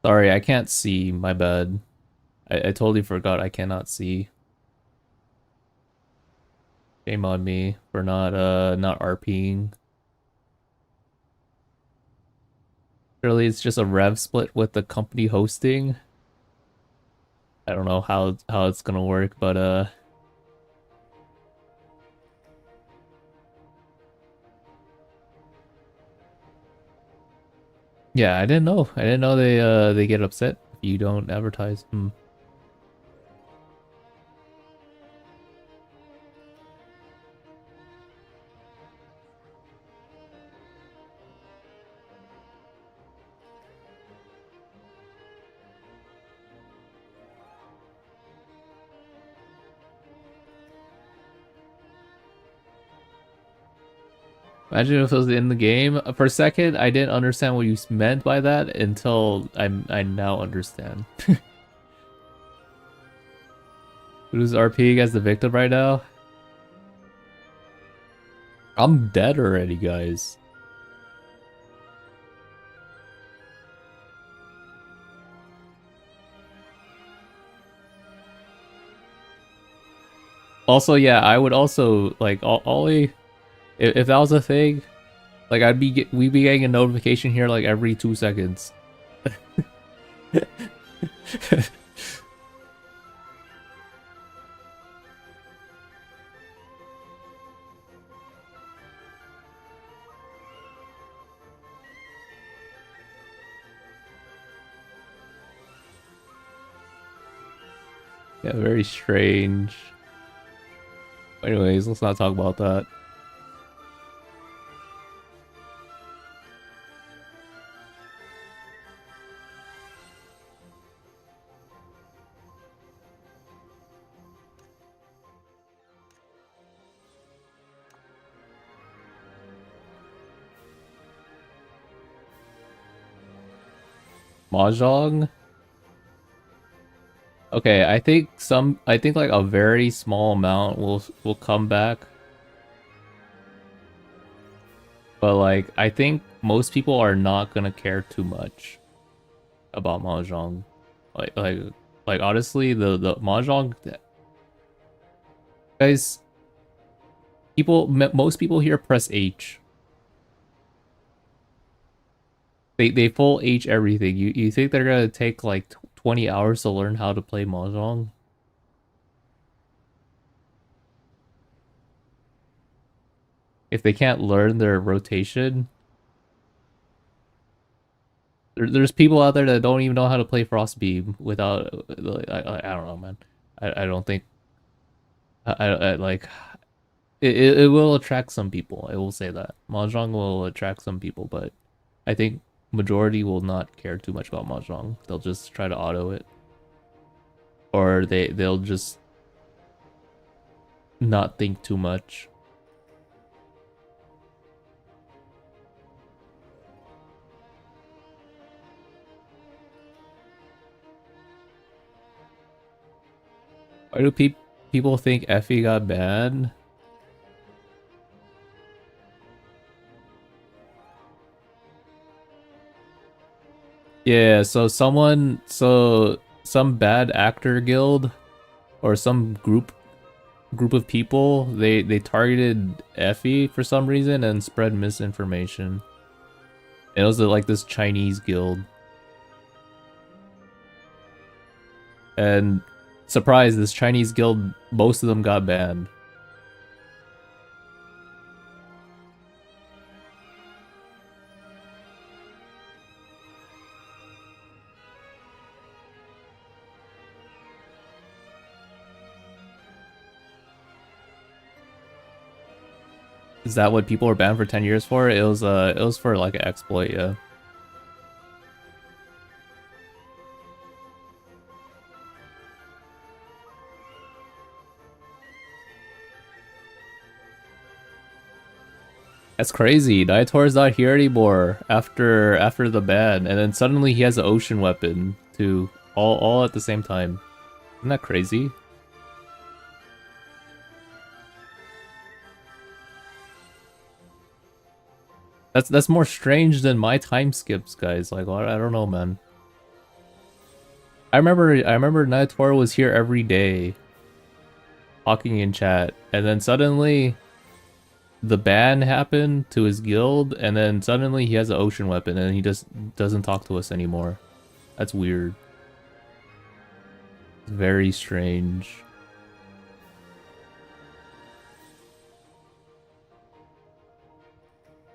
Sorry, I can't see. My bad. I totally forgot I cannot see. Shame on me for not RPing. Surely it's just a rev split with the company hosting. I don't know how it's gonna work, but yeah, I didn't know. I didn't know they get upset if you don't advertise. Hmm. Imagine if it was in the game. For a second, I didn't understand what you meant by that until I now understand. Who's RPing as the victim right now? I'm dead already, guys. Also, yeah, I would also like Ollie. If that was a thing, like we'd be getting a notification here like every 2 seconds. Yeah, very strange. Anyways, let's not talk about that. Mahjong? Okay, I think like a very small amount will come back. But like I think most people are not gonna care too much about Mahjong. Like like like honestly the Mahjong guys most people here press H. They full H everything. You think they're gonna take like 20 hours to learn how to play Mahjong? If they can't learn their rotation, there's people out there that don't even know how to play Frostbeam without like, I don't know, man. I don't think I like it will attract some people. I will say that. Mahjong will attract some people, but I think majority will not care too much about Mahjong. They'll just try to auto it. Or they'll just not think too much. Why do people think Effie got banned? Yeah, so some bad actor guild or some group of people, they targeted Effie for some reason and spread misinformation. It was like this Chinese guild. And surprise, this Chinese guild, most of them got banned. Is that what people were banned for 10 years for? It was for like an exploit, yeah. That's crazy. Daitor's not here anymore after the ban, and then suddenly he has an ocean weapon too, all at the same time. Isn't that crazy? That's more strange than my time skips, guys. Like, I don't know, man. I remember Daitor was here every day, talking in chat, and then suddenly the ban happened to his guild, and then suddenly he has an ocean weapon, and he just doesn't talk to us anymore. That's weird. Very strange.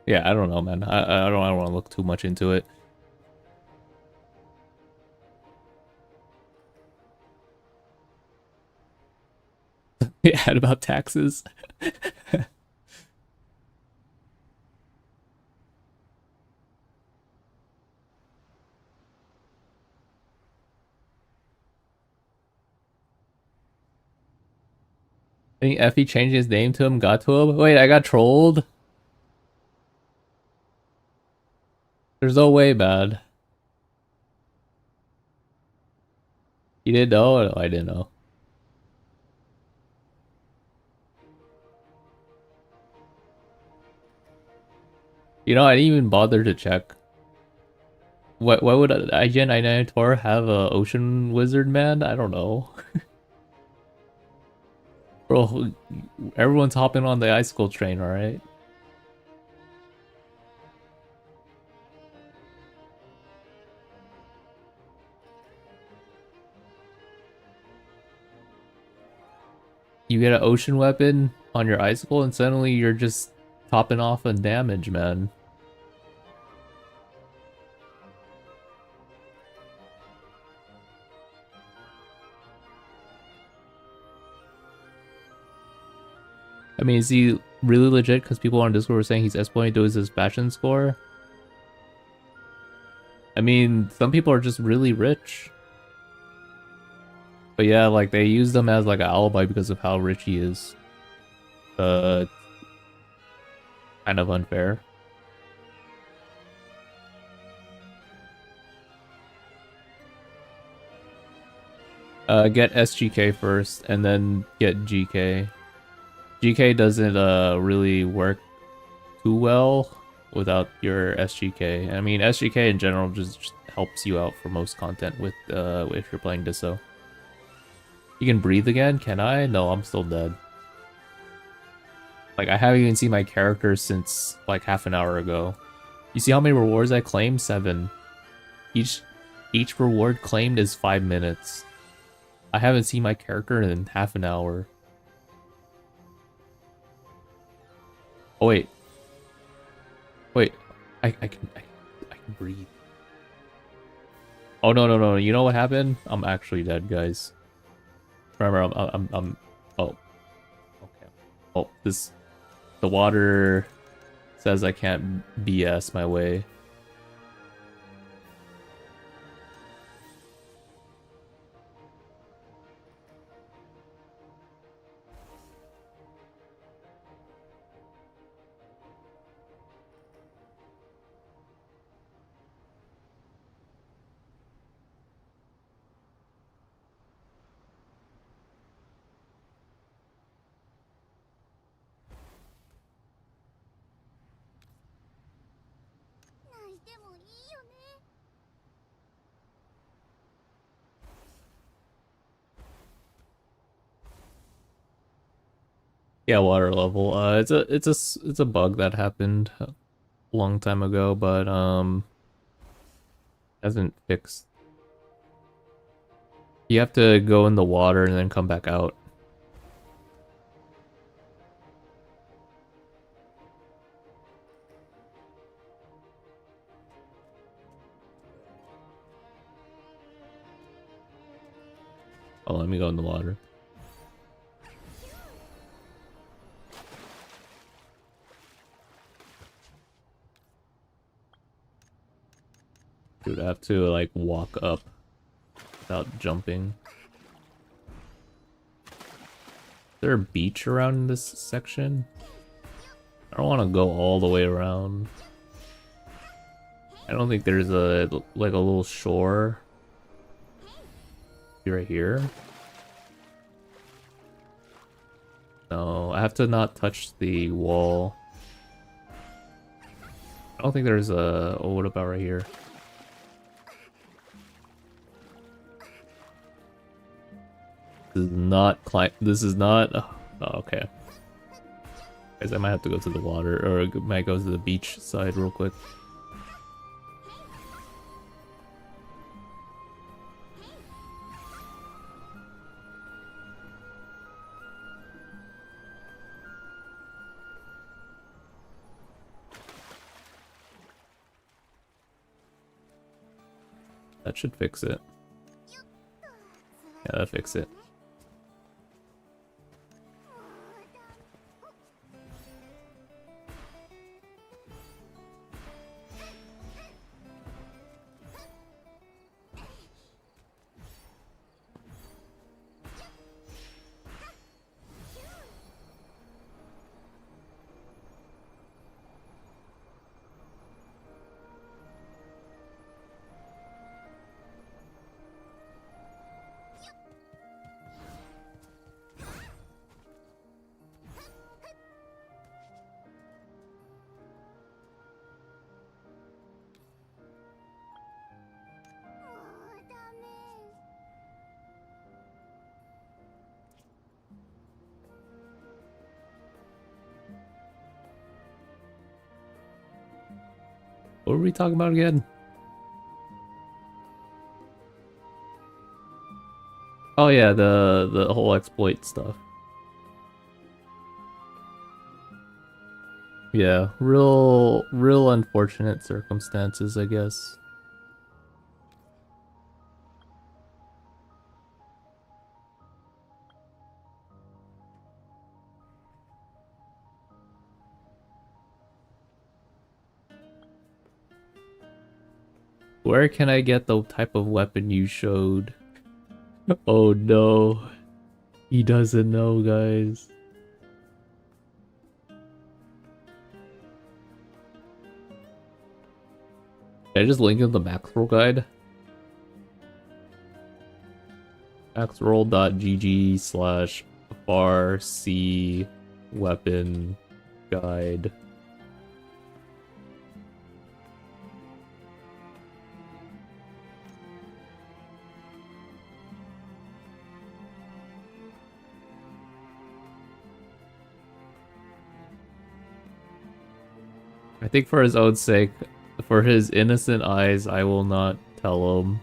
Yeah, I don't know, man. I don't want to look too much into it. Yeah, about taxes. I think Effie changed his name to him, got to him. Wait, I got trolled? There's no way, man. You didn't know? No, I didn't know. You know, I didn't even bother to check. Why would IGN 99 have a ocean wizard man? I don't know. Bro, everyone's hopping on the Icicle train, alright? You get an ocean weapon on your Icicle and suddenly you're just topping off on damage, man. I mean, is he really legit? Because people on Discord were saying he's exploiting to his passion score. I mean, some people are just really rich. But yeah, like they use them as like an alibi because of how rich he is. Uh, kind of unfair. Get SGK first, and then get GK. GK doesn't really work too well without your SGK. I mean, SGK in general just helps you out for most content with if you're playing Disso. You can breathe again? Can I? No, I'm still dead. Like, I haven't even seen my character since like half an hour ago. You see how many rewards I claimed? 7. Each reward claimed is 5 minutes. I haven't seen my character in half an hour. Oh wait. Wait. I can breathe. Oh no. You know what happened? I'm actually dead, guys. Remember, I'm oh. Okay. Oh, the water says I can't BS my way. Yeah, water level. It's a bug that happened a long time ago, but hasn't fixed. You have to go in the water and then come back out. Oh, let me go in the water. Dude, I have to like walk up without jumping. Is there a beach around this section? I don't want to go all the way around. I don't think there's a like a little shore right here. No, I have to not touch the wall. I don't think there's a... Oh, what about right here? This is not climb. This is not... Oh, okay. Guys, I might have to go to the water, or I might go to the beach side real quick. That should fix it. Yeah, that fix it. What were we talking about again? Oh yeah, the whole exploit stuff. Yeah, real unfortunate circumstances, I guess. Where can I get the type of weapon you showed? Oh no. He doesn't know, guys. Can I just link in the Maxroll guide? Maxroll.gg/var-c weapon guide. I think for his own sake, for his innocent eyes, I will not tell him.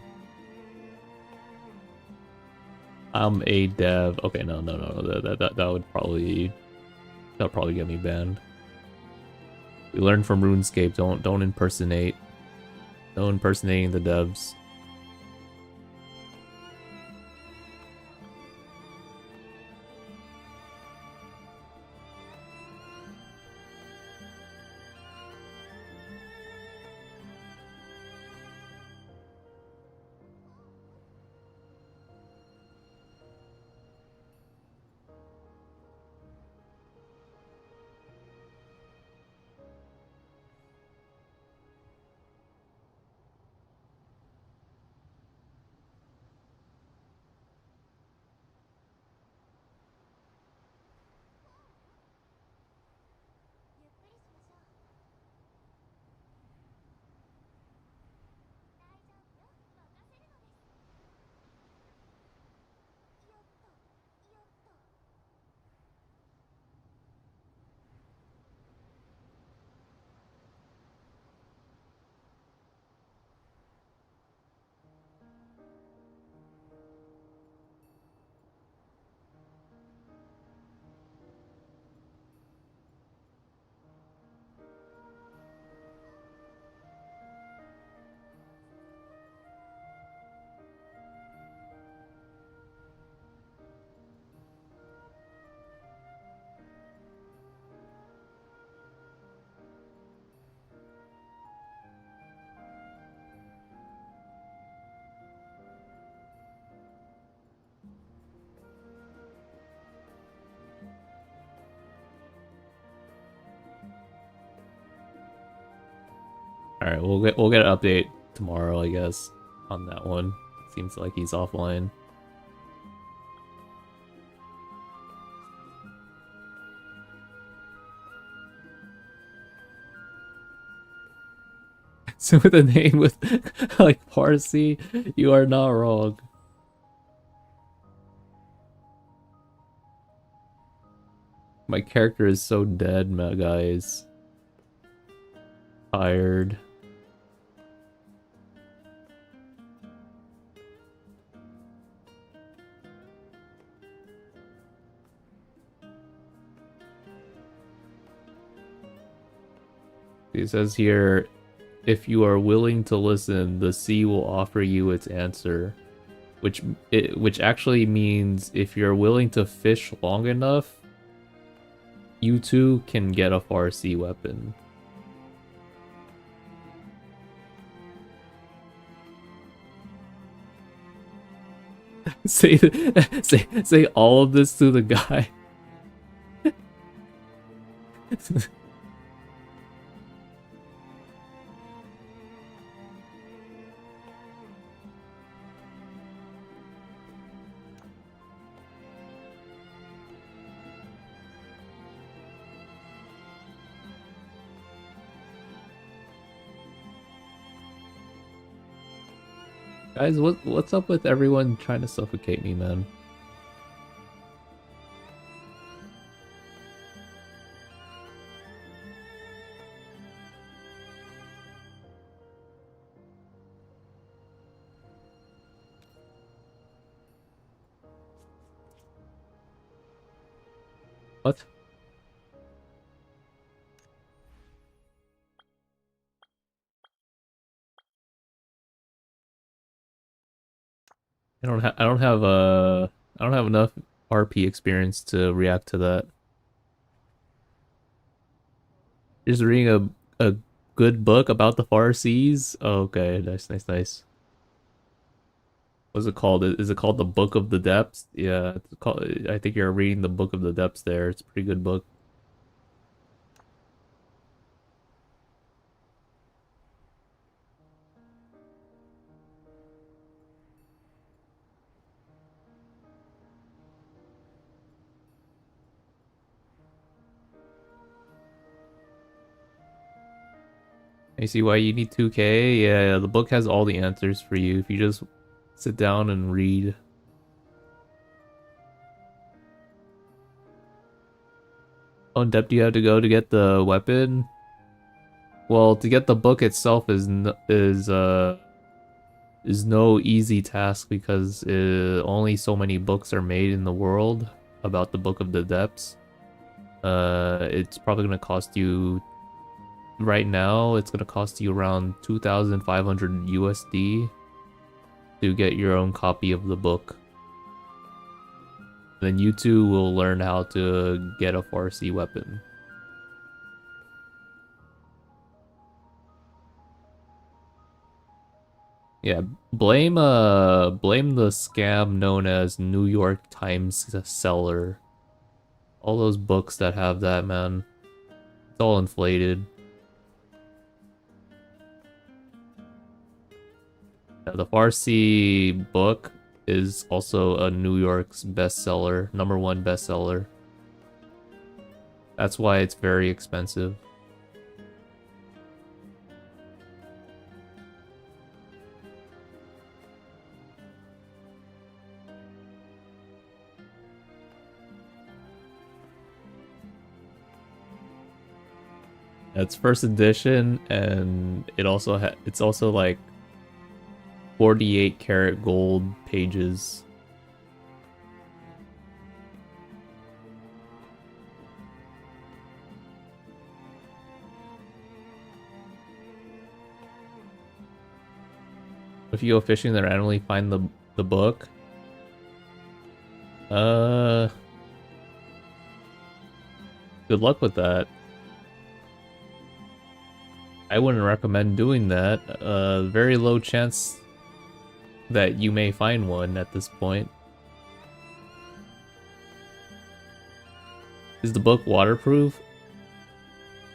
I'm a dev. Okay, no. That would probably get me banned. We learned from RuneScape. Don't impersonate. No impersonating the devs. Alright, we'll get an update tomorrow, I guess, on that one. Seems like he's offline. So with a name with like Parsi, you are not wrong. My character is so dead, my guys. Tired. It says here, if you are willing to listen, the sea will offer you its answer. Which actually means if you're willing to fish long enough, you too can get a far sea weapon. say all of this to the guy. Guys, what's up with everyone trying to suffocate me, man? What? I don't have enough RP experience to react to that. Just reading a good book about the far seas? Oh, okay, nice. What's it called? Is it called The Book of the Depths? Yeah, it's called, I think you're reading The Book of the Depths there. It's a pretty good book. I see why you need 2K. Yeah, the book has all the answers for you if you just sit down and read. How in depth do you have to go to get the weapon? Well, to get the book itself is no easy task because only so many books are made in the world about the Book of the Depths. It's probably gonna cost you right now. It's gonna cost you around 2,500 USD to get your own copy of the book. Then you too will learn how to get a Farsi weapon. Yeah, blame the scam known as New York Times seller. All those books that have that, man. It's all inflated. Yeah, the Farsi book is also a New York's bestseller, #1 bestseller. That's why it's very expensive. It's first edition, and it's also like 48 karat gold pages. If you go fishing and randomly find the book, good luck with that. I wouldn't recommend doing that. Very low chance that you may find one at this point. Is the book waterproof?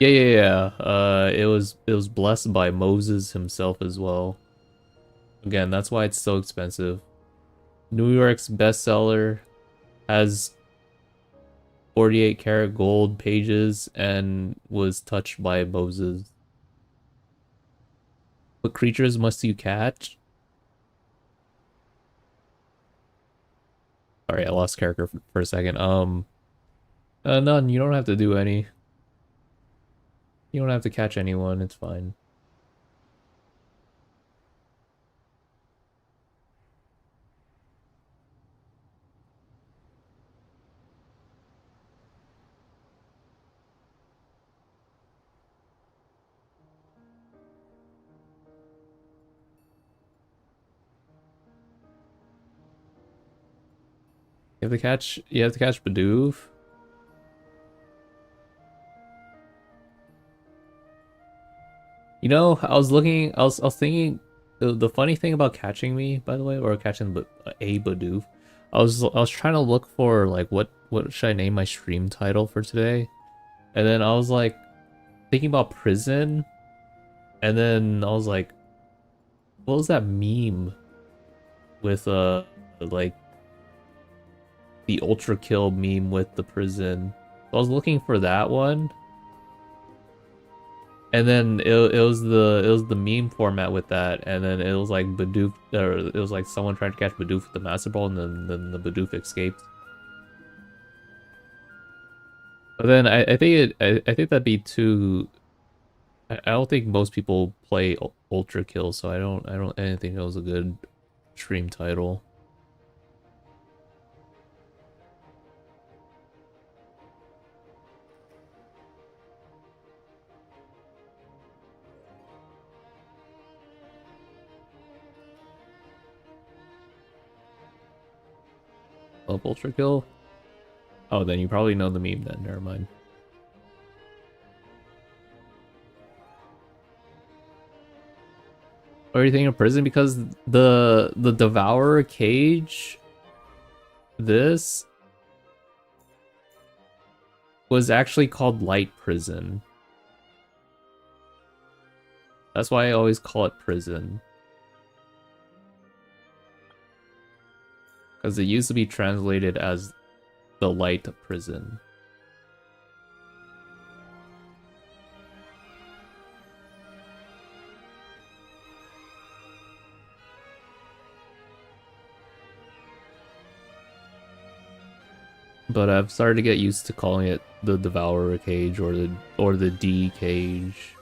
Yeah. It was blessed by Moses himself as well. Again, that's why it's so expensive. New York's bestseller has 48 karat gold pages and was touched by Moses. What creatures must you catch? Sorry, I lost character for a second. None. You don't have to do any. You don't have to catch anyone. It's fine. You have to catch. You have to catch Bidoof. You know, I was looking. I was thinking. The funny thing about catching me, by the way, or catching a Bidoof, I was trying to look for like what should I name my stream title for today, and then I was like thinking about prison, and then I was like, what was that meme with like the ultra kill meme with the prison? So I was looking for that one, and then it was the meme format with that, and then it was like Bidoof, or it was like someone trying to catch Bidoof with the master ball, and then the Bidoof escaped. But then I think that'd be too. I don't think most people play ultra kill, so I didn't think it was a good stream title. Love ultra kill. Oh, then you probably know the meme then. Never mind. What are you thinking of prison? Because the Devourer cage, this was actually called Light Prison. That's why I always call it prison. Because it used to be translated as the Light Prison. But I've started to get used to calling it the Devourer cage or the D cage.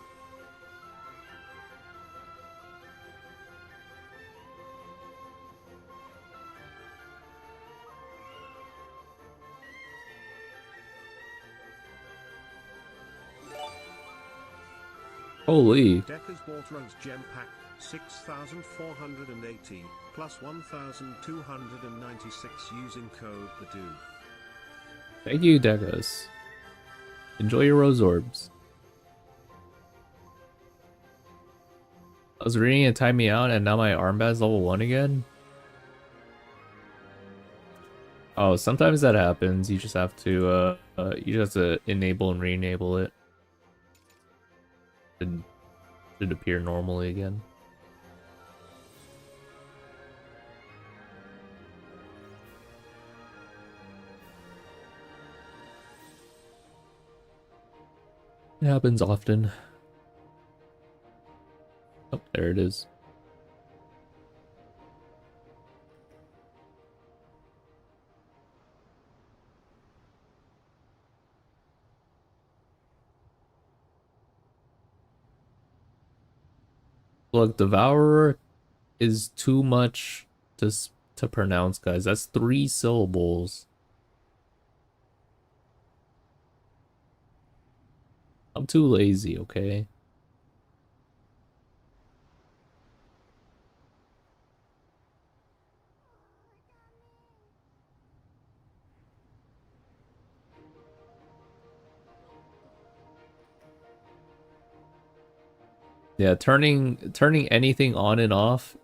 Holy. Decker's bought Rose Gem Pack 6,480 plus 1,296 using code Badoo. Thank you, Dekas. Enjoy your rose orbs. I was reading it timed me out and now my armband's level 1 again. Oh, sometimes that happens. You just have to enable and re-enable it. Should appear normally again. It happens often. Oh, there it is. Look, Devourer is too much to pronounce, guys. That's 3 syllables. I'm too lazy, okay? Yeah, turning anything on and off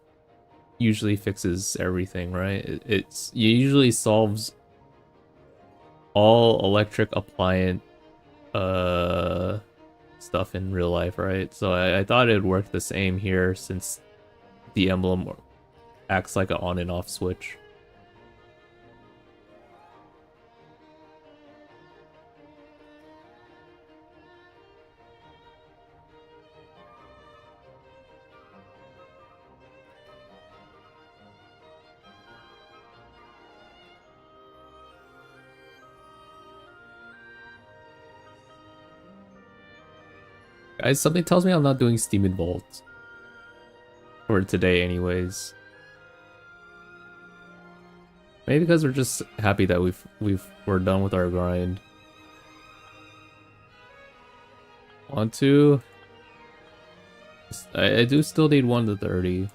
usually fixes everything, right? It usually solves all electric appliance stuff in real life, right? So I thought it'd work the same here since the emblem acts like an on and off switch. Guys, something tells me I'm not doing Steam Vault. For today anyways. Maybe because we're just happy that we're done with our grind. Want to? I do still need 1 to 30.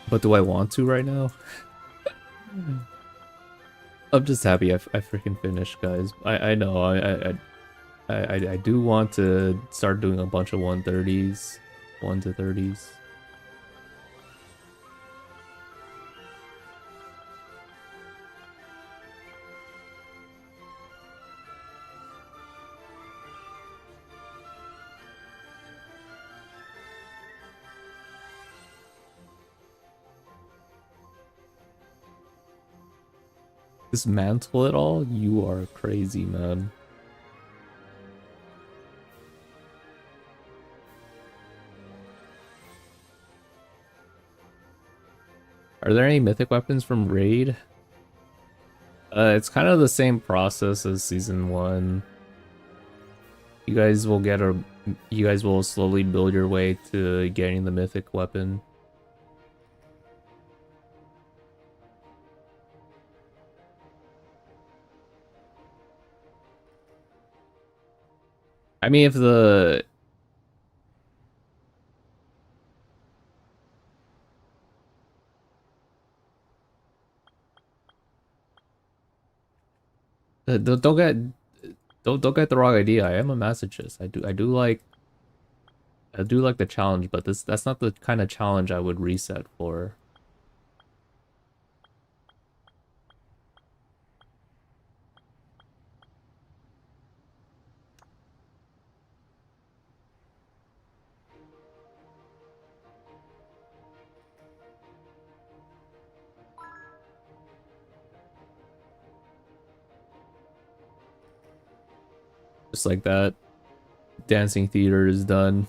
But do I want to right now? I'm just happy I freaking finished, guys. I know I do want to start doing a bunch of 130s, 1 to 30s. Dismantle it all? You are crazy, man. Are there any mythic weapons from Raid? It's kind of the same process as Season 1. You guys will slowly build your way to getting the mythic weapon. I mean, if the... don't get the wrong idea. I am a masochist. I do like the challenge, but that's not the kind of challenge I would reset for. Just like that. Dancing theater is done.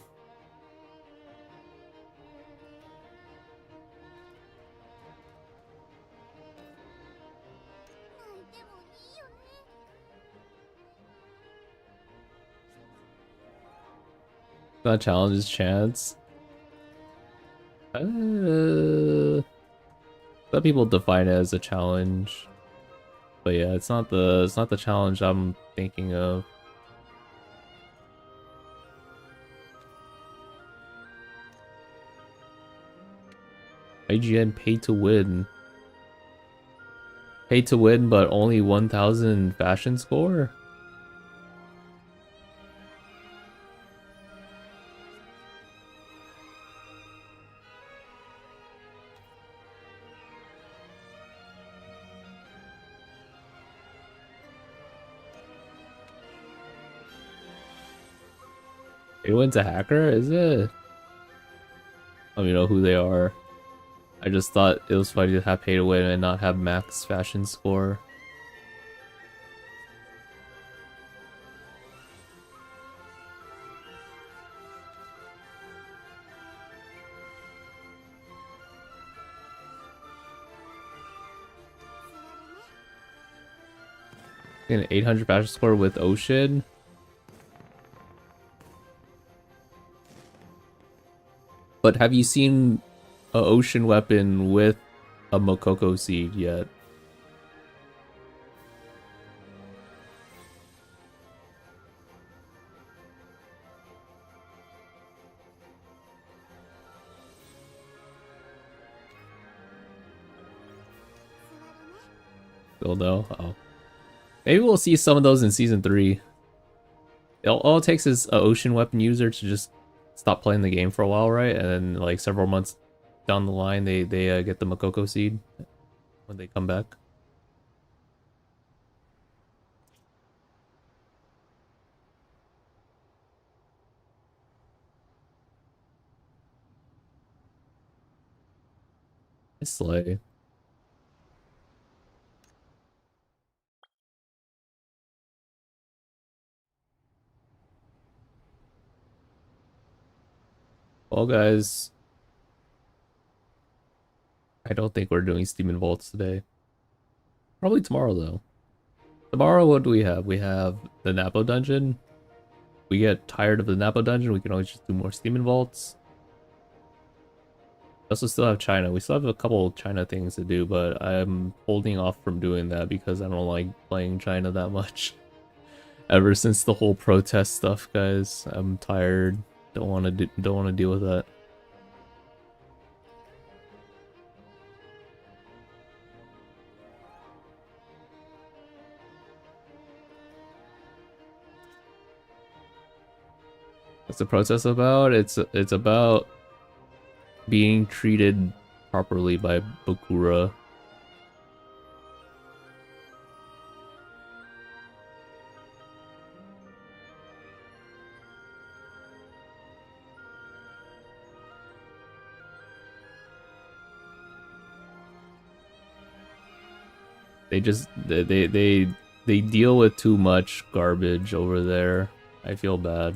That challenge's chance. Some people define it as a challenge. But yeah, it's not the challenge I'm thinking of. IGN pay to win. Pay to win, but only 1,000 fashion score? Pay to win's a hacker, is it? I don't even know who they are. I just thought it was funny to have pay to win and not have max fashion score. An 800 fashion score with Ocean. But have you seen a Ocean weapon with a Mokoko seed yet? Still no? Oh. Maybe we'll see some of those in Season 3. All it takes is an Ocean weapon user to just stop playing the game for a while, right? And then like several months down the line, they get the Mokoko seed when they come back. Slay. Well, guys, I don't think we're doing Steam and Vaults today. Probably tomorrow, though. Tomorrow, what do we have? We have the Napo dungeon. We get tired of the Napo dungeon, we can always just do more Steam and Vaults. We also still have China. We still have a couple China things to do, but I'm holding off from doing that because I don't like playing China that much. Ever since the whole protest stuff, guys, I'm tired. Don't want to deal with that. What's the protest about? It's about being treated properly by Bakura. They just they deal with too much garbage over there. I feel bad.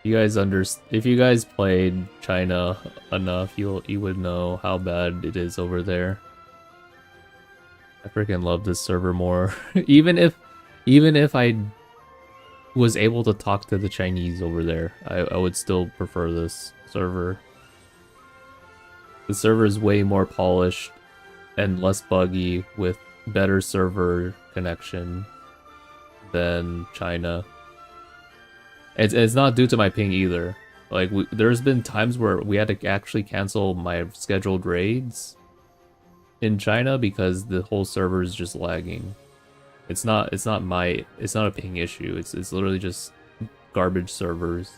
If you guys played China enough, you would know how bad it is over there. I freaking love this server more. even if I was able to talk to the Chinese over there, I would still prefer this server. The server is way more polished and less buggy with better server connection than China. It's not due to my ping either. Like, there's been times where we had to actually cancel my scheduled raids in China because the whole server is just lagging. It's not a ping issue. It's literally just garbage servers.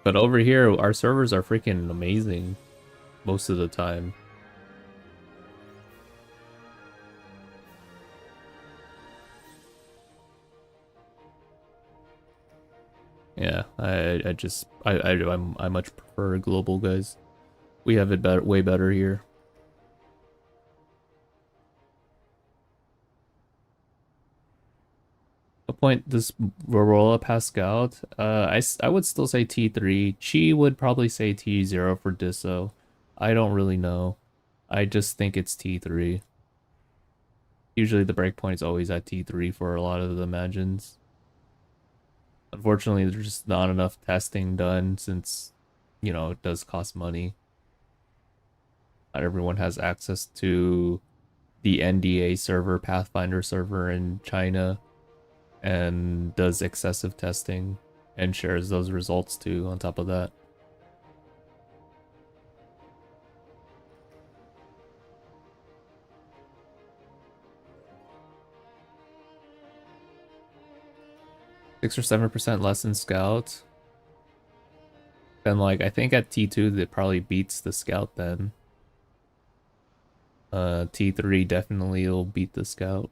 But over here, our servers are freaking amazing most of the time. Yeah, I much prefer global, guys. We have it better, way better here. What point does Rorola pass Scout? I would still say T3. Chi would probably say T0 for Disso. I don't really know. I just think it's T3. Usually the breakpoint is always at T3 for a lot of the Imagines. Unfortunately, there's just not enough testing done since, you know, it does cost money. Not everyone has access to the NDA server, Pathfinder server in China, and does excessive testing and shares those results too on top of that. Six or 7% less than Scout. And like I think at T2 it probably beats the Scout then. T3 definitely will beat the Scout.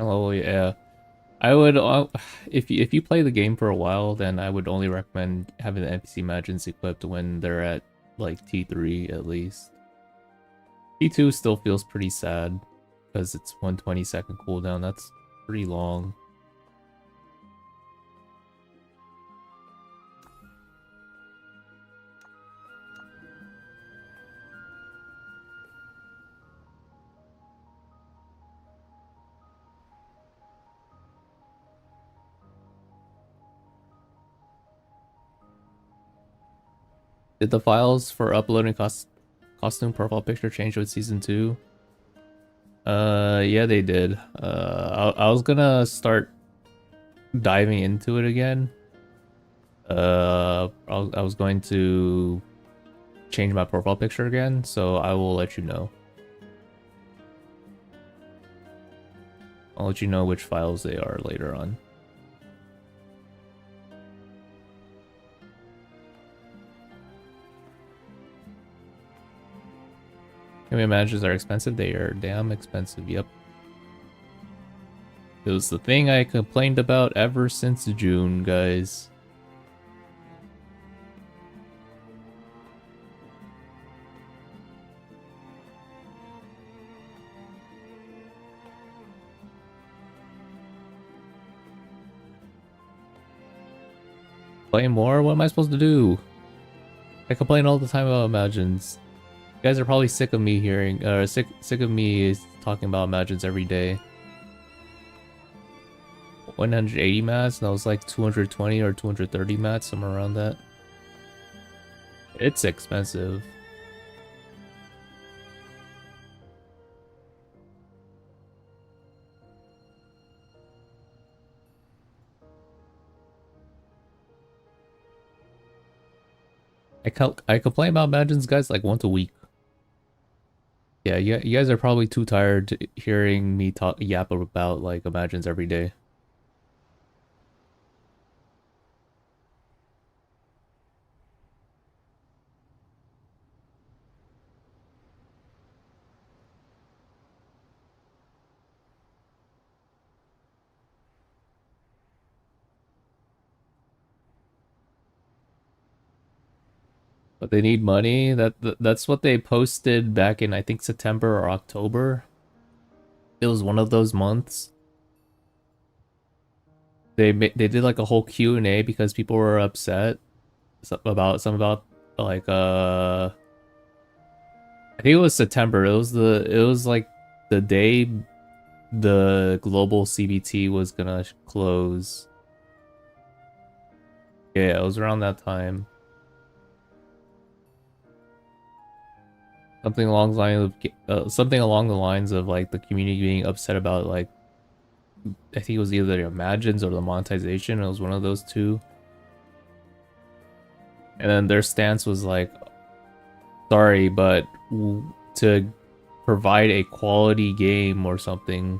Oh yeah. I would if you play the game for a while, then I would only recommend having the NPC Imagines equipped when they're at like T3 at least. T2 still feels pretty sad because it's 120-second cooldown. That's pretty long. Did the files for uploading costume profile picture change with season 2? Yeah, they did. I was gonna start diving into it again. I was going to change my profile picture again, so I will let you know. I'll let you know which files they are later on. Gaming managers are expensive. They are damn expensive. Yep. It was the thing I complained about ever since June, guys. Play more? What am I supposed to do? I complain all the time about Imagines. You guys are probably sick of me hearing, sick of me talking about Imagines every day. 180 mats, and that was like 220 or 230 mats, somewhere around that. It's expensive. I complain about Imagines, guys, like once a week. Yeah, you guys are probably too tired to hearing me yap about like Imagines every day. But they need money. That's what they posted back in, I think, September or October. It was one of those months. They did like a whole Q&A because people were upset about like I think it was September. It was like the day the global CBT was gonna close. Yeah, it was around that time. Something along the lines of like the community being upset about like I think it was either the Imagines or the monetization. It was one of those two. And then their stance was like, sorry, but to provide a quality game or something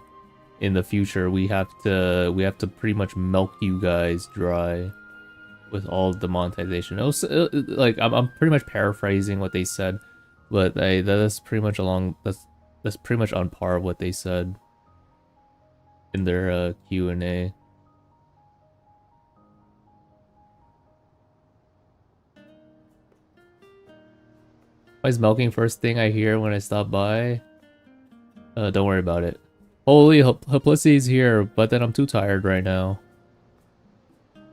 in the future, we have to pretty much milk you guys dry with all of the monetization. It was like I'm pretty much paraphrasing what they said, but that's pretty much that's pretty much on par of what they said in their Q&A. Why is milking first thing I hear when I stop by? Don't worry about it. Holy, Huplissy's here, but then I'm too tired right now.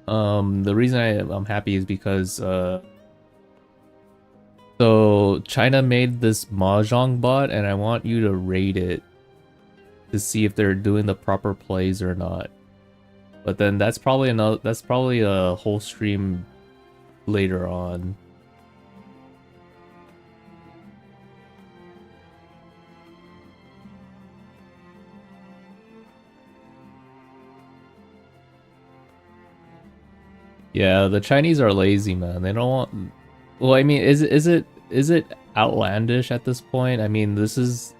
The reason I'm happy is because so China made this mahjong bot, and I want you to rate it to see if they're doing the proper plays or not. But then that's probably a whole stream later on. Yeah, the Chinese are lazy, man. They don't want. Well, I mean, is it outlandish at this point? I mean, this is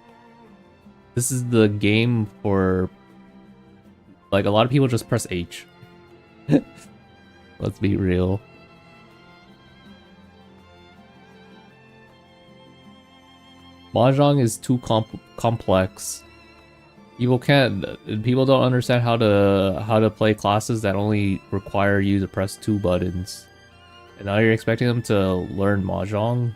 the game for like a lot of people just press H. Let's be real. Mahjong is too complex. People don't understand how to play classes that only require you to press 2 buttons. And now you're expecting them to learn Mahjong?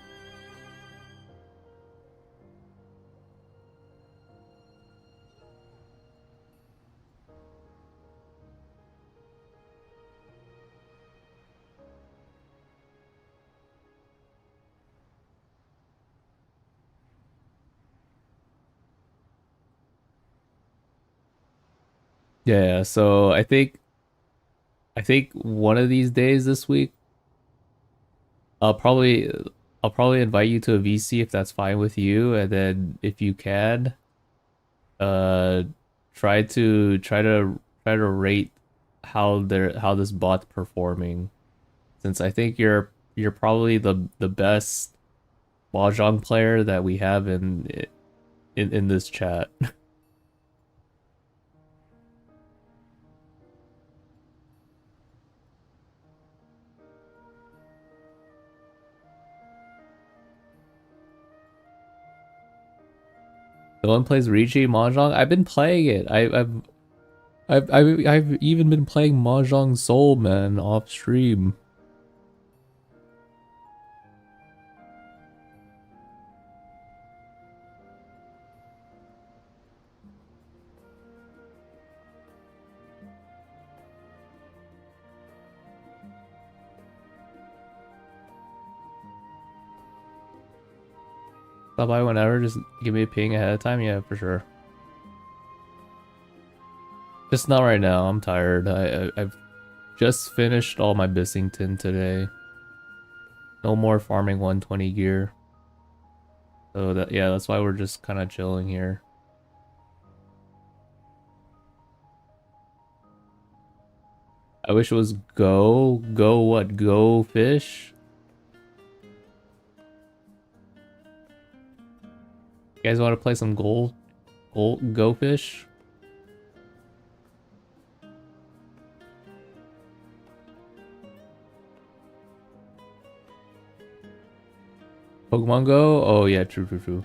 Yeah, so I think one of these days this week I'll probably I'll probably invite you to a VC if that's fine with you, and then if you can, uh try to rate how this bot's performing. since I think you're probably the best mahjong player that we have in this chat. No one plays Riji Mahjong. I've been playing it. I've even been playing Mahjong Soul, man, off stream. Stop by whenever. Just give me a ping ahead of time. Yeah, for sure. Just not right now. I'm tired. I've just finished all my Bissington today. No more farming 120 gear. So that, yeah, that's why we're just kind of chilling here. I wish it was go what, go fish? You guys want to play some go fish? Pokemon Go? Oh yeah, true.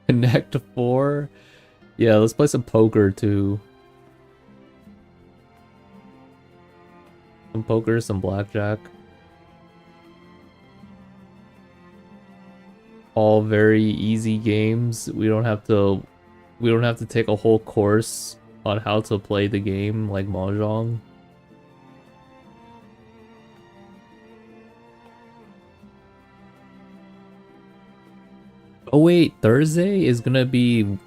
Connect 4? Yeah, let's play some poker too. Some poker, some blackjack. All very easy games. We don't have to take a whole course on how to play the game like Mahjong. Oh wait, Thursday is gonna be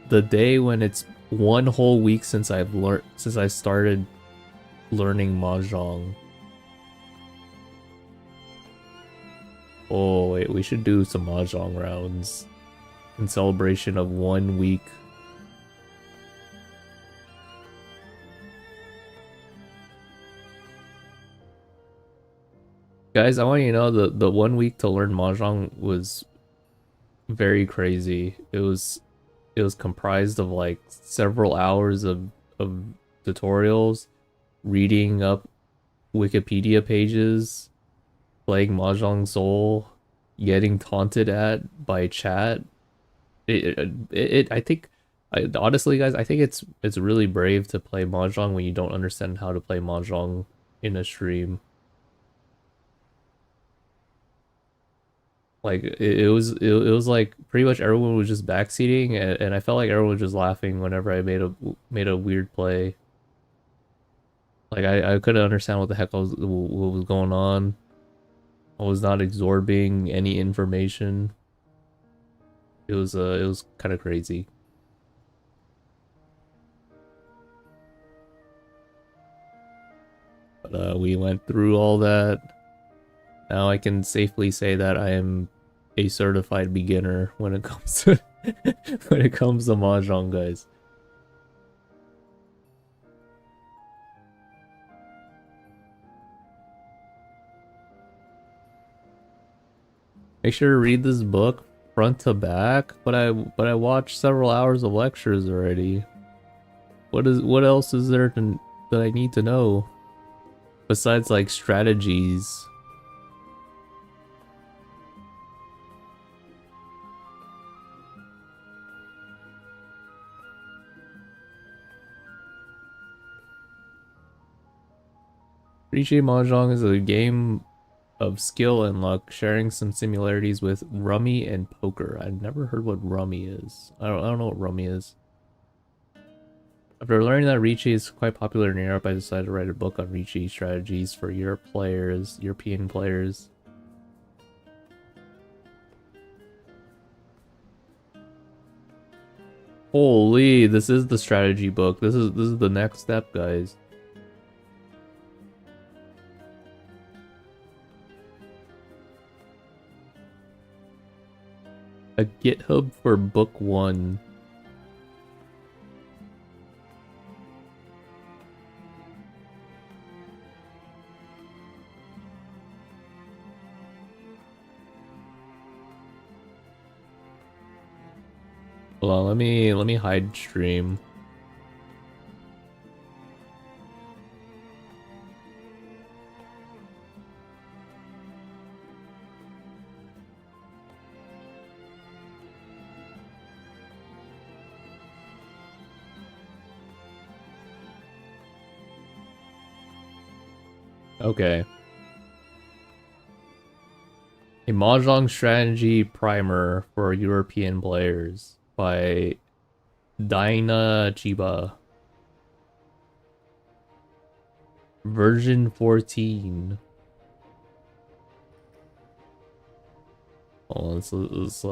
the day when it's one whole week since I started learning Mahjong. Oh wait, we should do some Mahjong rounds in celebration of 1 week. Guys, I want you to know the 1 week to learn Mahjong was very crazy. It was comprised of like several hours of tutorials, reading up Wikipedia pages, playing Mahjong Soul, getting taunted at by chat. I think, honestly, guys, I think it's really brave to play Mahjong when you don't understand how to play Mahjong in a stream. Like it was like pretty much everyone was just backseating, and I felt like everyone was just laughing whenever I made a weird play. Like I couldn't understand what the heck what was going on. I was not absorbing any information. It was kind of crazy. But we went through all that. Now I can safely say that I am a certified beginner when it comes to when it comes to Mahjong, guys. Make sure to read this book front to back, but I watched several hours of lectures already. What else is there that I need to know besides like strategies? Rishi Mahjong is a game of skill and luck, sharing some similarities with rummy and poker. I've never heard what rummy is. I don't know what rummy is. After learning that Ricci is quite popular in Europe, I decided to write a book on Ricci strategies for European players. Holy, this is the strategy book. This is the next step, guys. A GitHub for book 1. Hold on, let me hide stream. Okay. A Mahjong strategy primer for European players by Dinah Chiba. Version 14. Oh, let's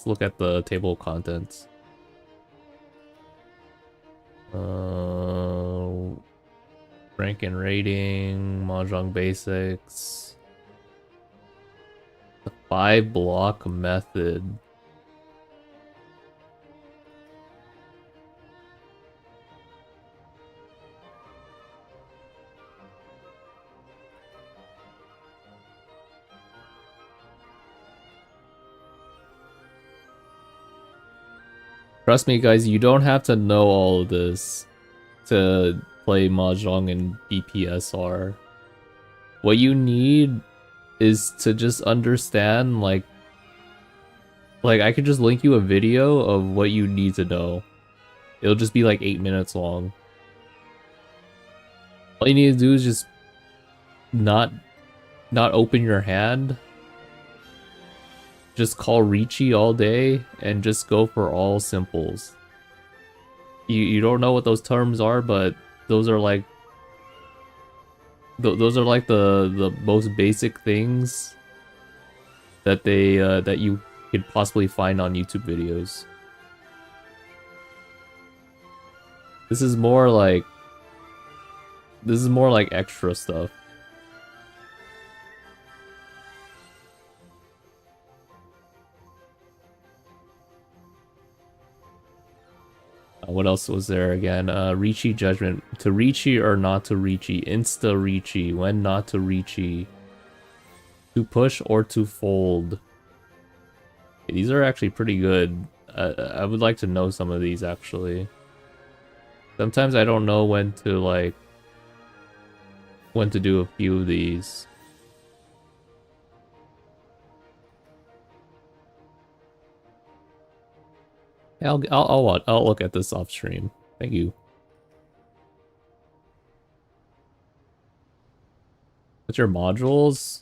look at the table of contents. Rank and rating, Mahjong basics. The 5-block method. Trust me, guys, you don't have to know all of this to play Mahjong and BPSR. What you need is to just understand, like I could just link you a video of what you need to know. It'll just be like 8 minutes long. All you need to do is just not open your hand. Just call Ricci all day and just go for all simples. You don't know what those terms are, but those are like those are like the most basic things that that you could possibly find on YouTube videos. This is more like extra stuff. What else was there again? Ricci judgment. To Ricci or not to Ricci. Insta Ricci. When not to Ricci. To push or to fold. Okay, these are actually pretty good. I would like to know some of these actually. Sometimes I don't know when to do a few of these. I'll look at this off stream. Thank you. What's your modules?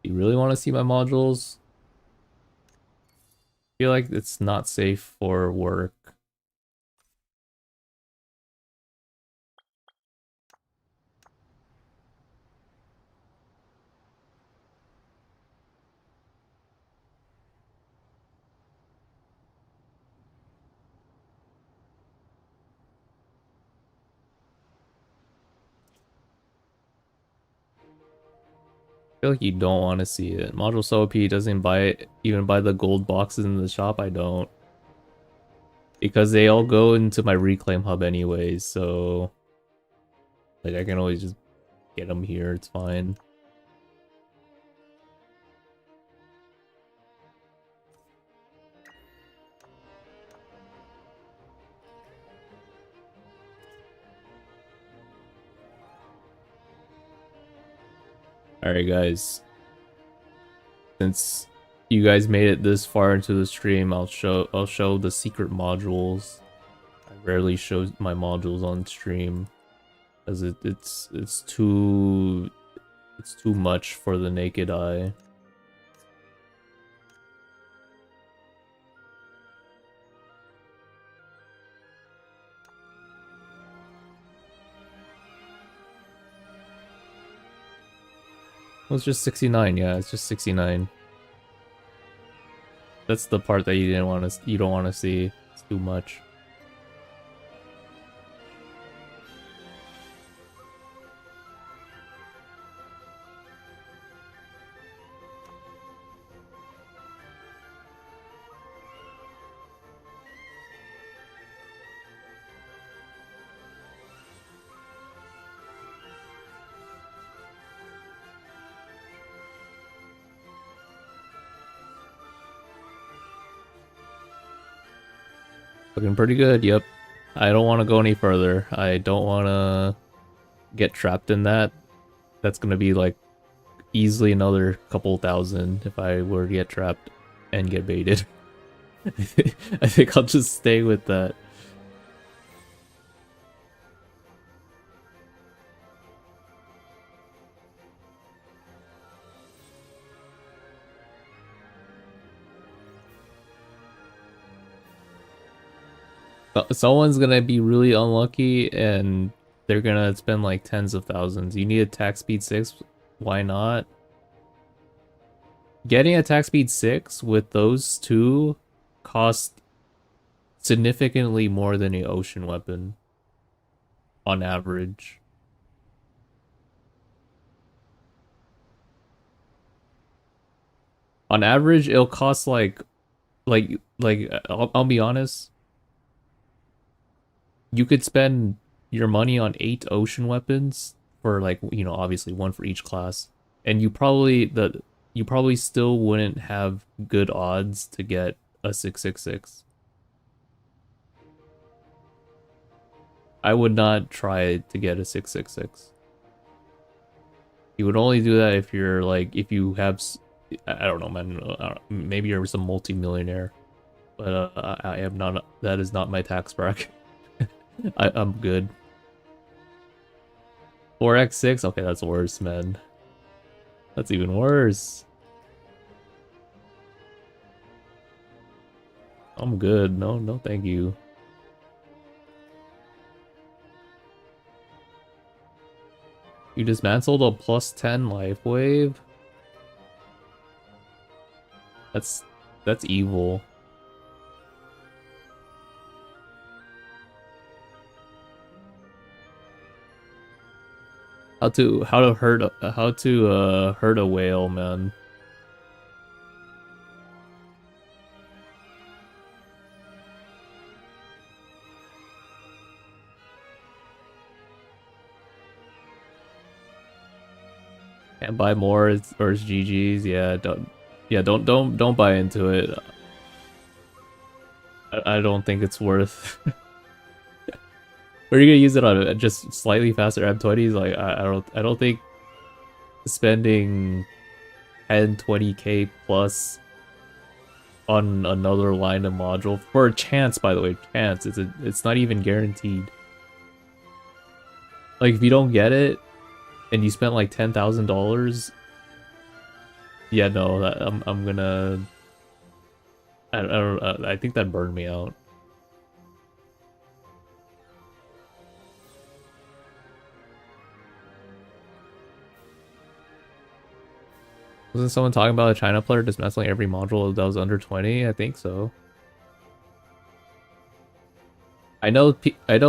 You really want to see my modules? I feel like it's not safe for work. I feel like you don't want to see it. Module so OP doesn't even buy the gold boxes in the shop. I don't. Because they all go into my reclaim hub anyways, so like I can always just get them here, it's fine. Alright guys. Since you guys made it this far into the stream, I'll show the secret modules. I rarely show my modules on stream as it's too much for the naked eye. Well, it's just 69, yeah, it's just 69. That's the part that you don't want to see. It's too much. Looking pretty good, yep. I don't want to go any further. I don't want to get trapped in that. That's gonna be like easily another couple thousand if I were to get trapped and get baited. I think I'll just stay with that. Someone's gonna be really unlucky and they're gonna spend like tens of thousands. You need attack speed 6, why not? Getting attack speed 6 with those two cost significantly more than an ocean weapon on average. On average, it'll cost I'll be honest, you could spend your money on 8 ocean weapons for like, you know, obviously one for each class, and you probably still wouldn't have good odds to get a 666. I would not try to get a 666. You would only do that if you're like, if you have, I don't know, man, maybe you're some multi-millionaire, but I am not, that is not my tax bracket. I'm good. 4x6? Okay, that's worse, man. That's even worse. I'm good. No, thank you. You dismantled a +10 life wave? That's evil. How to hurt hurt a whale, man. Can't buy more or it's GG's. Don't buy into it. I don't think it's worth. Where are you gonna use it on? Just slightly faster M20s? Like I don't think spending 10-20k plus on another line of module for a chance, by the way, chance. It's not even guaranteed. Like if you don't get it and you spent like $10,000, yeah, no, I'm gonna. I think that burned me out. Wasn't someone talking about a China player dismantling every module that was under 20? I think so. I know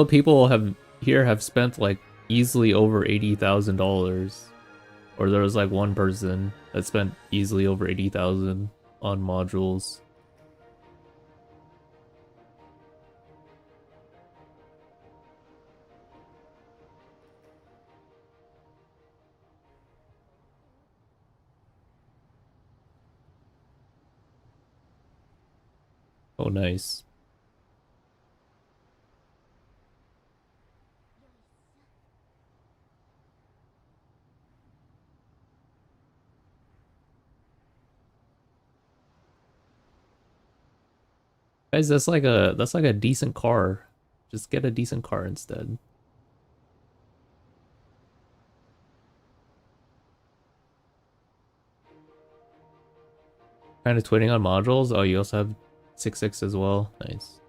people have spent like easily over $80,000, or there was like one person that spent easily over 80,000 on modules. Oh, nice. Guys, that's like a decent car. Just get a decent car instead. Kind of twinning on modules. Oh, you also have 6.6 as well. Nice.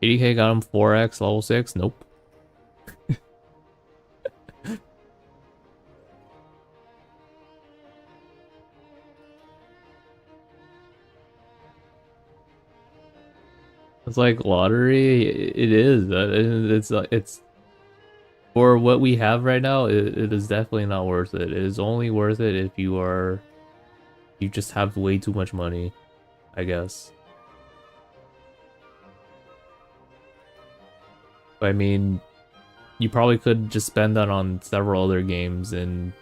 80k got him 4x level 6. Nope. It's like lottery. It is. It's for what we have right now. It is definitely not worth it. It is only worth it if you just have way too much money, I guess. I mean, you probably could just spend that on several other games and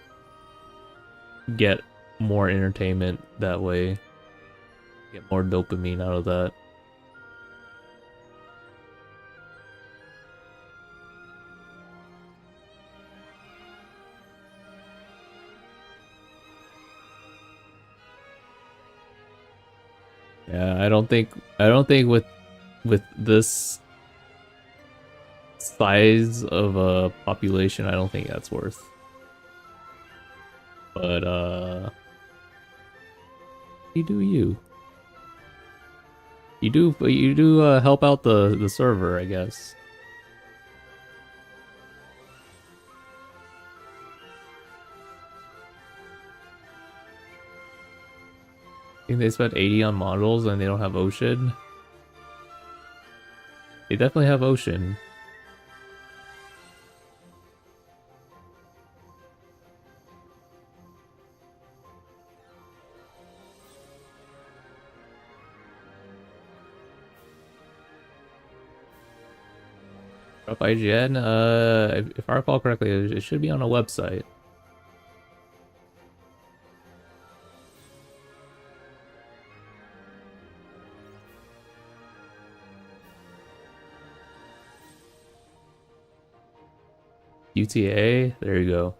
get more entertainment that way. Get more dopamine out of that. Yeah, I don't think with this size of a population, I don't think that's worth. But you do you. You do help out the server, I guess. I think they spent 80 on models and they don't have ocean. They definitely have ocean. Up IGN, if I recall correctly, it should be on a website. UTA, there you go.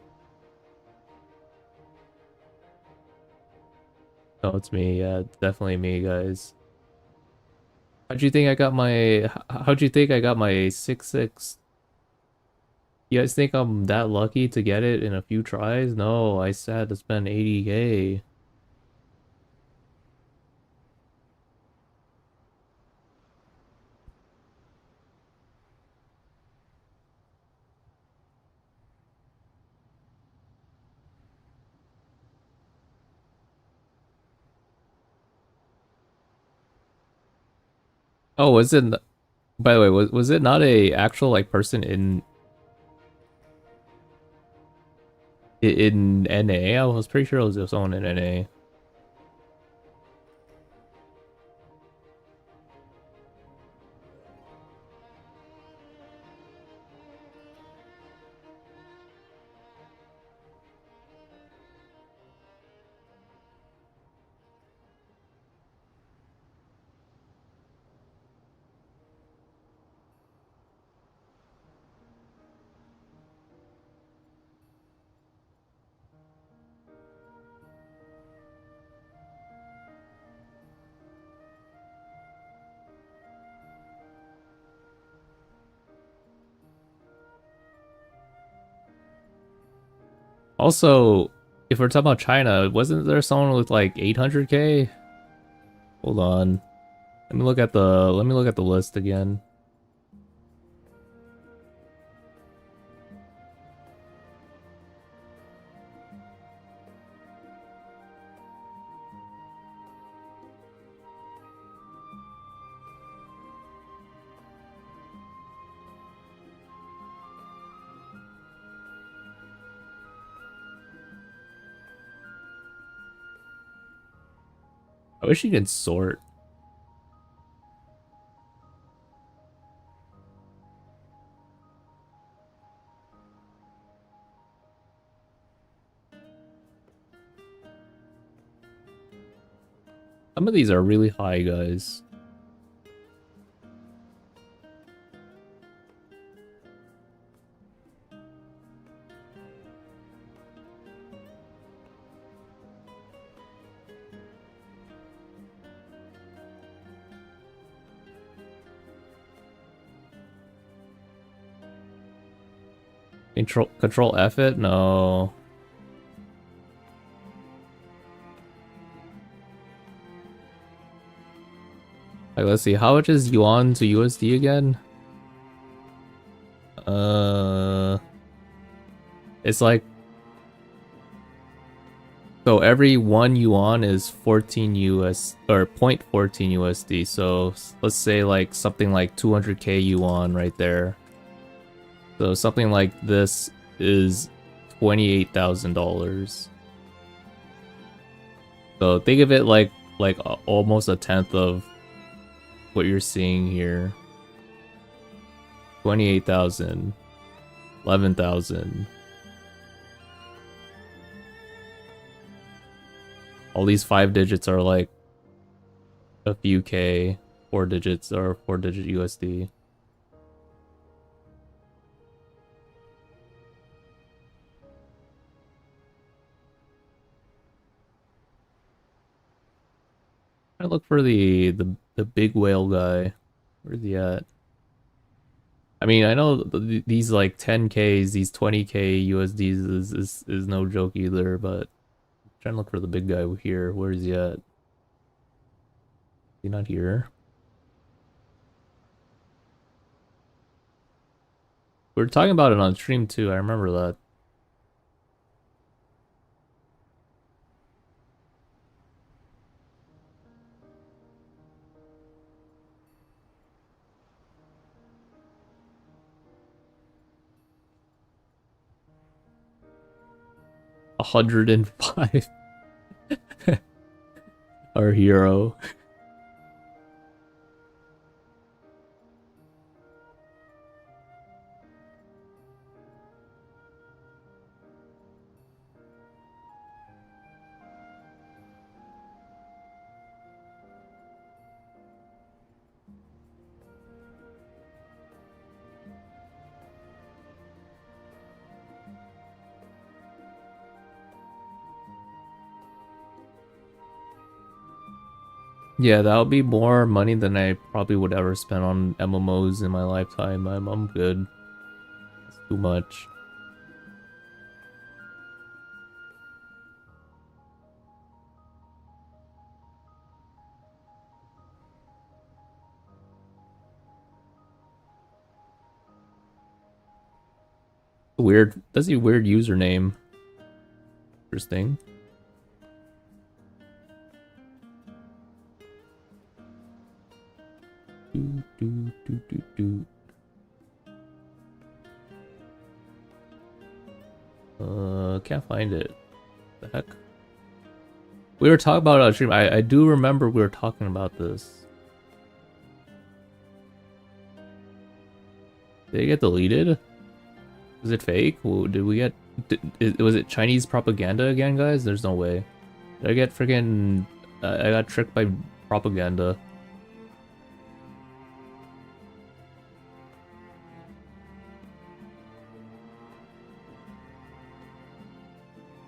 Oh, it's me. Yeah, definitely me, guys. How'd you think I got my 6.6? You guys think I'm that lucky to get it in a few tries? No, I had to spend 80K. Oh, by the way, was it not a actual like person in NA? I was pretty sure it was just someone in NA. Also, if we're talking about China, wasn't there someone with like 800K? Hold on. Let me look at the list again. I wish you could sort. Some of these are really high, guys. Control F it? No. Like, let's see. How much is yuan to USD again? Uh, it's like, so every 1 yuan is 14 US or 0.14 USD. So let's say like something like 200K yuan right there. So something like this is $28,000. So think of it like almost a tenth of what you're seeing here. 28,000, 11,000. All these 5 digits are like a few K, 4 digits or 4 digit USD. I look for the big whale guy. Where's he at? I mean, I know these like 10Ks, these 20K USDs is no joke either, but I'm trying to look for the big guy here. Where is he at? Is he not here? We were talking about it on stream too. I remember that. $105. Our hero. Yeah, that would be more money than I probably would ever spend on MMOs in my lifetime. I'm good. It's too much. Weird. That's a weird username. Interesting. Can't find it. The heck? We were talking about it on stream. I do remember we were talking about this. Did it get deleted? Was it fake? Did we get... was it Chinese propaganda again, guys? There's no way. Did I get freaking... I got tricked by propaganda.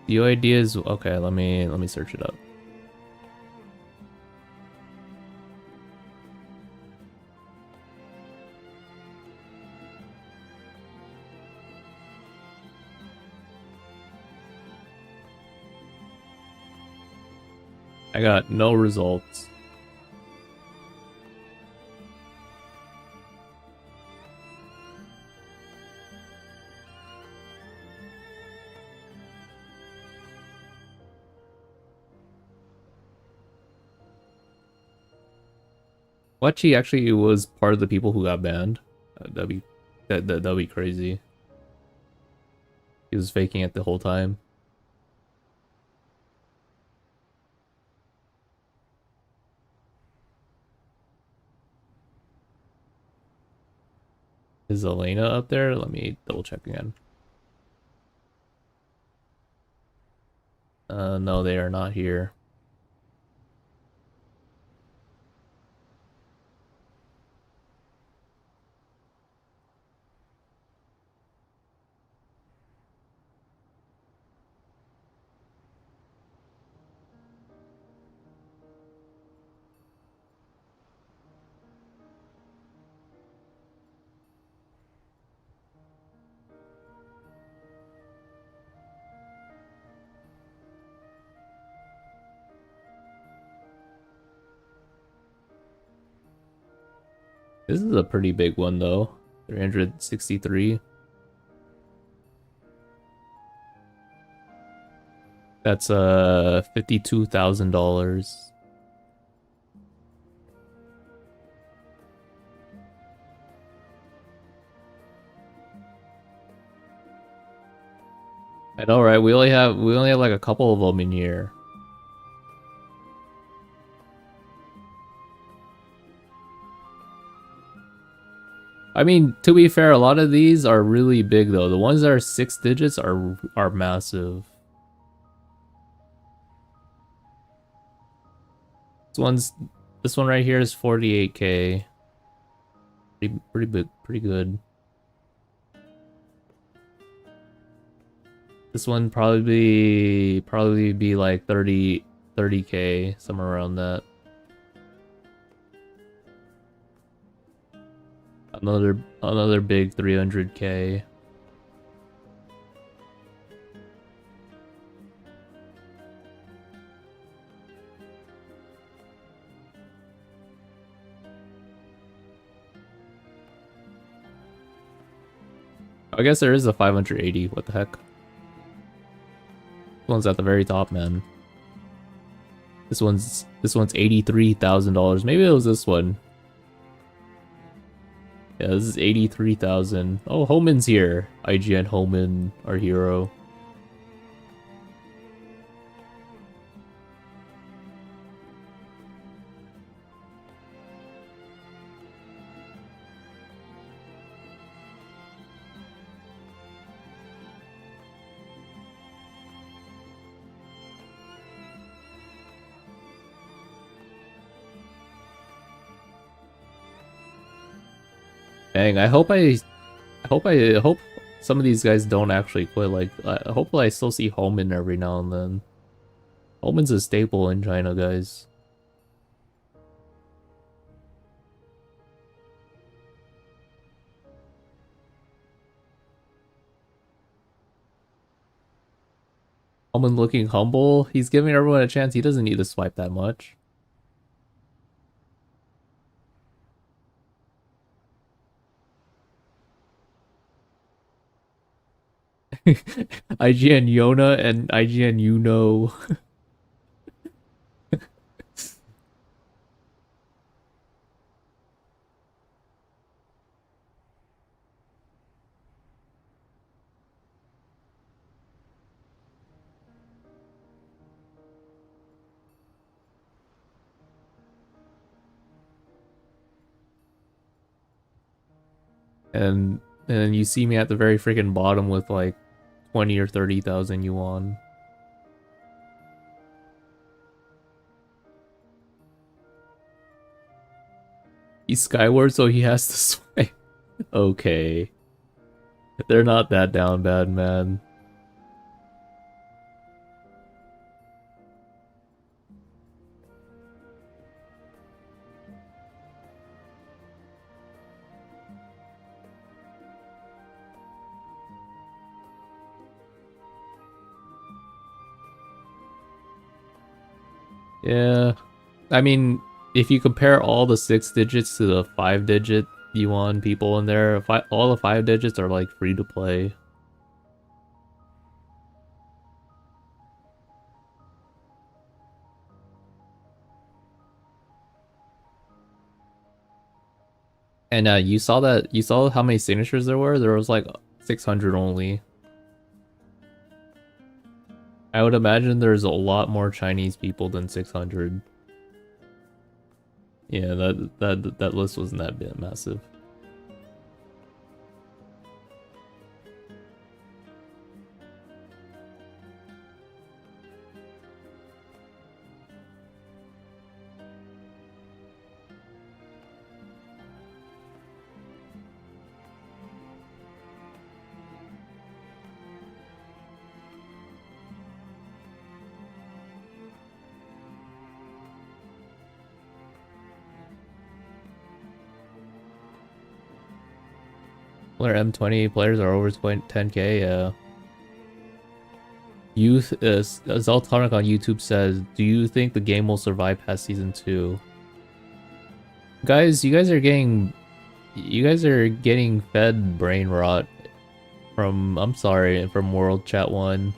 The UID is... Okay, let me search it up. I got no results. Wachi actually was part of the people who got banned. That'd be crazy. He was faking it the whole time. Is Elena up there? Let me double check again. No, they are not here. This is a pretty big one though. 363. That's $52,000. I know, right? We only have like a couple of them in here. I mean, to be fair, a lot of these are really big though. The ones that are 6 digits are massive. This one right here is 48K. Pretty big, pretty good. This one probably be like 30K, somewhere around that. Another big 300k. I guess there is a 580. What the heck? This one's at the very top, man. This one's $83,000. Maybe it was this one. Yeah, this is 83,000. Oh, Homan's here. IGN Homan, our hero. Dang, I hope some of these guys don't actually quit. Like, hopefully I still see Homan every now and then. Homan's a staple in China, guys. Homan looking humble. He's giving everyone a chance. He doesn't need to swipe that much. IGN Yona and IGN you know. And then you see me at the very freaking bottom with like 20 or 30,000 yuan. He's skyward, so he has to swipe. Okay. They're not that down bad, man. Yeah. I mean, if you compare all the 6 digits to the 5-digit yuan people in there, all the 5 digits are like free to play. And you saw how many signatures there were? There was like 600 only. I would imagine there's a lot more Chinese people than 600. Yeah, that list wasn't that bit massive. Player M20 players are over 10k, yeah. Youth is Zaltonic on YouTube says, do you think the game will survive past season 2? Guys, you guys are getting fed brain rot from, I'm sorry, from World Chat 1.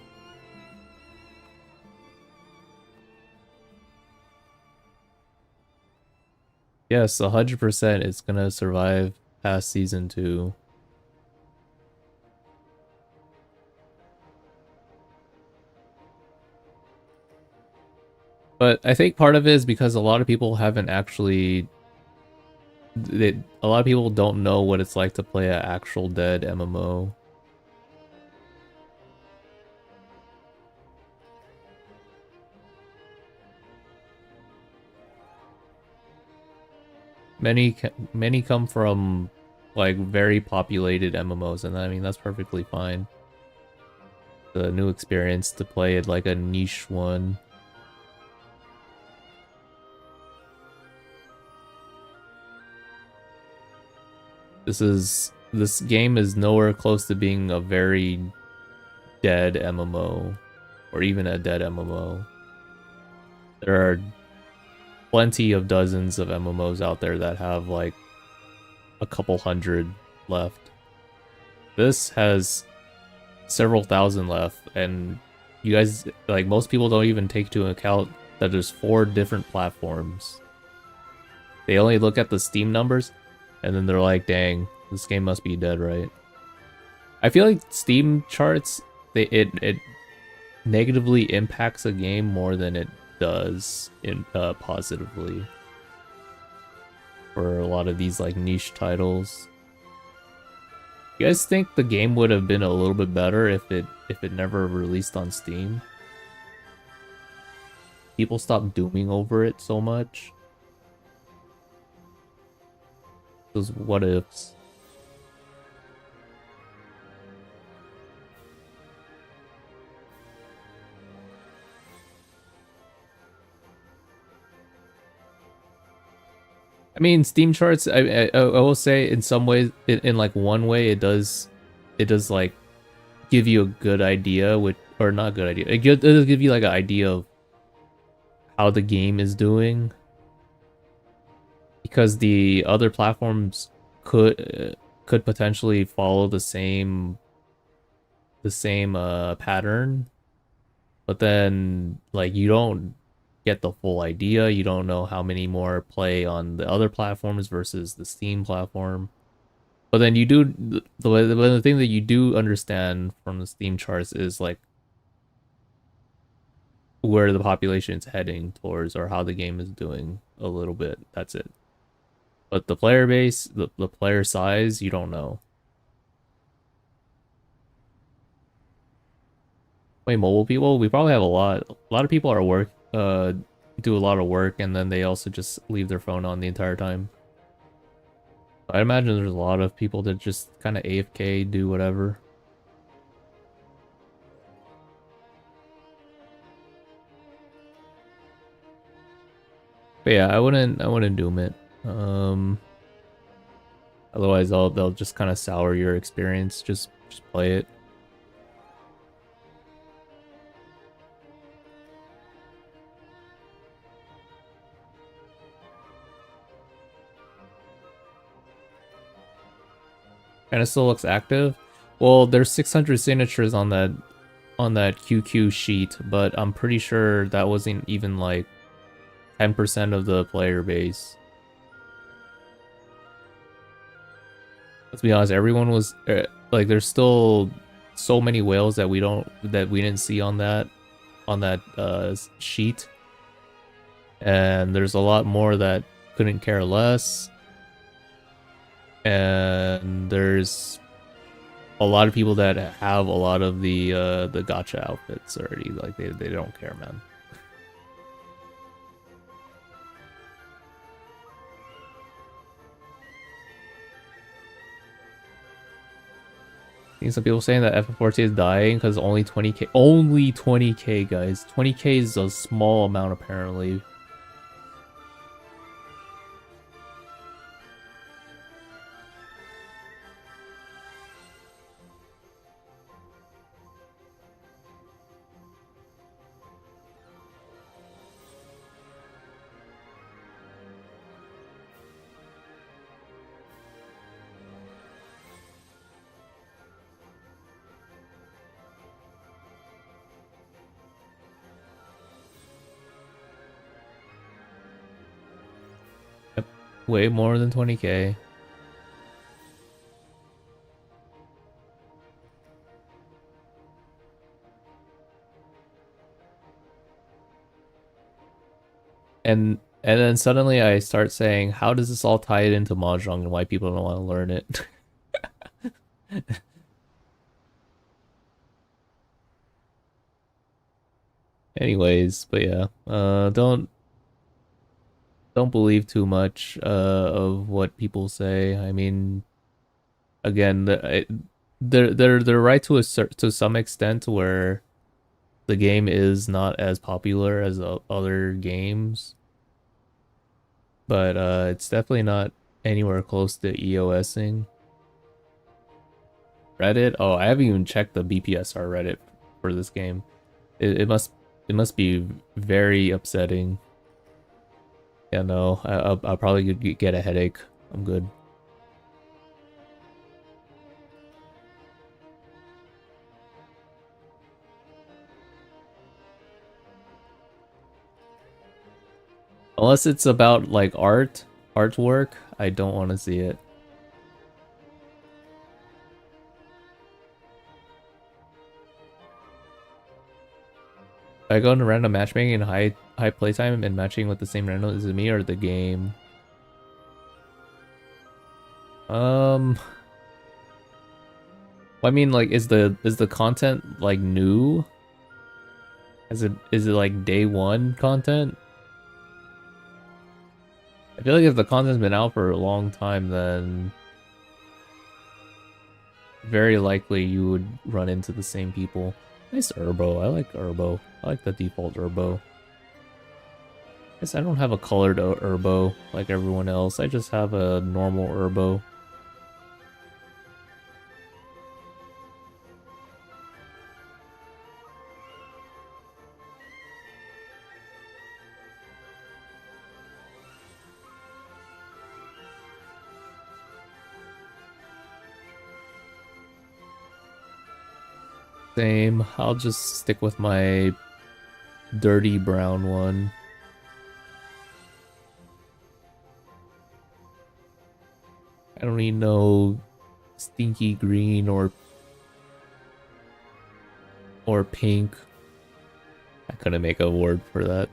Yes, 100% it's gonna survive past season 2. But I think part of it is because a lot of people haven't actually... a lot of people don't know what it's like to play an actual dead MMO. Many come from like very populated MMOs, and I mean that's perfectly fine. The new experience to play it like a niche one. This game is nowhere close to being a very dead MMO or even a dead MMO. There are plenty of dozens of MMOs out there that have like a couple hundred left. This has several thousand left, and you guys, like, most people don't even take into account that there's 4 different platforms. They only look at the Steam numbers, and then they're like, dang, this game must be dead, right? I feel like Steam charts, it negatively impacts a game more than it does in positively for a lot of these like niche titles. You guys think the game would have been a little bit better if it never released on Steam? People stopped dooming over it so much. Those what ifs. I mean, Steam charts. I will say in some ways, in like one way, it does like give you a good idea, or not good idea. It does give you like an idea of how the game is doing, because the other platforms could potentially follow the same pattern, but then like you don't get the full idea. You don't know how many more play on the other platforms versus the Steam platform. But then you do the thing that you do understand from the Steam charts is like where the population is heading towards or how the game is doing a little bit. That's it. But the player base, the player size, you don't know. Wait, mobile people? We probably have a lot. A lot of people are do a lot of work, and then they also just leave their phone on the entire time. I imagine there's a lot of people that just kind of AFK, do whatever. But yeah, I wouldn't doom it. Otherwise they'll just kind of sour your experience. Just play it. Kind of still looks active. Well, there's 600 signatures on that QQ sheet, but I'm pretty sure that wasn't even like 10% of the player base. Let's be honest, everyone was like, there's still so many whales that we didn't see on that sheet, and there's a lot more that couldn't care less, and there's a lot of people that have a lot of the gacha outfits already. Like they don't care, man. I think some people saying that FF14 is dying because only 20k. Only 20k, guys. 20k is a small amount apparently. Way more than 20k. And then suddenly I start saying, how does this all tie it into Mahjong and why people don't want to learn it? Anyways, but yeah, don't believe too much of what people say. I mean, again, they're right to to some extent where the game is not as popular as other games, but it's definitely not anywhere close to EOSing. Reddit? Oh, I haven't even checked the BPSR Reddit for this game. It must be very upsetting. Yeah, no, I'll probably get a headache. I'm good. Unless it's about like artwork, I don't want to see it. If I go into random matchmaking and high playtime and matching with the same random, is it me or the game? I mean, like, is the content like new? Is it like day one content? I feel like if the content's been out for a long time, then very likely you would run into the same people. Nice Urbo. I like Urbo. I like the default Urbo. Guess I don't have a colored Urbo like everyone else. I just have a normal Urbo. Same. I'll just stick with my dirty brown one. I don't need no stinky green or pink. I couldn't make a word for that.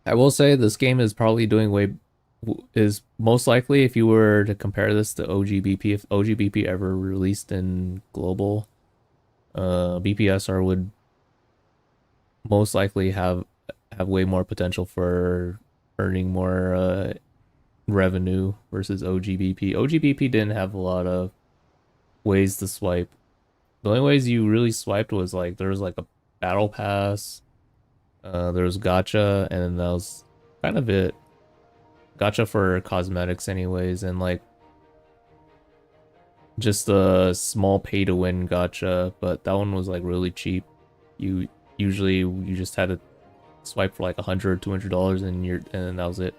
I will say this game is probably doing is most likely, if you were to compare this to OGBP, if OGBP ever released in global, BPSR would most likely have way more potential for earning more revenue versus OGBP. OGBP didn't have a lot of ways to swipe. The only ways you really swiped was like there was like a battle pass, there was gacha, and that was kind of it. Gacha for cosmetics anyways, and like just a small pay to win gacha, but that one was like really cheap. You usually you just had to swipe for like $100, $200 and that was it.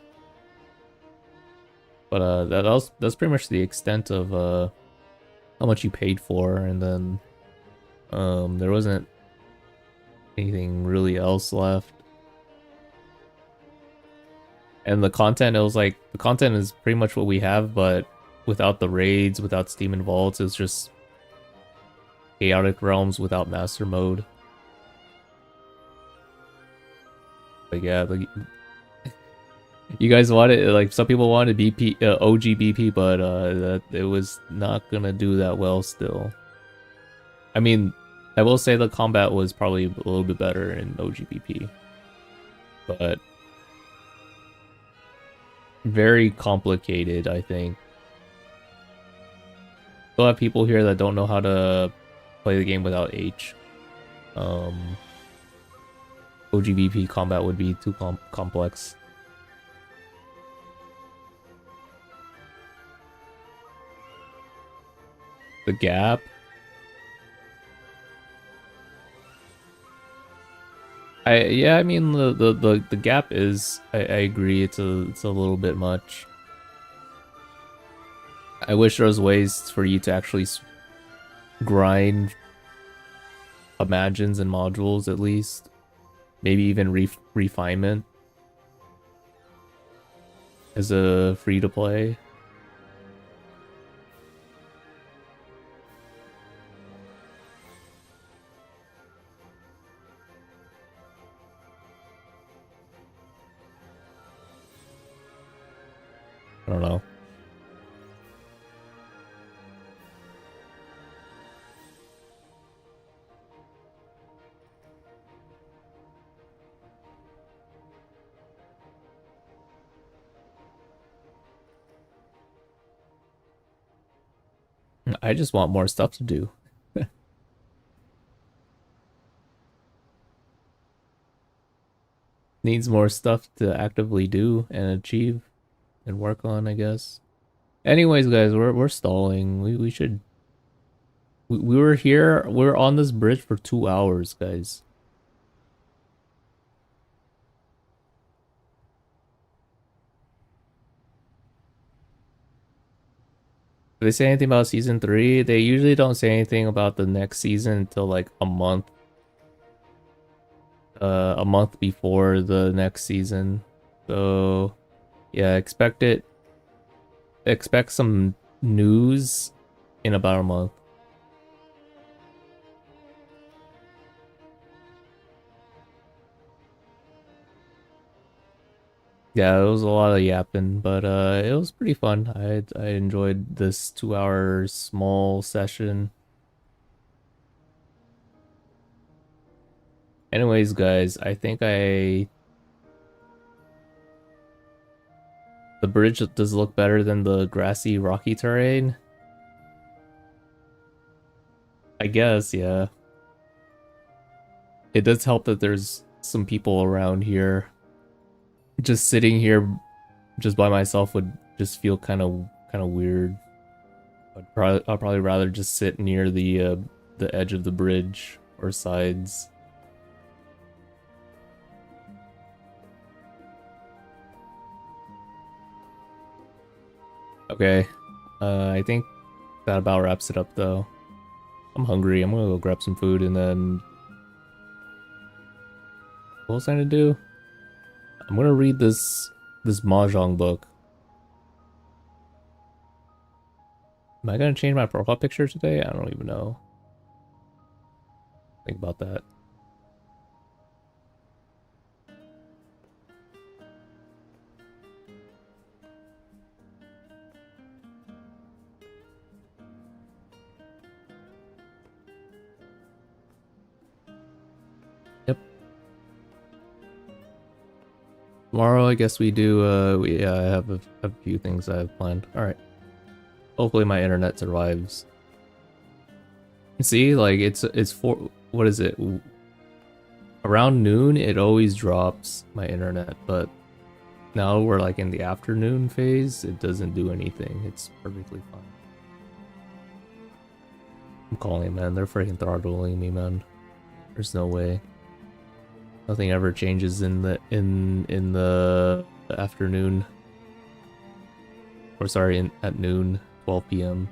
But that's pretty much the extent of how much you paid for, and then there wasn't anything really else left. And the content, it was like the content is pretty much what we have, but without the raids, without Steam and Vaults, it's just Chaotic Realms without Master Mode. But yeah, like you guys wanted, like some people wanted BP, OG BP, but that it was not gonna do that well still. I mean, I will say the combat was probably a little bit better in OG BP, but very complicated, I think. Still have people here that don't know how to play the game without H. OGBP combat would be too complex. The gap. I mean the gap is I agree it's a little bit much. I wish there was ways for you to actually grind imagines and modules at least. Maybe even refinement as a free to play. I don't know. I just want more stuff to do. Needs more stuff to actively do and achieve and work on, I guess. Anyways, guys, we're stalling. We should we were here, we're on this bridge for 2 hours, guys. Did they say anything about season 3? They usually don't say anything about the next season until like a month before the next season. So yeah, expect some news in about a month. Yeah, it was a lot of yapping, but it was pretty fun. I enjoyed this 2 hour small session. Anyways, guys, I think the bridge does look better than the grassy rocky terrain. I guess, yeah. It does help that there's some people around here. Just sitting here just by myself would just feel kind of weird. I'll probably rather just sit near the edge of the bridge or sides. Okay. I think that about wraps it up though. I'm hungry. I'm gonna go grab some food and then what was I gonna do? I'm gonna read this mahjong book. Am I gonna change my profile picture today? I don't even know. Think about that. Yep. Tomorrow, I guess we do. I have a few things I have planned. All right. Hopefully, my internet survives. See, like it's for what is it? Around noon, it always drops my internet, but now we're like in the afternoon phase. It doesn't do anything. It's perfectly fine. I'm calling it, man. They're freaking throttling me, man. There's no way. Nothing ever changes in the afternoon. Or sorry, at noon, 12 p.m.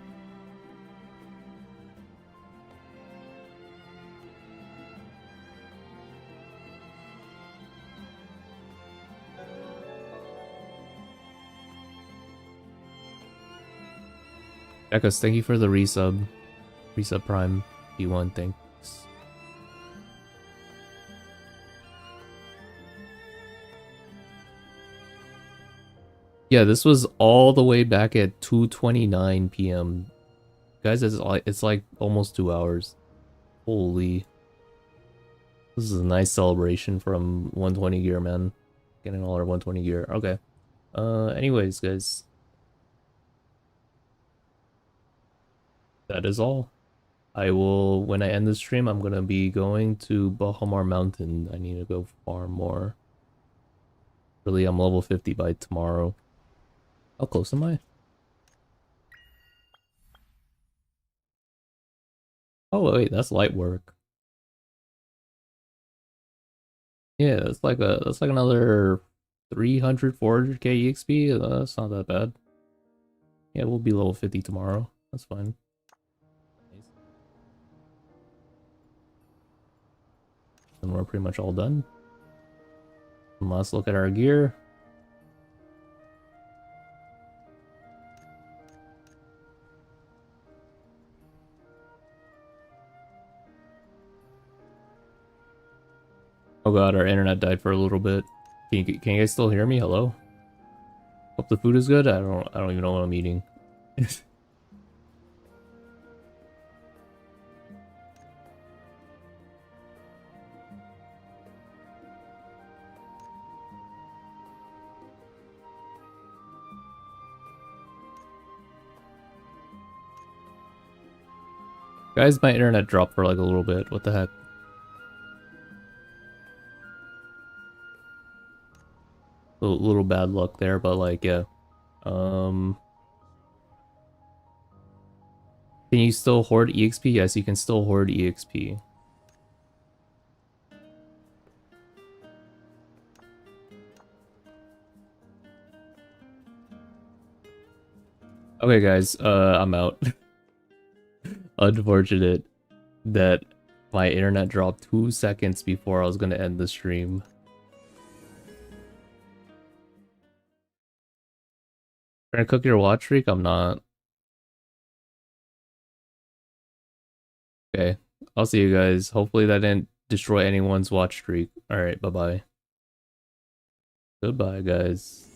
Echoes, thank you for the resub. Resub Prime P1, thanks. Yeah, this was all the way back at 2:29 p.m. Guys, it's like almost 2 hours. Holy. This is a nice celebration from 120 gear, man. Getting all our 120 gear. Okay. Anyways, guys. That is all. I will, when I end the stream, I'm gonna be going to Bahamar Mountain. I need to go farm more. Really, I'm level 50 by tomorrow. How close am I? Oh wait, that's light work. Yeah, that's like another 300, 400k EXP. That's not that bad. Yeah, we'll be level 50 tomorrow. That's fine. And we're pretty much all done. Let's look at our gear. Oh god, our internet died for a little bit. Can you guys still hear me? Hello? Hope the food is good. I don't even know what I'm eating. Guys, my internet dropped for like a little bit. What the heck? Little bad luck there, but like, yeah. Um, can you still hoard EXP? Yes, you can still hoard EXP. Okay, guys, I'm out. Unfortunate that my internet dropped 2 seconds before I was gonna end the stream. Trying to cook your watch streak? I'm not. Okay, I'll see you guys. Hopefully that didn't destroy anyone's watch streak. Alright, bye-bye. Goodbye, guys.